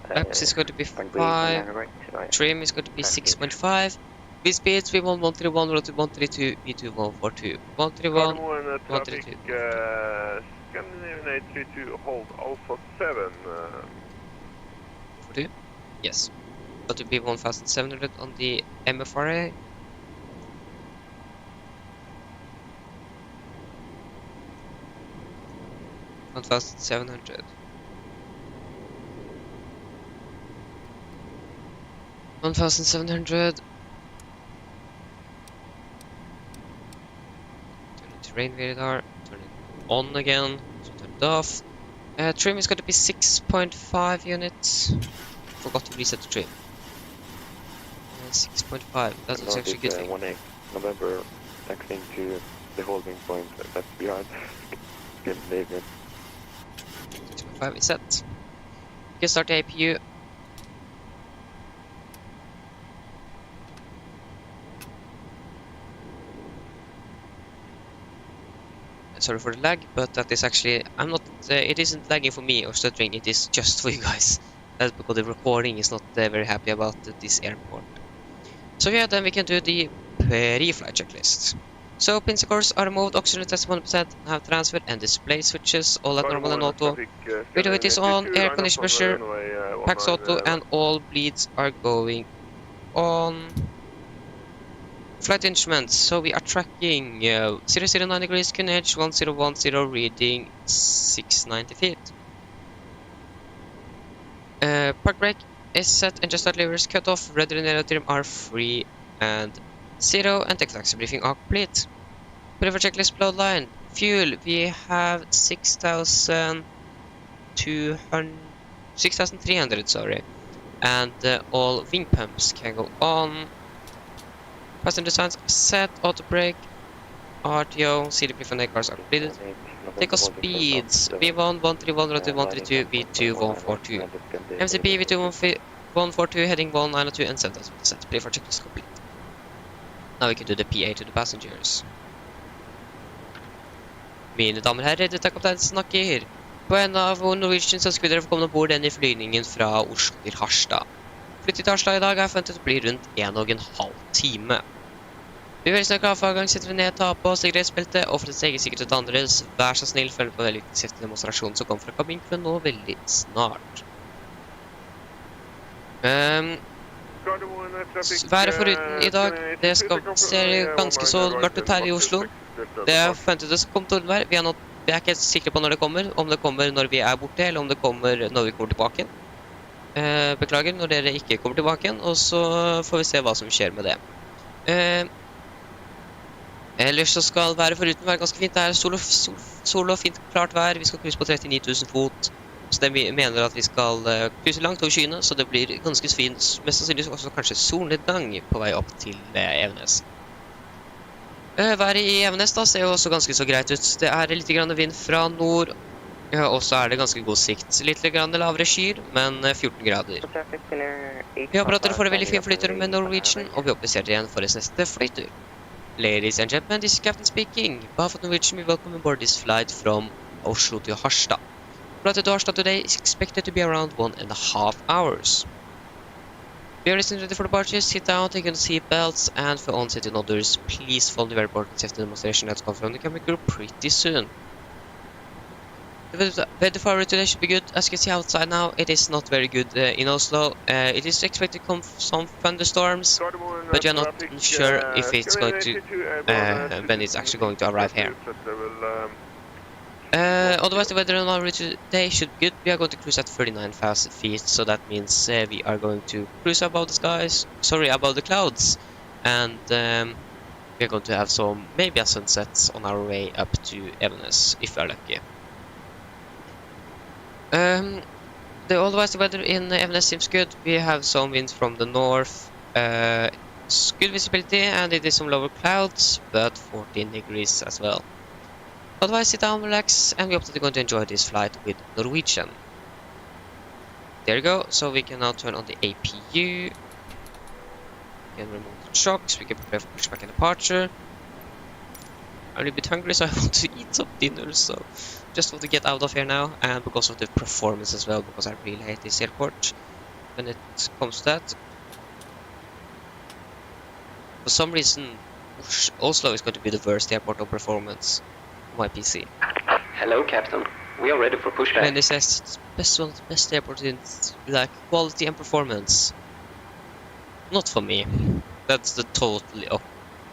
Flaps is going to be 5. Trim is going to be 6.5. V speeds V1 131, route 132, V2 142. 131, 132. Scandinavian 832, hold Alpha 7. 42? Yes. Got to be 1700 on the MFRA. $1,700. 1,700. Turn it to rain radar. Turn it on again. So turn it off. Trim is going to be 6.5 units. Forgot to reset the trim. 6.5. That looks actually good thing. 1A, November, taxiing to the holding point that's behind Scandinavian. 6.5 is set. You can start the APU. Sorry for the lag, but that is actually, I'm not, it isn't lagging for me or stuttering, it is just for you guys. That's because the recording is not very happy about this airport. So yeah, then we can do the pre-flight checklist. So pins course are removed, oxygen test 100%, have transferred and display switches, all at normal and auto. Radio it is on, air condition pressure, packs auto, and all bleeds are going on. Flight instruments, so we are tracking 009 degrees, QNH 1010, reading 690 feet. Park brake is set, and just start levers cut off, rudder and aerodrome are free and 0, and taxi briefing are complete. Pre-flight checklist below line. Fuel, we have 6,300, sorry, and all wing pumps can go on. Passenger signs set, auto brake, RTO, CDP for cars are completed. Takeoff speeds, V1 131, route 132, V2 142. MCP V2 142, heading 1902, and 7000 set. Play for checklist complete. Now we can do the PA to the passengers. Mine damer og herrer, dette er kaptein snakker. På en av Norwegian så skulle dere få komme ombord denne flygningen fra Oslo til Harstad. Flyttet til Harstad i dag er forventet å bli rundt 1,5 time. Vi vil snakke av avgang, setter vi ned, ta på sikkerhetsbeltet, og for å stege sikkerhet til andres, vær så snill, følg på veldig siste demonstrasjon som kommer fra kabinkven nå veldig snart. Været foruten i dag, det ser ganske så mørkt ut her i Oslo. Det er forventet det skal komme tordenvær. Vi er ikke helt sikre på når det kommer, om det kommer når vi er borte, eller om det kommer når vi kommer tilbake. Beklager når dere ikke kommer tilbake igjen, og så får vi se hva som skjer med det. Ellers så skal været foruten være ganske fint. Det er sol og fint klart vær. Vi skal cruise på 39 000 fot. Så det mener at vi skal cruise langt over skyene, så det blir ganske fint. Mest sannsynlig også kanskje solnedgang på vei opp til Evenes. Været i Evenes da ser jo også ganske så greit ut. Det er litt grann vind fra nord, og så er det ganske god sikt. Litt grann lavere skyer, men 14 grader. Vi håper at dere får en veldig fin flytur med Norwegian, og vi håper vi ser dere igjen for deres neste flytur. Ladies and gentlemen, this is Captain speaking. On behalf of Norwegian, we welcome aboard this flight from Oslo to Harstad. Flight to Harstad today is expected to be around 1.5 hours. We are listening ready for departure. Sit down, take on the seat belts, and for on-sitting others, please follow the very important safety demonstration that's come from the camera crew pretty soon. The weather for today should be good. As you can see outside now, it is not very good in Oslo. It is expected to come some thunderstorms, but you're not sure if it's going to, when it's actually going to arrive here. Otherwise, the weather on our route today should be good. We are going to cruise at 39,000 feet, so that means we are going to cruise above the skies, above the clouds, and we are going to have some, maybe a sunset on our way up to Evenes, if we are lucky. Otherwise, the weather in Evenes seems good. We have some winds from the north, good visibility, and it is some lower clouds, but 14 degrees as well. Otherwise, sit down, relax, and we hope that you're going to enjoy this flight with Norwegian. There you go, so we can now turn on the APU. We can remove the shocks, we can prepare for pushback and departure. I'm a little bit hungry, so I want to eat some dinner, so just want to get out of here now, and because of the performance as well, because I really hate this airport when it comes to that. For some reason, Oslo is going to be the worst airport of performance on my PC. Hello, Captain. We are ready for pushback. And it says it's best one of the best airports in like quality and performance. Not for me. That's the totally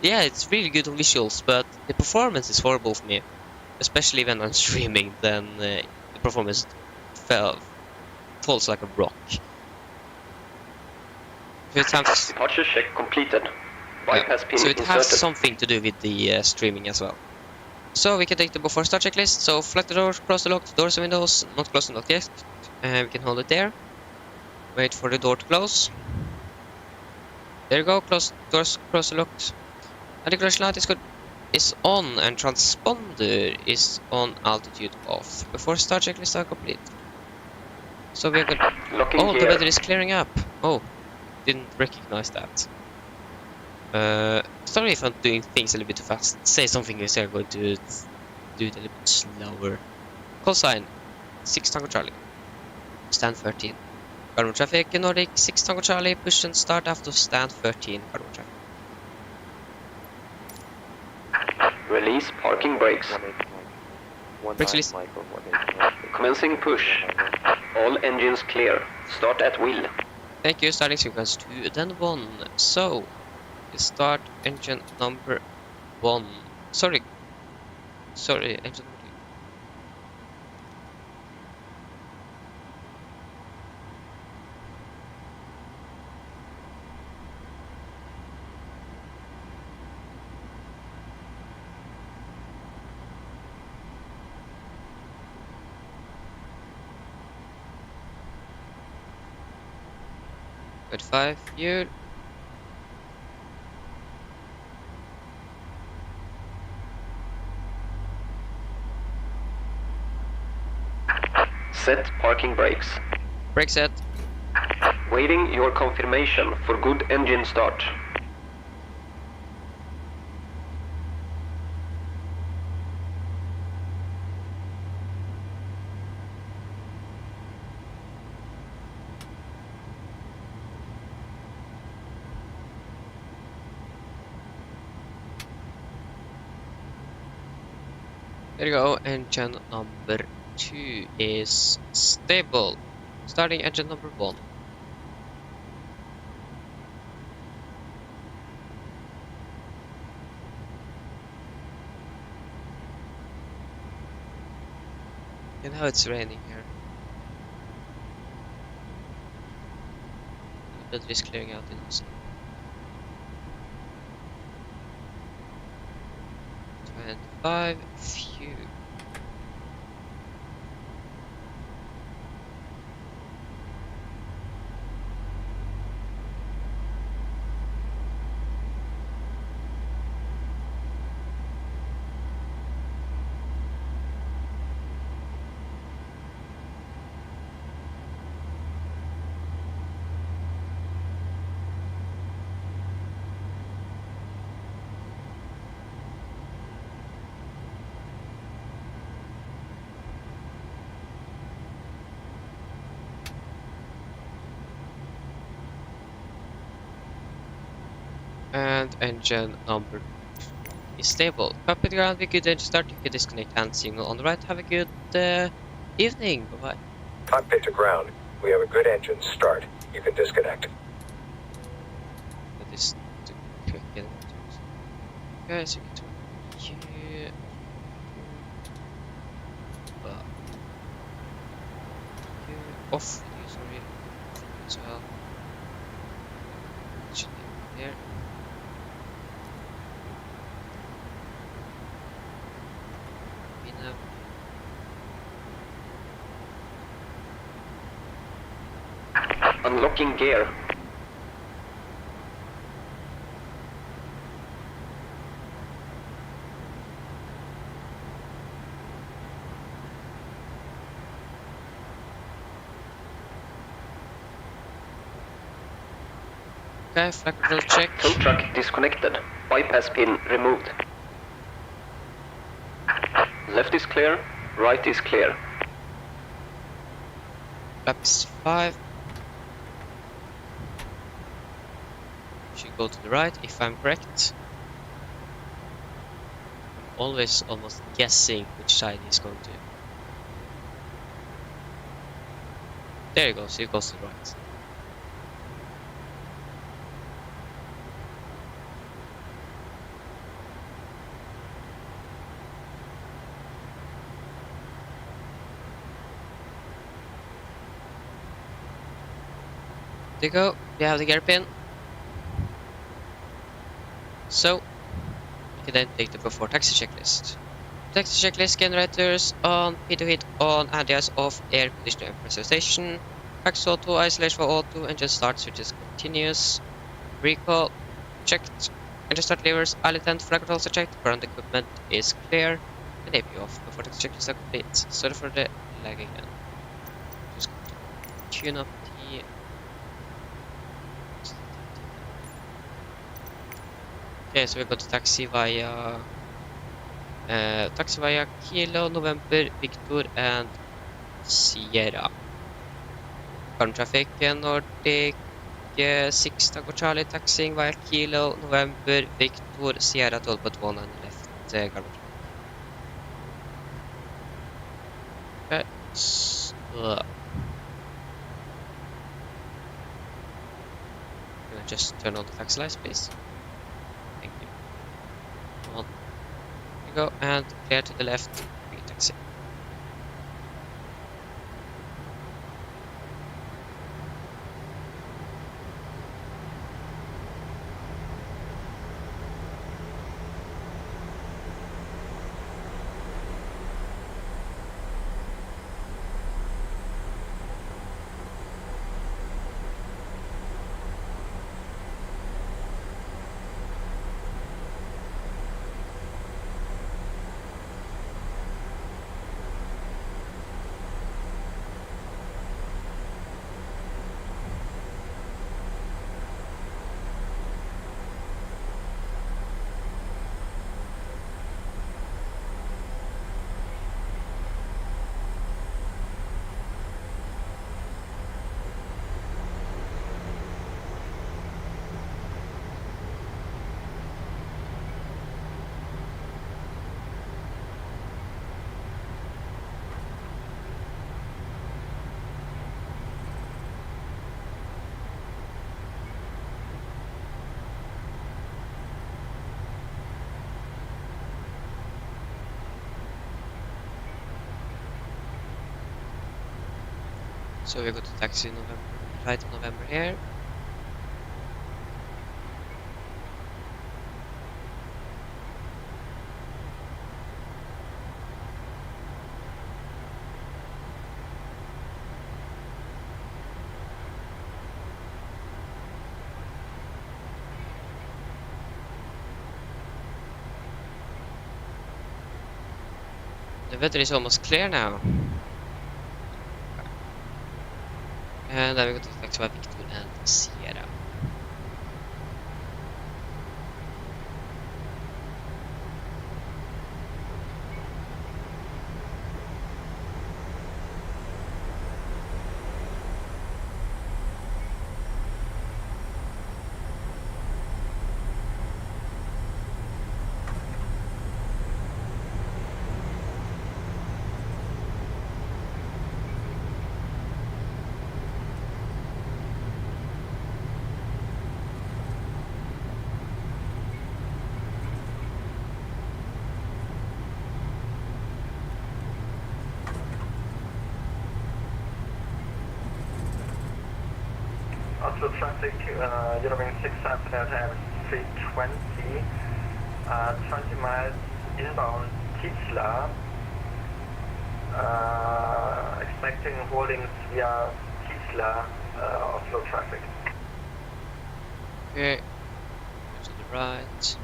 yeah, it's really good on visuals, but the performance is horrible for me. Especially when I'm streaming, then the performance falls like a rock. So it has, Departure check completed. Bypass pin so it has inserted. something to do with the streaming as well. So we can take the before start checklist. So flag the door, close the lock, doors and windows, not closed, not yet. And we can hold it there. Wait for the door to close. There you go, close doors, close the lock. And the collision light is on and transponder is on altitude off. Before start checklist are complete. So we're good. Locking Oh, the gear. weather is clearing up. Oh, didn't recognize that. Sorry if I'm doing things a little bit too fast. Say something if you're going to do it a little bit slower. Call sign 6 Tango Charlie. Stand 13. Garden traffic Nordic 6 Tango Charlie. Push and start after stand 13. Garden traffic. Release parking brakes. Brakes release. Commencing push. All engines clear. Start at wheel. Thank you. Starting sequence 2, then 1. So, start engine number 1. Sorry, engine number 2. Good 5, fuel. Set parking brakes. Brake set. Waiting your confirmation for good engine start. There you go. Engine number 2 is stable. Starting engine number 1. And now it's raining here. The weather is clearing out in Oslo. 25 fuel. And engine number is stable. Copy the ground, be good engine start. You can disconnect hand signal on the right. Have a good evening. Bye bye. Cockpit to ground. We have a good engine start. You can disconnect. That is the quick getting guys, you can turn here. Here. Off with you, sorry. As well. Should be there. Unlocking gear. Okay, flag control check. Tow truck disconnected. Bypass pin removed. Left is clear. Right is clear. Laps 5. should go to the right if I'm correct. I'm always almost guessing which side he's going to. There he goes to the right. There you go, we have the gear pin. So, we can then take the before taxi checklist. Taxi checklist generators on, heat to heat on, ideas off, air conditioner and pressure station. Pax auto, isolation for auto, engine start switches continuous. Recall, checked. Engine start levers, island tent, flag controls are checked, ground equipment is clear. And AP off before taxi checklist are complete. Sorry for the lag again. Just going to tune up the... Okay, so we got taxi via Kilo, November, Victor, and Sierra. Current traffic Nordic 6 Tango Charlie taxiing via Kilo, November, Victor, Sierra 12.1 and left garbage. Okay, so can I just turn on the taxi lights, please? Thank you. Come on. There you go, and clear to the left, green taxi. So we go to taxi November, right in November here. The weather is almost clear now. And then we go to the taxi by Victor and Sierra. Oslo traffic, Norwegian 6 Harstad 320, 20 miles inbound Tisla, expecting holdings via Tisla, Oslo traffic. Okay, go to the right.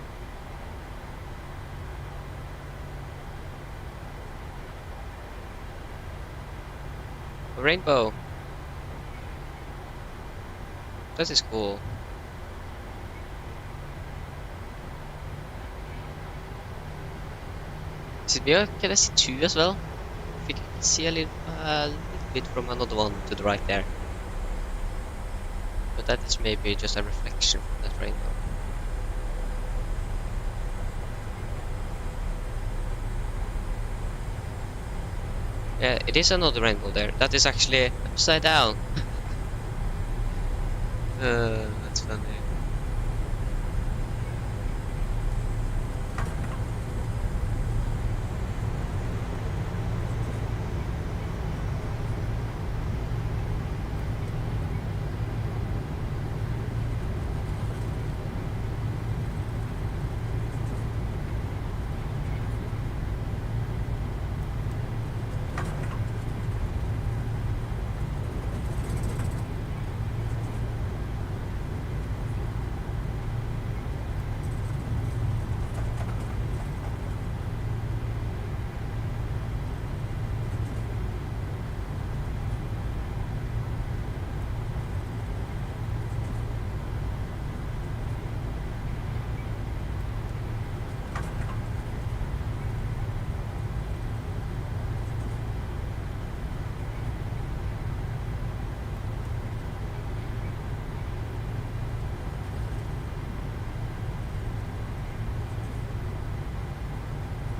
A rainbow. That is cool. Is it me? Can I see two as well? If you can see a little bit from another one to the right there. But that is maybe just a reflection from that rainbow. Yeah, it is another rainbow there. That is actually upside down. That's funny.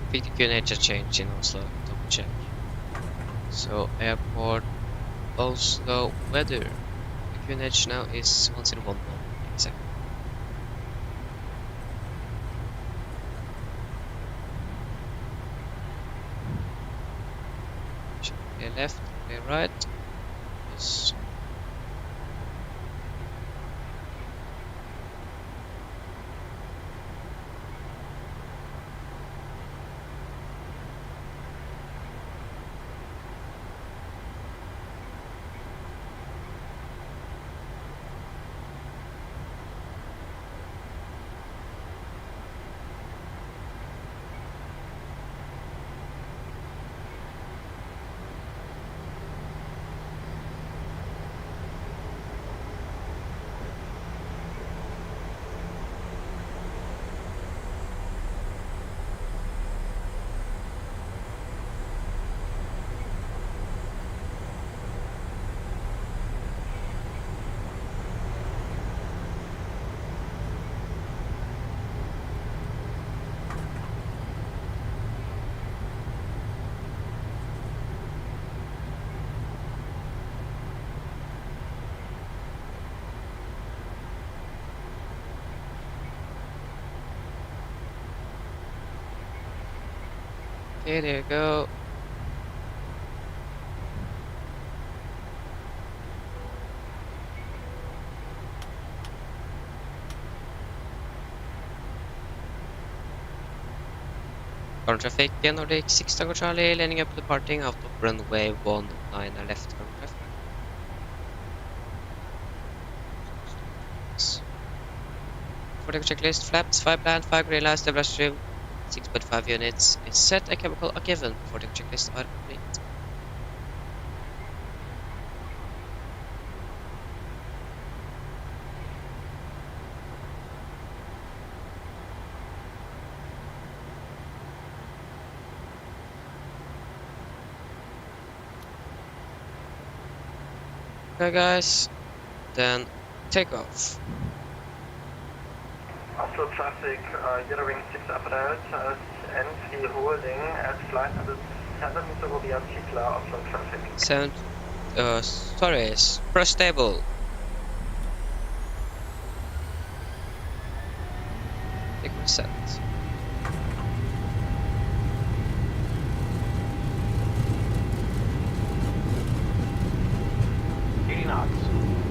I think the QNH has changed in Oslo. Double check. So airport Oslo weather. The QNH now is 1011. Exactly. Clear left, clear right. Yes. Okay, there you go. Current traffic, Nordic 6 Tango Charlie, landing up departing out of runway 19 left current traffic. For the checklist, flaps, 5 land, 5 green lights, double stream, 6.5 units is set, and chemical are given before the checklist are complete. Okay guys, then take off. Oslo traffic, Yellow Ring 6 up and out, N3 holding at flight level 7 Sogovia Tikla, Oslo traffic. Sound, sorry, press stable. Take reset.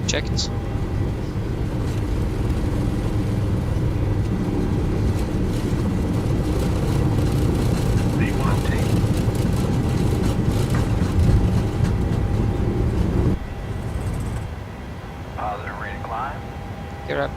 Checked. Positive rate of climb. You're up.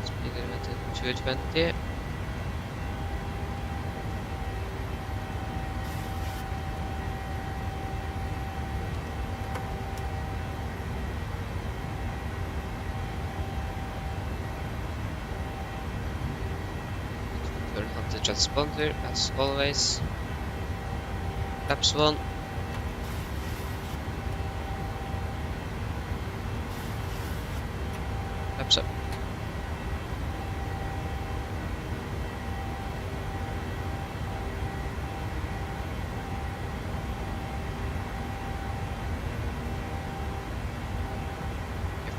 Speed limit 220. transponder as always. Flaps 1. Flaps up.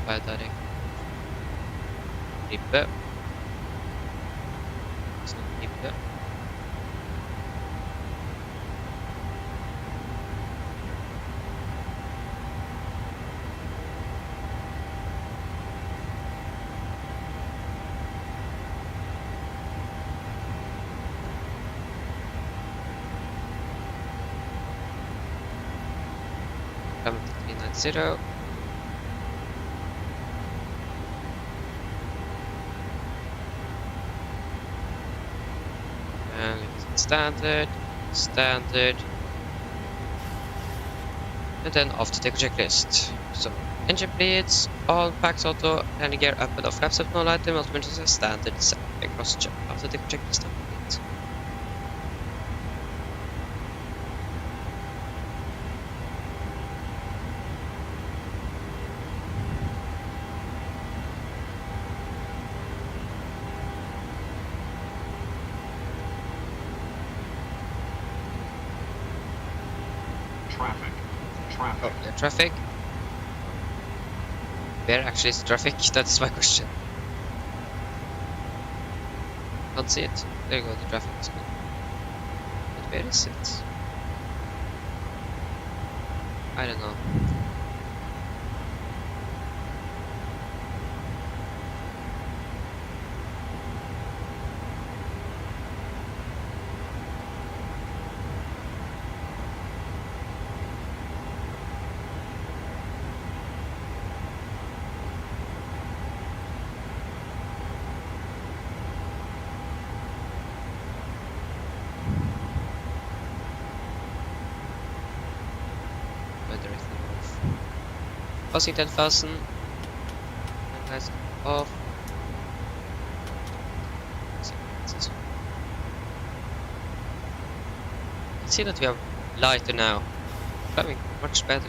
Fly direct. Ribbe. It's not ribbe. Come to 390. And it's standard, standard. And then off to take a checklist. So, engine bleeds, all packs auto, landing gear up and off, flaps up, no light, multiple engines standard, set, across check. After take a checklist complete. Traffic. Traffic. Oh, yeah, traffic. Where actually is the traffic? That's my question. Can't see it. There you go, the traffic is good. But where is it? I don't know. Weather is off. Passing 10,000. And that's off. I see that we have lighter now. Driving much better.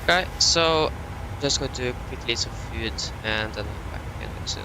Okay, so just going to quickly eat some food and then I'm back again soon.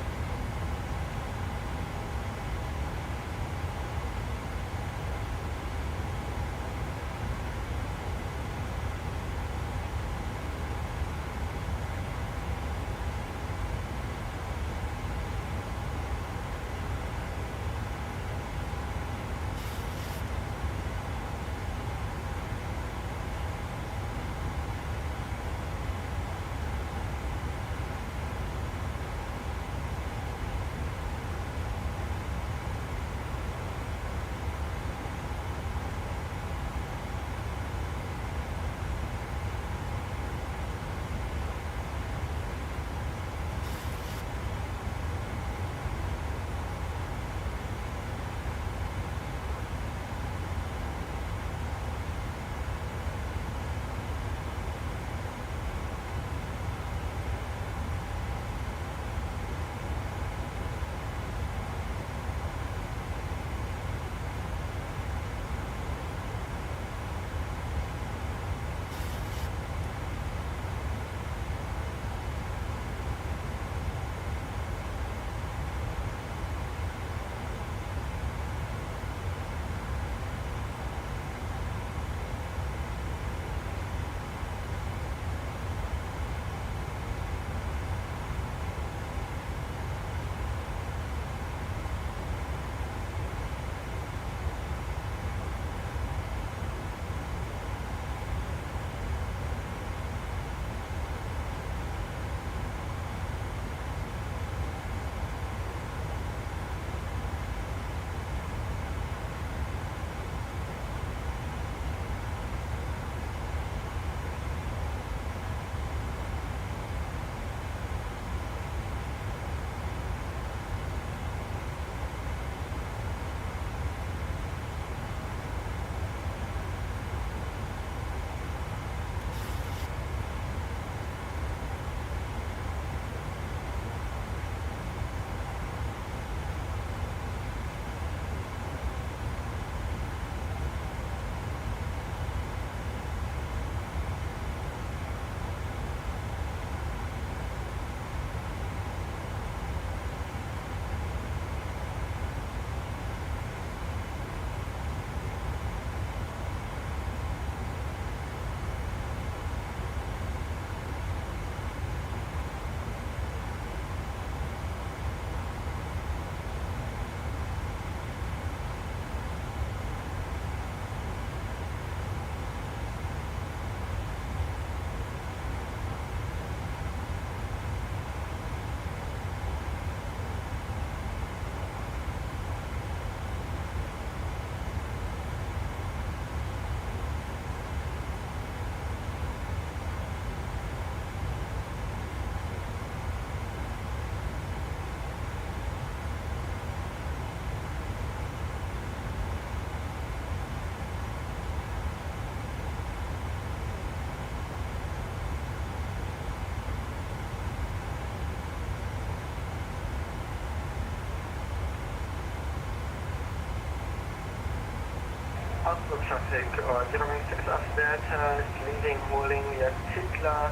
Oslo traffic, 006 after that, is leaving, holding via Titla,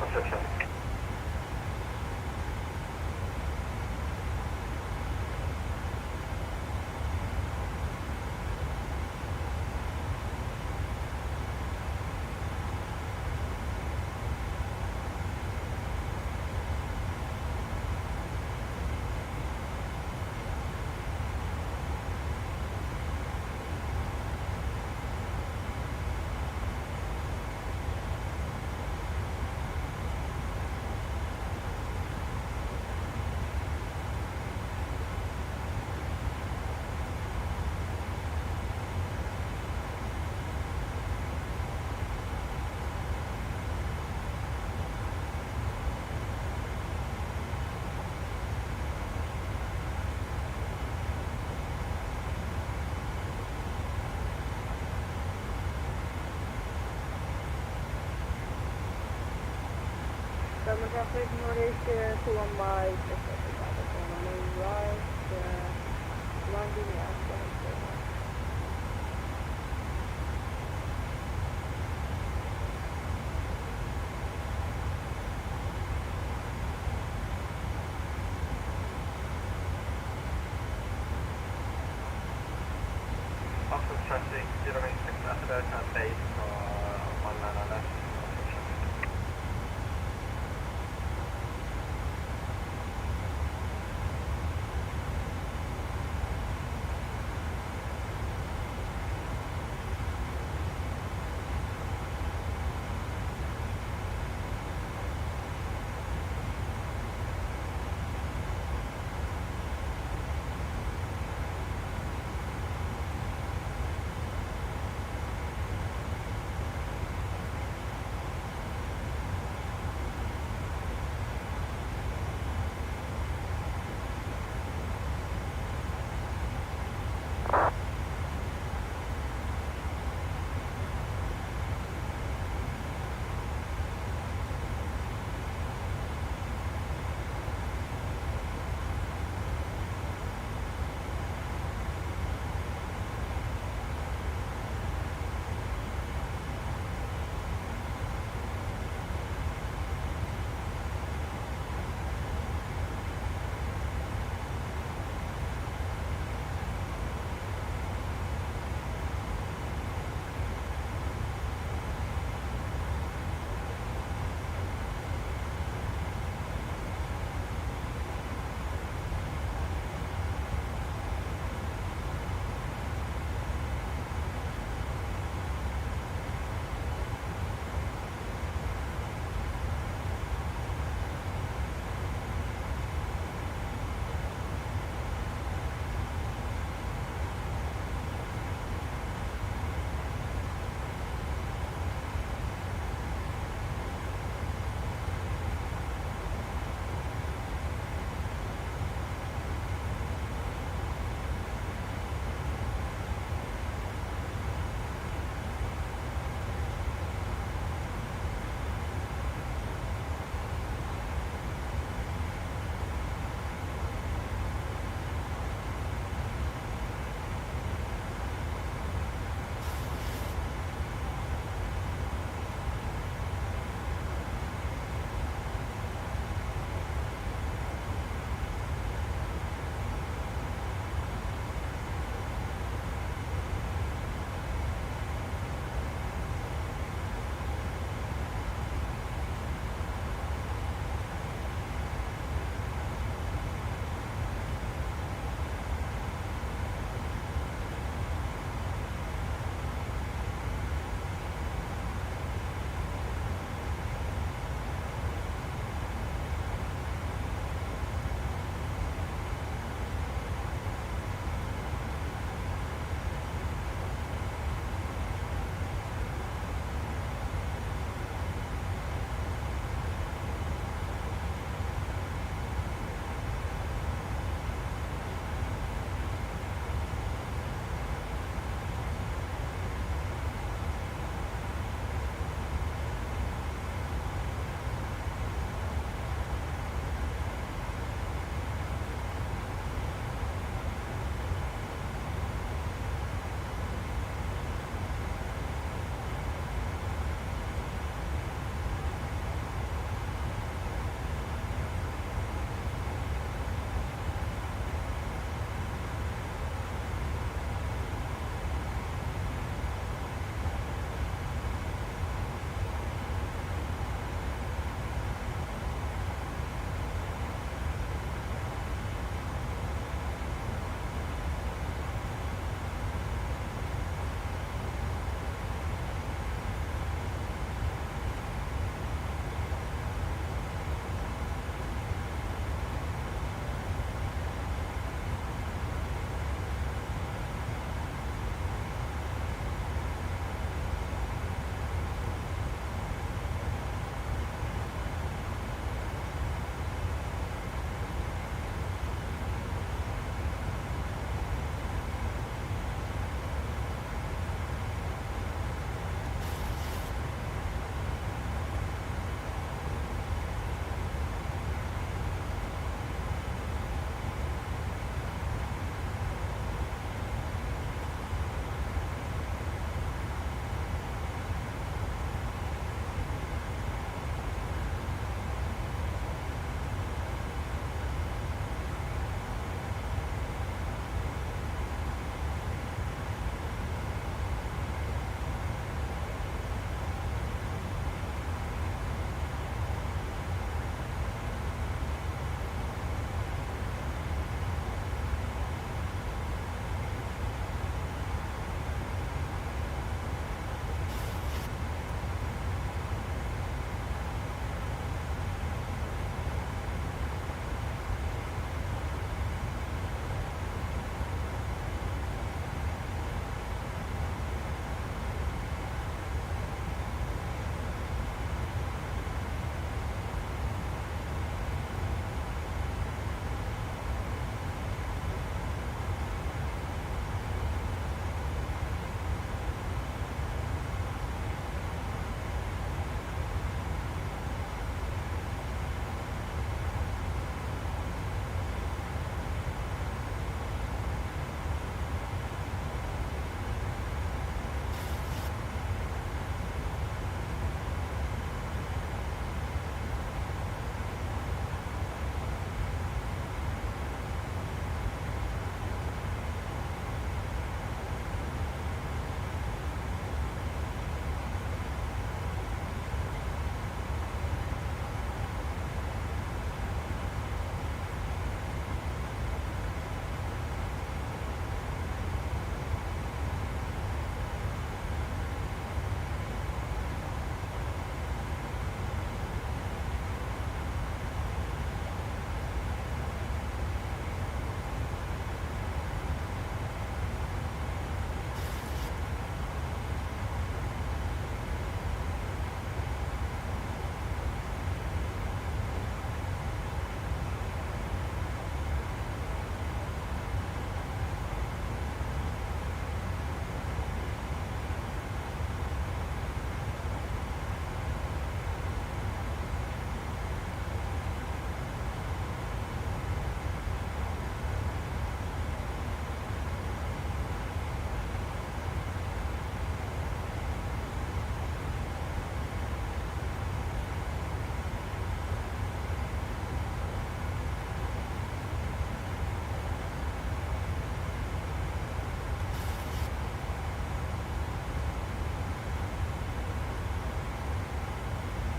Oslo traffic. German traffic, Nordic, 2 by, on the right, landing at Oslo traffic, 006 after that, base for 1 line on left. Oslo traffic.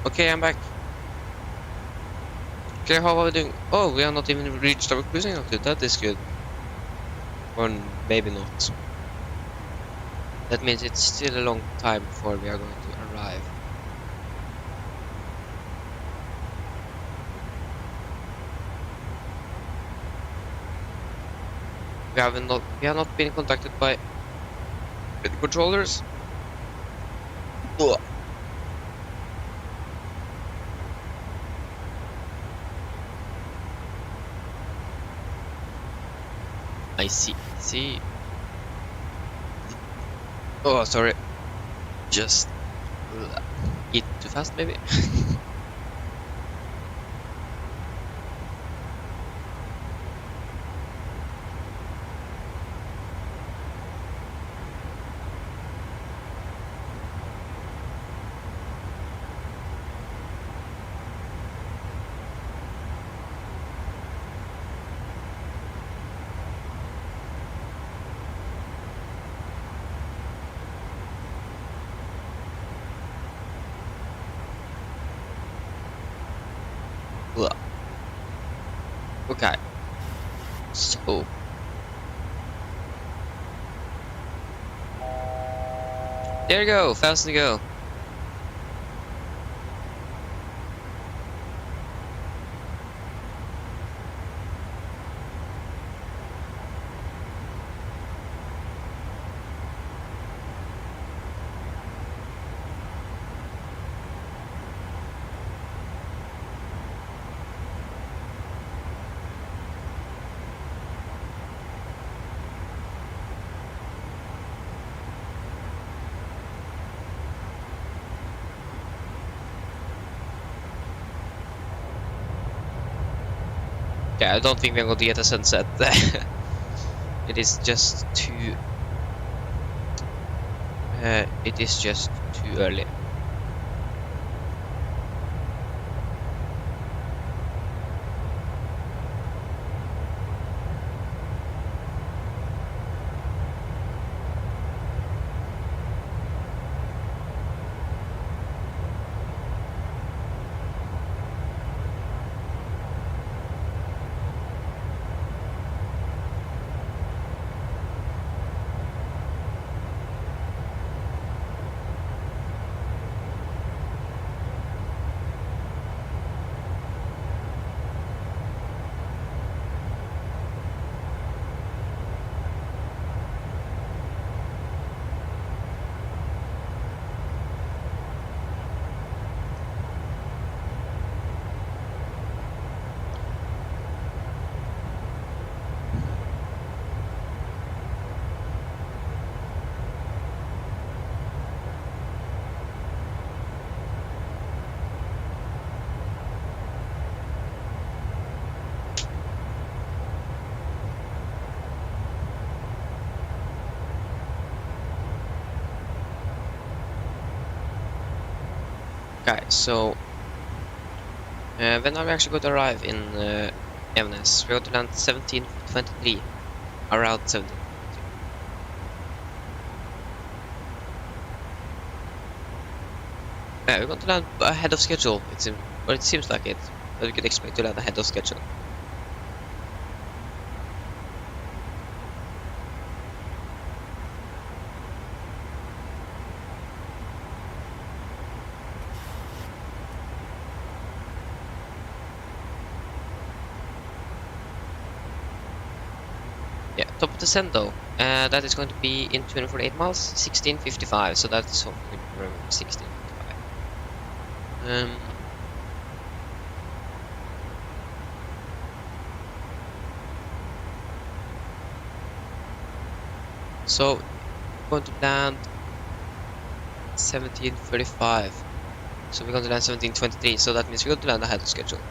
Okay, I'm back. Okay, how are we doing? Oh, we are not even reached our cruising altitude. That is good. Or maybe not. That means it's still a long time before we are going to arrive. We have not been contacted by the controllers. Ugh. I see. See. Oh, sorry. Just eat too fast, maybe. Ugh. Okay. So. There you go. Fast to go. Okay, I don't think we're going to get a sunset. It is just too. It is just too early. Okay, so when are we actually going to arrive in Evanes? We're going to land 17:23, around 17. We're going to land ahead of schedule. Or it seems like it, but we could expect to land ahead of schedule. Yeah, top of the send though. That is going to be in 248 miles, 16:55. So that is hopefully 16:55. So we're going to land 17:35. So we're going to land 17:23. So that means we're going to land ahead of schedule.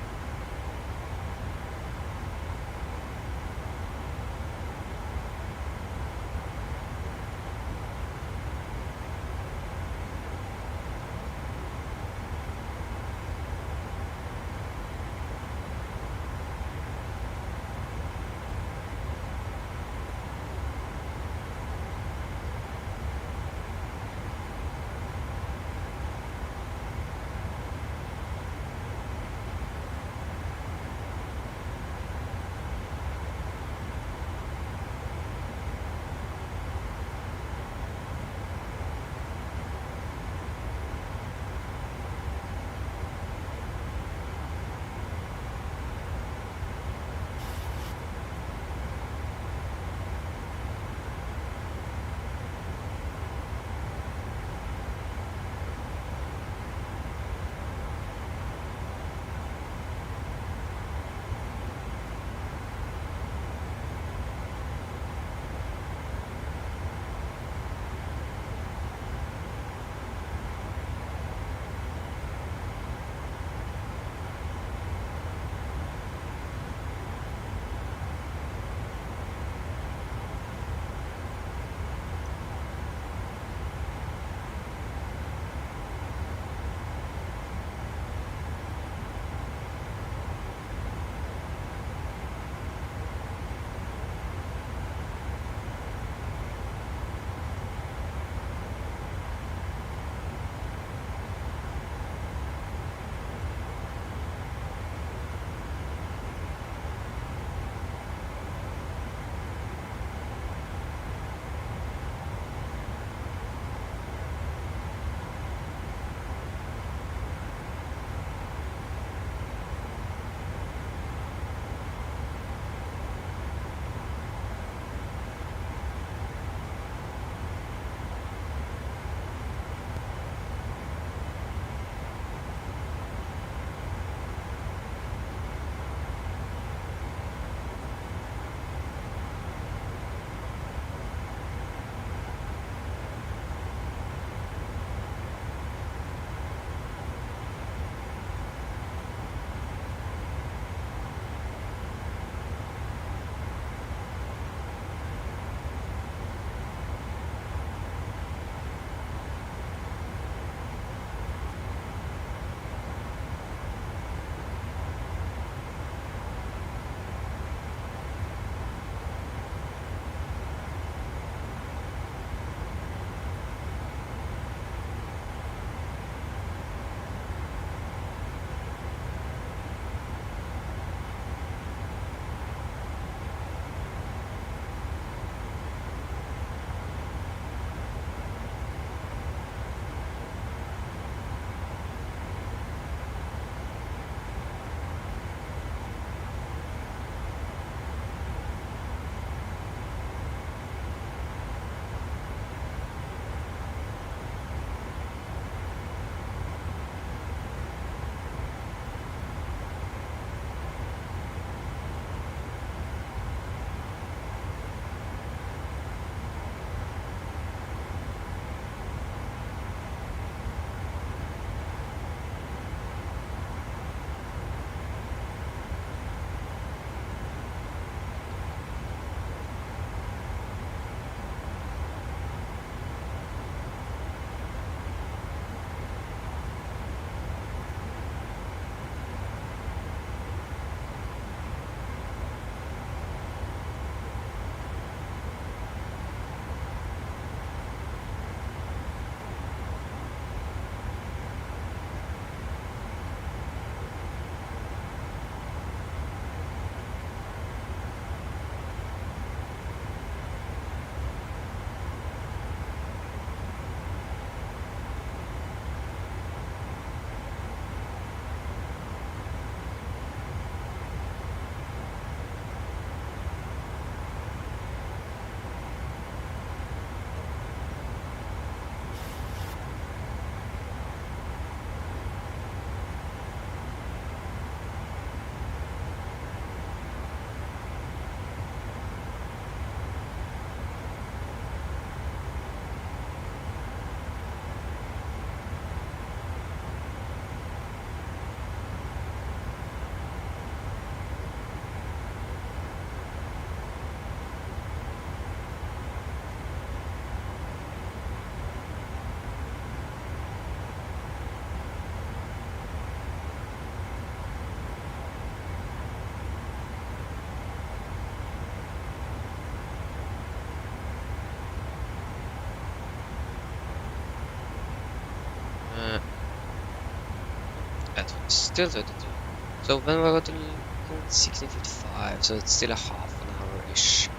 still 32. So when we go to 16:55, so it's still a half an hour-ish.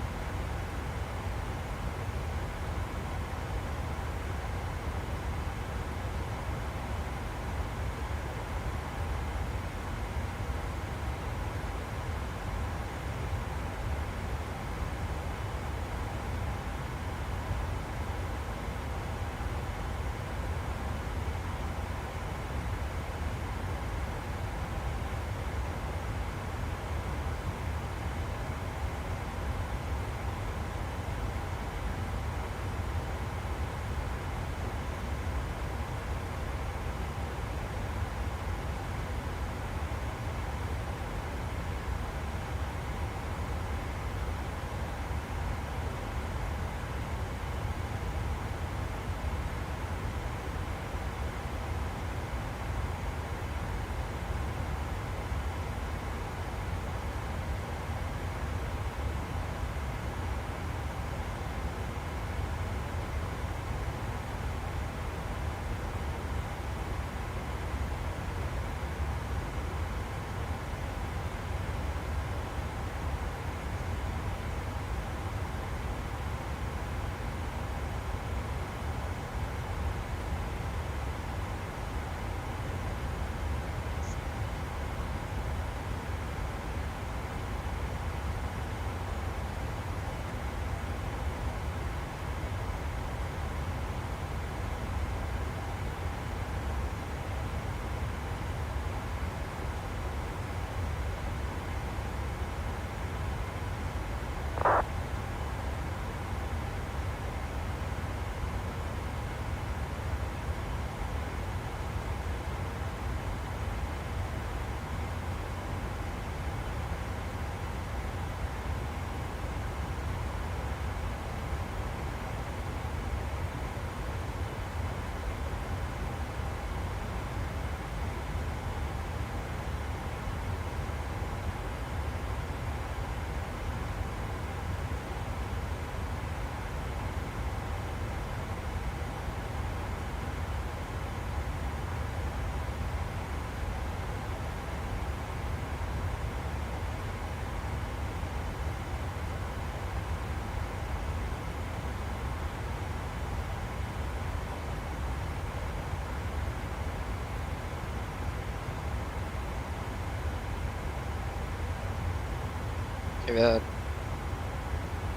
Okay, we are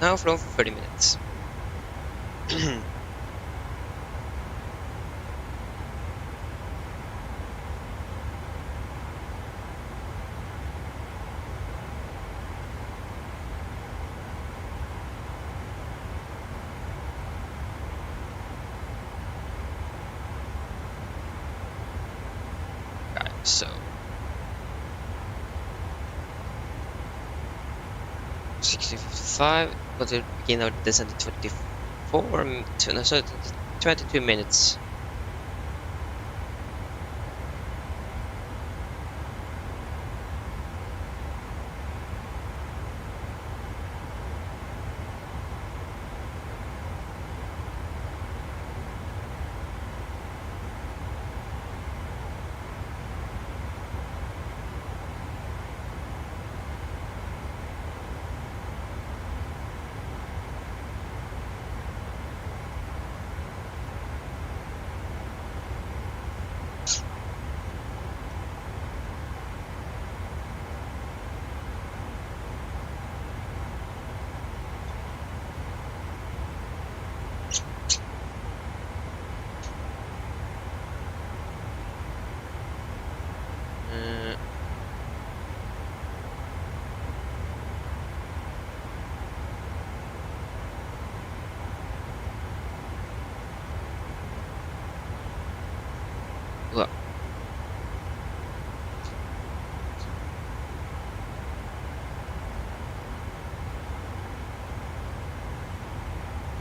now flown for 30 minutes. Right, so 16:55, but the begin our descent at 24, no, so 22 minutes. Uh, well,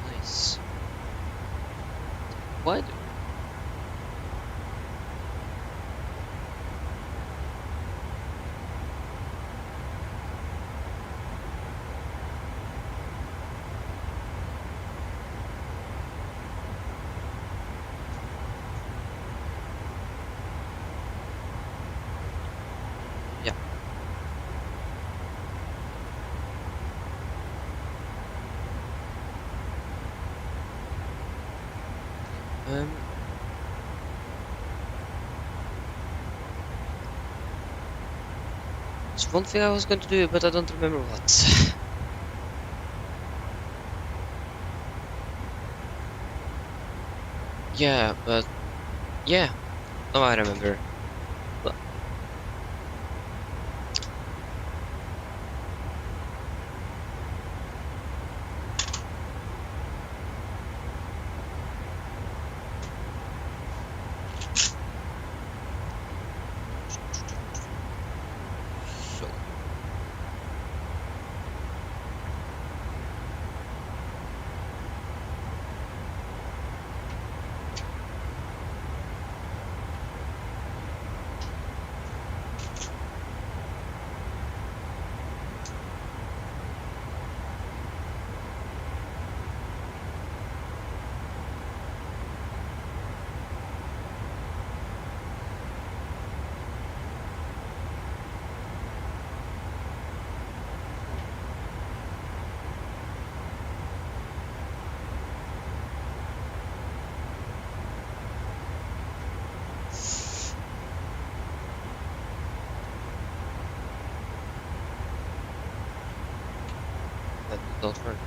nice. What? There's one thing I was going to do, but I don't remember what. Yeah, but yeah, now I remember. But so that don't work.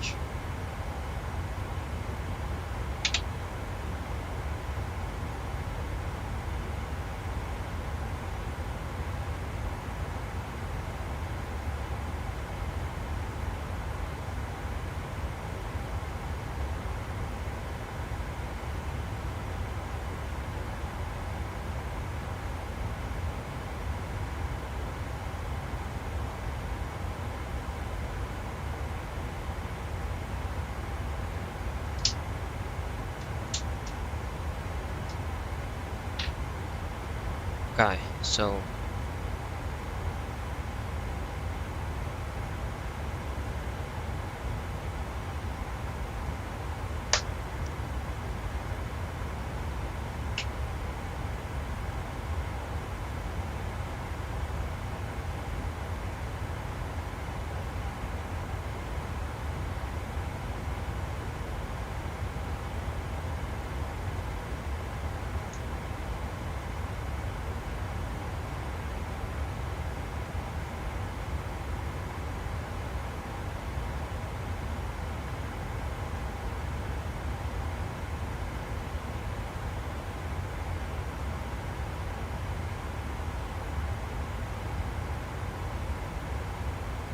Okay, so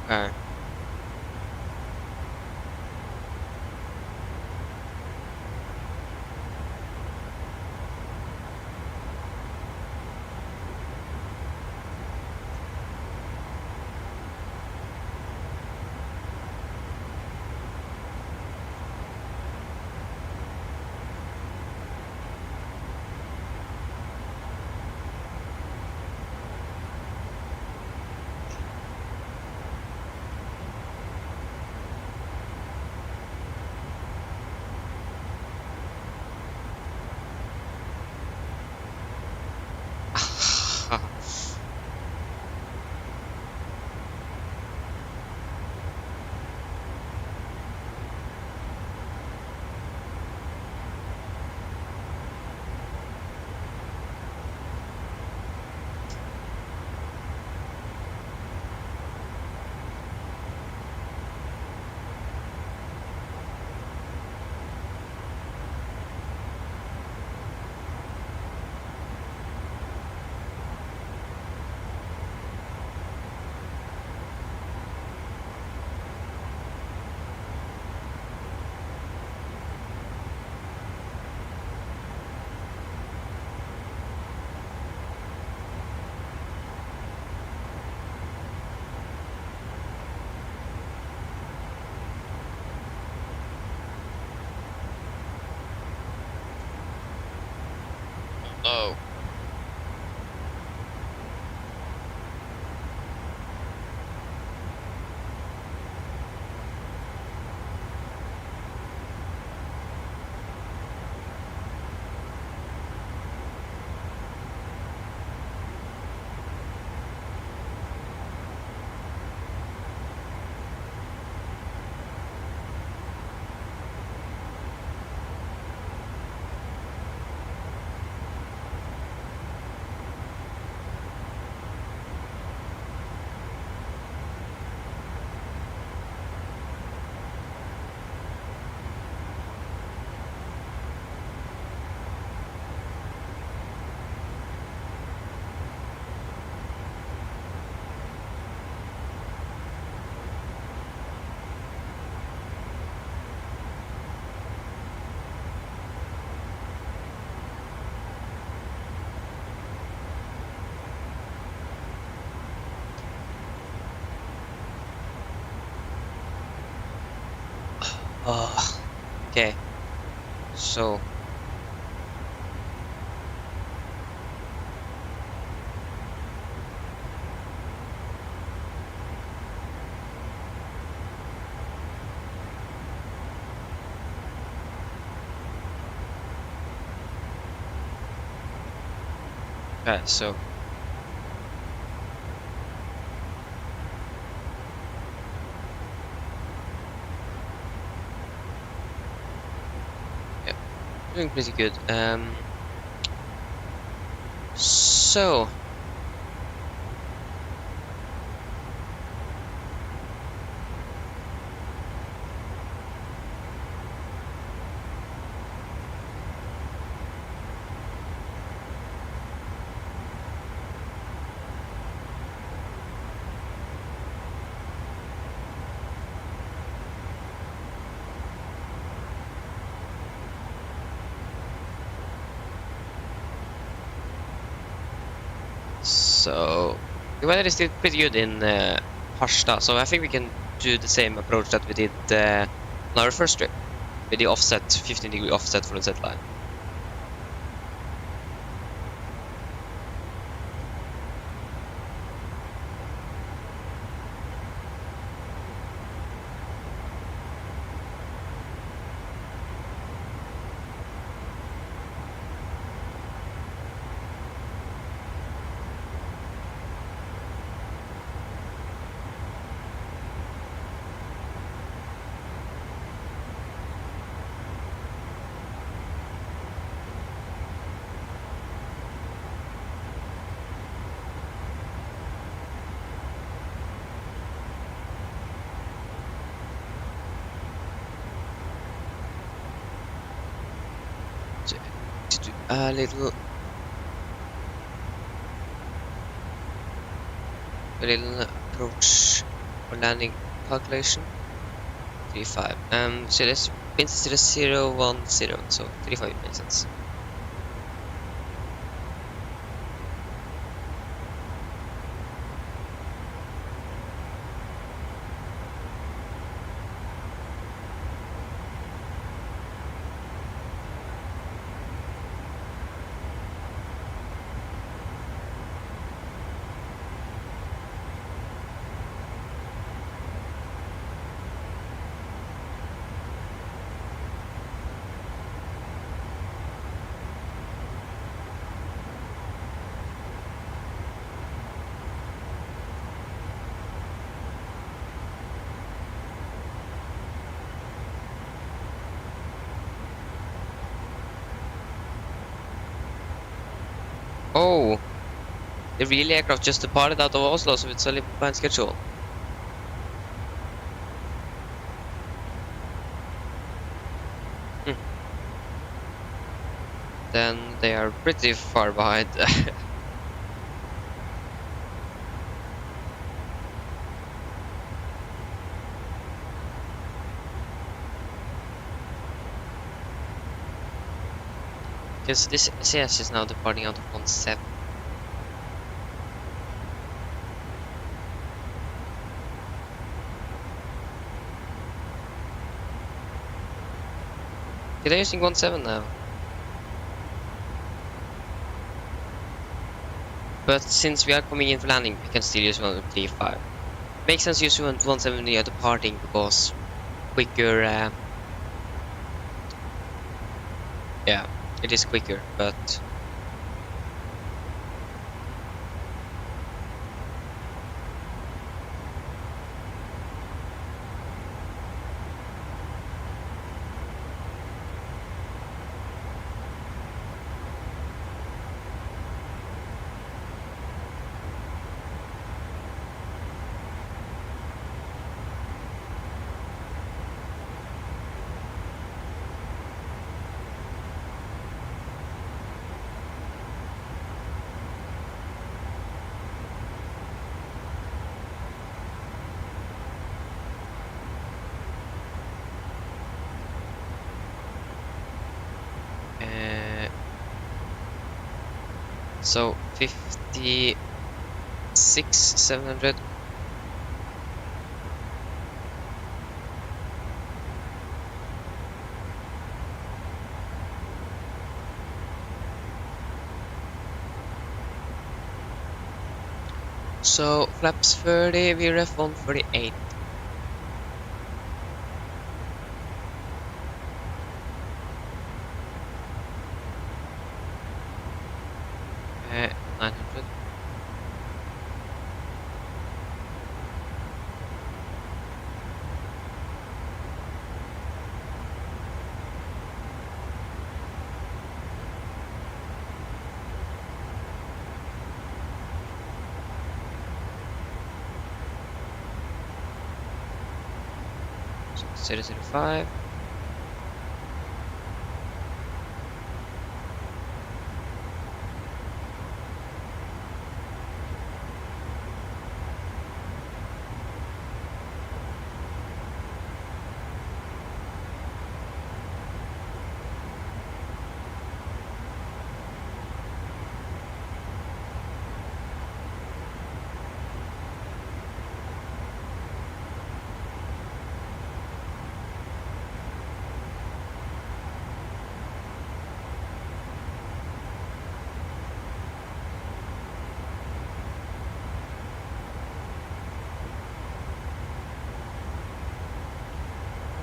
okay. Oh. Okay. So. Okay, so. Yeah, doing pretty good. So. So the weather is still pretty good in Harstad, so I think we can do the same approach that we did on our first trip with the offset, 15-degree offset for the set line. To do a little approach for landing calculation. 35. So this means it's 010, so 35 makes sense. Oh, the real aircraft just departed out of Oslo, so it's a little behind schedule. Then they are pretty far behind. Because this CS is now departing out of 17. Okay, they're using 17 now. But since we are coming in for landing, we can still use 135. Makes sense to use 17 when you are departing because quicker. Yeah, it is quicker, but. So 56,700. So flaps 30, VREF 148. Uh, 900. So 005.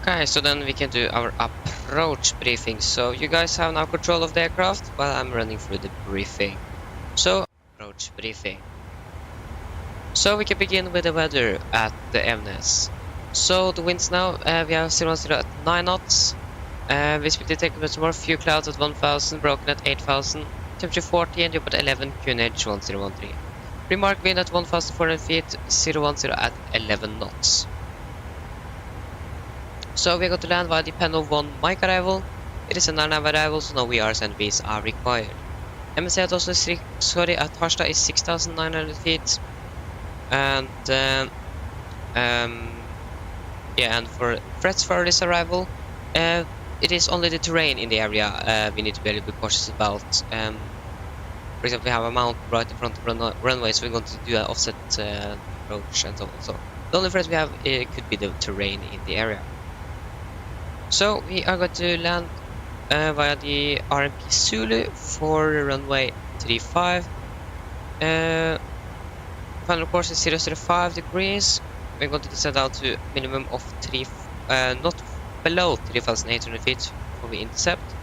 Okay, so then we can do our approach briefing. So you guys have now control of the aircraft while I'm running through the briefing. So, approach briefing. So we can begin with the weather at the Evenes. So the winds now, we have 010 at 9 knots. Visibility taken with more, few clouds at 1000, broken at 8000. Temperature 40 and up at 11, QNH 1013. Remark wind at 1400 feet, 010 at 11 knots. So we are going to land via the panel 1 mic arrival. It is a non-nav arrival, so no VRs and Vs are required. MSA at Oslo at Harstad is 6,900 feet. And yeah, and for threats for this arrival, it is only the terrain in the area we need to be a little bit cautious about. For example, we have a mount right in front of runway, so we're going to do an offset approach and so on. So the only threat we have could be the terrain in the area. So we are going to land via the RMP Zulu for runway 35. Final course is 005 degrees. We're going to descend out to minimum of not below 3,800 feet before we intercept.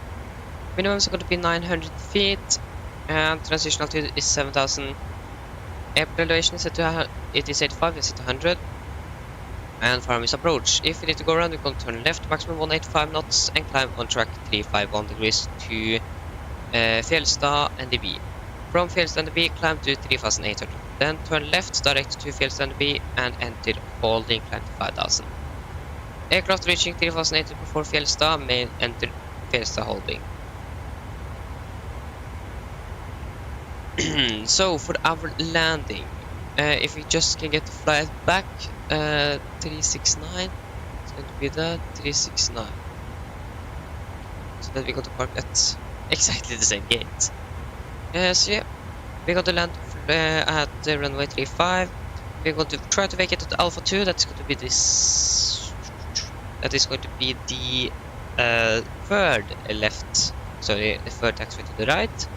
Minimum is going to be 900 feet, and transition altitude is 7,000. Airport elevation is set to 85, is set to 100. And farm is approach. If we need to go around, we're going to turn left, maximum 185 knots, and climb on track 351 degrees to Fjellstad NDB. From Fjellstad NDB, climb to 3,800. Then turn left, direct to Fjellstad NDB, and enter holding, climb to 5,000. Aircraft reaching 3,800 before Fjellstad may enter Fjellstad holding. So for our landing, if we just can get the flight back, 369, it's going to be that 369. So that we're going to park at exactly the same gate. So yeah, we're going to land at the runway 35. We're going to try to vacate at Alpha 2. That's going to be this. That is going to be the third left. Sorry, the third taxiway to the right.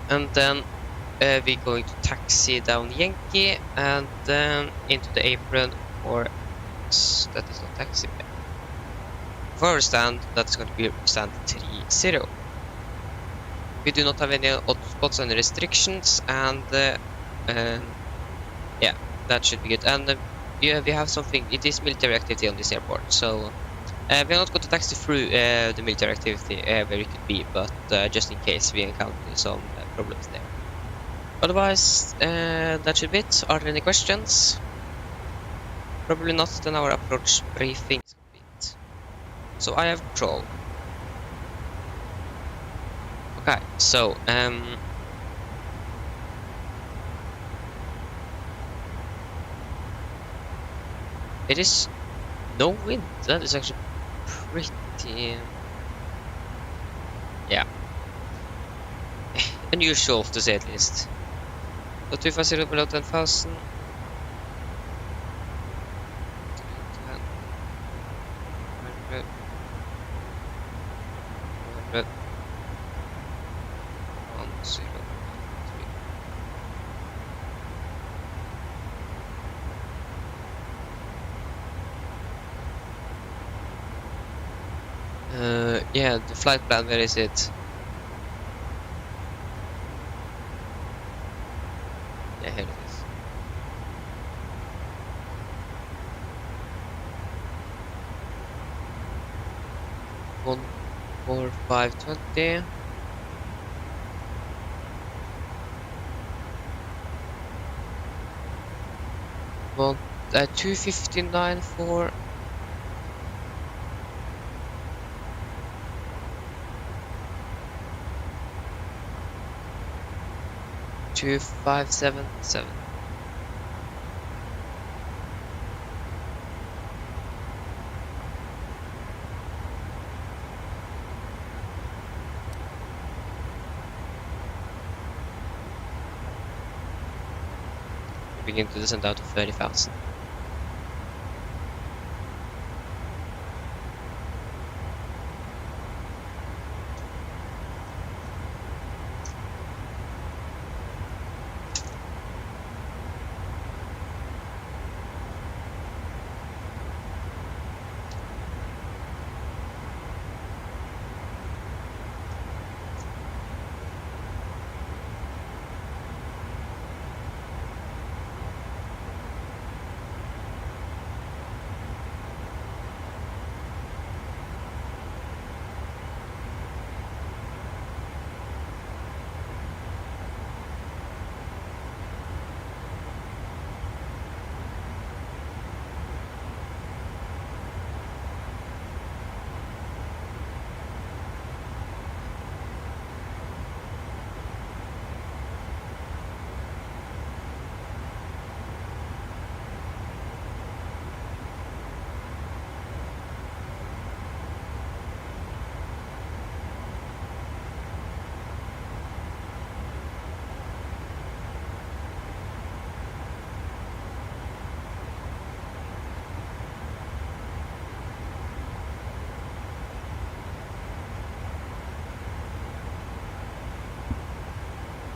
And then we're going to taxi down Yankee and then into the apron, or that is not taxi. For our stand, that's going to be stand 30. We do not have any odd spots and restrictions, and yeah, that should be good. And yeah, we have something. It is military activity on this airport, so we are not going to taxi through the military activity where it could be, but just in case we encounter some problems there. Otherwise, that should be it. Are there any questions? Probably not, then our approach briefing is complete. So I have control. Okay, so it is no wind. That is actually pretty, yeah, unusual to say at least. So 250 below 10,000. 100. 100. 103. Yeah, the flight plan, where is it? Yeah, here it is. One, 4, 5, 20. Well, 259 for 2577. Begin to descend out of 30,000.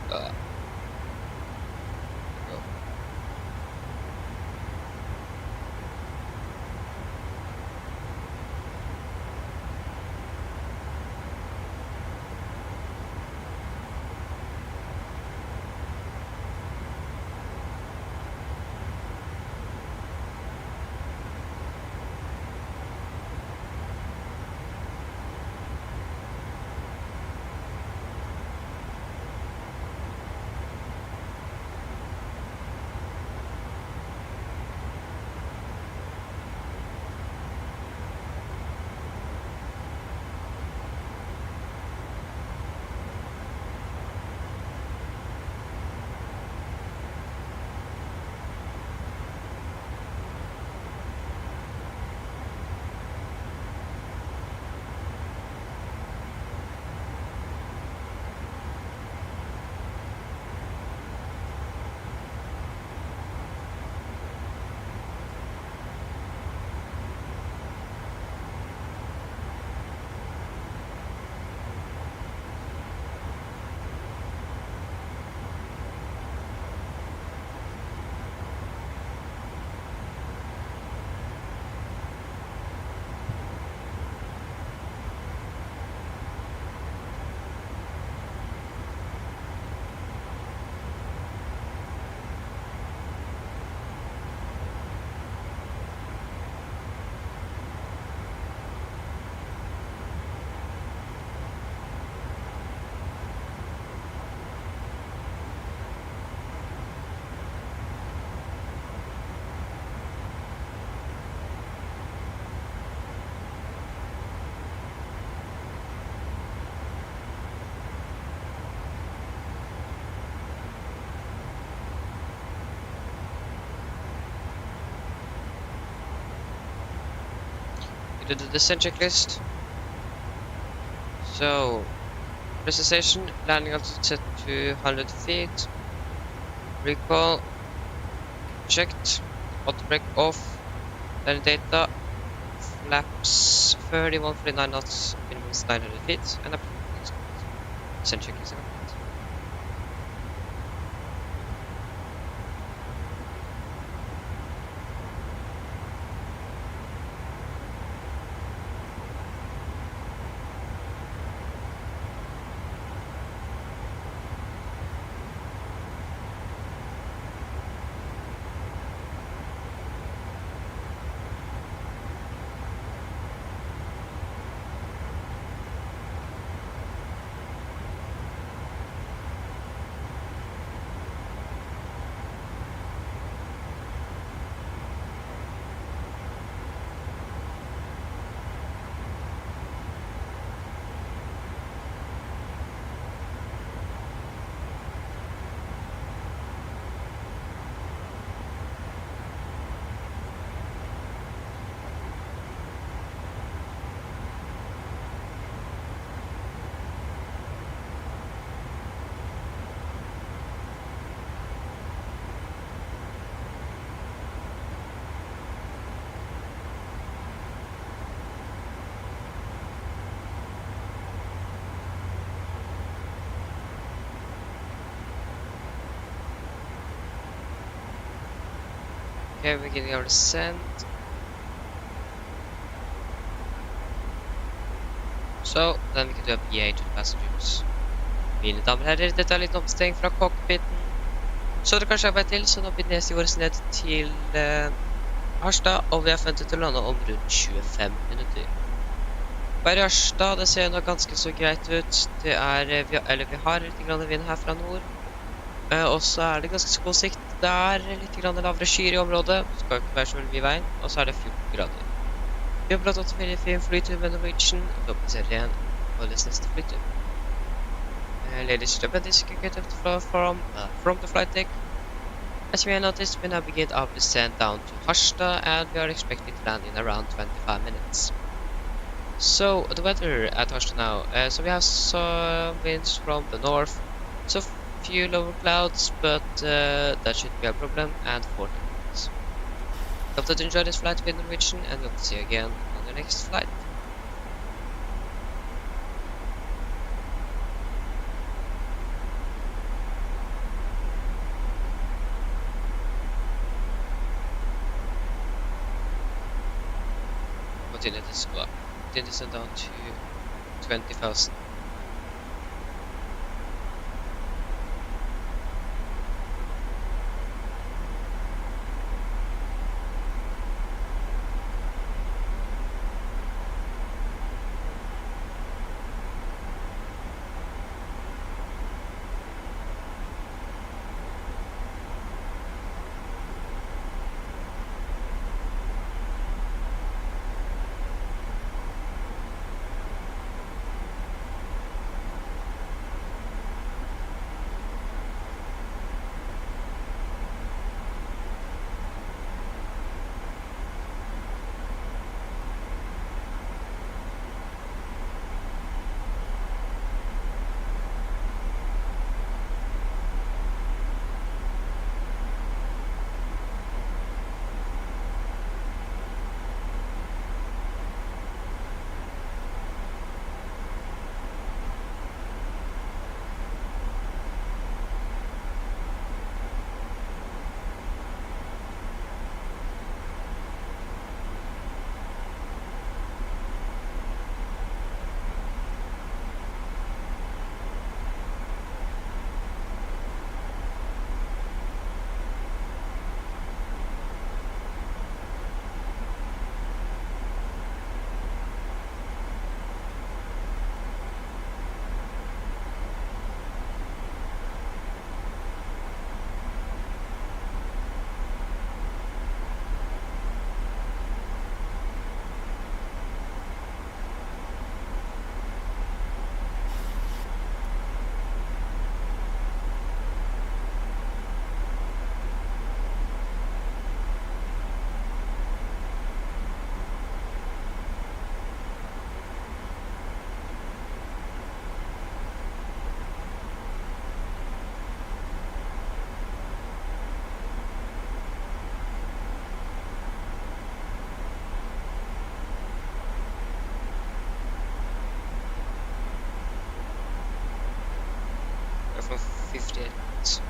Go. You did the descent checklist. So, precision, landing altitude set to 100 feet. Recall checked. Auto brake off. Landing data. Flaps 31, 49 knots. Minimum is 900 feet. And descent checklist complete. Okay, we're getting our descent. So, then we can do a PA to the passengers. Mine damer og herrer, dette er litt oppsteng fra cockpiten. Så det kanskje arbeid til, så nå blir det vårt ned til Harstad, og vi har forventet å lande om rundt 25 minutter. Bare i Harstad, det ser nå ganske så greit ut. Det er, vi har litt grann vind her fra nord. Og så er det ganske så god sikt. Det er litt grann lavere skyer i området. Det skal ikke være så veldig mye i veien. Og så er det 14 grader. Vi har platt 84 flytur med Norwegian. Da passerer igjen vår neste flytur. Ladies and gentlemen, this is get up the floor from the flight deck. As you may notice, we now begin our descent down to Harstad, and we are expecting to land in around 25 minutes. So, the weather at Harstad now. So we have some winds from the north, so few lower clouds, but that shouldn't be a problem, and 40 minutes. Hope that you enjoyed this flight with Norwegian, and we'll see you again on the next flight. Continue this up. Continue this down to 20,000. For 58 minutes.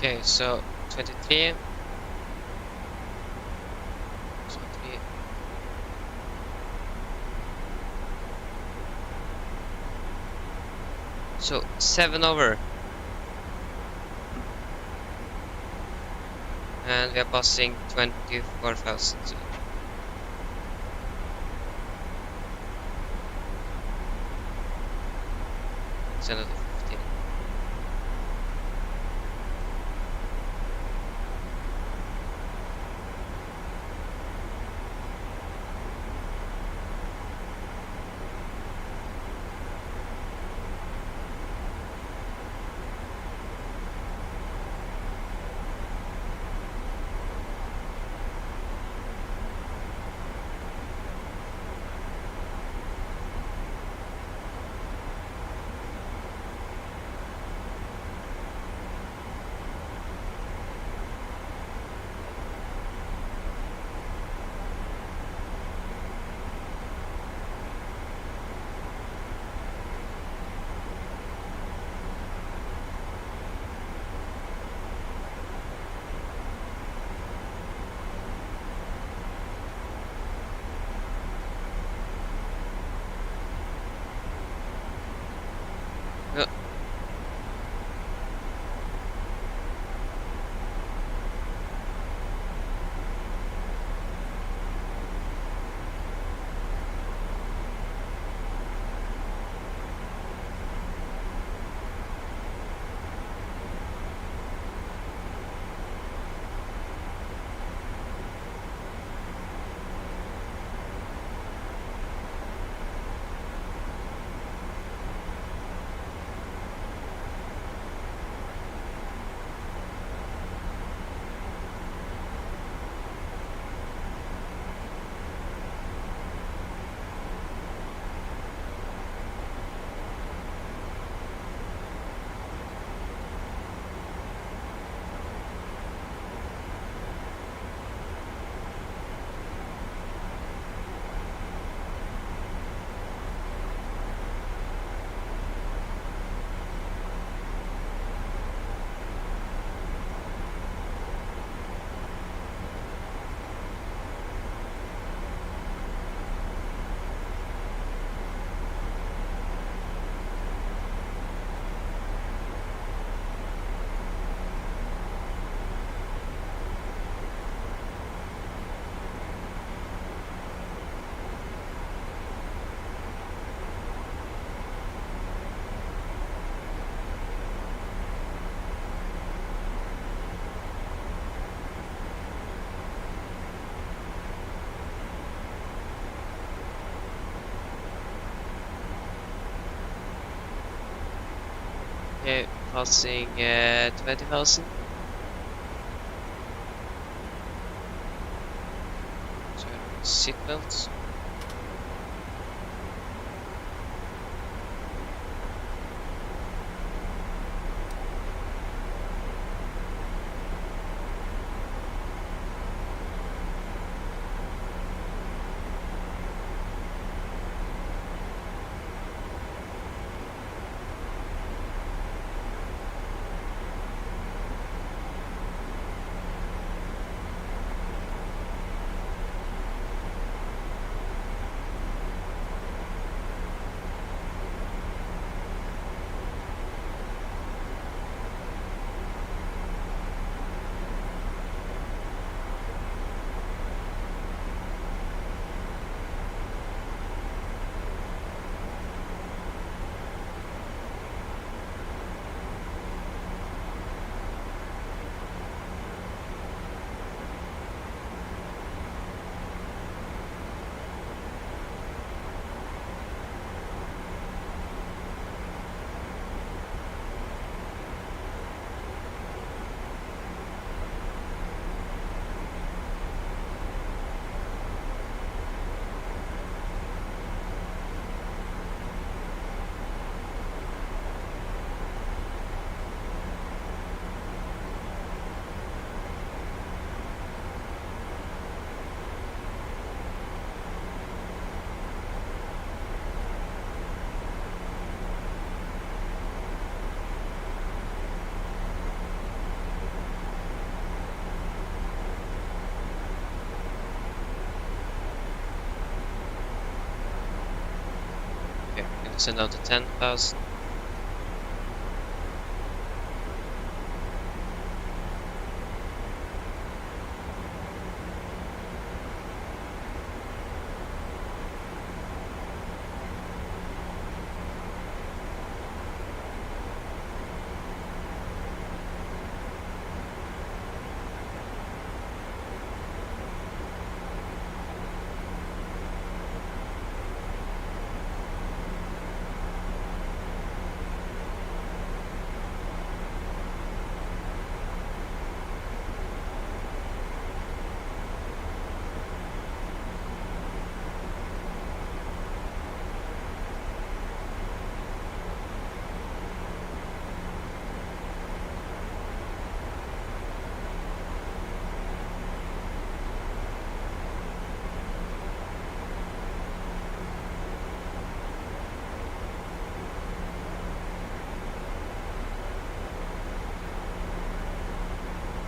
Okay, so 23. 23. So 7 over. And we are passing 24,000. It's another 15. Yeah. Okay, passing 20,000. Seatbelts. send down to 10,000.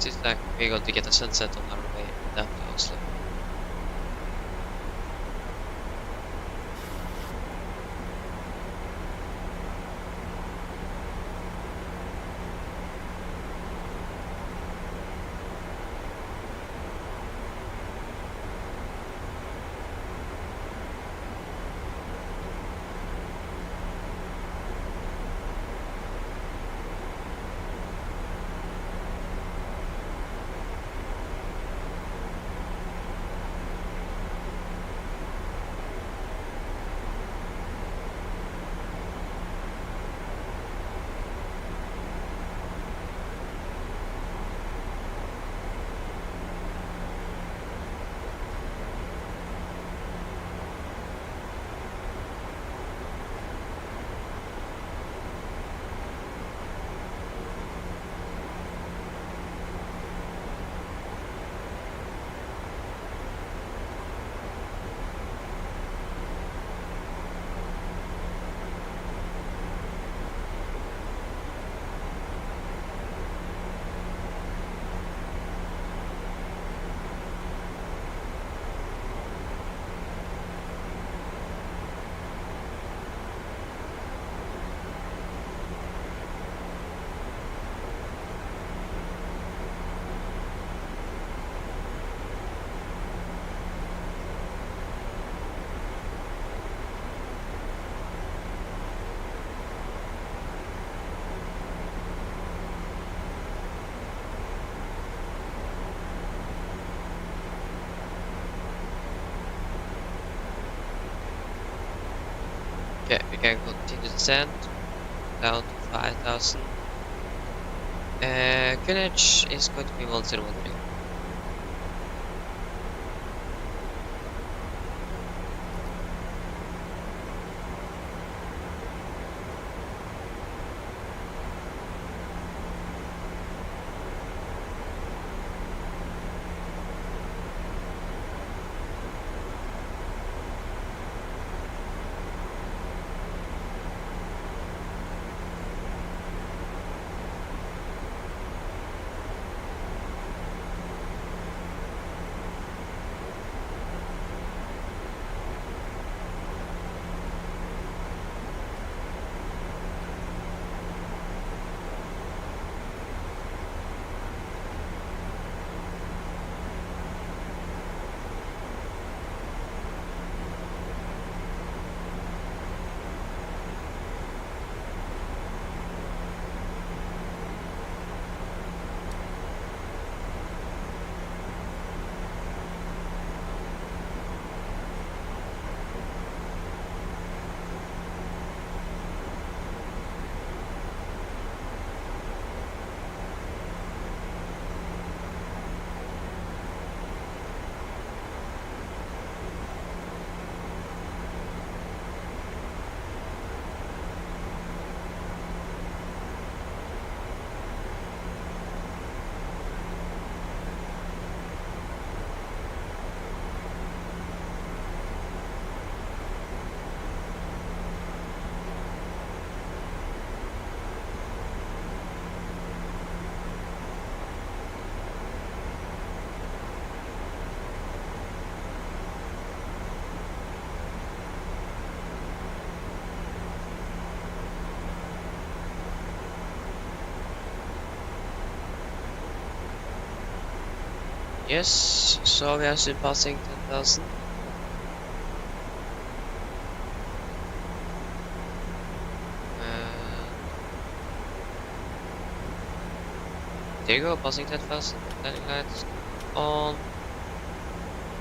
Seems like we're going to get a sunset on our way down to Oslo. Okay, we can continue to descend down to 5,000. Greenwich is going to be 1013. Yes, so we are soon passing 10,000. There you go, passing 10,000. Landing lights on.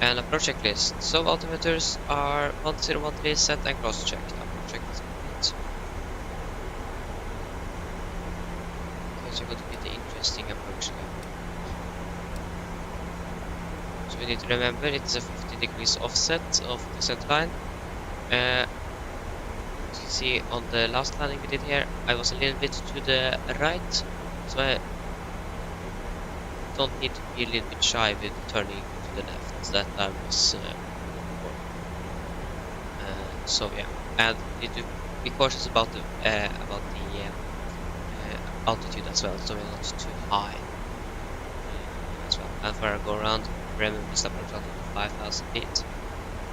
And approach checklist. So altimeters are 1013 set and cross checked. Approach check is complete. Okay, so we're going to get the interesting approach now. So we need to remember it's a 50 degrees offset of the center line. As you see on the last landing we did here, I was a little bit to the right, so I don't need to be a little bit shy with turning to the left that I was before. So yeah, and need to be cautious about the altitude as well, so we're not too high as well. And for our go around, remember to stop around 5,000 feet.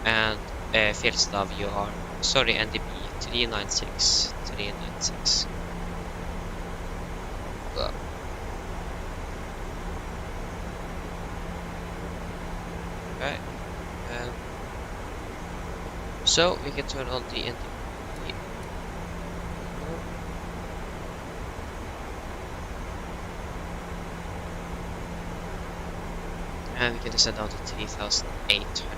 And Fjellstav, you are NDB 396. Go. Okay. So we can turn on the NDB. And we can descend down to 3,800.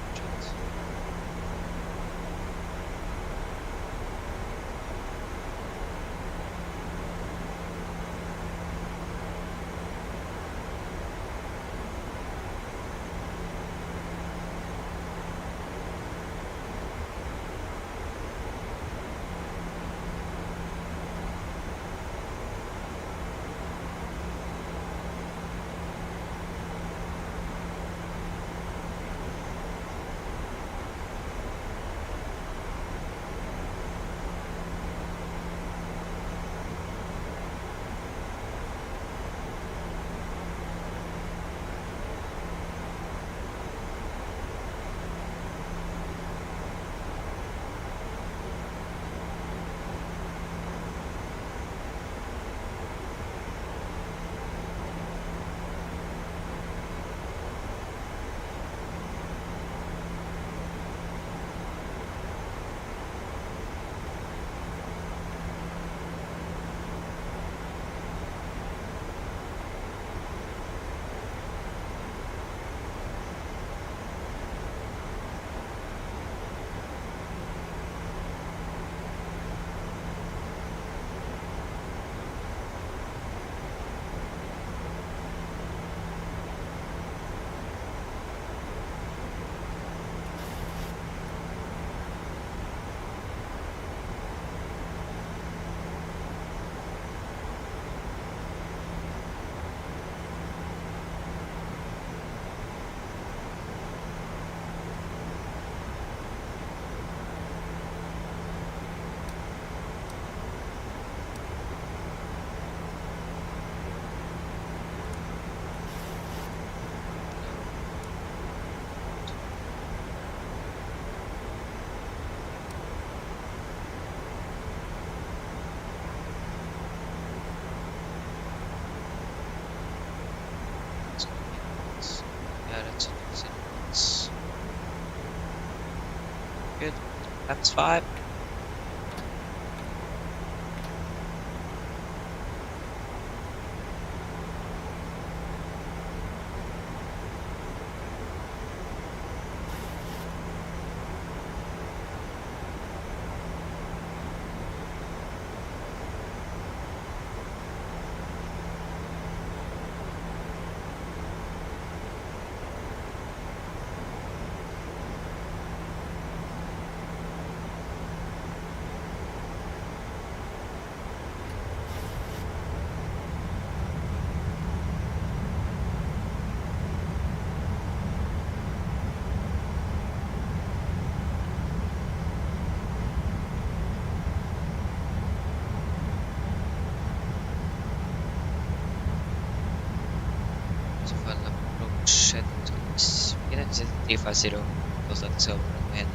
Good. That's 5. So for an approach settings, we can set 350 because that is over and ahead.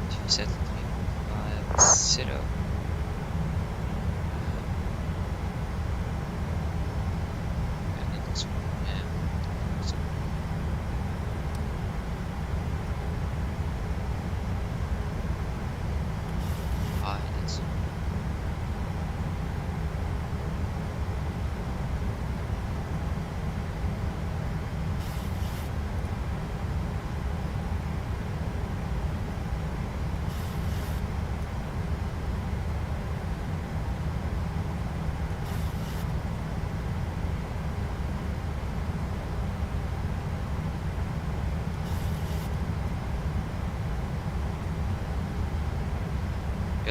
If you set 350, and then this one, so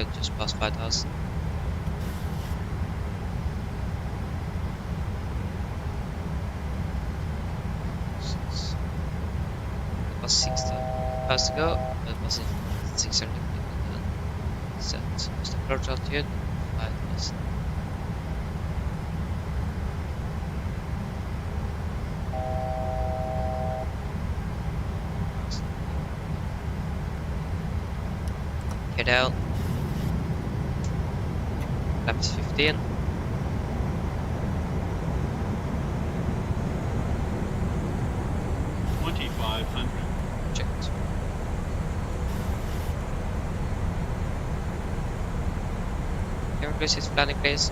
good, just past 5,000. It was 6,000 to go, but it was 600 people then. Set just approach altitude 5,000. Head out. Laps 15. Checked. Can we please hit planning, please?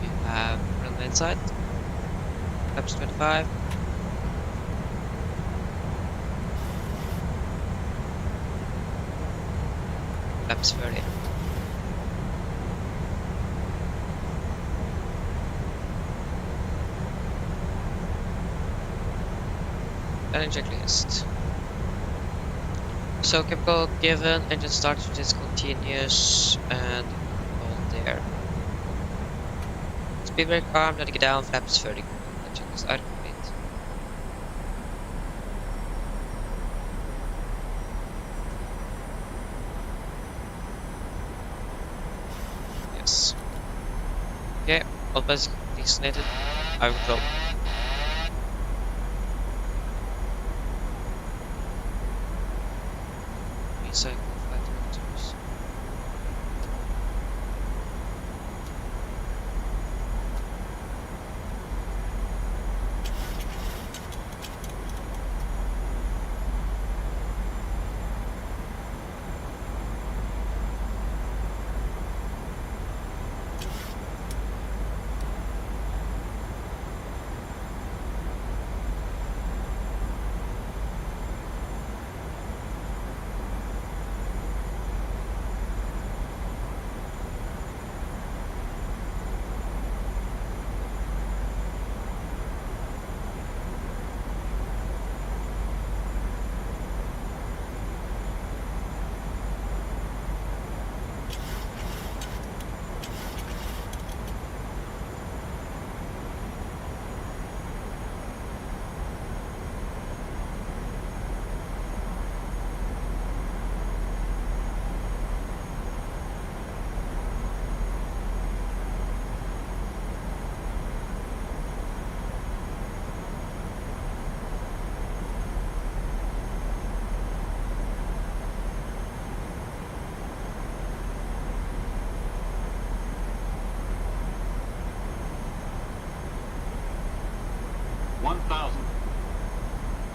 We have runway inside. Laps 25. Laps 30. Planning checklist. So chemical given, engine start which is continuous and hold there. Speed brake arm, let it get down, flaps 30. Checklist item complete. Yes. Okay, all bus designated. I will drop. Recycle flight directors.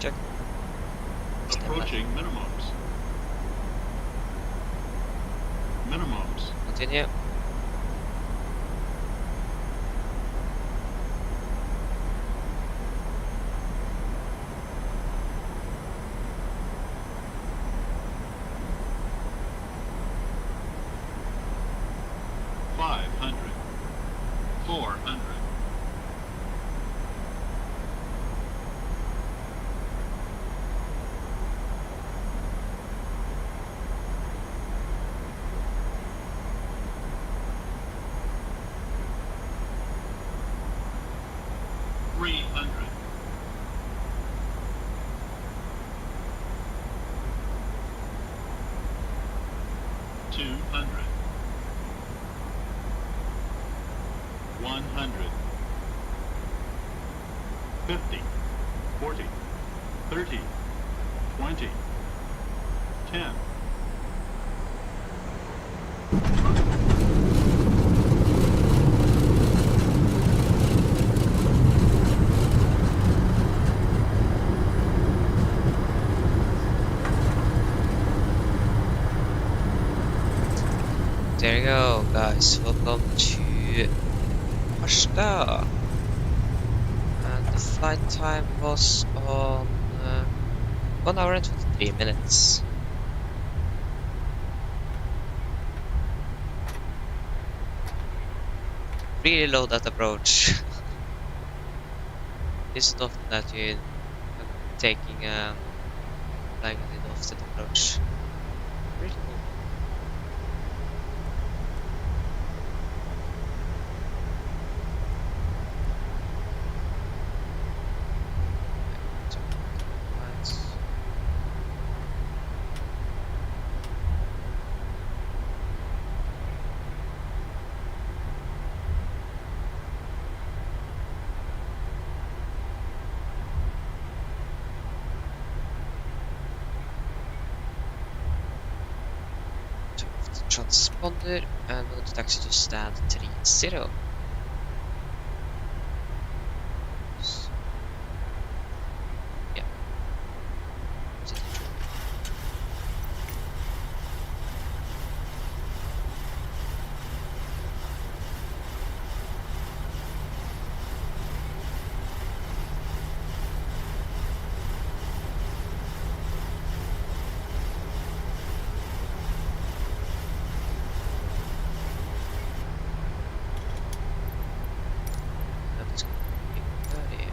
Check. Approaching minimums. Minimums. Continue. There you go, guys. Welcome to Harstad. And the flight time was on 1 hour and 23 minutes. Really low that approach. This is not that you're taking flying an offset approach. Really cool. Transponder, and we're going to taxi to stand 30. Yeah. That's going to be 30.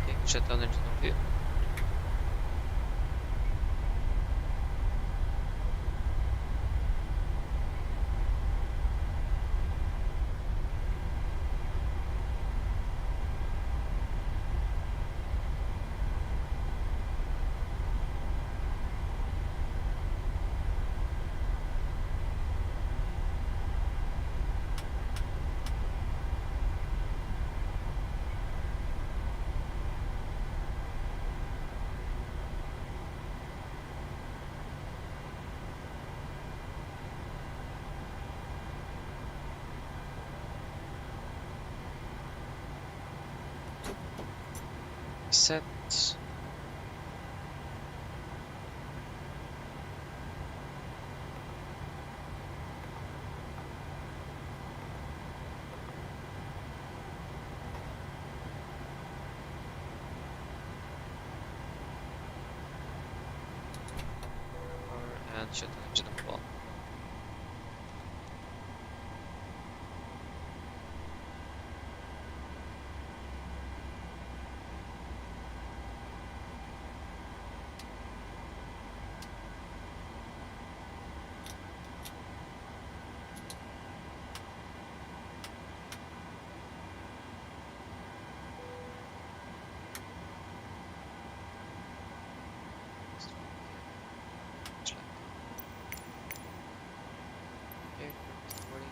Okay, shut down engine on 2. Set. And shut down engine number 1. Okay, 40.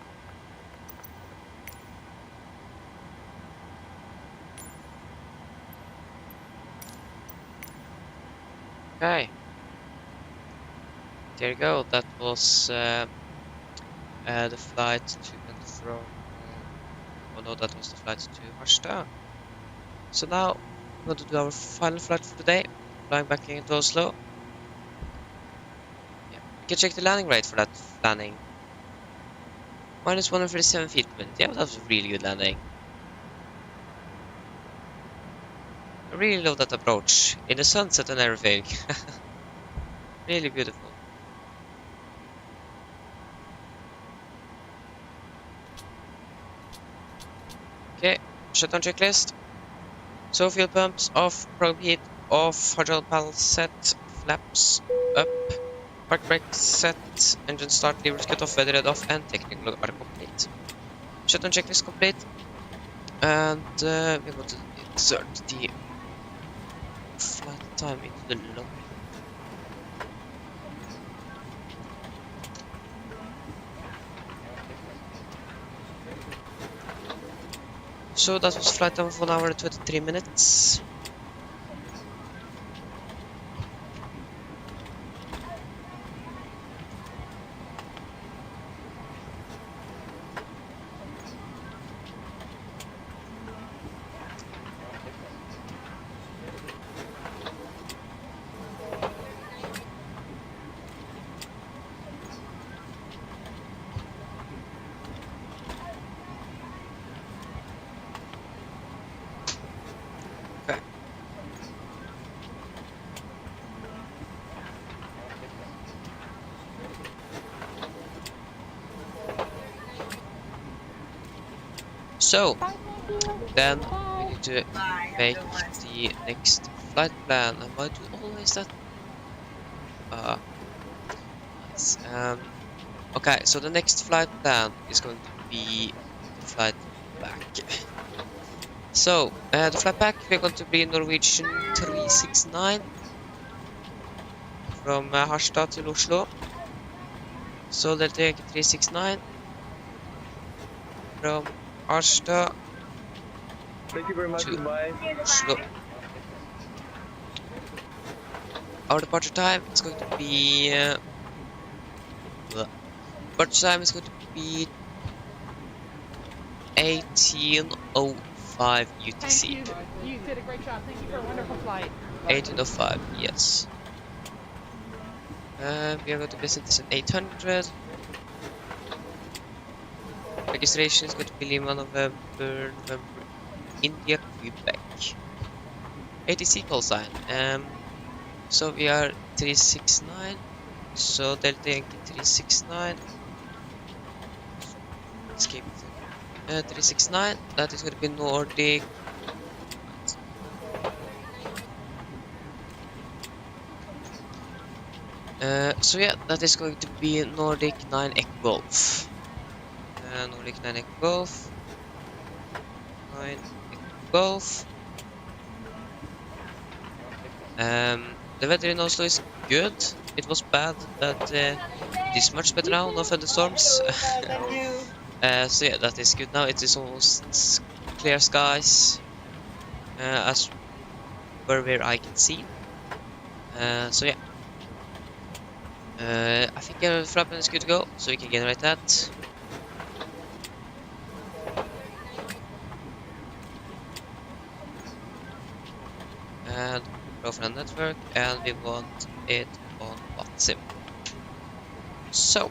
Okay. There you go. That was the flight to and from. Oh no, that was the flight to Harstad. So now we're going to do our final flight for the day, flying back into Oslo. Yeah, we can check the landing rate for that landing. Minus 137 feet per minute. Yeah, that was a really good landing. I really love that approach in the sunset and everything. Really beautiful. Okay, shutdown checklist. So fuel pumps off, probe heat off, hydraulic panel set, flaps up, park brake set, engine start, levers cut off, weather head off, and technical are complete. Shutdown checklist complete. And we're going to insert the flight time into the log. So that was flight time of 1 hour and 23 minutes. So then we need to make the next flight plan. And why do always that? Nice. Okay, so the next flight plan is going to be the flight back. So the flight back we're going to be Norwegian 369 from Harstad to Oslo. So they'll take 369 from Harstad. Thank you very much. To Goodbye. Oslo. Our departure time is going to be departure time is going to be 18:05 UTC. Thank you. You did a great job. Thank you for a wonderful flight. 18:05, yes. We are going to visit this at 800. Registration is going to be Lima, November, India, Quebec. ATC call sign. So we are 369. So Delta Yankee 369. Escape. 369. That is going to be Nordic. So yeah, that is going to be Nordic 9 Echo Golf. Nordic 9 Echo Golf. 9 Echo Golf. The weather in Oslo is good. It was bad, but it is much better now, no thunderstorms. So yeah, that is good now. It is almost clear skies, as per where I can see. So yeah. I think our flight plan is good to go, so we can generate that. And profile network, and we want it on WhatsApp. So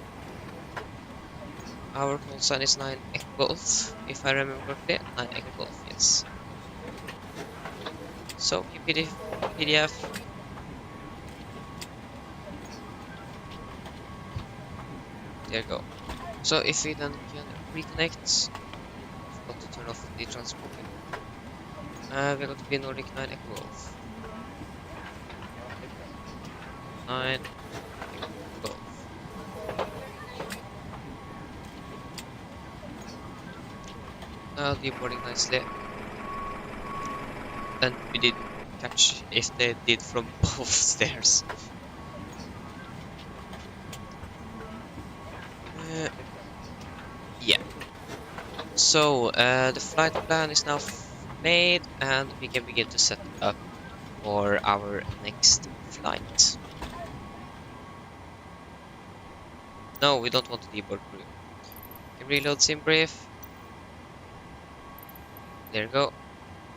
our call sign is 9 Echo Golf, if I remember correctly. 9 Echo Golf, yes. So PDF. There you go. So if we then can reconnect, forgot to turn off the transporting. We're going to be Nordic 9 Echo Golf. 9 Echo Golf. Now deboarding nicely. And we did catch if they did from both stairs. Yeah. So the flight plan is now made, and we can begin to set up for our next flight. No, we don't want to deboard crew. Can reload sim brief. There you go.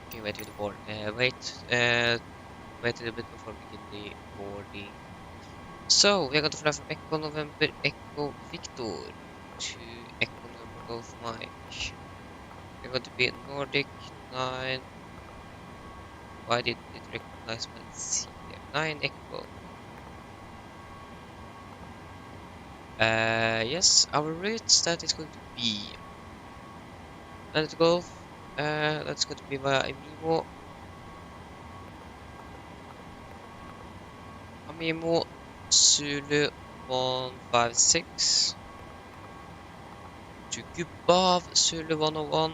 Okay, wait with the board. Wait a little bit before we begin the boarding. So we are going to fly from Echo November Echo Victor to Echo November Golf Mike. We're going to be Nordic 9. Why did it recognize my C there? 9 Echo. Yes, our route that is going to be Planet Golf. That's going to be via Amimo. Amimo Zulu 156 to Gubav Zulu 101.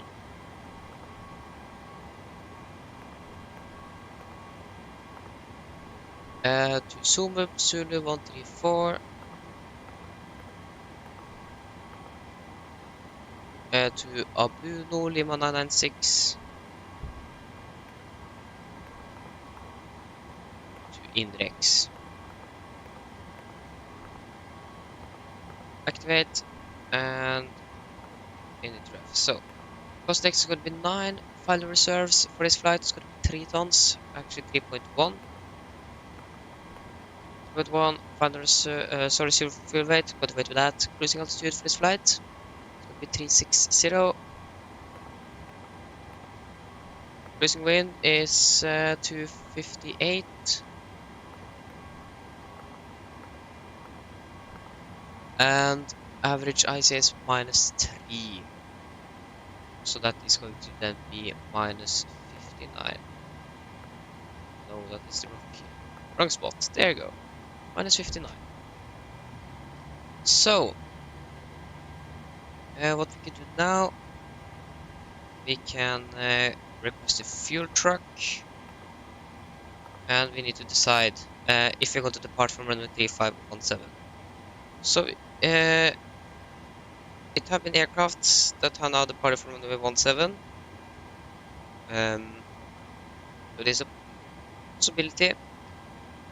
To Sumup Zulu 134. To Abuno Lima 996. To Indrex. Activate and init ref. So cost next is going to be 9. Final reserves for this flight is going to be 3 tons, actually 3.1. 3.1 final reserve, sorry, zero fuel weight, got to wait with that. Cruising altitude for this flight is going to be 360. Cruising wind is 258. And average IC is -3. So that is going to then be minus 59. No, that is the wrong spot. There you go. Minus 59. So, what we can do now, we can request a fuel truck. And we need to decide if we're going to depart from runway 3517. So, it have been aircrafts that are now departed from runway 17. So there's a possibility.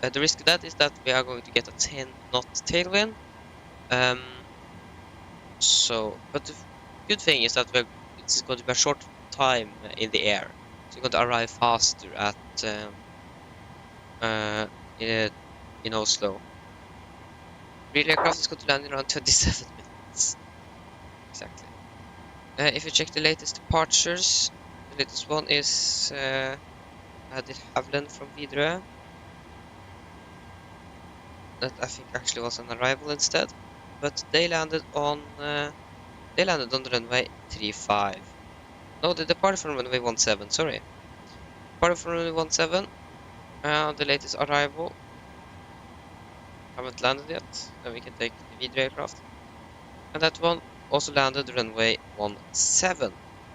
The risk of that is that we are going to get a 10 knot tailwind. But the good thing is that it's going to be a short time in the air. So you're going to arrive faster at in Oslo. Real aircraft is going to land in around 27 minutes. Exactly. If you check the latest departures, the latest one is Adil Havlen from Widerøe. That I think actually was an arrival instead, but they landed on the runway 35. No, they departed from runway 17. Sorry, departed from runway 17. The latest arrival. Haven't landed yet. Then we can take the Widerøe aircraft, and that one also landed runway 17.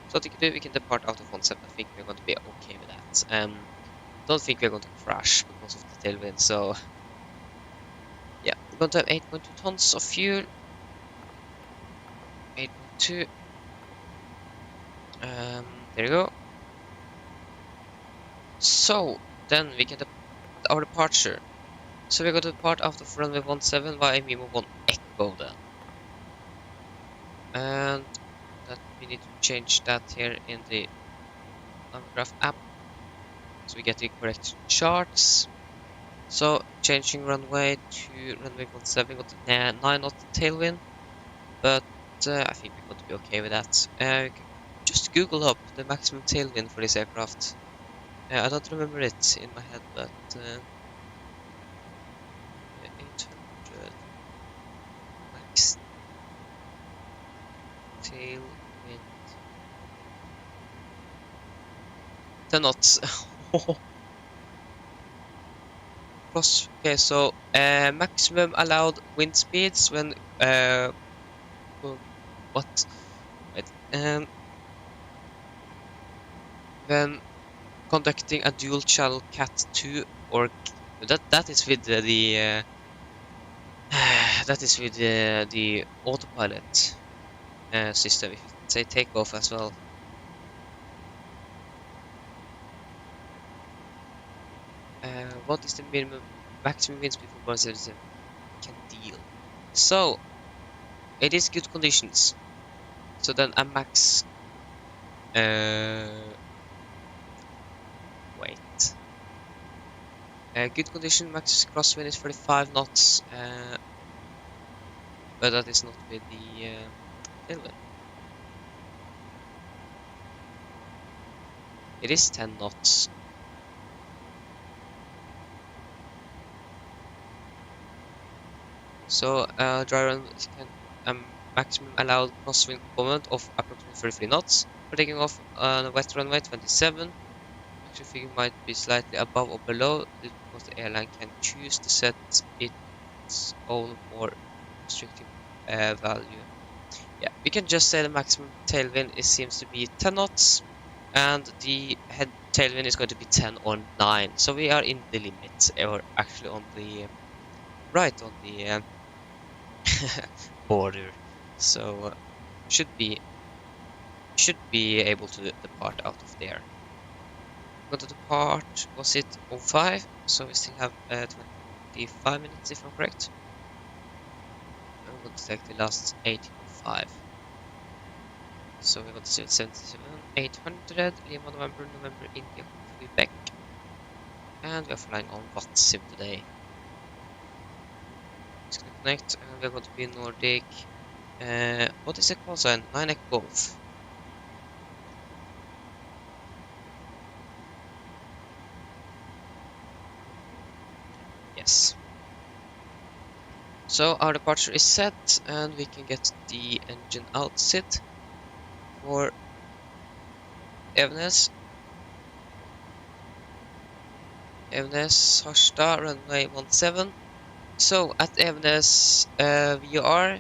So what we can do, we can depart out of 17. I think we're going to be okay with that. Don't think we're going to crash because of the tailwind. So yeah, we're going to have 8.2 tons of fuel. 8.2. There you go. So then we can our departure. So we're going to depart out of runway 17 via Mimo 1 Echo then. And that we need to change that here in the Navigraph app, so we get the correct charts. So changing runway to runway 17, got 9 knot tailwind, but I think we're going to be okay with that. You can just Google up the maximum tailwind for this aircraft. I don't remember it in my head, but 800 max tailwind 10 knots. Plus, okay, so maximum allowed wind speeds when what? Wait, when conducting a dual channel Cat 2 or that is with the that is with the autopilot system. If you say takeoff as well. What is the maximum wind speed for 177 can deal? So it is good conditions. So then a max. Wait. Good condition max crosswind is 35 knots. But that is not with the tailwind. It is 10 knots. So dry can maximum allowed crosswind component of approximately 33 knots. For taking off on a wet runway 27. Actually, figure might be slightly above or below because the airline can choose to set its own more restrictive value. Yeah, we can just say the maximum tailwind seems to be 10 knots, and the head tailwind is going to be 10 or 9. So we are in the limit, or actually on the right on the border. So should be able to depart out of there. Going to depart, was it 05? So we still have 25 minutes if I'm correct. I'm going to take the last 18.5. So we're going to see 77, 800, Lima, November, India, Quebec. And we are flying on Vatsim today. It's going to connect, and we're going to be in Nordic. What is the call sign? 9 Echo Golf. Yes. So our departure is set, and we can get the engine out sit for Evenes, Harstad, runway 17. So at Evenes, we are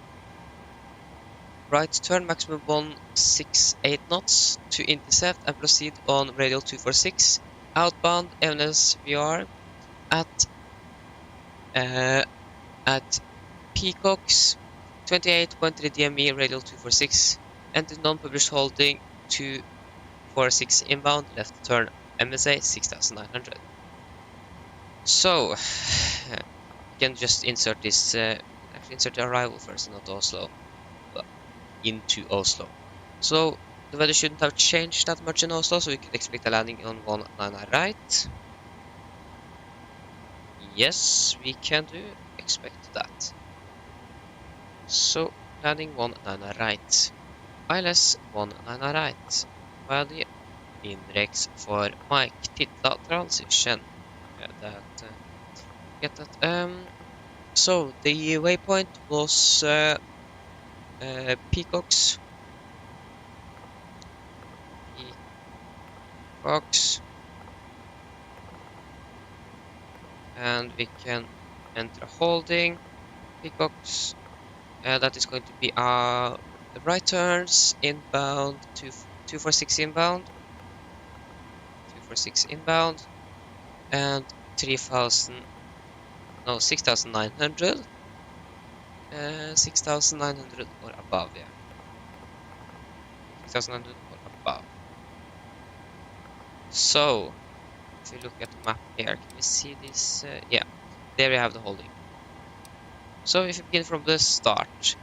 right turn maximum 168 knots to intercept and proceed on radial 246. Outbound Evenes, we are at Peacocks 28.3 DME radial 246. Enter non-published holding 246 inbound left turn MSA 6900. So you can just insert this. Actually, insert the arrival first, not Oslo. Well, into Oslo. So the weather shouldn't have changed that much in Oslo, so we could expect a landing on 199 right. Yes, we can do expect that. So landing 199 right. ILS 199 right. Veldig innenriks for Mike. Titta transition. Get that. So the waypoint was Peacocks. And we can enter holding Peacocks. That is going to be the right turns inbound 246 inbound. 246 inbound and 6,900. 6,900 or above, yeah. 6,900 or above. So, if you look at the map here, can we see this? Yeah, there we have the holding. So, if you begin from the start,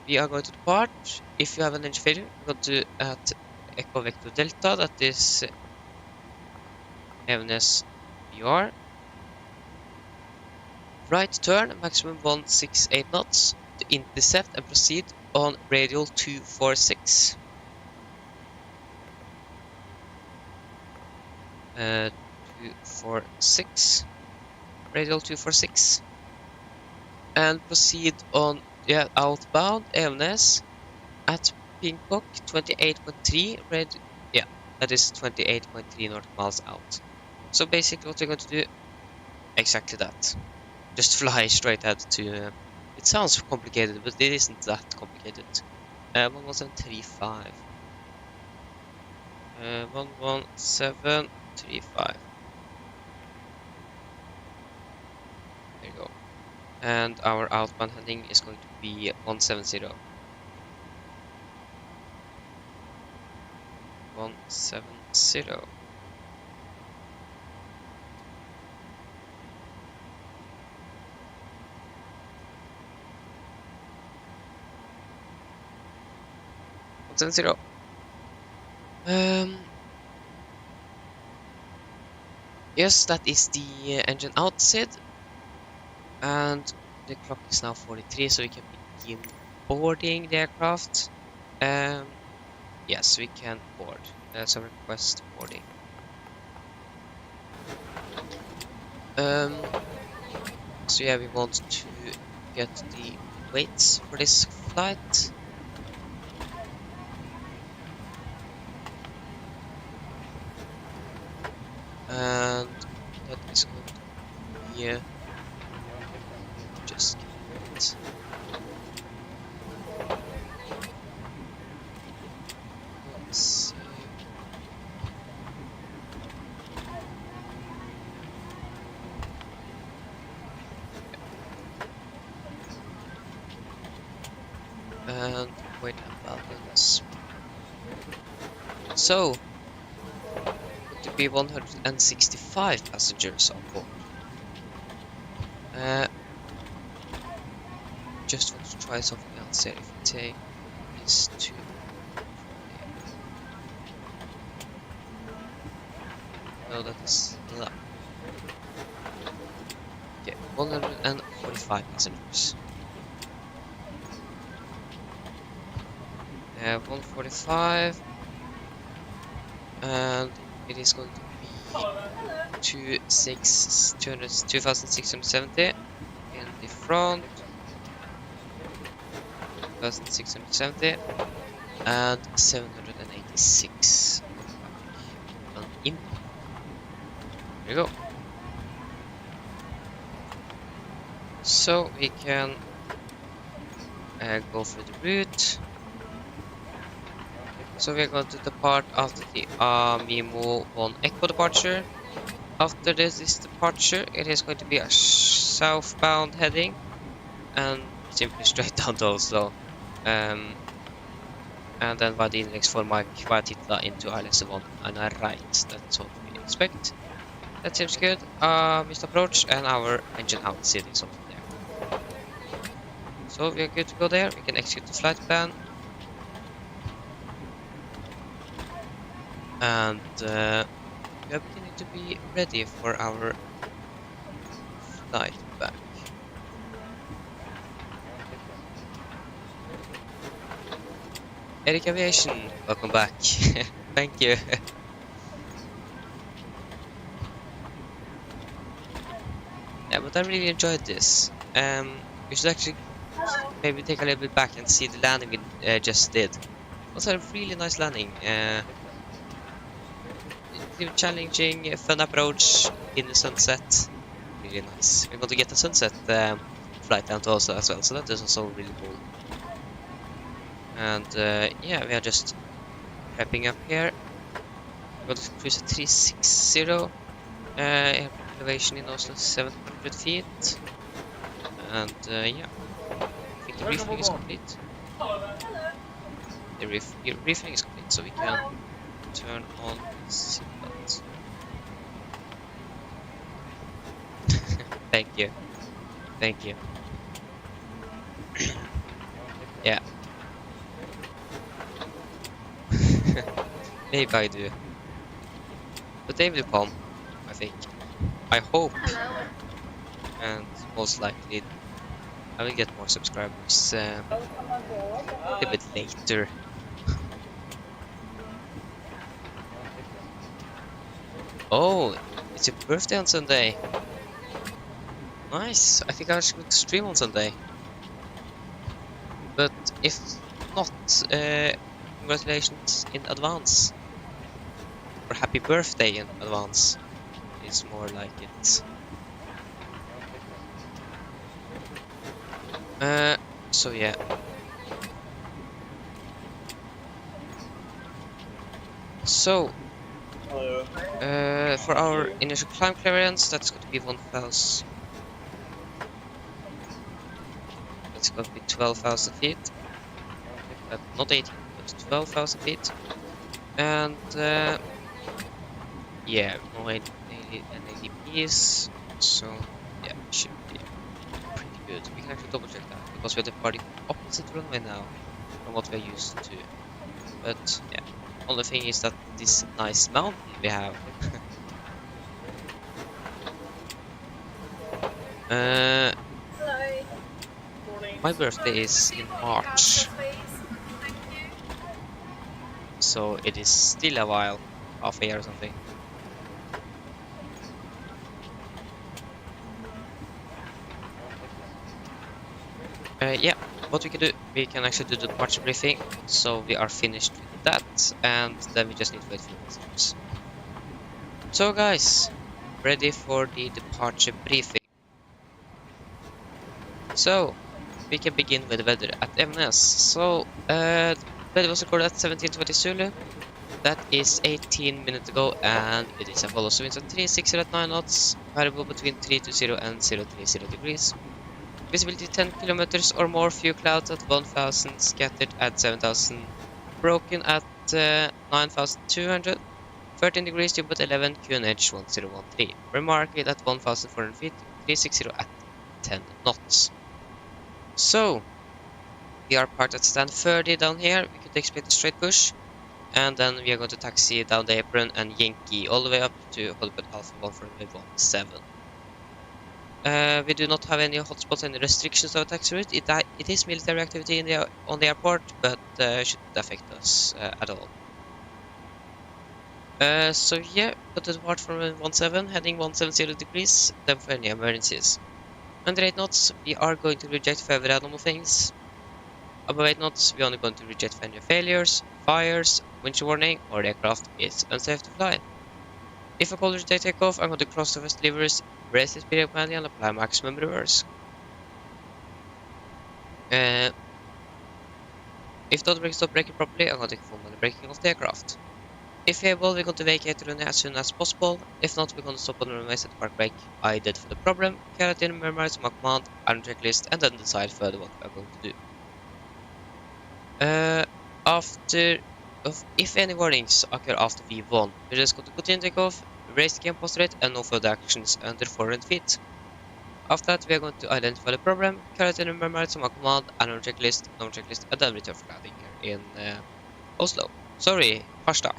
we are going to depart. If you have an engine failure, we go to at Echo Vector Delta, that is Evenes VR. Right turn, maximum 168 knots to intercept and proceed on radial 246. 246. Radial 246. And proceed on outbound Evenes at Peacock 28.3 that is 28.3 North miles out. So basically what we're going to do, exactly that. Just fly straight ahead to... it sounds complicated, but it isn't that complicated. 11735. 11735. There you go. And our outbound heading is going to be 170. 170. Yes, that is the engine outside, and the clock is now 43, so we can begin boarding the aircraft. Yes, we can board. So request boarding. So yeah, we want to get the weights for this flight. And that is going to be just give it. Let's see. And wait about this. So to be 165 passengers on board. Just want to try something else here. If we take this to no, that is not. Okay, 145 passengers. 145, and it is going to be 2,670 in the front, 2,670, and 786 on the back. in. There you go. So we can go through the route. So we are going to depart after the Mimo 1 Echo departure. After this departure, it is going to be a southbound heading and simply straight down to Oslo. And then by the index for Mike via Titla into ILS1 and a right. That's what we expect. That seems good. Missed approach and our engine out sitting something there. So we are good to go there. We can execute the flight plan. And we are beginning to be ready for our flight back. Eric Aviation, welcome back. Thank you. Yeah, but I really enjoyed this. We should actually maybe take a little bit back and see the landing we just did. It was a really nice landing. Challenging, fun approach in the sunset. Really nice. We're going to get a sunset flight down to Oslo as well, so that is also really cool. And yeah, we are just prepping up here. We're going to cruise at 360. Airport elevation in Oslo 700 feet. And yeah, I think the refueling is complete. The refueling is complete, so we can turn on the seatbelt. Thank you. Thank you. Yeah. Maybe I do. But they will come, I think. I hope. And most likely I will get more subscribers a little bit later. Oh, it's your birthday on Sunday. Nice. I think I should stream on Sunday. But if not, congratulations in advance. Or happy birthday in advance. It's more like it. So yeah. So for our initial climb clearance, that's going to be 1,000. That's going to be 12,000 feet. Not 18, but 12,000 feet. And yeah, no NADPs, so yeah, should be pretty good. We can actually double check that because we're departing opposite runway now from what we're used to. But yeah, only thing is that this nice mountain we have. My birthday is in March, so it is still a while, half a year or something. Yeah, what we can do, we can actually do the departure briefing, so we are finished with that, and then we just need to wait for the messages. So guys, ready for the departure briefing. So, we can begin with the weather at Evenes. So, the weather was recorded at 1720 Zulu. That is 18 minutes ago, and it is a follow winds at 360 at 9 knots, variable between 320 and 030 degrees. Visibility 10 kilometers or more, few clouds at 1,000, scattered at 7,000, broken at 9,200, 13 degrees, to but 11, QNH 1013. Remarkable at 1,400 feet, 360 at 10 knots. So, we are parked at stand 30 down here. We could expect a straight push, and then we are going to taxi down the apron and Yankee all the way up to Hollywood Alpha 1 for runway 17. We do not have any hotspots, any restrictions of taxi route. It is military activity on the airport, but shouldn't affect us at all. So yeah, got to depart from 17, heading 170 degrees, then for any emergencies. Under 8 knots, we are going to reject for every abnormal things. Above 8 knots, we are only going to reject for any failures, fires, wind warning, or the aircraft is unsafe to fly. If a caller today take off, I'm going to cross the first levers, brace the speed up manually, and apply maximum reverse. If the brake stop braking properly, I'm going to take full manual braking of the aircraft. If able, we're going to vacate the runway as soon as possible. If not, we're going to stop on the runway, set the park brake I did for the problem, carry it in, memorize my command, and checklist, and then decide further what we are going to do. If any warnings occur after V1, we're just going to continue takeoff, raise the camp rate, and no further actions under 400 feet. After that, we are going to identify the problem, carry it in, memorize my command, and on checklist, and then return for landing here in Oslo. Sorry, Harstad.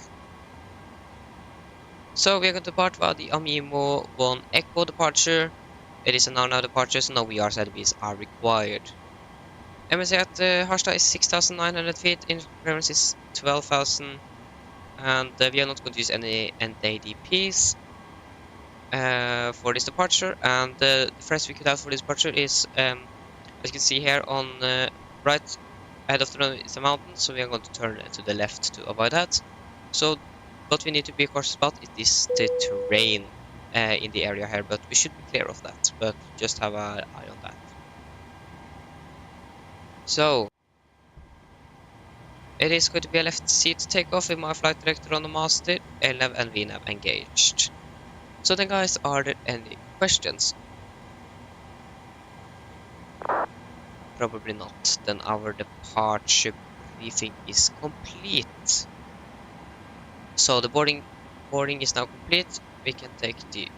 So we are going to depart via the Amimo 1 Echo departure. It is a now departure, so no VR service are required. MSC at Harstad is 6,900 feet, interference is 12,000, and we are not going to use any NADPs for this departure. And the first we could have for this departure is, as you can see here on right ahead of the runway is a mountain, so we are going to turn to the left to avoid that. So what we need to be cautious about is the terrain in the area here, but we should be clear of that, but just have an eye on that. So, it is going to be a left seat takeoff with my flight director on the master, LNAV and VNAV engaged. So then guys, are there any questions? Probably not. Then our departure briefing is complete. So the boarding is now complete. We can take the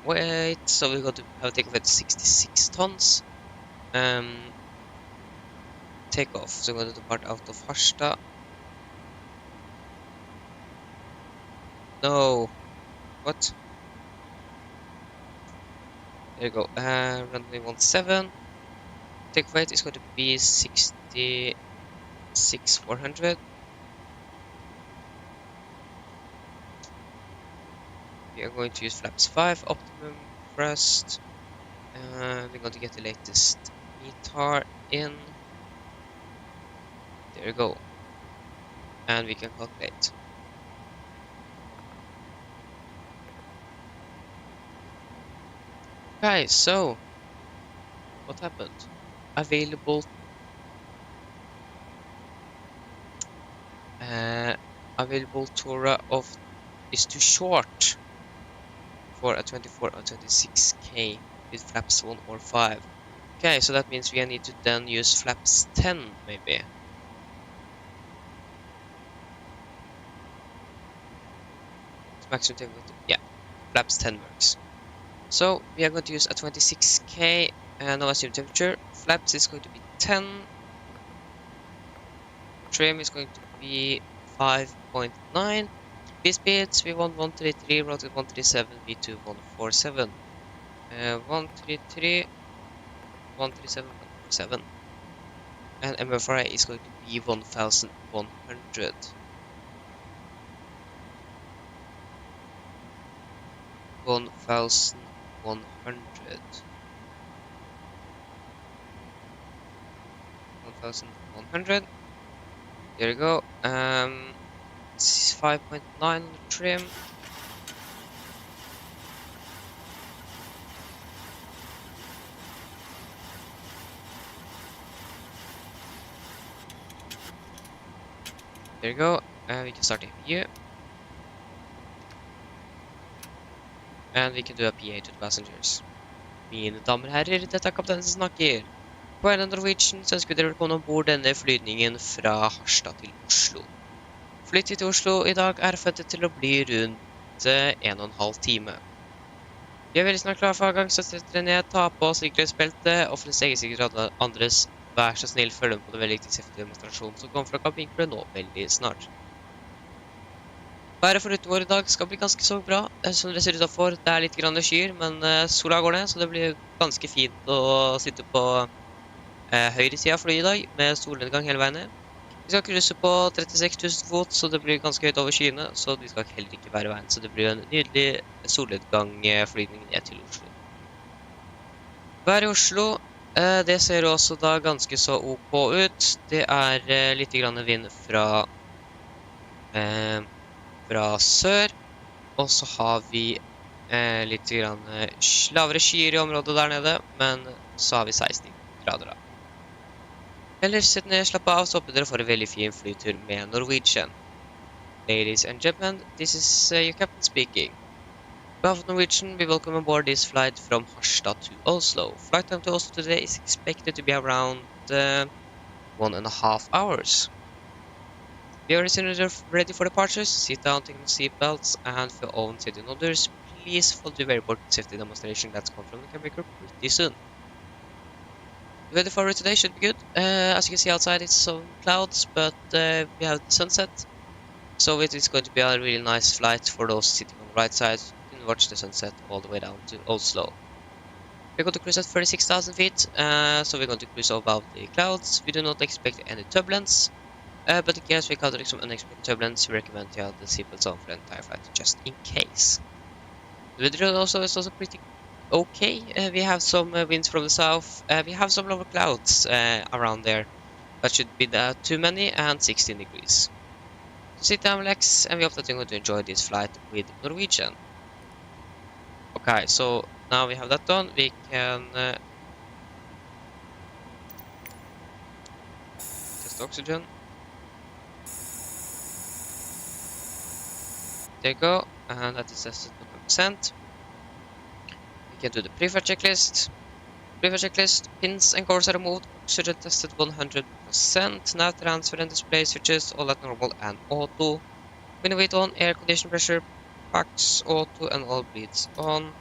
weight. So we're going to have a takeoff at 66 tons. Takeoff. So we're going to depart out of Harstad. No. What? There you go. Runway 17. Take weight is going to be 66,400. We are going to use flaps 5 optimum thrust. We're going to get the latest METAR in. There you go. And we can calculate. Okay, so what happened? Available Tora of is too short for a 24 or 26k with flaps 1 or 5. Okay, so that means we need to then use flaps 10 maybe. Maximum take, yeah, flaps 10 works. So we are going to use a 26k no assumed temperature. Flaps is going to be 10. Trim is going to be 5.9. V speeds V1 133, rotate 137, V2 147. 133, 137, 147. And MFRI is going to be 1100. 1,100. 1,100. There you go. 5.9 on the trim. There you go. We can start a view. And we can do a PA to the passengers. Mine damer og herrer, dette er kapteinen som snakker. På vegne av Norwegian så ønsker vi dere velkommen ombord denne flygningen fra Harstad til Oslo. Flyttet til Oslo i dag er forventet til å bli rundt 1,5 time. Vi er veldig snart klare for avgang, så sett dere ned, ta på sikkerhetsbeltet, og for deres egen sikkerhet og andres, vær så snill, følg med på den veldig viktige safety-demonstrasjonen som kommer fra kabinklubben nå veldig snart. Været for ruten vår i dag skal bli ganske så bra. Som dere ser utenfor, det er litt grann skyer, men sola går ned, så det blir ganske fint å sitte på høyre siden av flyet i dag, med solnedgang hele veien ned. Vi skal krysse på 36 000 fot, så det blir ganske høyt over skyene, så vi skal heller ikke være i veien, så det blir en nydelig solnedgang-flygning ned til Oslo. Været i Oslo, det ser også da ganske så ok ut. Det er litt grann vind fra sør. Og så har vi litt grann, lavere skyer i området der nede, men så har vi 16 grader da. Ellers sett ned, slapp av, så håper dere får en veldig fin flytur med Norwegian. Ladies and gentlemen, this is your captain speaking. On behalf of Norwegian, we welcome aboard this flight from Harstad to Oslo. Flight time to Oslo today is expected to be around 1.5 hours. We are ready for departures. Sit down, take your seatbelts, and for your own safety and others, please follow the very important safety demonstration that's come from the cabin crew pretty soon. The weather for today should be good. As you can see outside, it's some clouds, but we have the sunset. So it is going to be a really nice flight for those sitting on the right side. You can watch the sunset all the way down to Oslo. We're going to cruise at 36,000 feet, so we're going to cruise above the clouds. We do not expect any turbulence, but in case we encounter some unexpected turbulence, we recommend to have the seatbelts on for the entire flight, just in case. The weather is also pretty okay. We have some winds from the south. We have some lower clouds around there. That should be too many, and 16 degrees. So sit down, relax, and we hope that you're going to enjoy this flight with Norwegian. Okay, so now we have that done, we can test oxygen. There you go, and that is tested 100%. We can do the pre-flight checklist. Pre-flight checklist, pins and cores are removed, oxygen tested 100%, nav transfer and display switches, all at normal and auto. Window weight on, air condition pressure, packs auto, and all bleeds on.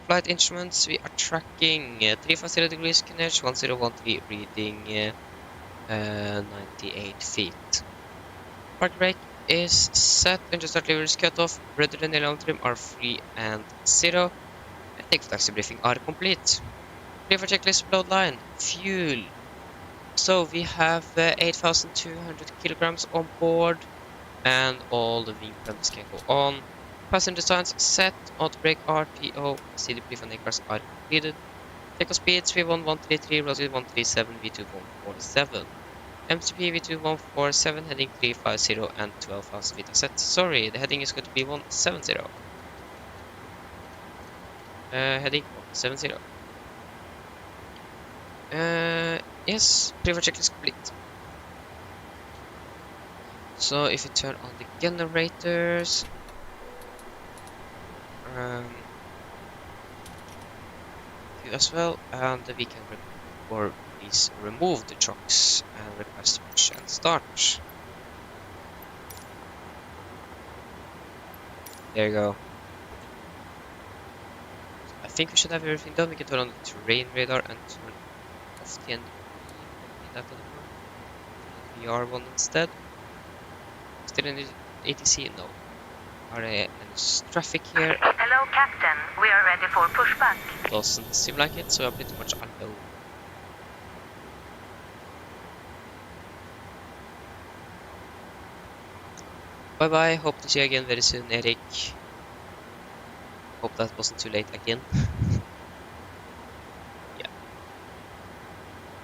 Flight instruments, we are tracking 350 degrees Greenwich, 1013 reading 98 feet. Park brake is set, engine start lever is cut off, rudder and alarm trim are free and 0. And take taxi briefing are complete. River checklist load line, fuel. So we have 8,200 kilograms on board, and all the wing pumps can go on. Passenger signs set, auto brake RTO, CD brief and acres are completed. Takeoff speeds V1133, velocity 137, V2147. MCP V2147, heading 350 and 12,000 feet are set. Sorry, the heading is going to be 170. Heading 170. Yes, pre-flight checklist complete. So if you turn on the generators, as well, and we can please remove the trucks and request push and start. There you go. I think we should have everything done. We can turn on the terrain radar and turn off the VR1 instead. Still in the ATC? No. Are there any traffic here? Hello, Captain. We are ready for pushback. Doesn't seem like it, so I'm pretty much alone. Bye bye, hope to see you again very soon, Erik. Hope that wasn't too late again. Yeah.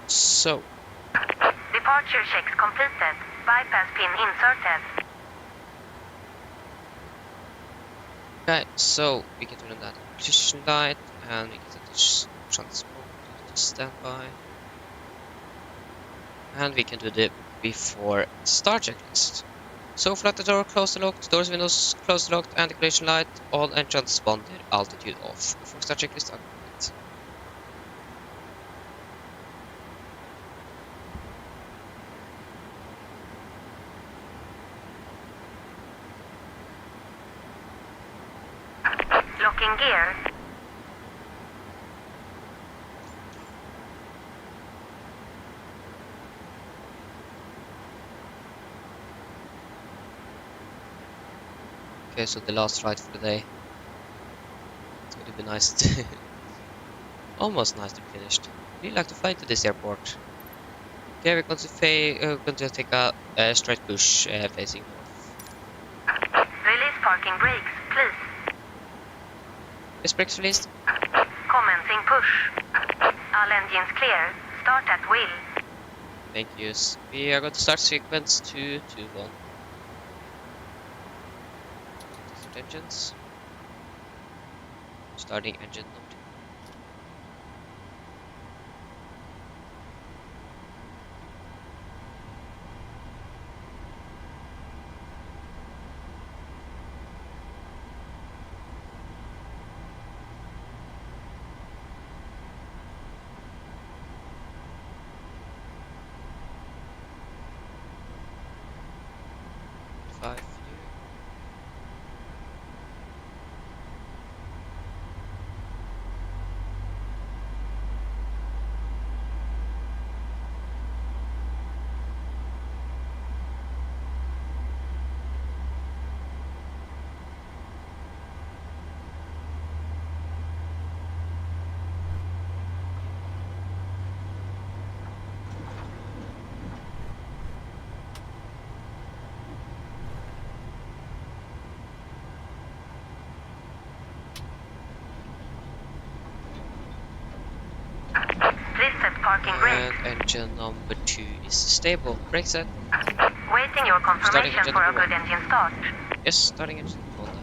So. Departure checks completed. Bypass pin inserted. Okay, so we can turn on that position light, and we can set the transport to standby. And we can do the before start checklist. So flat the door, close the locked, doors, windows, close the locked, and decoration light, all and transponder altitude off. Before start checklist are complete. Locking gear. Okay, so the last ride for the day. It's going to be nice to almost nice to be finished. Really like to fly to this airport. Okay, we're going to take a straight push facing north. Release parking brakes, please. Is brakes released? Commencing push. All engines clear. Start at wheel. Thank you. We are going to start sequence 2, 2, 1. start engines. Starting engine number 2. Five fuel. Please set parking brake. And engine number 2 is stable. Brake set. Waiting your Starting confirmation engine for a number good engine start. Yes, starting engine number 1 now.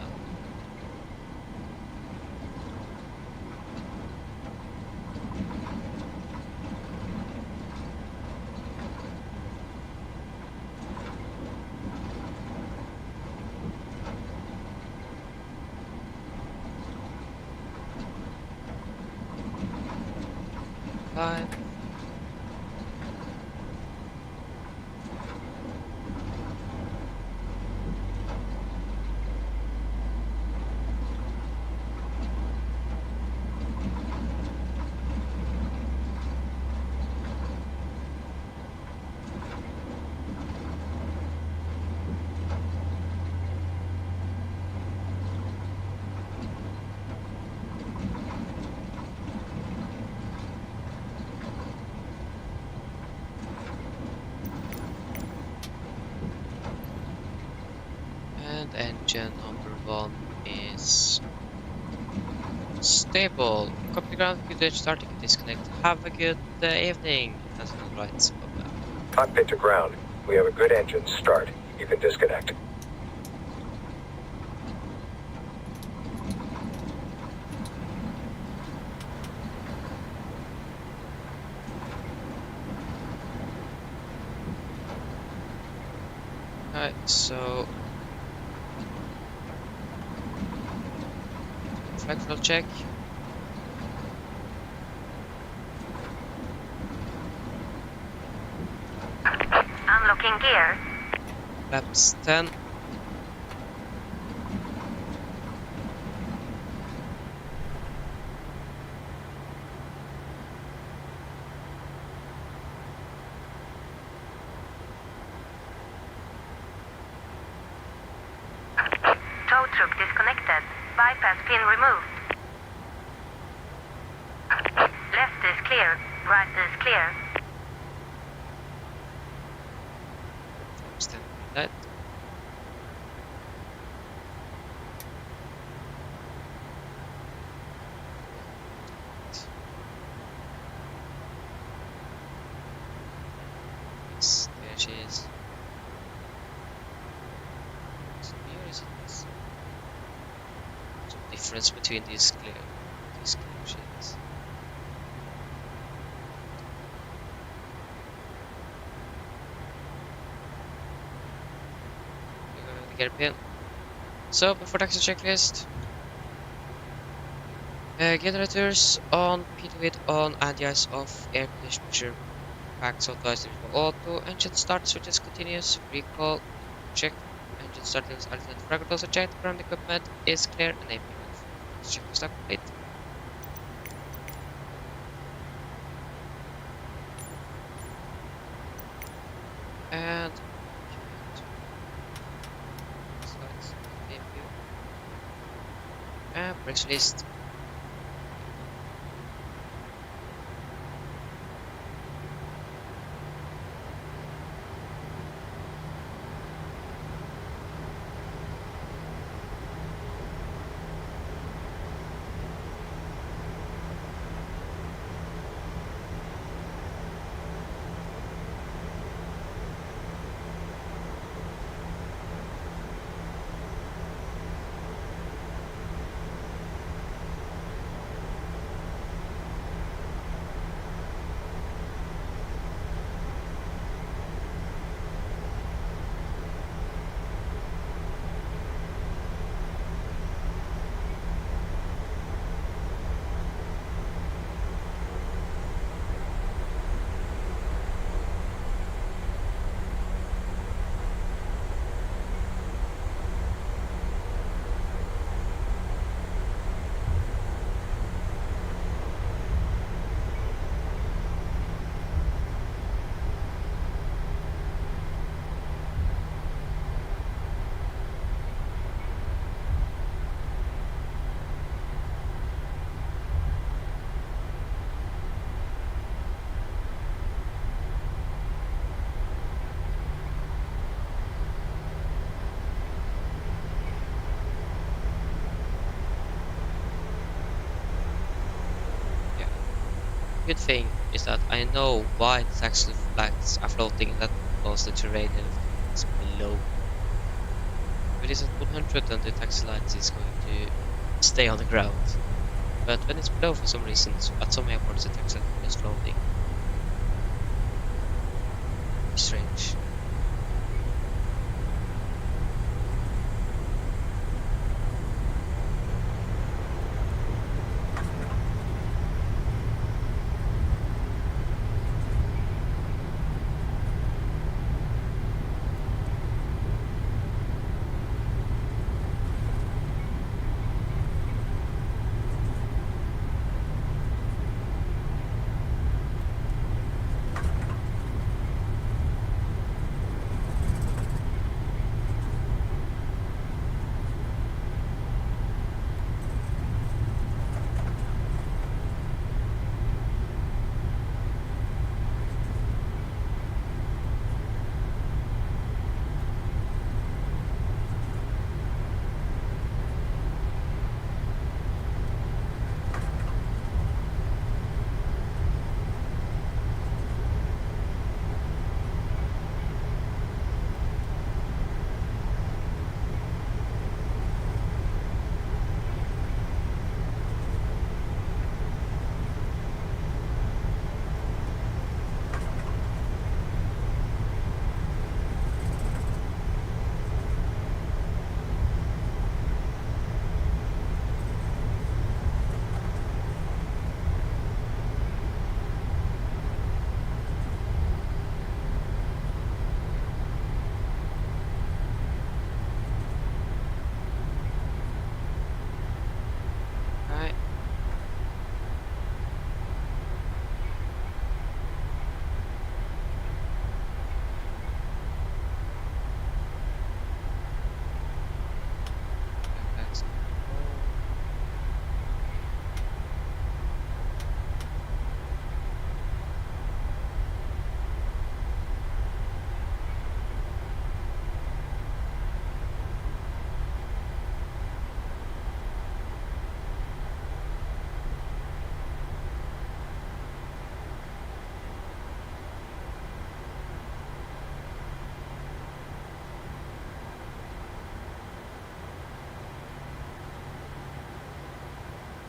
Five. And engine number 1 is stable. Copy the ground, good edge start, you can disconnect. Have a good evening. That's the lights. Bye-bye. Cockpit to ground. We have a good engine start. You can disconnect. Alright, so flight control check. Unlocking gear. Flaps 10. Tow truck disconnected. Bypass pin removed. Left is clear. Right is clear. Flaps 10. That. Yes, there she is. Is it me or is it this? There's a difference between these clear sheets. We're going to get a pin. So before taxi checklist, generators on, pit width on, anti-ice off, air conditioner pressure pack southwest auto, engine start switches continuous, recall check, engine start is alternate fragment also checked, ground equipment is clear, and AP checklist complete. And slides, debut, and brakes released. good thing is that I know why the taxi lights are floating, and that because the terrain and everything is below. If it is at 100, then the taxi light is going to stay on the ground. But when it's below, for some reason, at some airports, the taxi light is just floating. Strange. Right. That's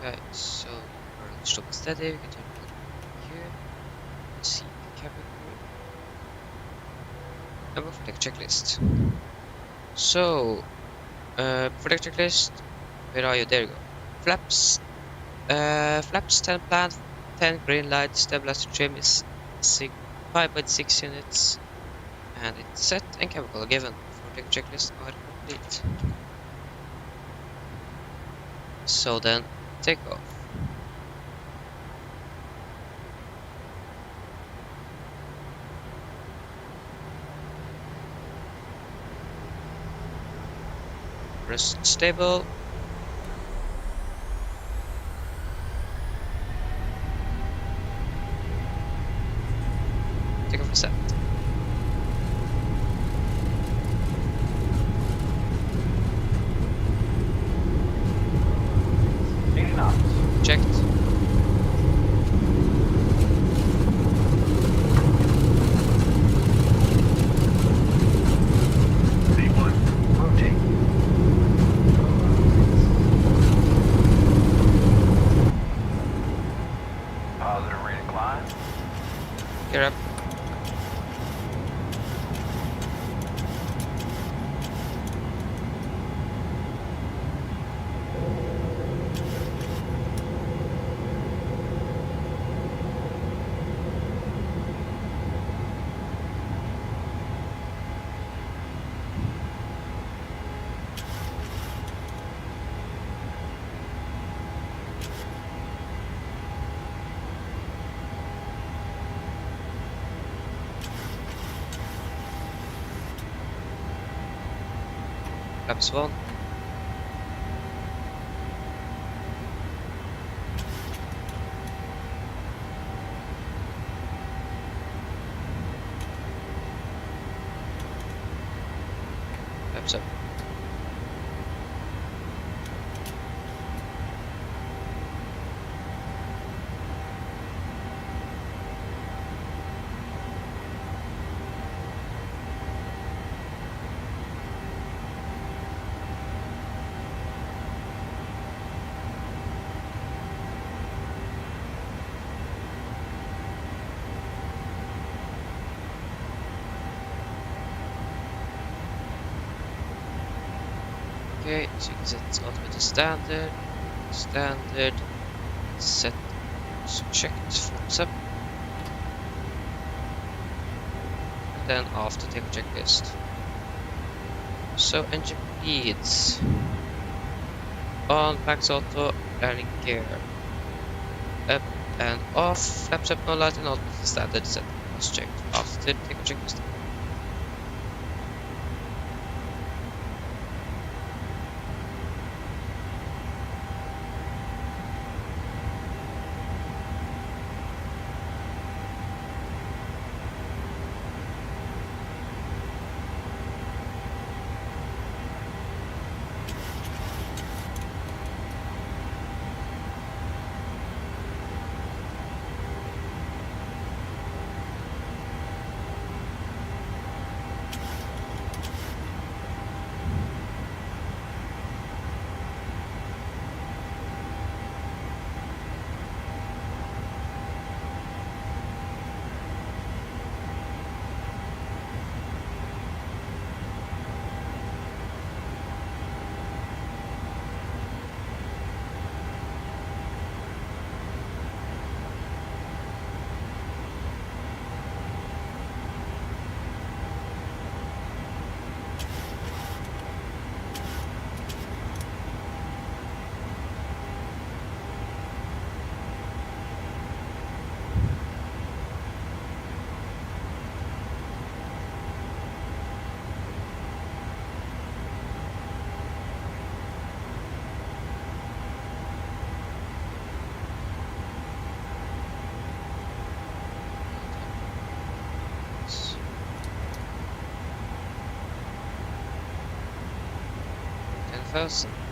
okay, so we're stop steady, we can turn it here. See cabin crew. And we'll protect checklist. So protect checklist, where are you? There you go. Flaps. Flaps 10 plan, 10 green light, stabilizer trim is 5.6 units, and it's set and chemical given. Protect checklist are complete. So then, take off. Press stable. Take off the set. Checked. Positive rate of climb. Gear up. Flaps 1. Flaps up. Okay, so you can set this auto to standard, set checked flaps up, and then off to take a checklist. So engine speeds on max auto, landing gear up and off, flaps up, no light, and auto to standard, set was checked after take a checklist.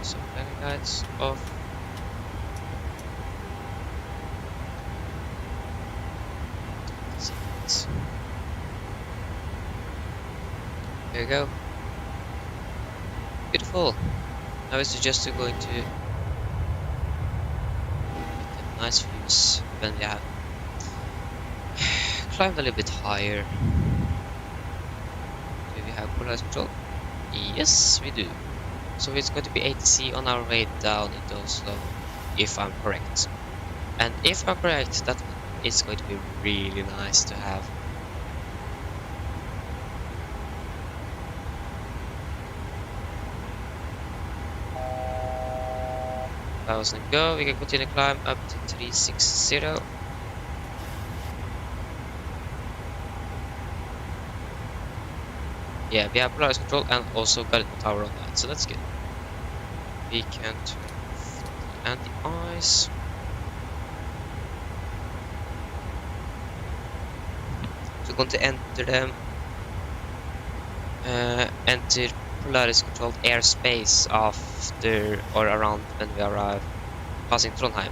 So landing lights off. There you go. Beautiful. Now it's just going to get nice views when we have climbed a little bit higher. Do we have polarized control? Yes, we do. So it's going to be ATC on our way down into Oslo, if I'm correct. And if I'm correct, that is going to be really nice to have. Thousand go, we can continue climb up to 360. Yeah, we have polarized control and also got it tower on that, so that's good. We can turn and the eyes. So we're going to enter them. Enter Polaris controlled airspace after or around when we arrive passing Trondheim.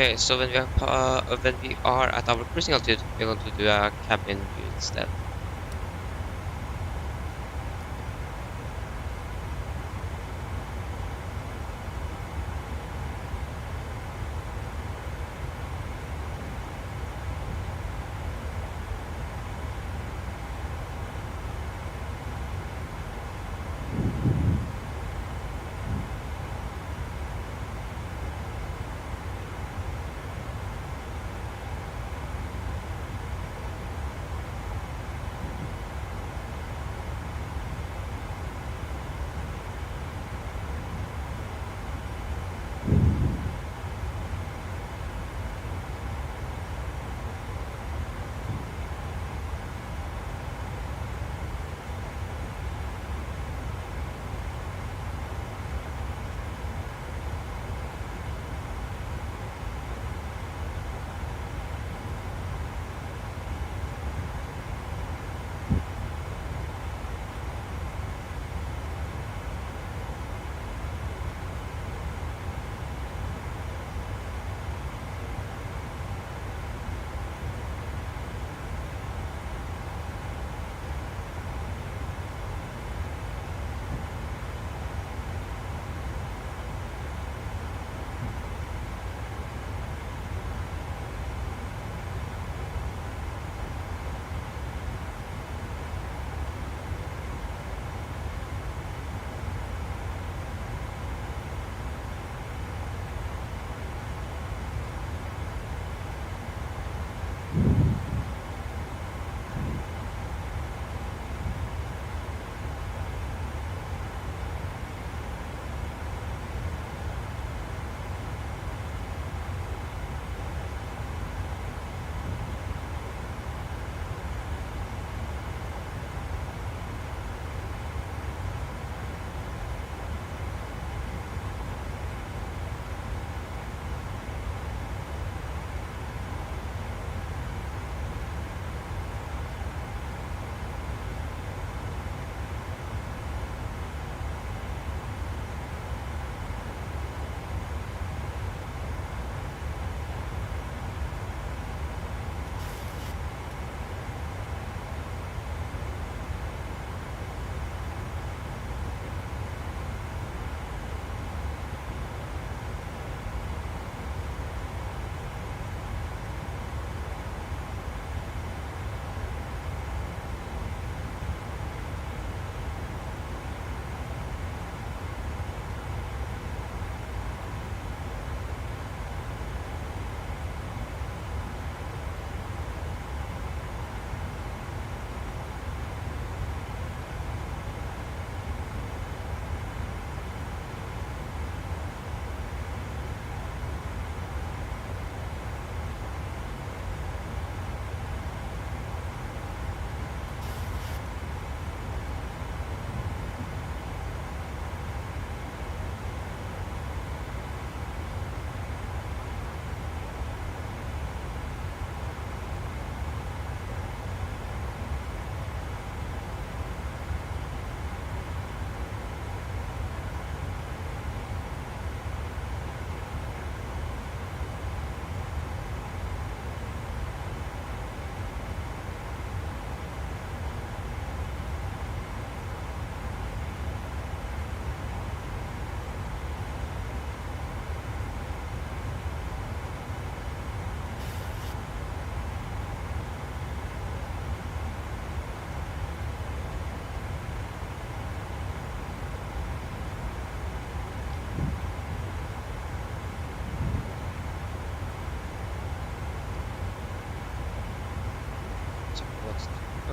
Okay, so when we are at our cruising altitude, we're going to do a cabin view instead.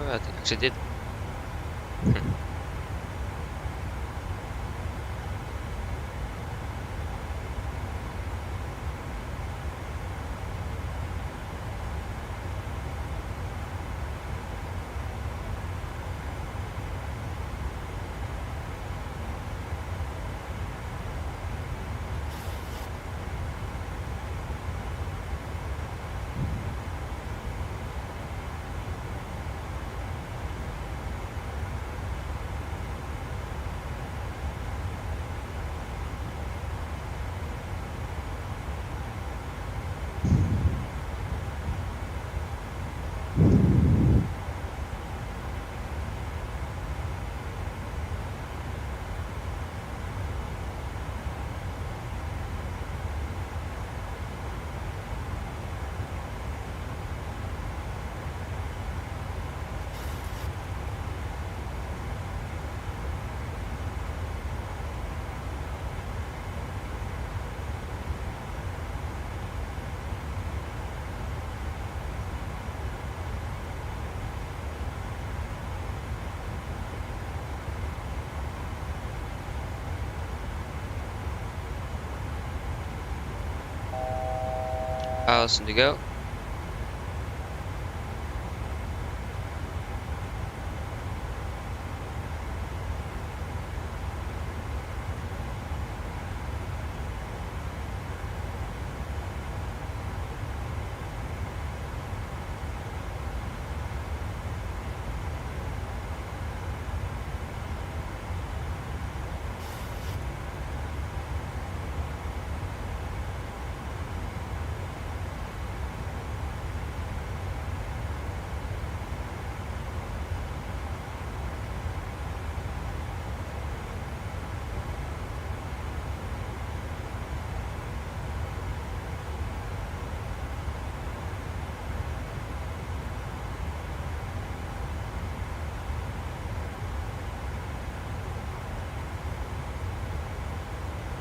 Oh, I actually did. 1,000 to go.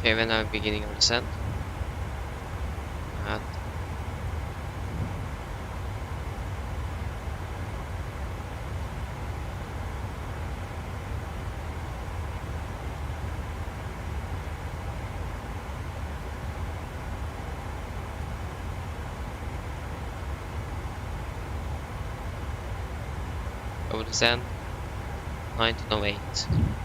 Okay, we're now beginning of descent. At over descent 1908.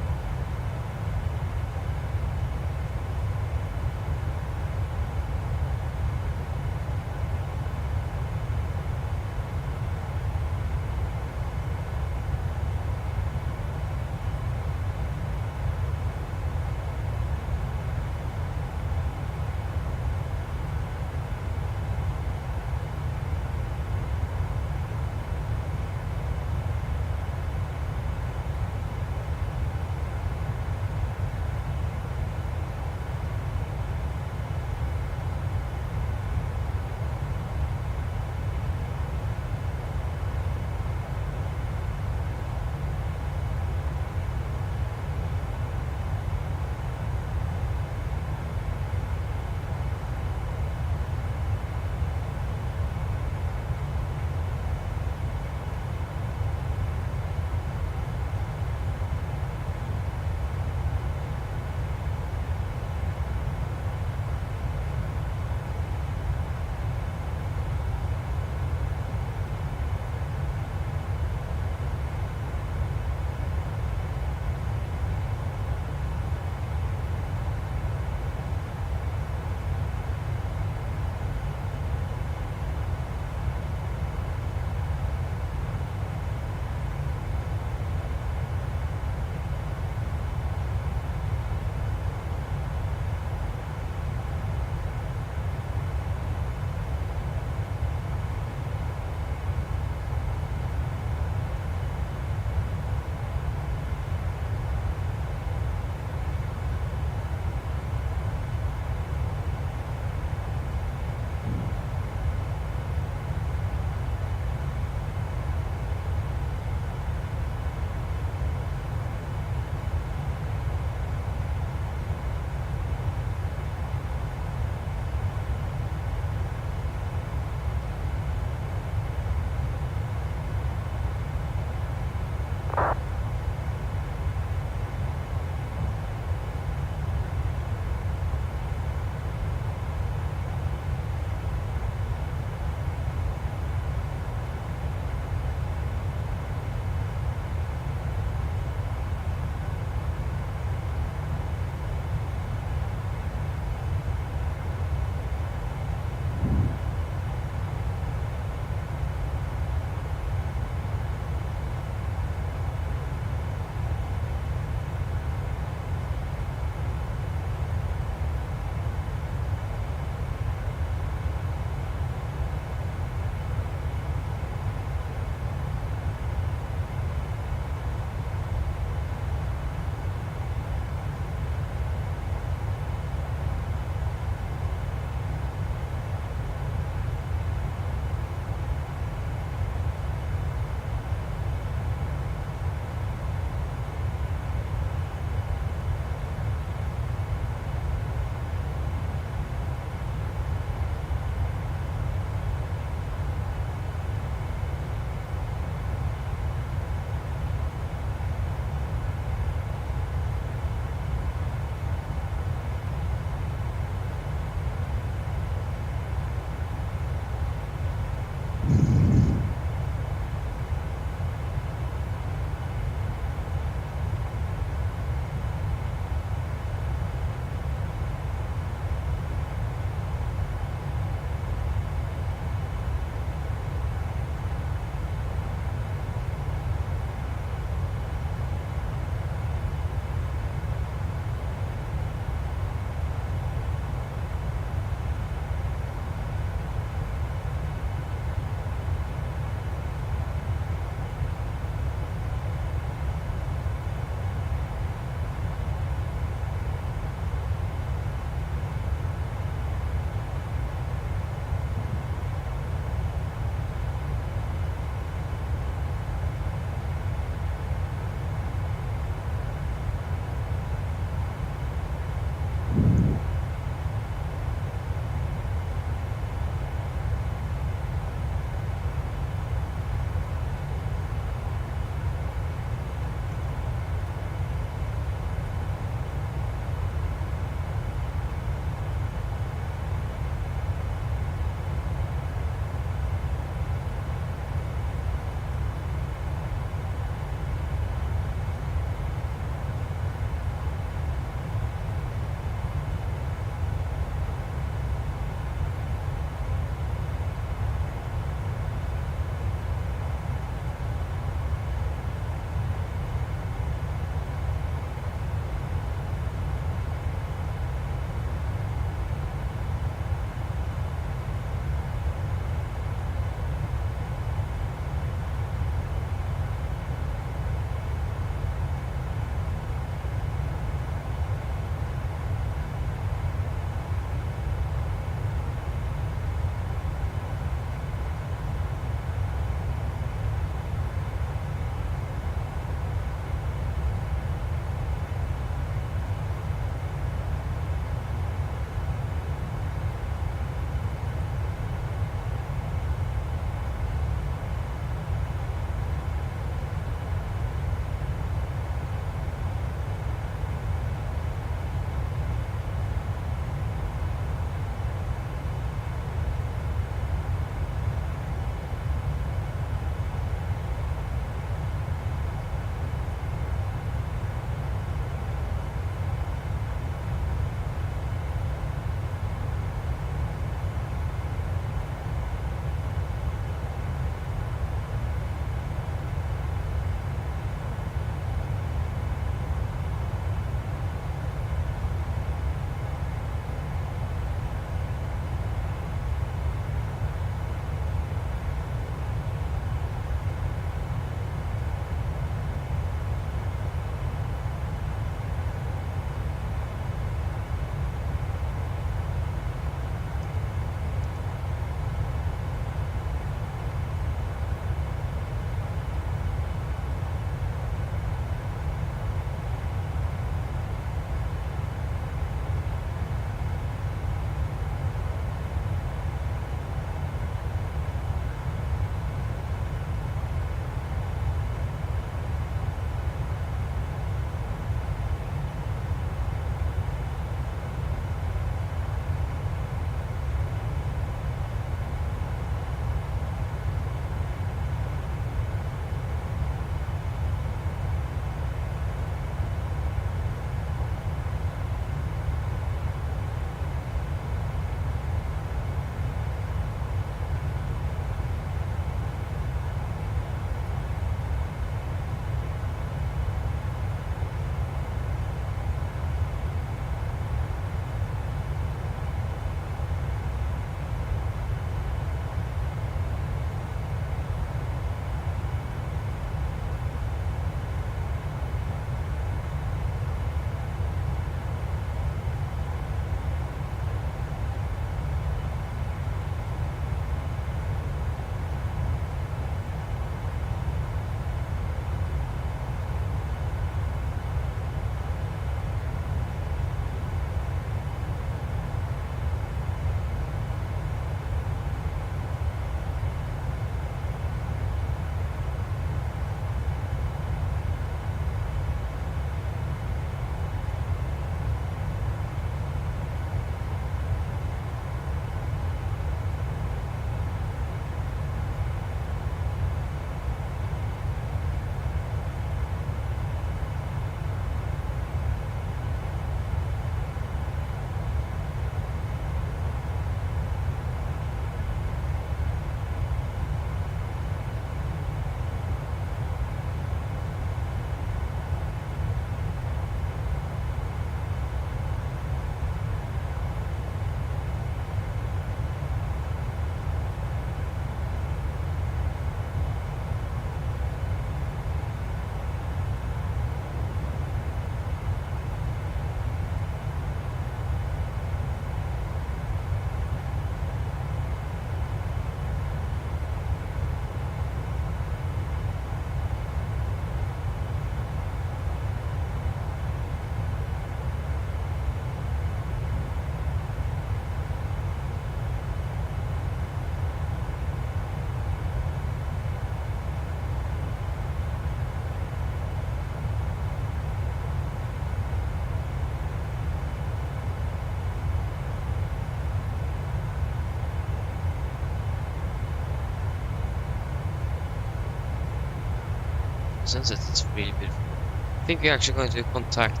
sunset is really beautiful. I think we're actually going to contact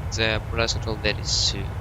Polaris Control very soon.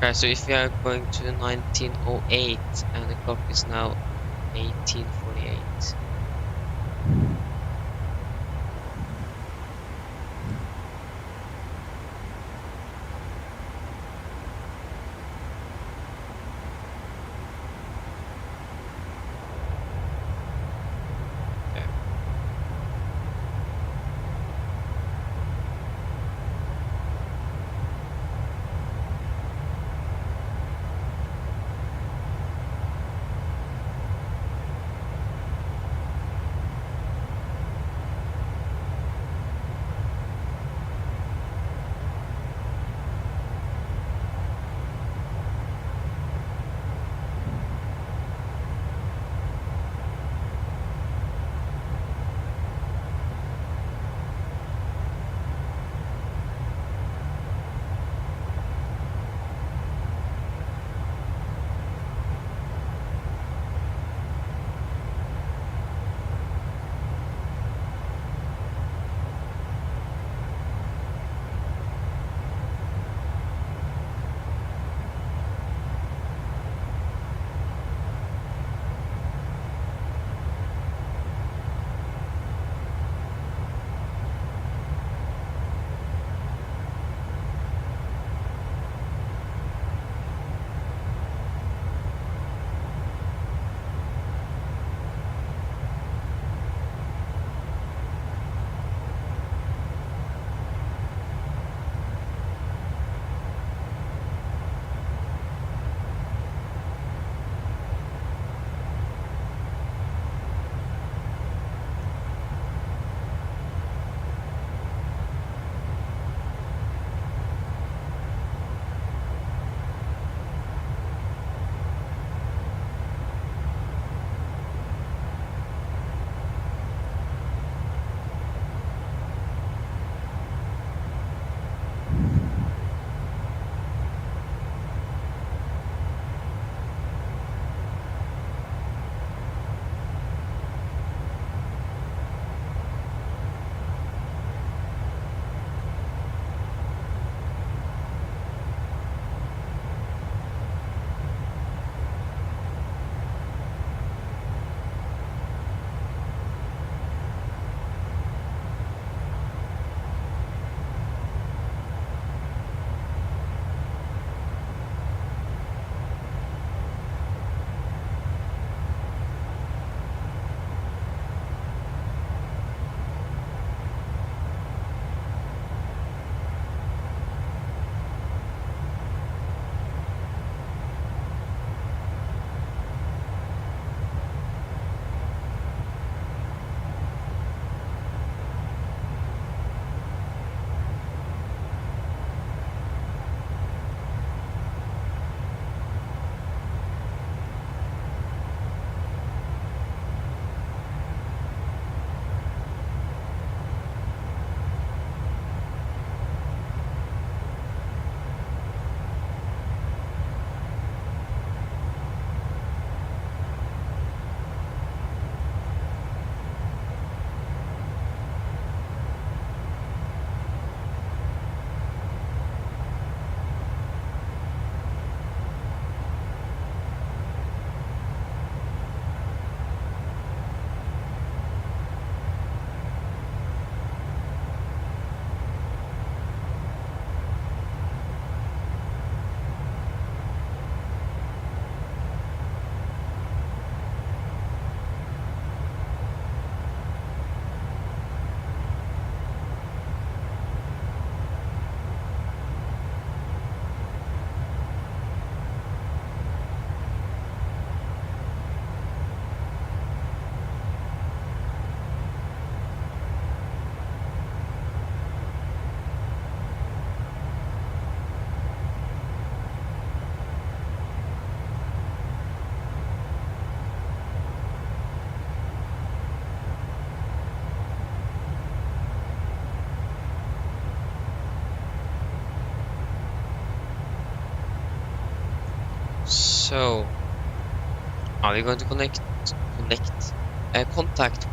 Okay, so if we are going to 1908 and the clock is now 1848. So, are we going to contact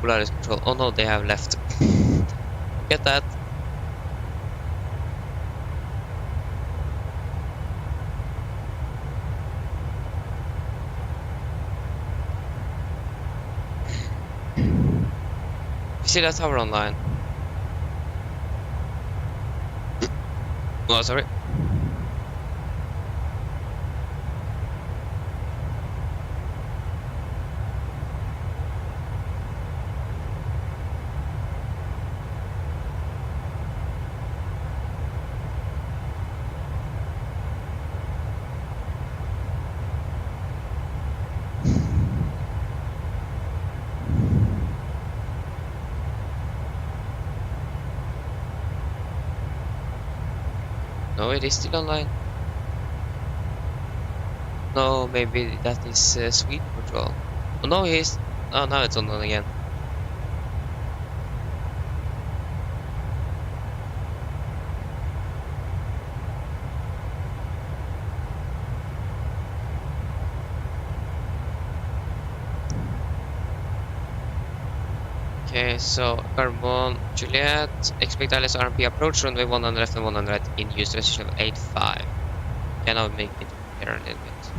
Polaris Control? Oh no, they have left. Forget that. You see that tower online? Oh, sorry. No, it is still online. No, maybe that is Sweden Patrol. Oh no, he's... Oh, now it's online again. Okay, so Carbon Juliet, expect ILS RMP approach runway 100 left and 100 right in use position of 85. Can I make it here a little bit?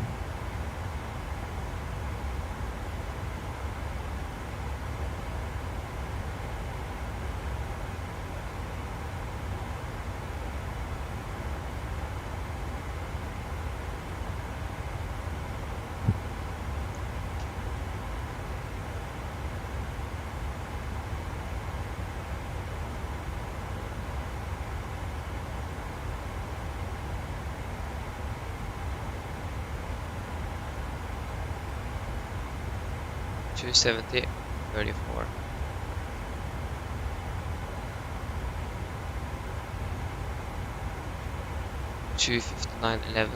$270, 34. $259.11.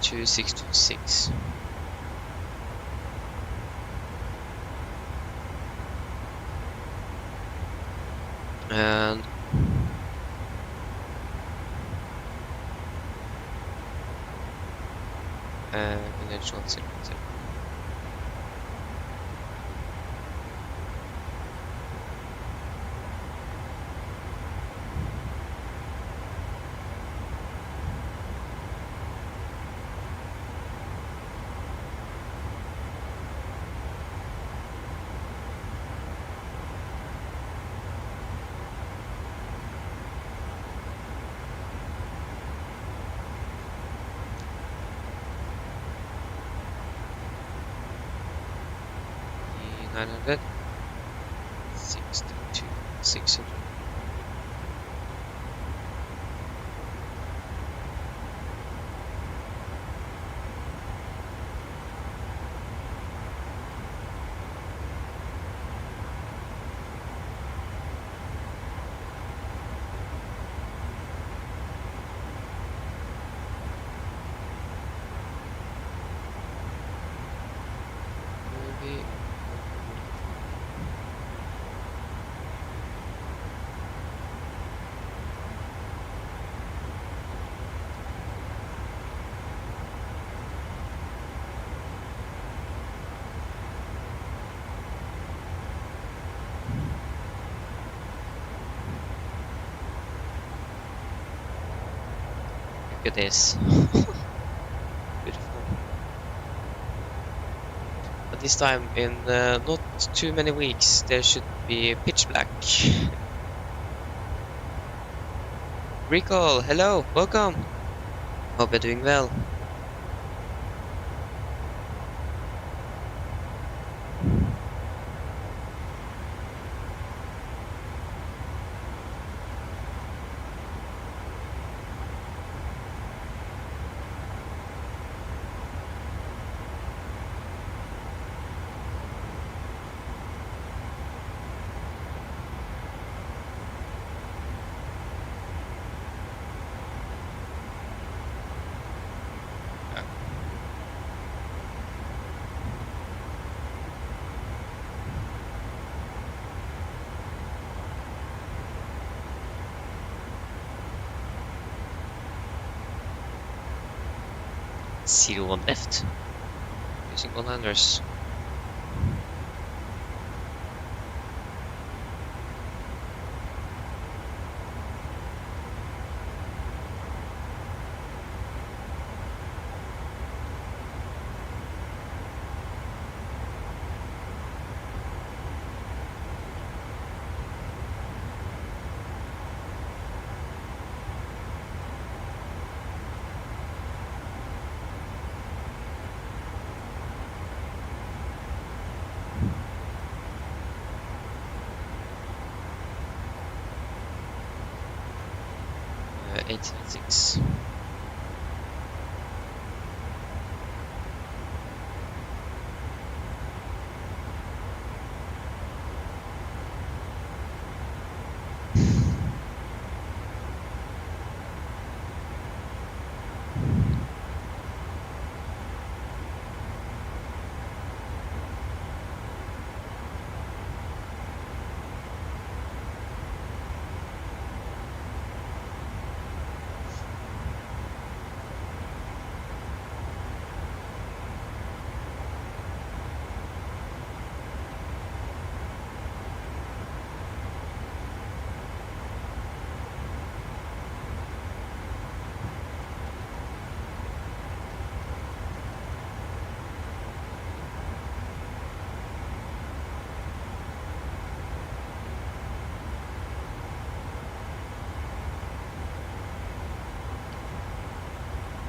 $2,626. And conventional 0. $900, 62, 600. Maybe. Look at this. Beautiful. But this time, in not too many weeks, there should be pitch black. Recall, hello, welcome. Hope you're doing well. 01 left. Using one-handers. Uh, 896.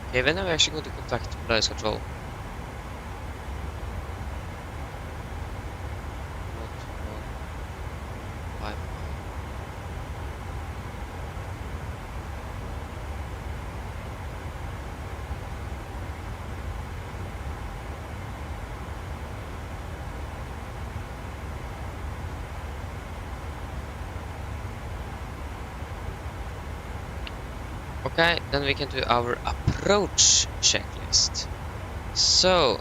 Okay, when are we actually going to contact Polaris Control? Not 155. Okay, then we can do our approach checklist. So,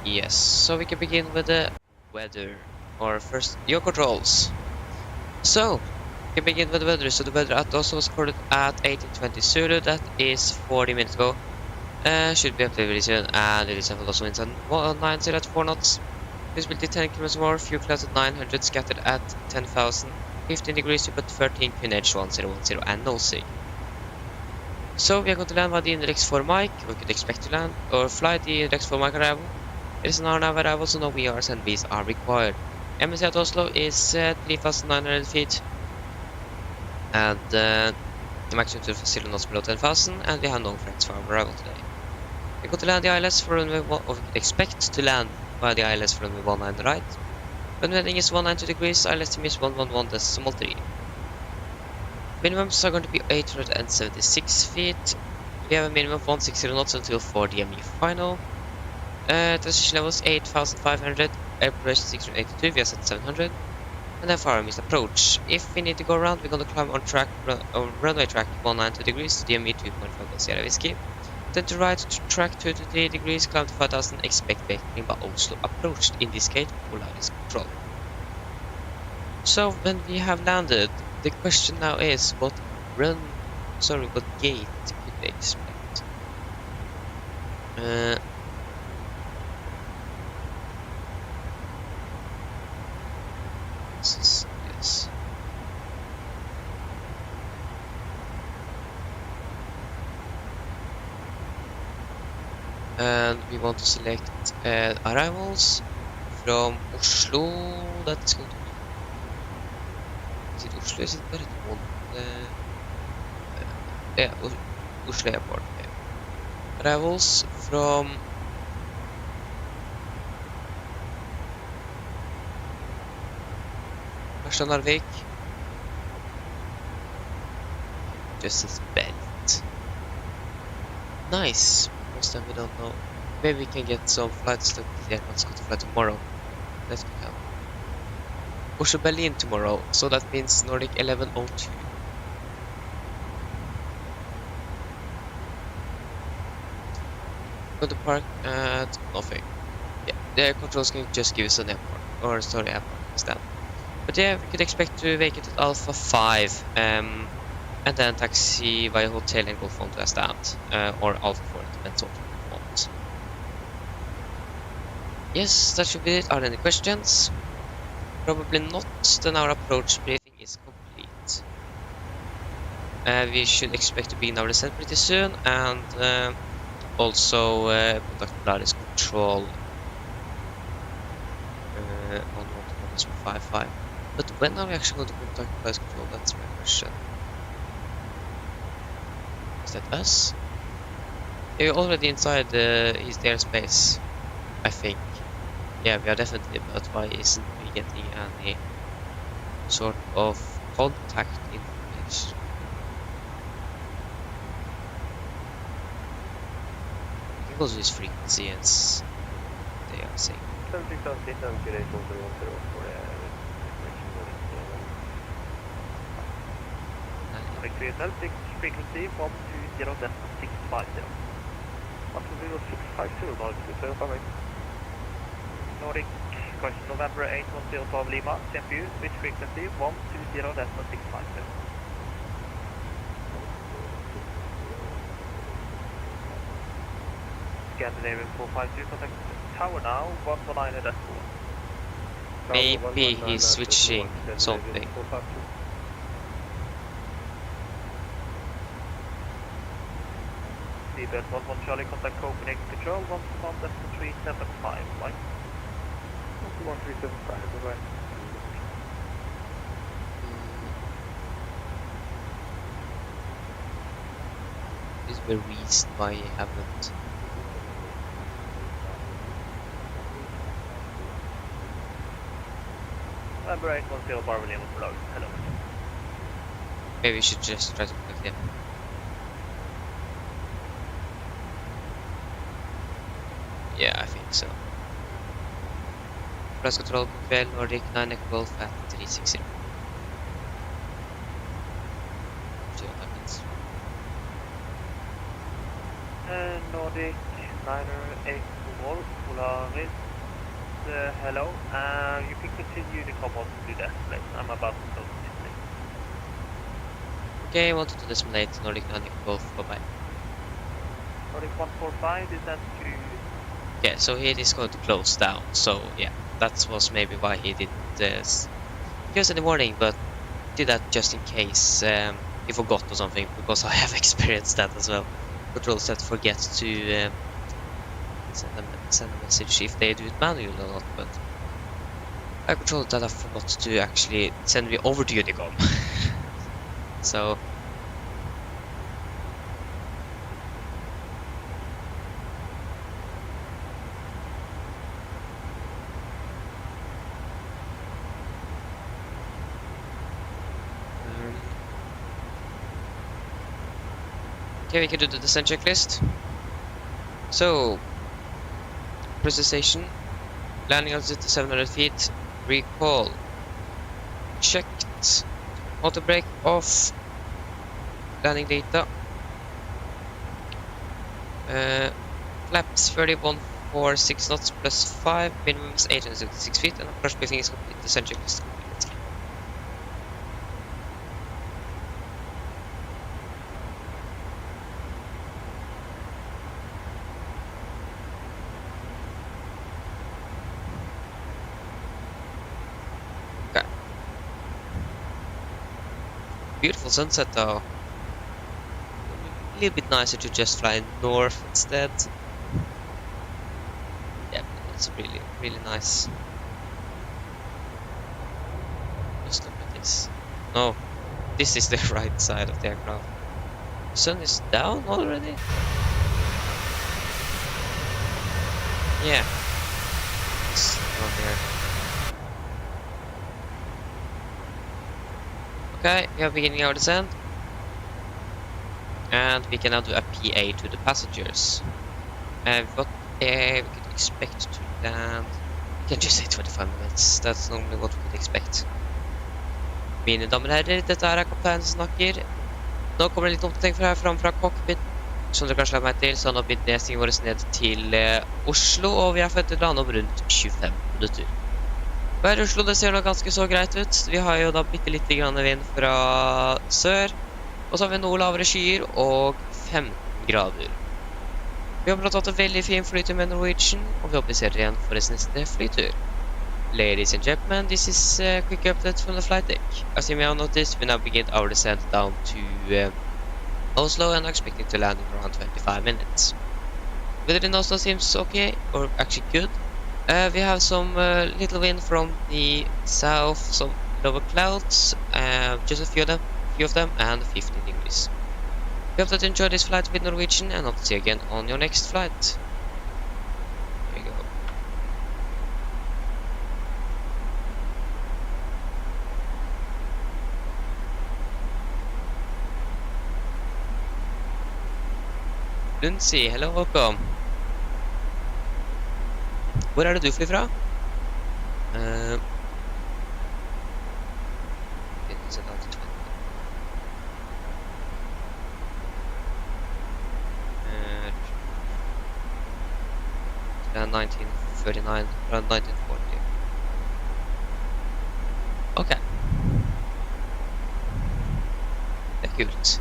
yes, so we can begin with the weather, or first your controls. So, we can begin with the weather. So the weather at Oslo was recorded at 1820 Zulu, that is 40 minutes ago. Should be up to very soon, and it is a loss winds on 90 at 4 knots. Visibility 10 kilometers more, few clouds at 900, scattered at 10,000. 15 degrees, but 13 QNH 1010 and no sig. So we are going to land by the index for Mike. We could expect to land or fly the index for Mike arrival. It is an hour now arrival, so no VRs and Vs are required. MSFS at Oslo is 3,900 feet, and the maximum to facility knots below 10,000, and we have no friends for our arrival today. We're going to land the ILS for runway 1, or we could expect to land by the ILS for runway 19 on the right. When heading is 190 degrees, ILS is 111.3. Minimums are going to be 876 feet. We have a minimum of 160 knots until 4 DME final. Transition levels 8,500, air pressure 682, we are set 700. And then for our missed approach. If we need to go around, we're going to climb on track, runway track 190 degrees, DME 2.5 Sierra Whiskey. Then to right to track 223 degrees, climb to 5,000, expect vehicling by Oslo approached, indicate Polaris Control. So when we have landed, the question now is what gate could we expect? Yes. And we want to select arrivals from Oslo. That's going to be. Is it Oslo? Is it Bergman? Yeah, Oslo Airport. Okay. Arrivals from Harstad, Norway. Just as belt. Nice. Most time we don't know. Maybe we can get some flights that the airport's going to fly tomorrow. That could help. Oslo Berlin tomorrow, so that means Nordic 1102. Going to park at nothing. Yeah, the air controls can just give us an airport, or sorry, airport instead. But yeah, we could expect to vacate at Alpha 5. And then taxi via hotel and golf onto a stand. Or Alpha for it, depends what you want. Yes, that should be it. Are there any questions? Probably not. Then our approach briefing is complete. We should expect to begin our descent pretty soon, and also conduct Polaris control on 155. But when are we actually going to conduct Polaris control? That's my question. Is that us? We're already inside his airspace, I think. Yeah, we are definitely, but why isn't we getting any sort of contact information? I can go to this frequency and they are saying. Frequency 120.650. What will be 650 about Nordic question November 810 Lima, same view, switch frequency 120.650. Scandinavian 452, contact tower now, 119.4. Maybe he's switching something. Seabed 11 Charlie, contact Copenhagen Control, 11375, right? 11375, right. Is the reason why you haven't. Number 810 Barber Lima for hello. Maybe we should just try to connect him. Yeah, I think so. Press control, Kvel, Nordic, 9 Golf at 360. See what happens. Nordic, 9 Golf, Polaris, hello. You can continue the command to do that, please. I'm about to close this thing. Okay, 1 to decimate, Nordic, 9 Golf, bye bye. Nordic 145, is that to... Yeah, so he is going to close down, so yeah, that was maybe why he didn't give us any warning, but did that just in case he forgot or something, because I have experienced that as well. Controls that forget to send a message if they do it manually or not, but I controlled that I forgot to actually send me over to Unicom. So okay, we can do the descent checklist. So, precision, landing altitude 700 feet, recall, checked, auto brake off, landing data, flaps 3146 knots plus 5, minimum is 866 feet, and approach briefing is complete, descent checklist complete. Beautiful sunset though. A little bit nicer to just fly north instead. Yeah, it's really, really nice. Just look at this. No, this is the right side of the aircraft. The sun is down already? Yeah. It's down there. Okay, we are beginning our descent. And we can now do a PA to the passengers. What we could expect to land... We can just say 25 minutes. That's normally what we could expect. Mine damer og herrer, dette er kapteinen som snakker. Nå kommer det litt oppdatering fra cockpit. Som dere kanskje har meg til, så nå blir nedstigningen vår ned til Oslo, og vi er forventet å lande om rundt 25 minutter. Her i Oslo, det ser nå ganske så greit ut. Vi har jo da bitte litt grann vind fra sør. Og så har vi noe lavere skyer og 15 grader. Vi håper at du har hatt en veldig fin flytur med Norwegian, og vi håper vi ser dere igjen for deres neste flytur. Ladies and gentlemen, this is a quick update from the flight deck. As you may have noticed, we now begin our descent down to Oslo and are expecting to land in around 25 minutes. Weather in Oslo seems okay, or actually good. We have some little wind from the south, some lower clouds, just a few of them, and 15 degrees. We hope that you enjoy this flight with Norwegian and hope to see you again on your next flight. There you go. Lundsey, hello, welcome. Hvor er det du flyr fra? Around 1939, around 1940. Okay. Det er kult.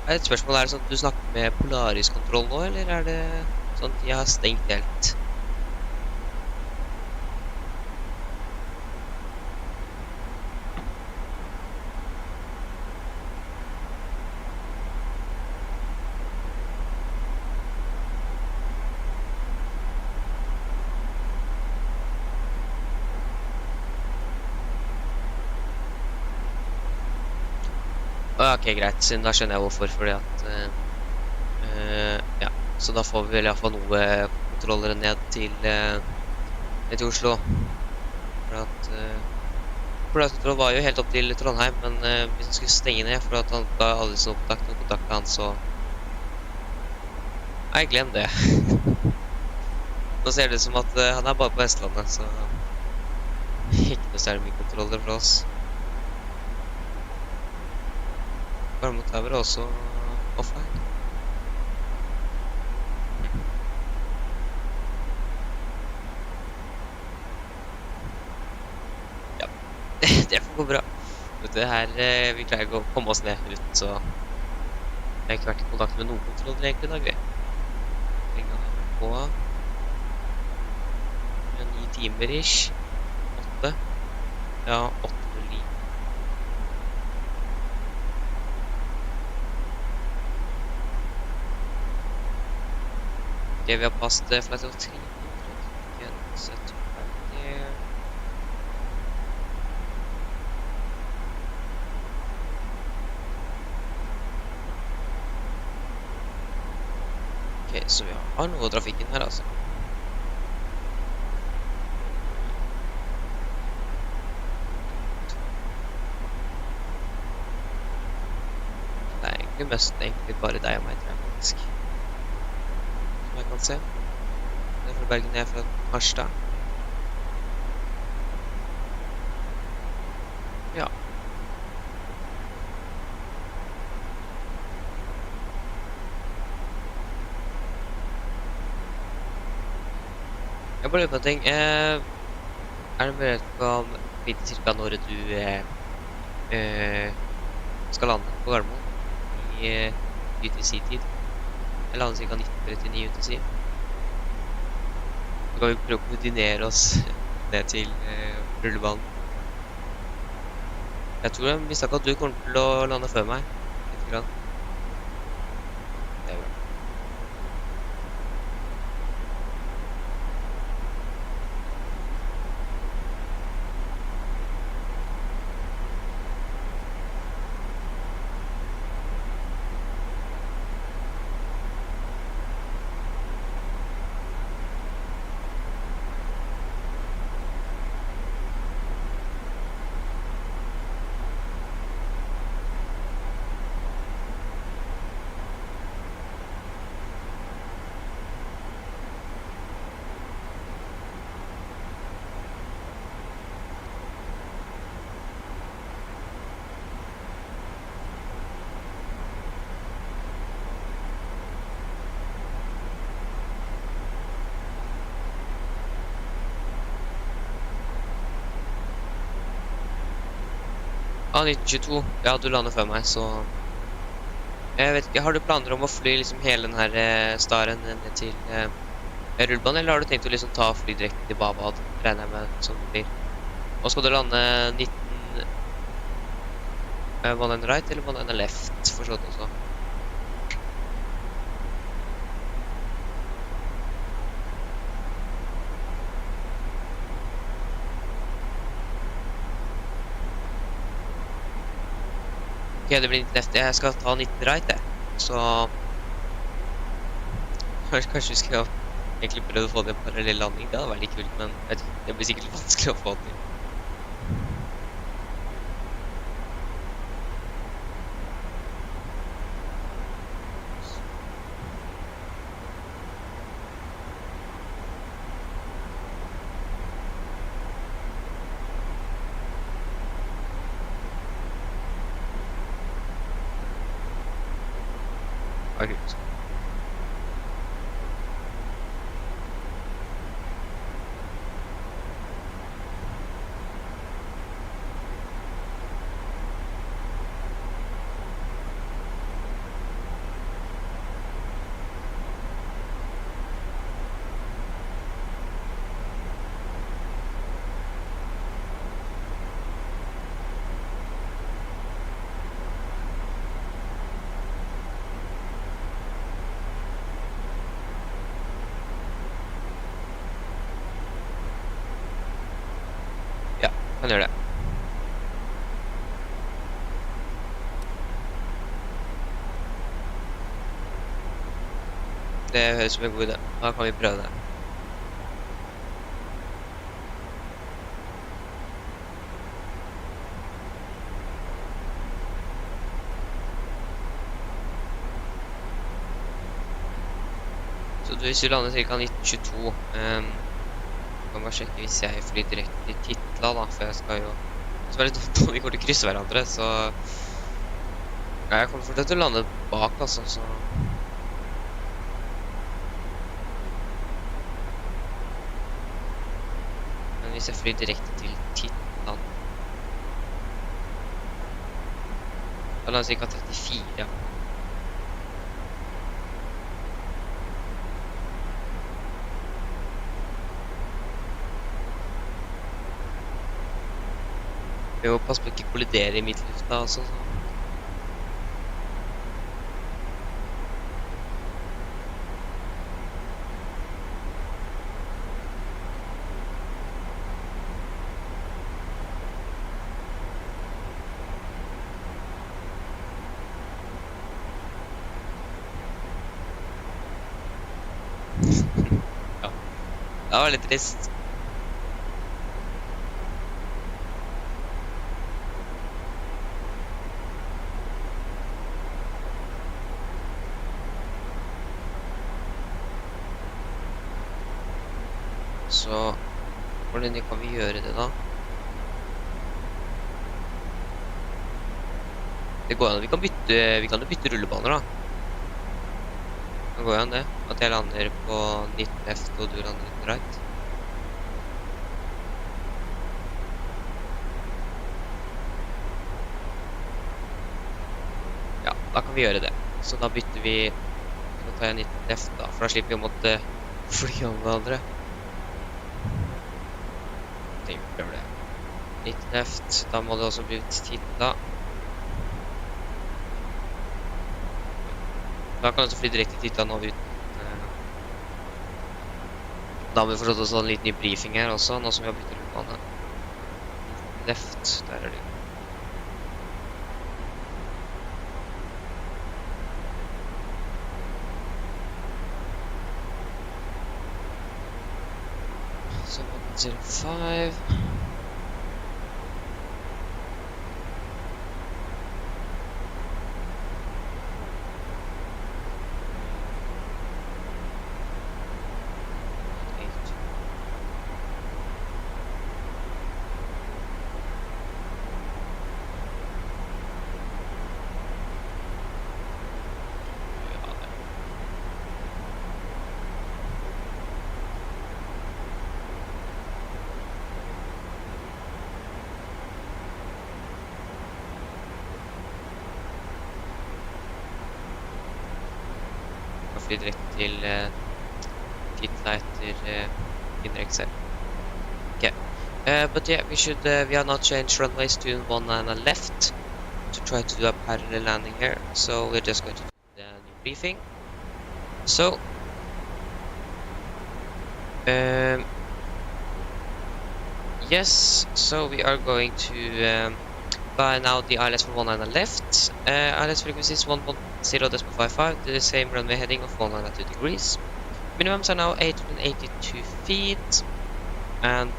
Et spørsmål, er det sånn at du snakker med Polaris-kontroll nå, eller er det sånn at de har stengt helt? Ok, greit, da skjønner jeg hvorfor, fordi at ja, så da får vi vel i hvert fall noe kontrollere ned til Oslo. For at Polaris-kontroll var jo helt opp til Trondheim, men hvis han skulle stenge ned for at han ga aldri sånn kontakt med kontakten hans, så nei, glem det. Nå ser det ut som at han er bare på Vestlandet, så ikke noe særlig mye kontroller for oss. Varmemottaver er også offline. Ja, det får gå bra. Vet du, her vi klarer ikke å komme oss ned uten, så jeg har ikke vært i kontakt med noen kontroller egentlig i dag. Lenge har jeg vært på 9 timer-ish. 8. Ja, 8 og 9. Okay, vi har passet flight of 300. Again, set back there. Ok, så vi har noe trafikken her, altså. Det er egentlig mest bare deg og meg, tror jeg, faktisk. Som jeg kan se. Det er fra Bergen, jeg er fra Harstad. Ja. Jeg bare lurer på en ting. Er det mulighet for å vite cirka når du skal lande på Gardermoen i UTC-tid? Jeg lander cirka 19:39 UTC. Så kan vi prøve å koordinere oss ned til rullebanen. Jeg tror jeg mistenker at du kommer til å lande før meg. Litt grann. Det er bra. 1922. Ja, du lander før meg, så... Jeg vet ikke, har du planer om å fly liksom hele den her staren ned til rullebanen, eller har du tenkt å liksom ta fly direkte til Babad, regner jeg med som det blir? Og skal du lande 19... one and right, eller one and left, forstått også? Ok, det blir 19 left. Jeg skal ta 19 right, det. Så... Kanskje vi skal egentlig prøve å få det en parallell landing. Det hadde vært litt kult, men jeg vet ikke, det blir sikkert litt vanskelig å få til. Ja, kult. Ja, kan gjøre det. Det høres som en god idé. Da kan vi prøve det. Så hvis vi lander ca. 1922, kan bare sjekke hvis jeg flyr direkte til Titla da, for jeg skal jo... Så er det dumt om vi går til å krysse hverandre, så... Ja, jeg kommer fortsatt til å lande bak, altså, så... Men hvis jeg flyr direkte til Titla... Da lander jeg ca. 34, ja. Vi må passe på å ikke kollidere i midtlufta, altså. Ja, det var litt trist. Så hvordan kan vi gjøre det da? Det går an, vi kan jo bytte rullebaner da. Det går jo an det, at jeg lander på 19 left og du lander 19 right. Ja, da kan vi gjøre det. Så da bytter vi, så tar jeg 19 left da, for da slipper vi å måtte fly om hverandre. Prøver det. 19 left, da må det også bli Titla. Da kan jeg også fly direkte til Titla nå uten... Da har vi forstått også en liten briefing her også, nå som vi har byttet rulebane. Left, der er det. Så 105. fly direkte til titla etter innenriks her. Okay. But yeah, we have now changed runways to 19 left to try to do a parallel landing here. So we're just going to do the new briefing. So, yes, so we are going to fly now the ILS for 19 left. ILS frequency is 110.55, the same runway heading of 192 degrees. Minimums are now 882 feet, and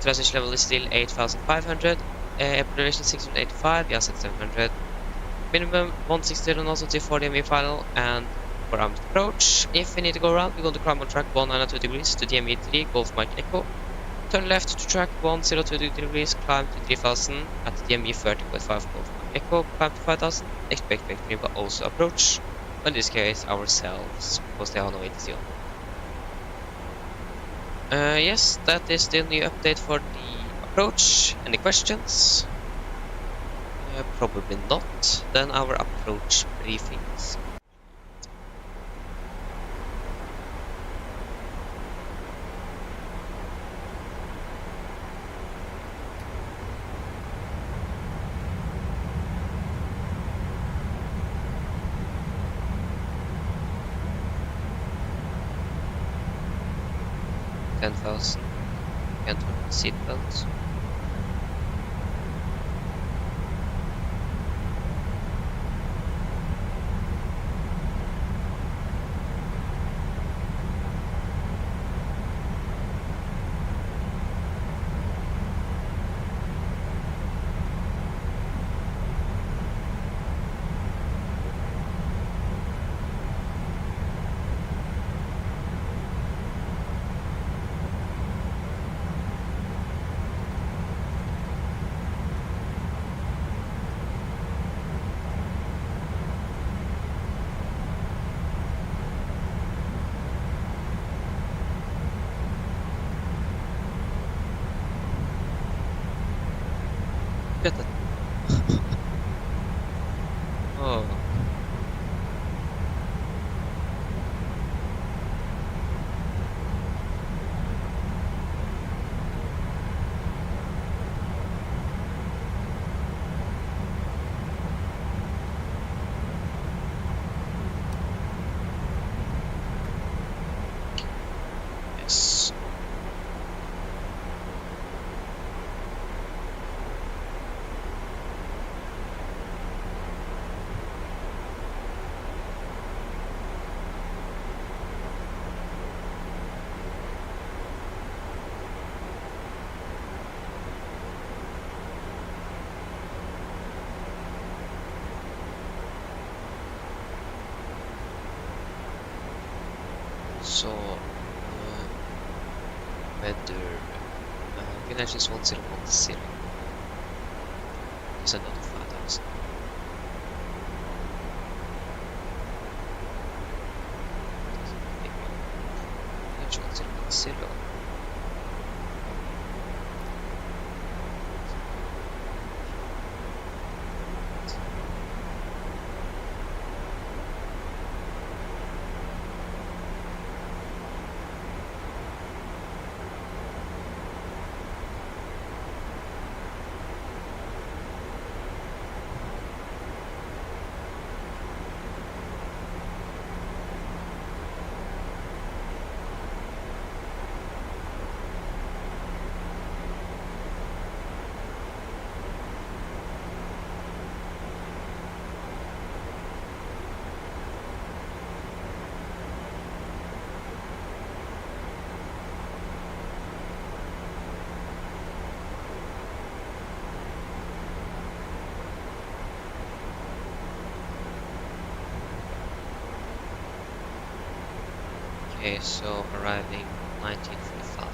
transition level is still 8,500. Airport elevation 685, we are set 700. Minimum 160 knots until 40 MV final, and for armed approach. If we need to go around, we're going to climb on track 192 degrees to DME 3, Golf Mike Echo. Turn left to track 102 degrees, climb to 3000 at DME 30.5, Golf Mike Echo, climb to 5000. Expect vectoring will also approach, in this case ourselves, because they are on the way to see on. Yes, that is the new update for the approach. Any questions? Probably not. Then our approach briefings. $10,000. Can't turn the seatbelts. Look at that. Oh. Yes. So, weather, connection is 1010. Is another 5000. Connection 1010. Okay, so arriving 1945.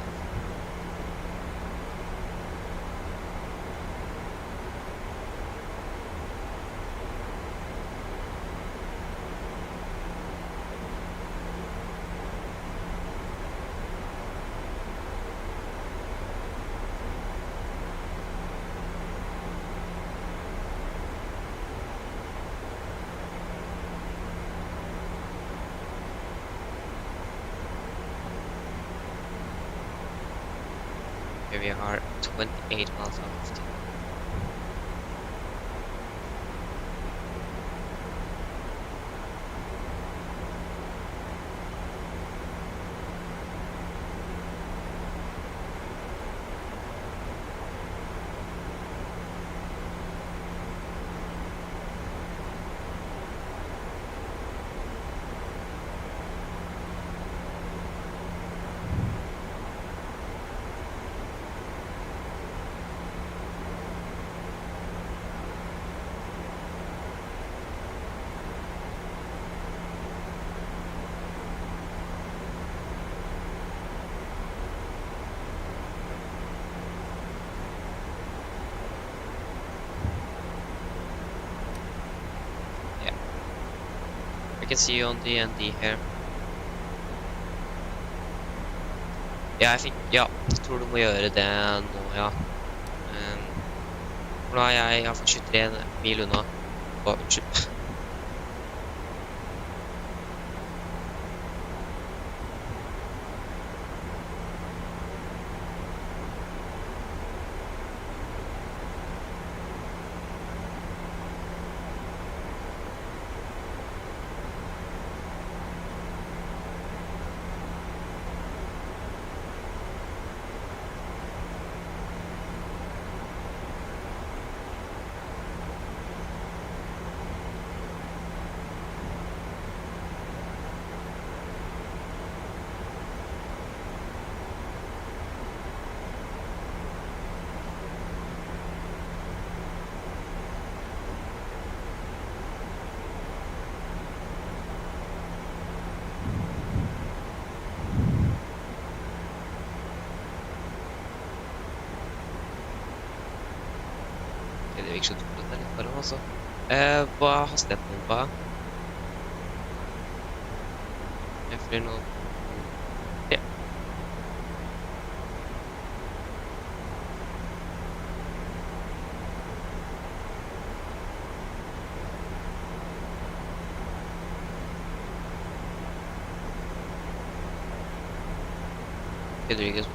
Here we are 28 miles out of 10. I can see you on the ND here. Ja, ja, jeg tror du må gjøre det nå, ja. For nå er jeg i hvert fall 23 mil unna. Unnskyld. Det virker så dumt at det er litt foran, altså. Hva er hastigheten din på? Jeg flyr nå... Ja. Det virker som...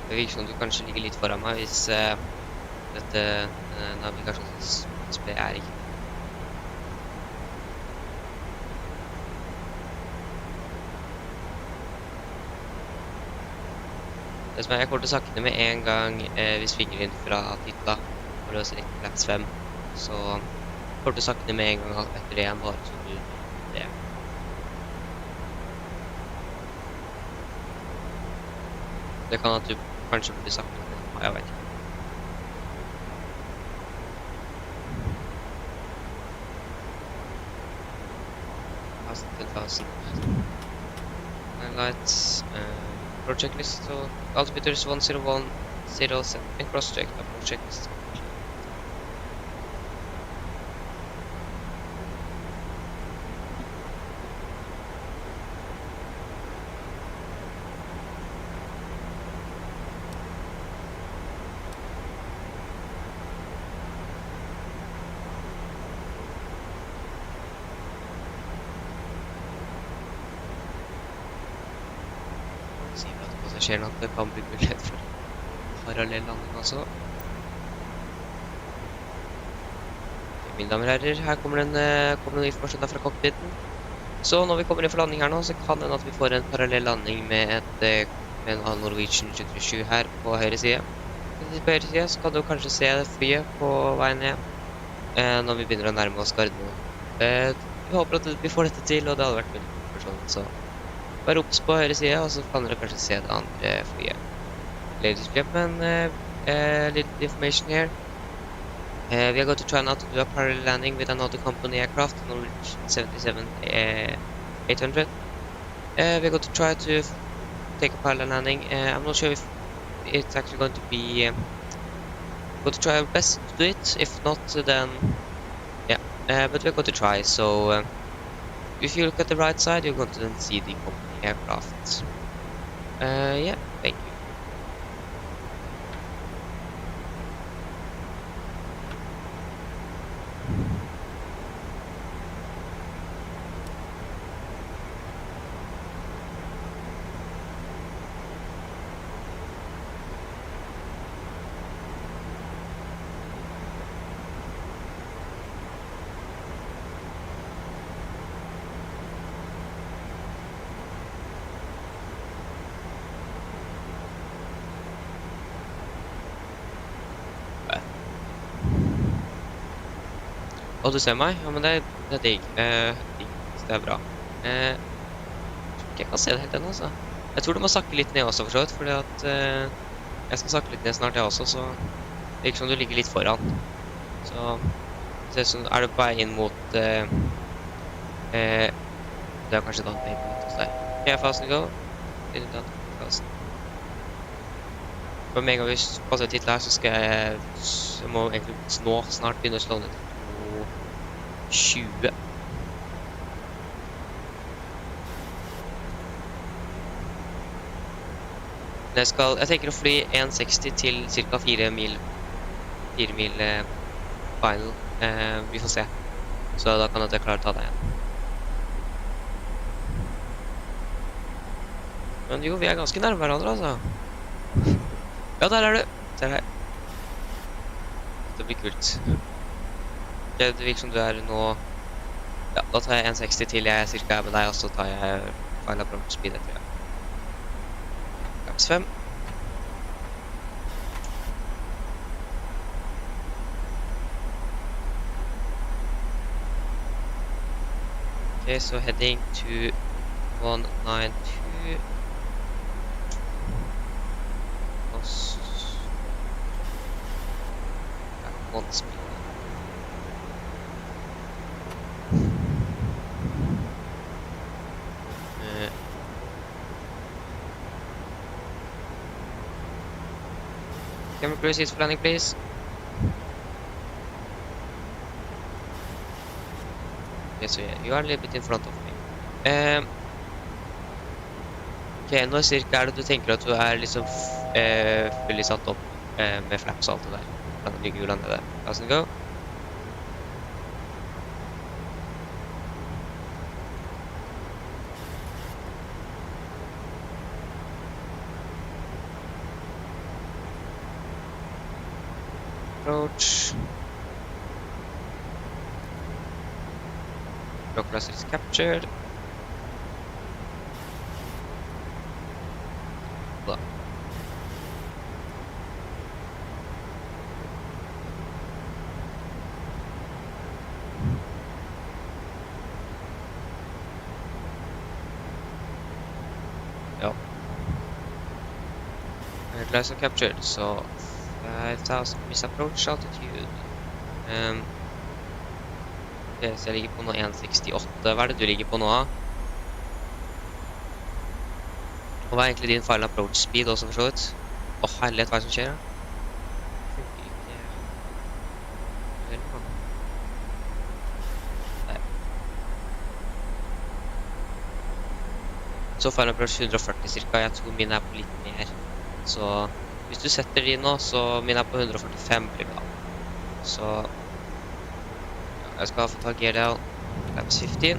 Det virker som du kanskje ligger litt foran meg hvis dette navigasjonsdisplay er ikke. Det som er, jeg kommer til å sakne med en gang vi svinger inn fra Titla for å se litt laps 5, så jeg kommer til å sakne med en gang etter det igjen, bare så du det. Det kan at du kanskje blir saknet nå, jeg vet ikke. Fast 10,000. Highlights, project list, so altimeters 10107 and cross-check the project list. Passasjerene at det kan bli mulighet for parallellanding også. Mine damer og herrer, her kommer noen informasjon fra cockpiten. Så når vi kommer inn for landing her nå, så kan det at vi får en parallell landing med en Norwegian 2020 her på høyre side. På høyre side så kan du kanskje se flyet på vei ned når vi begynner å nærme oss Gardermoen. Vi håper at vi får dette til, og det hadde vært veldig interessant, så bare opps på høyre side, og så kan dere kanskje se det andre flyet. Ladies and gentlemen, little information here. We are going to try now to do a parallel landing with another company aircraft, Norwegian 77800. We are going to try to take a parallel landing. I'm not sure if it's actually going to be... we're going to try our best to do it. If not, then... yeah, but we're going to try, so... if you look at the right side, you're going to then see the company aircraft. Yeah, thank you. Å, du ser meg? Ja, men det er digg. Digg. Det er bra. Jeg tror ikke jeg kan se det helt ennå, altså. Jeg tror du må sakke litt ned også, for så vidt, fordi at jeg skal sakke litt ned snart, jeg også, så det virker som du ligger litt foran. Så det ser ut som, er du på vei inn mot det er kanskje da vei på hos deg. Ok, fasten go. Inn den fasten. For med en gang vi passer titlet her, så skal jeg må egentlig nå snart begynne å slå ned til 20. Jeg tenker å fly 1,60 til ca. 4 mil final. Vi får se. Så da kan jeg klare å ta deg igjen. Men jo, vi er ganske nærme hverandre, altså. Ja, der er du. Der er. Det blir kult. Det virker som du er nå. Ja, da tar jeg 1,60 til jeg cirka er med deg, og så tar jeg final approach speed etter det. Laps 5. Okay, so heading to 192. One speed. Camera crew seats for landing, please. Okay, so yeah, you are a little bit in front of me. Ok, når cirka er det du tenker at du er liksom fully satt opp med flaps og alt det der? Da ligger hjulene nede. Fasten go. Approach. Rock cluster is captured. Da. Ja. Cluster captured, so 5,000 miss approach altitude. Ok, så jeg ligger på nå 1,68. Hva er det du ligger på nå? Og hva er egentlig din final approach speed også for så vidt? Åh, herlighet, hva er det som skjer her? Funker ikke. Nei. Så final approach 140 cirka. Jeg tror min er på litt mer. Så hvis du setter de nå, så min er på 145 blir det da. Så jeg skal få ta gear down. Laps 15.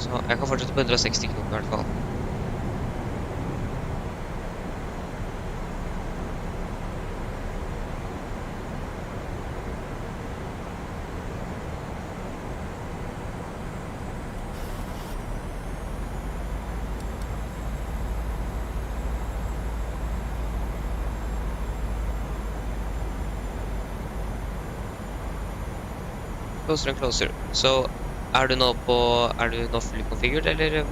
Så jeg kan fortsette på 160 knoter i hvert fall. Closer and closer. Så er du nå fully configured, eller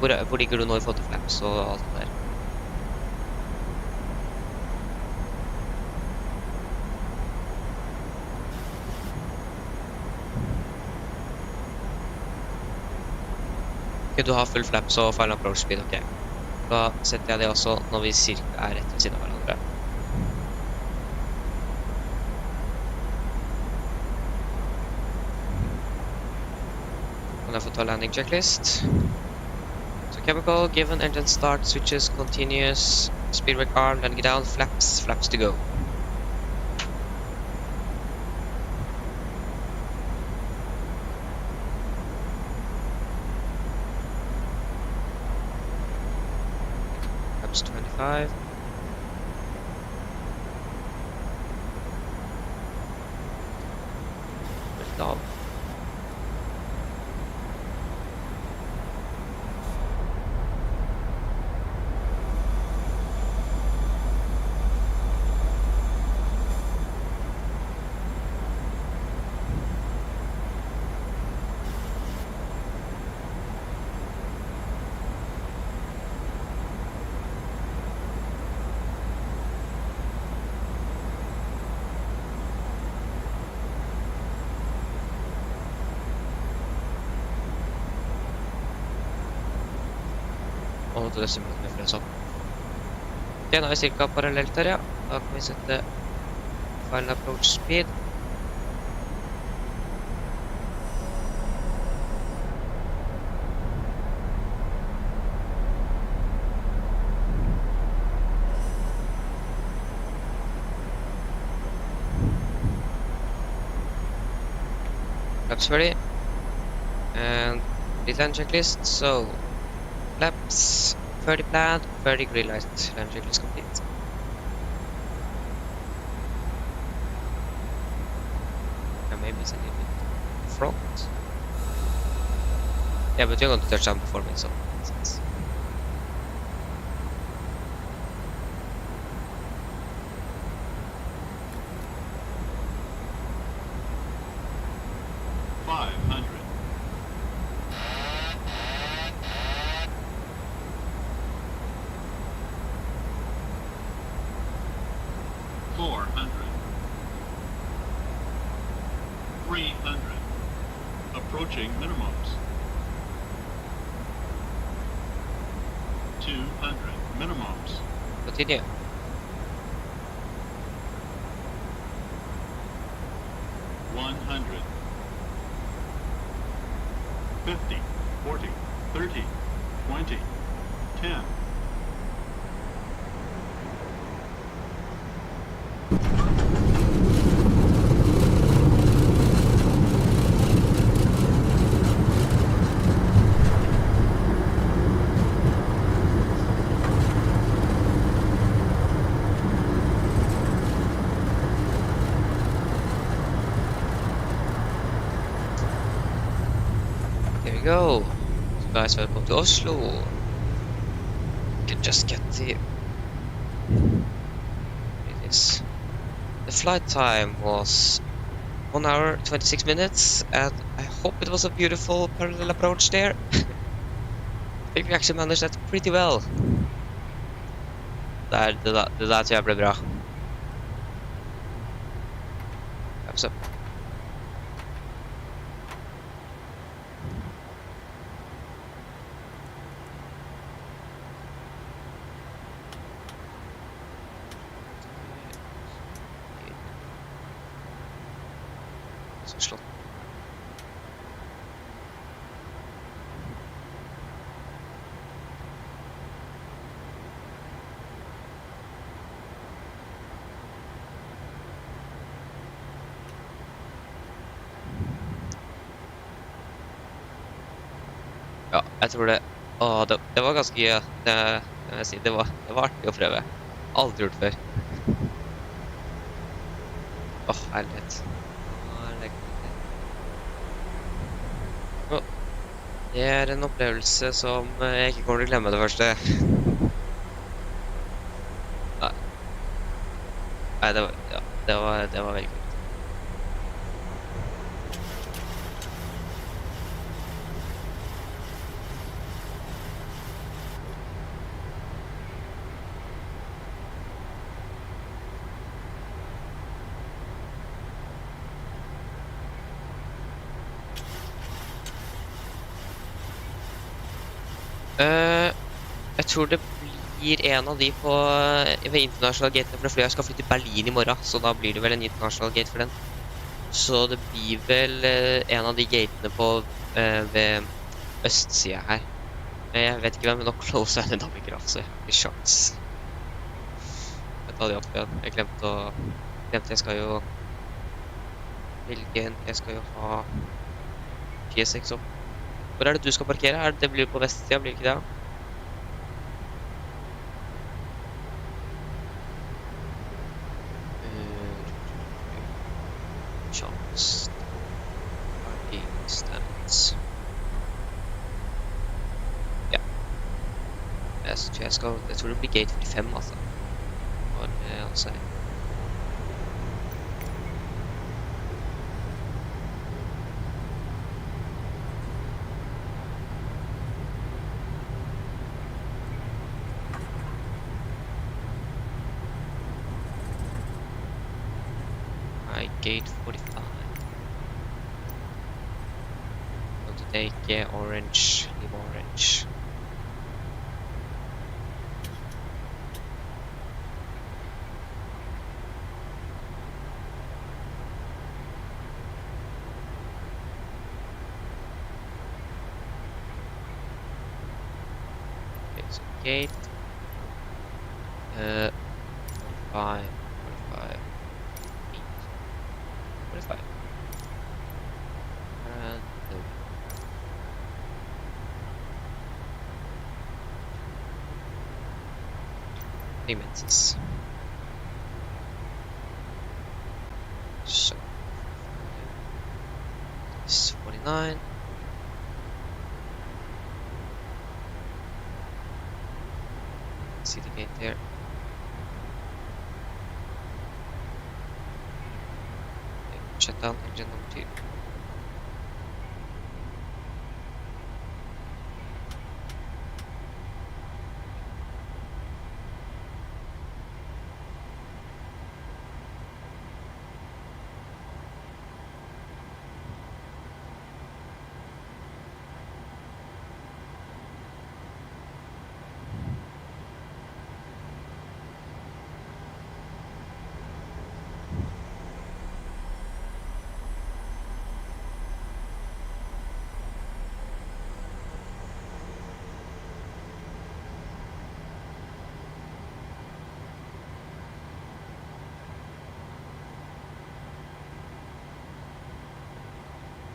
hvor ligger du nå i forhold til flaps og alt det der? Ok, du har full flaps og final approach speed, ok. Da setter jeg det også når vi cirka er rett ved siden av hverandre. Kan jeg få ta landing checklist. So chemical, given engine start, switches, continuous, speed brake arm, landing down, flaps to go. Flaps 25. Down. Og til disse møtene for en sånn. Ok, nå er vi cirka parallelt her, ja. Da kan vi sette final approach speed. Laps ready. And complete land checklist, so laps 30 planned, 30 green light, land checklist complete. And maybe it's a little bit front. Yeah, but you're going to touch down before me, so makes sense. Approaching minimums. 200 minimums. Continue. One 50, 40, 30, 20, 10. Here we go. So guys, welcome to Oslo. You can just get the... It is. The flight time was 1 hour 26 minutes, and I hope it was a beautiful parallel approach there. I think we actually managed that pretty well. Det der tror jeg ble bra. Thumbs up. Så slått. Ja, jeg tror det. Det var ganske gøy. Det kan jeg si. Det var artig å prøve. Aldri gjort før. Herlighet. Det er en opplevelse som jeg ikke kommer til å glemme det første. Nei, det var veldig kult. Jeg tror det blir en av de ved internasjonal gatene, for flyet skal flytte til Berlin i morgen, så da blir det vel en internasjonal gate for den. Så det blir vel en av de gatene ved østsiden her. Jeg vet ikke hvem, men nå close er det navigraf, så jeg har ikke sjans. Jeg tar det opp igjen. Jeg glemte jeg skal jo velge jeg skal jo ha P6 opp. Hvor er det du skal parkere? Det blir på vestsiden, blir det ikke det? Ja. Jeg tror det blir gate 45, altså. Og det er altså... Gate 45. Going to take orange, leave orange. gate. 45, 45, 8, 45. And no. Immenses. So, it's 49. See the gate there. Shut down engine number 2.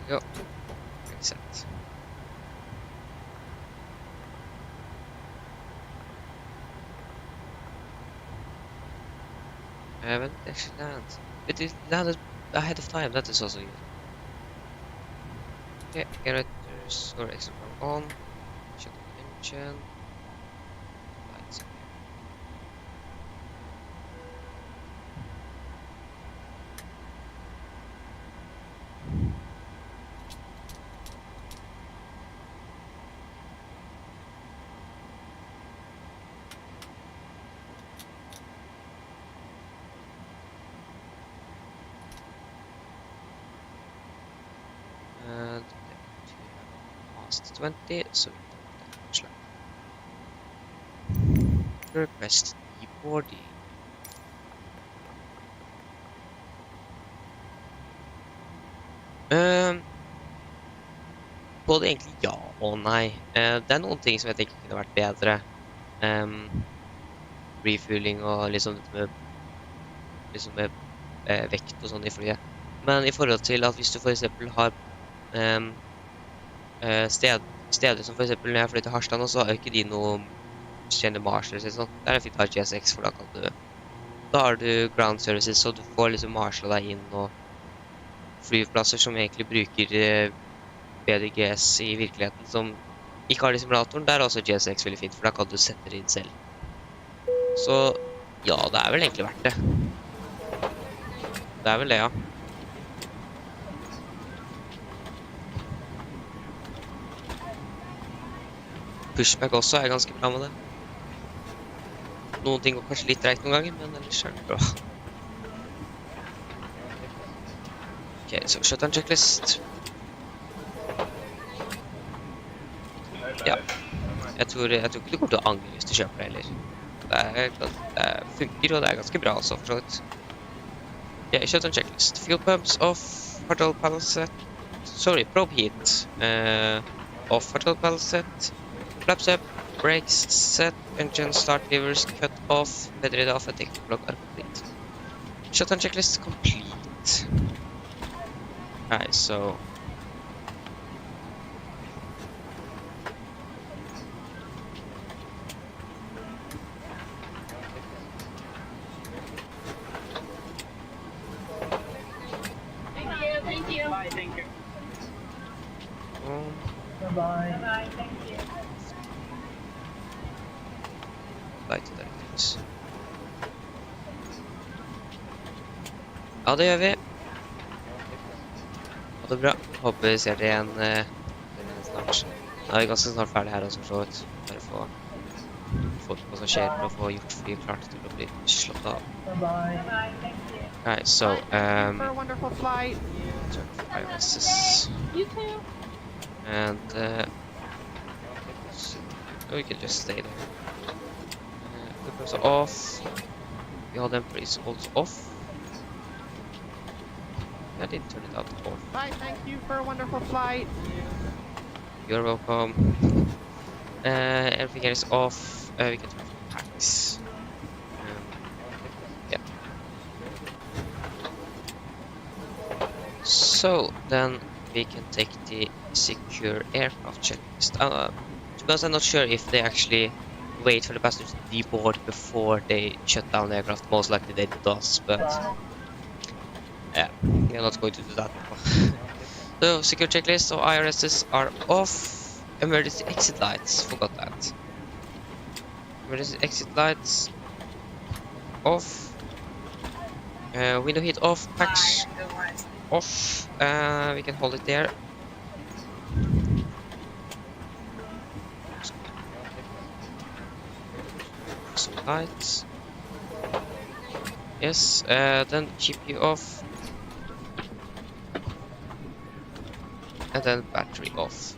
Go. Reset. I haven't actually landed. It is landed ahead of time, that is also good. Okay, generators or extra power on. Shut the engine. Lights up here. And past 20, so we don't have that much left. Request deboarding. Både egentlig ja og nei. Det er noen ting som jeg tenker kunne vært bedre. Refueling og liksom med vekt og sånn i flyet. Men i forhold til at hvis du for eksempel har steder som for eksempel når jeg flyr til Harstad nå, så har jo ikke de noe kjenne Marshall eller sånn. Det er fint å ha GSX, for da har du ground services, så du får liksom marsla deg inn og flyplasser som egentlig bruker PMDGs i virkeligheten, som ikke har de simulatoren. Der er også GSX veldig fint, for da kan du sette det inn selv. Så ja, det er vel egentlig verdt det. Det er vel det, ja. Pushback også er ganske bra med det. Noen ting går kanskje litt reit noen ganger, men ellers er det bra. Ok, så shutdown checklist. Ja. Jeg tror ikke du kommer til å angre hvis du kjøper det heller. Det funker, og det er ganske bra også, for så vidt. Ok, shutdown checklist. Fuel pumps off, throttle panel set. Sorry, probe heat. Off, throttle panel set. Flaps up, brakes set, engine start levers cut off, battery off, and technical block are complete. Shutdown checklist complete. Alright, so Thank you. Bye, thank you. Bye-bye. Bye-bye, thank you. Light directives. Ja, det gjør vi. Ha det bra. Håper vi ser det igjen snart. Nå er vi ganske snart ferdig her også, for så vidt. Bare få passasjerer og få gjort flyet klart til å bli slått av. Bye-bye. Bye-bye, thank you. Alright, so, For a wonderful flight. turn for ISS. You too. And, we can just stay there. Clippers are off. The other emperor is also off. I didn't turn it out off. Bye, thank you for a wonderful flight. You're welcome. Everything here is off. we can turn for packs. Yeah. So then we can take the secure aircraft checklist. To be honest, I'm not sure if they actually wait for the passengers to deboard before they shut down the aircraft. Most likely they does, but yeah, we're not going to do that now. So secure checklist. So IRSs are off. Emergency exit lights. Forgot that. Emergency exit lights off. Window heat off. Packs off. We can hold it there. Some lights. Yes. Then GPU off. And then battery off.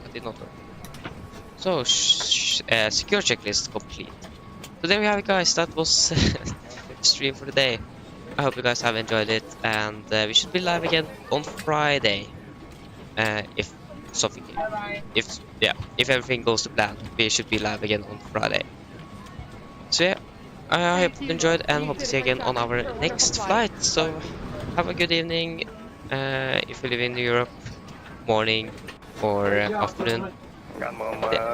That did not work. So secure checklist complete. So there we have it, guys. That was the stream for the day. I hope you guys have enjoyed it, and we should be live again on Friday. If something, if everything goes to plan, we should be live again on Friday. So yeah, I hope you enjoyed, and hope to see you again on our next flight. So have a good evening, if you live in Europe, morning or afternoon.